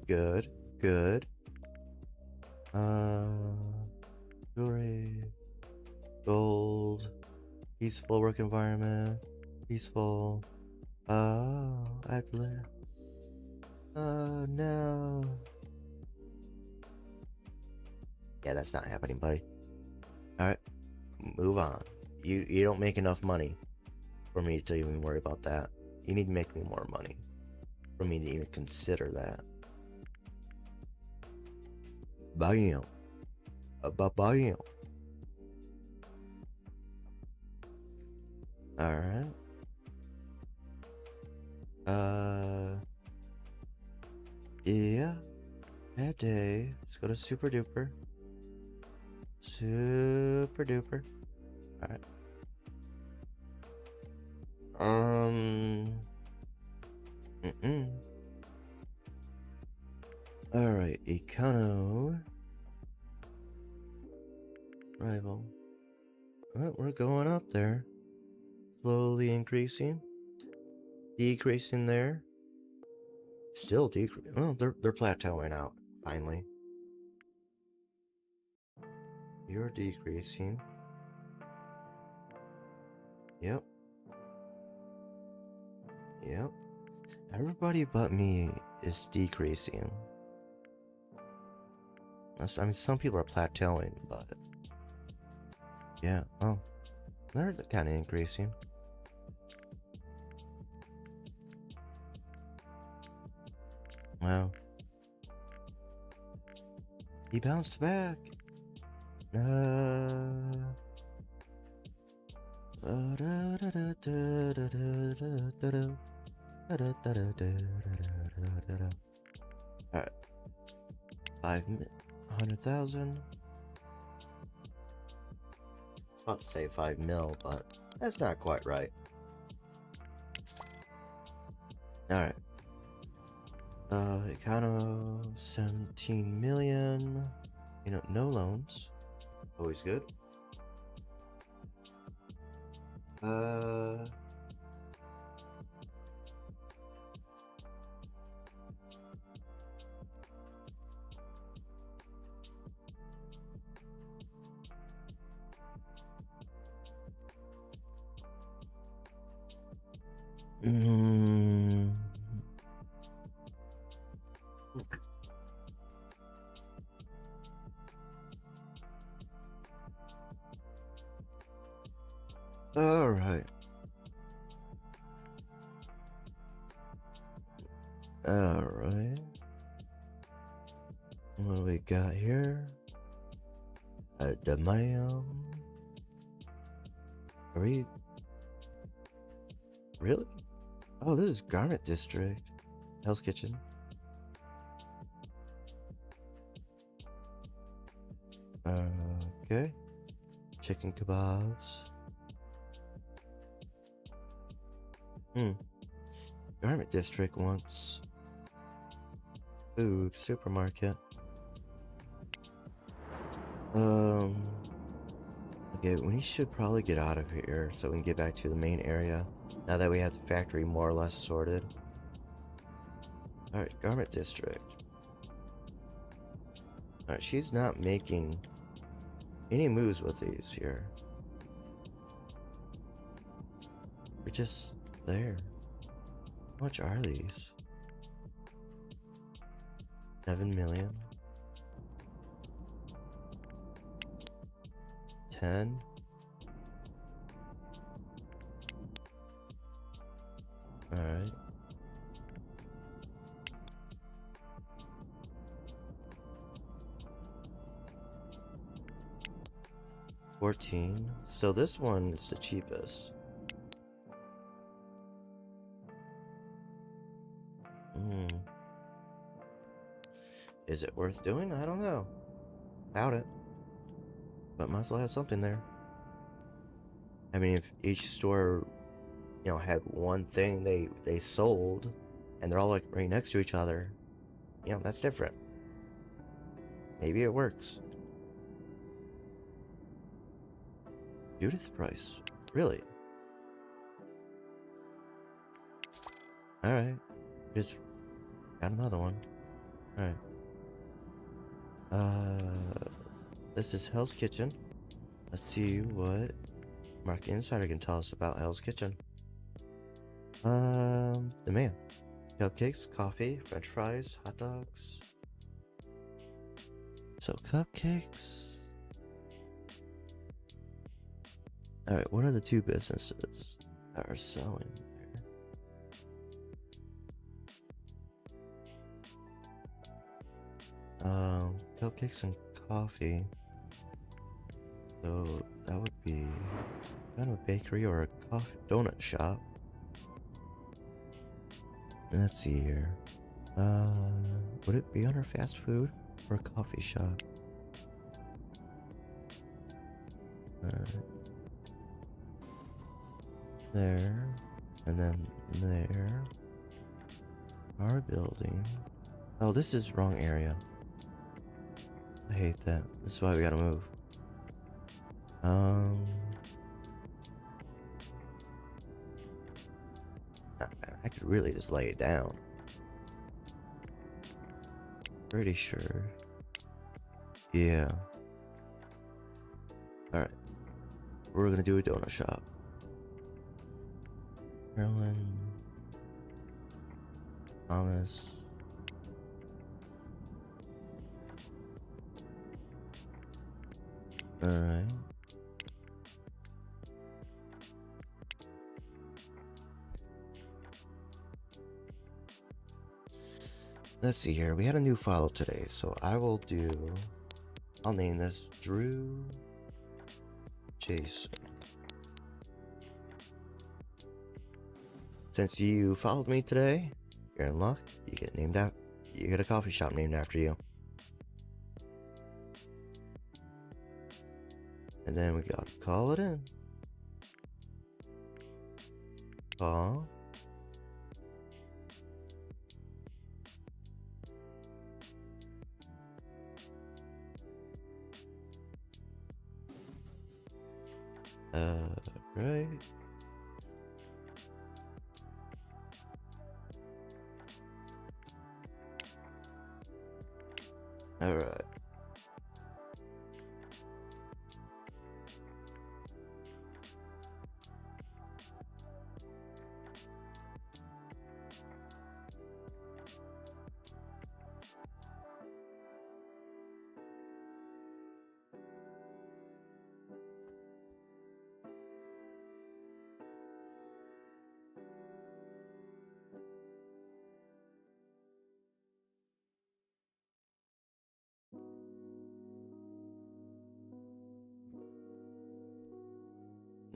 Good, good. Jewelry. Gold. Peaceful work environment. Peaceful. Oh, I have to let. Oh, no. Yeah, that's not happening, buddy. Alright. Move on. You don't make enough money for me to even worry about that. You need to make me more money for me to even consider that. Bam. Bam. Alright. Yeah. Bad day. Let's go to Super Duper. Super Duper. Alright. Alright, Econo. Rival. Oh, we're going up there. Slowly increasing. Decreasing there. Still decreasing. Oh, they're plateauing out, finally. You're decreasing. Yep. Yep. Everybody but me is decreasing. I mean, some people are plateauing, but... yeah, oh. They're kind of increasing. Wow. He bounced back. Alright. 500,000. I was about to say 5 mil, but that's not quite right. Alright. Econo 17 million. You know, no loans. Always good. All right. All right. What do we got here? A demand. Are we really? Oh, this is Garment District. Hell's Kitchen. Okay. Chicken kebabs. Garment District wants food. Supermarket. Okay, we should probably get out of here so we can get back to the main area. Now that we have the factory more or less sorted. Alright, Garment District. Alright, she's not making any moves with these here. We're just there. How much are these? 7 million? 10? Alright. $14. So this one is the cheapest. Is it worth doing? I don't know. Doubt it. But might as well have something there. I mean, if each store, you know, had one thing they sold, and they're all like right next to each other, you know, that's different. Maybe it works. Judith Price. Really? Alright. Just got another one. Alright. This is Hell's Kitchen. Let's see what Market Insider can tell us about Hell's Kitchen. Demand. Cupcakes, coffee, french fries, hot dogs. So cupcakes. Alright, what are the two businesses that are selling there? Cupcakes and coffee. So that would be kind of a bakery or a coffee donut shop. Let's see here. Would it be under fast food or a coffee shop? Alright. There. And then there. Our building. Oh, this is wrong area. I hate that. This is why we gotta move. I could really just lay it down. Pretty sure. Yeah. Alright. We're gonna do a donut shop. Carolyn. Thomas. Alright. Let's see here. We had a new follow today, so I'll name this Drew Jason. Since you followed me today, you're in luck. You get a coffee shop named after you. And then we gotta call it in. Call. Right. Alright.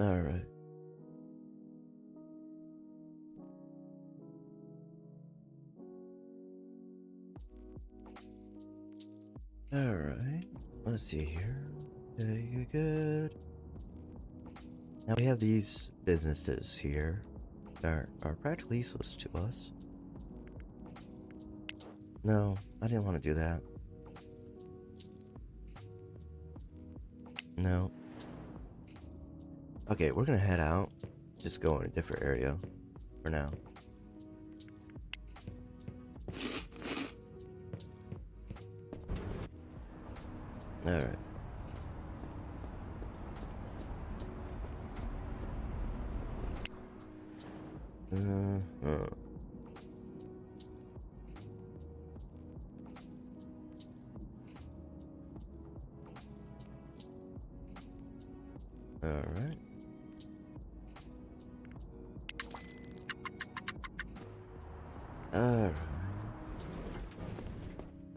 Alright. Alright. Let's see here. Okay, good. Now we have these businesses here that are practically useless to us. No, I didn't want to do that. No. Okay, we're gonna head out. Just go in a different area for now. Alright. Alright. Alright.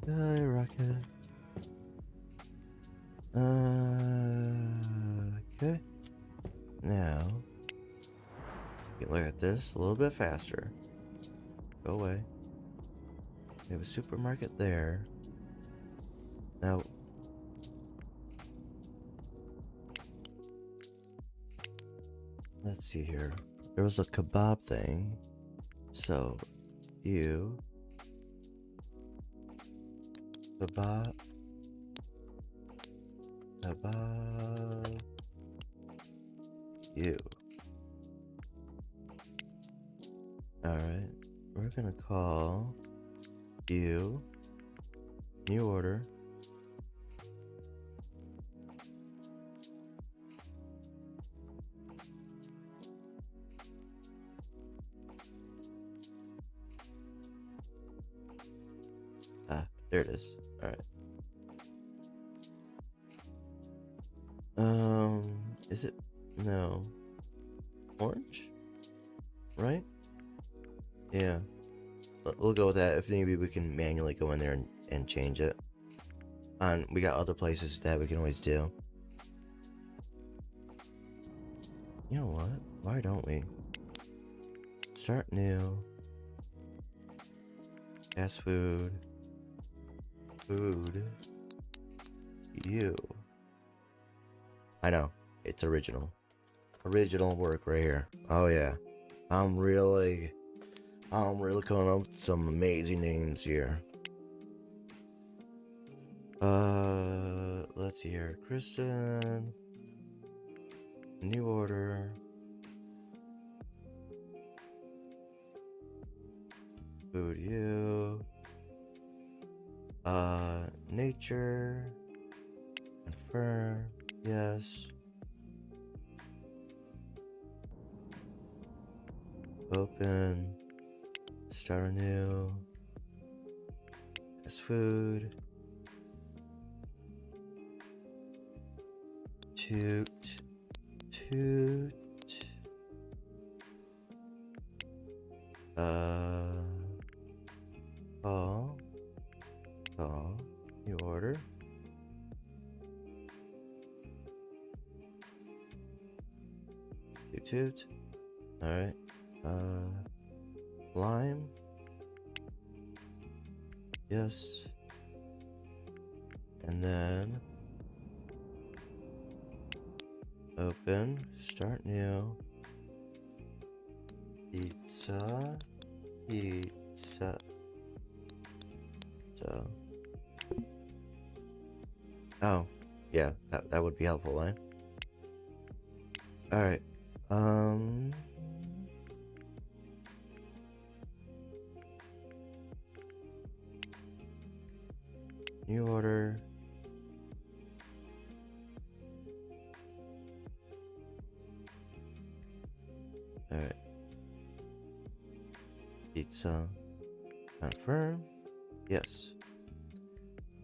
Skyrocket. Okay. Now, you can look at this a little bit faster. Go away. We have a supermarket there. Now, let's see here. There was a kebab thing. So, you. Kebab. Kebab. You. Alright. We're gonna call you. New order. Ah, there it is. Alright. Is it? No. Orange? Right? Yeah. We'll go with that. If maybe we can manually go in there and change it. And we got other places that we can always do. You know what? Why don't we? Start new. Fast food. Food. You. I know. It's original. Original work right here. Oh yeah. I'm really coming up with some amazing names here. Let's see here. Kristen. New order. Food you. Nature. Confirm. Yes. Open. Start anew. Fast food. Toot. Toot. Call. Call. New order. Toot toot. Alright. Lime. Yes. And then open, start new. Pizza. Pizza. So. Oh, yeah, that would be helpful, eh? Alright. New order. Alright. Pizza. Confirm. Yes.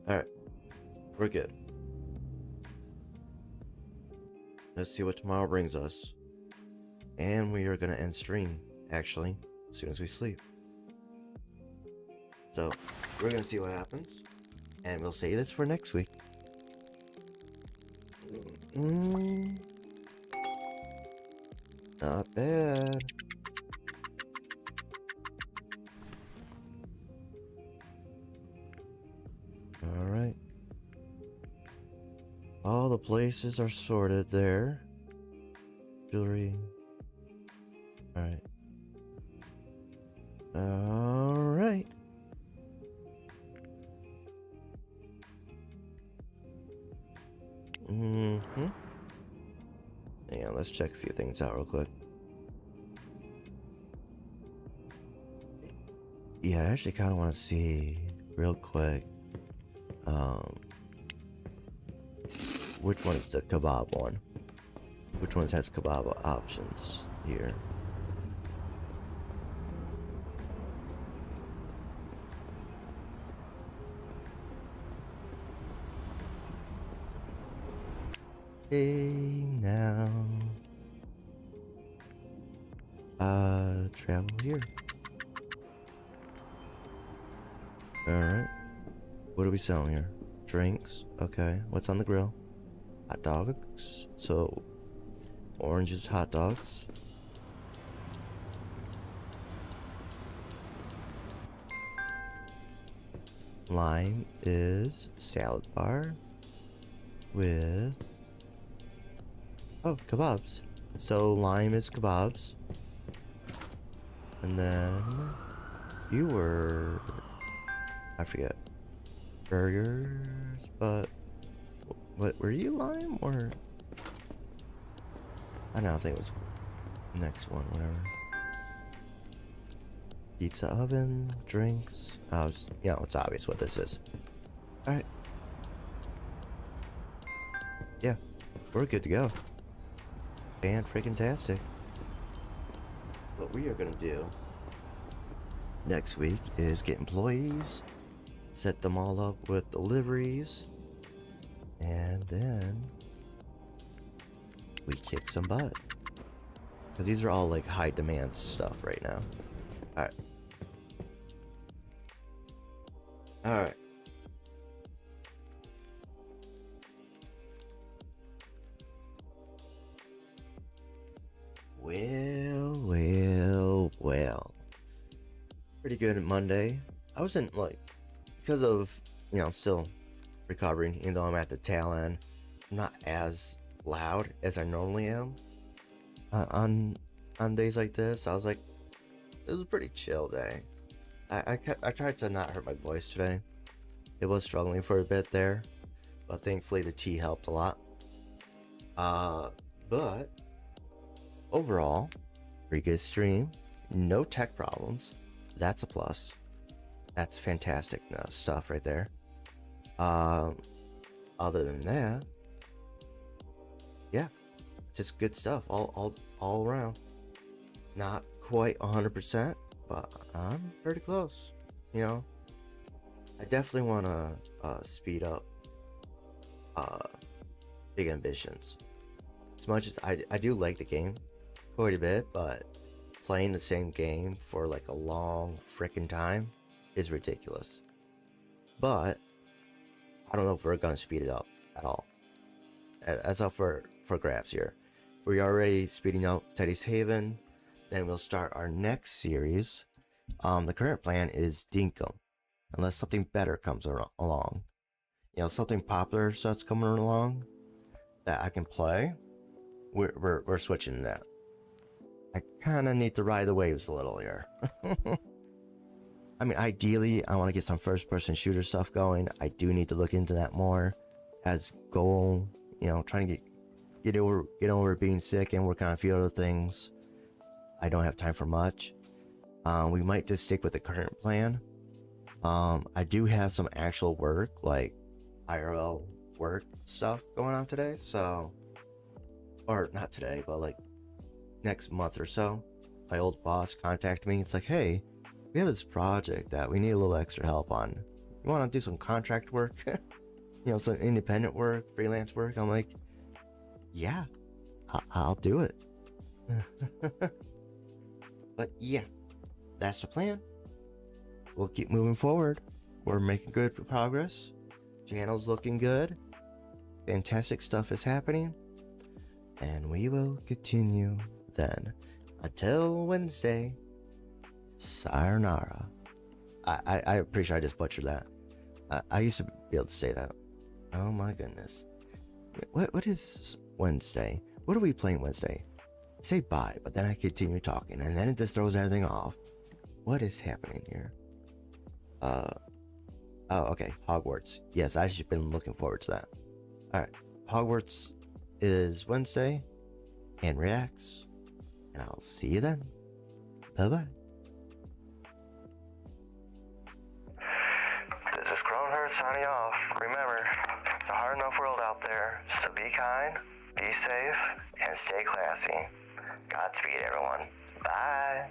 Alright. We're good. Let's see what tomorrow brings us. And we are gonna end stream, actually, as soon as we sleep. So, we're gonna see what happens. And we'll save this for next week. Not bad. Alright. All the places are sorted there. Jewelry. Alright. Alright. Yeah, let's check a few things out real quick. Yeah, I actually kind of want to see real quick. Which one is the kebab one? Which ones has kebab options here? Hey now. Travel here. Alright. What are we selling here? Drinks. Okay. What's on the grill? Hot dogs. So, oranges, hot dogs. Lime is salad bar with, oh, kebabs. So lime is kebabs. And then you were, I forget, burgers, but what were you, lime or? I don't think it was next one, whatever. Pizza oven, drinks. You know, it's obvious what this is. Alright. Yeah, we're good to go. Fan-freaking-tastic. What we are gonna do next week is get employees, set them all up with deliveries, and then we kick some butt. Because these are all like high demand stuff right now. Alright. Alright. Well. Pretty good Monday. I wasn't like, because of, you know, I'm still recovering, even though I'm at the tail end. I'm not as loud as I normally am. On days like this, I was like, it was a pretty chill day. I tried to not hurt my voice today. It was struggling for a bit there, but thankfully the tea helped a lot. But overall, pretty good stream. No tech problems. That's a plus. That's fantastic stuff right there. Other than that, yeah, just good stuff all around. Not quite 100%, but I'm pretty close. You know, I definitely want to speed up Big Ambitions. As much as I do like the game quite a bit, but playing the same game for like a long freaking time is ridiculous. But I don't know if we're gonna speed it up at all. That's up for grabs here. We're already speeding up Teddy's Haven. Then we'll start our next series. The current plan is Dinkum, unless something better comes along. You know, something popular starts coming along that I can play. We're switching to that. I kind of need to ride the waves a little here. I mean, ideally, I want to get some first-person shooter stuff going. I do need to look into that more as goal. You know, trying to get over being sick and work on a few other things. I don't have time for much. We might just stick with the current plan. I do have some actual work, like IRL work stuff going on today. So, or not today, but like next month or so. My old boss contacted me. It's like, hey, we have this project that we need a little extra help on. You want to do some contract work? You know, some independent work, freelance work. I'm like, yeah, I'll do it. But yeah, that's the plan. We'll keep moving forward. We're making good progress. Channel's looking good. Fantastic stuff is happening. And we will continue then. Until Wednesday. Sayonara. I'm pretty sure I just butchered that. I used to be able to say that. Oh my goodness. What is Wednesday? What are we playing Wednesday? Say bye, but then I continue talking, and then it just throws everything off. What is happening here? Oh, okay. Hogwarts. Yes, I've just been looking forward to that. Alright. Hogwarts is Wednesday, and reacts, and I'll see you then. Bye-bye. This is Chrono signing off. Remember, it's a hard enough world out there, so be kind, be safe, and stay classy. Godspeed, everyone. Bye.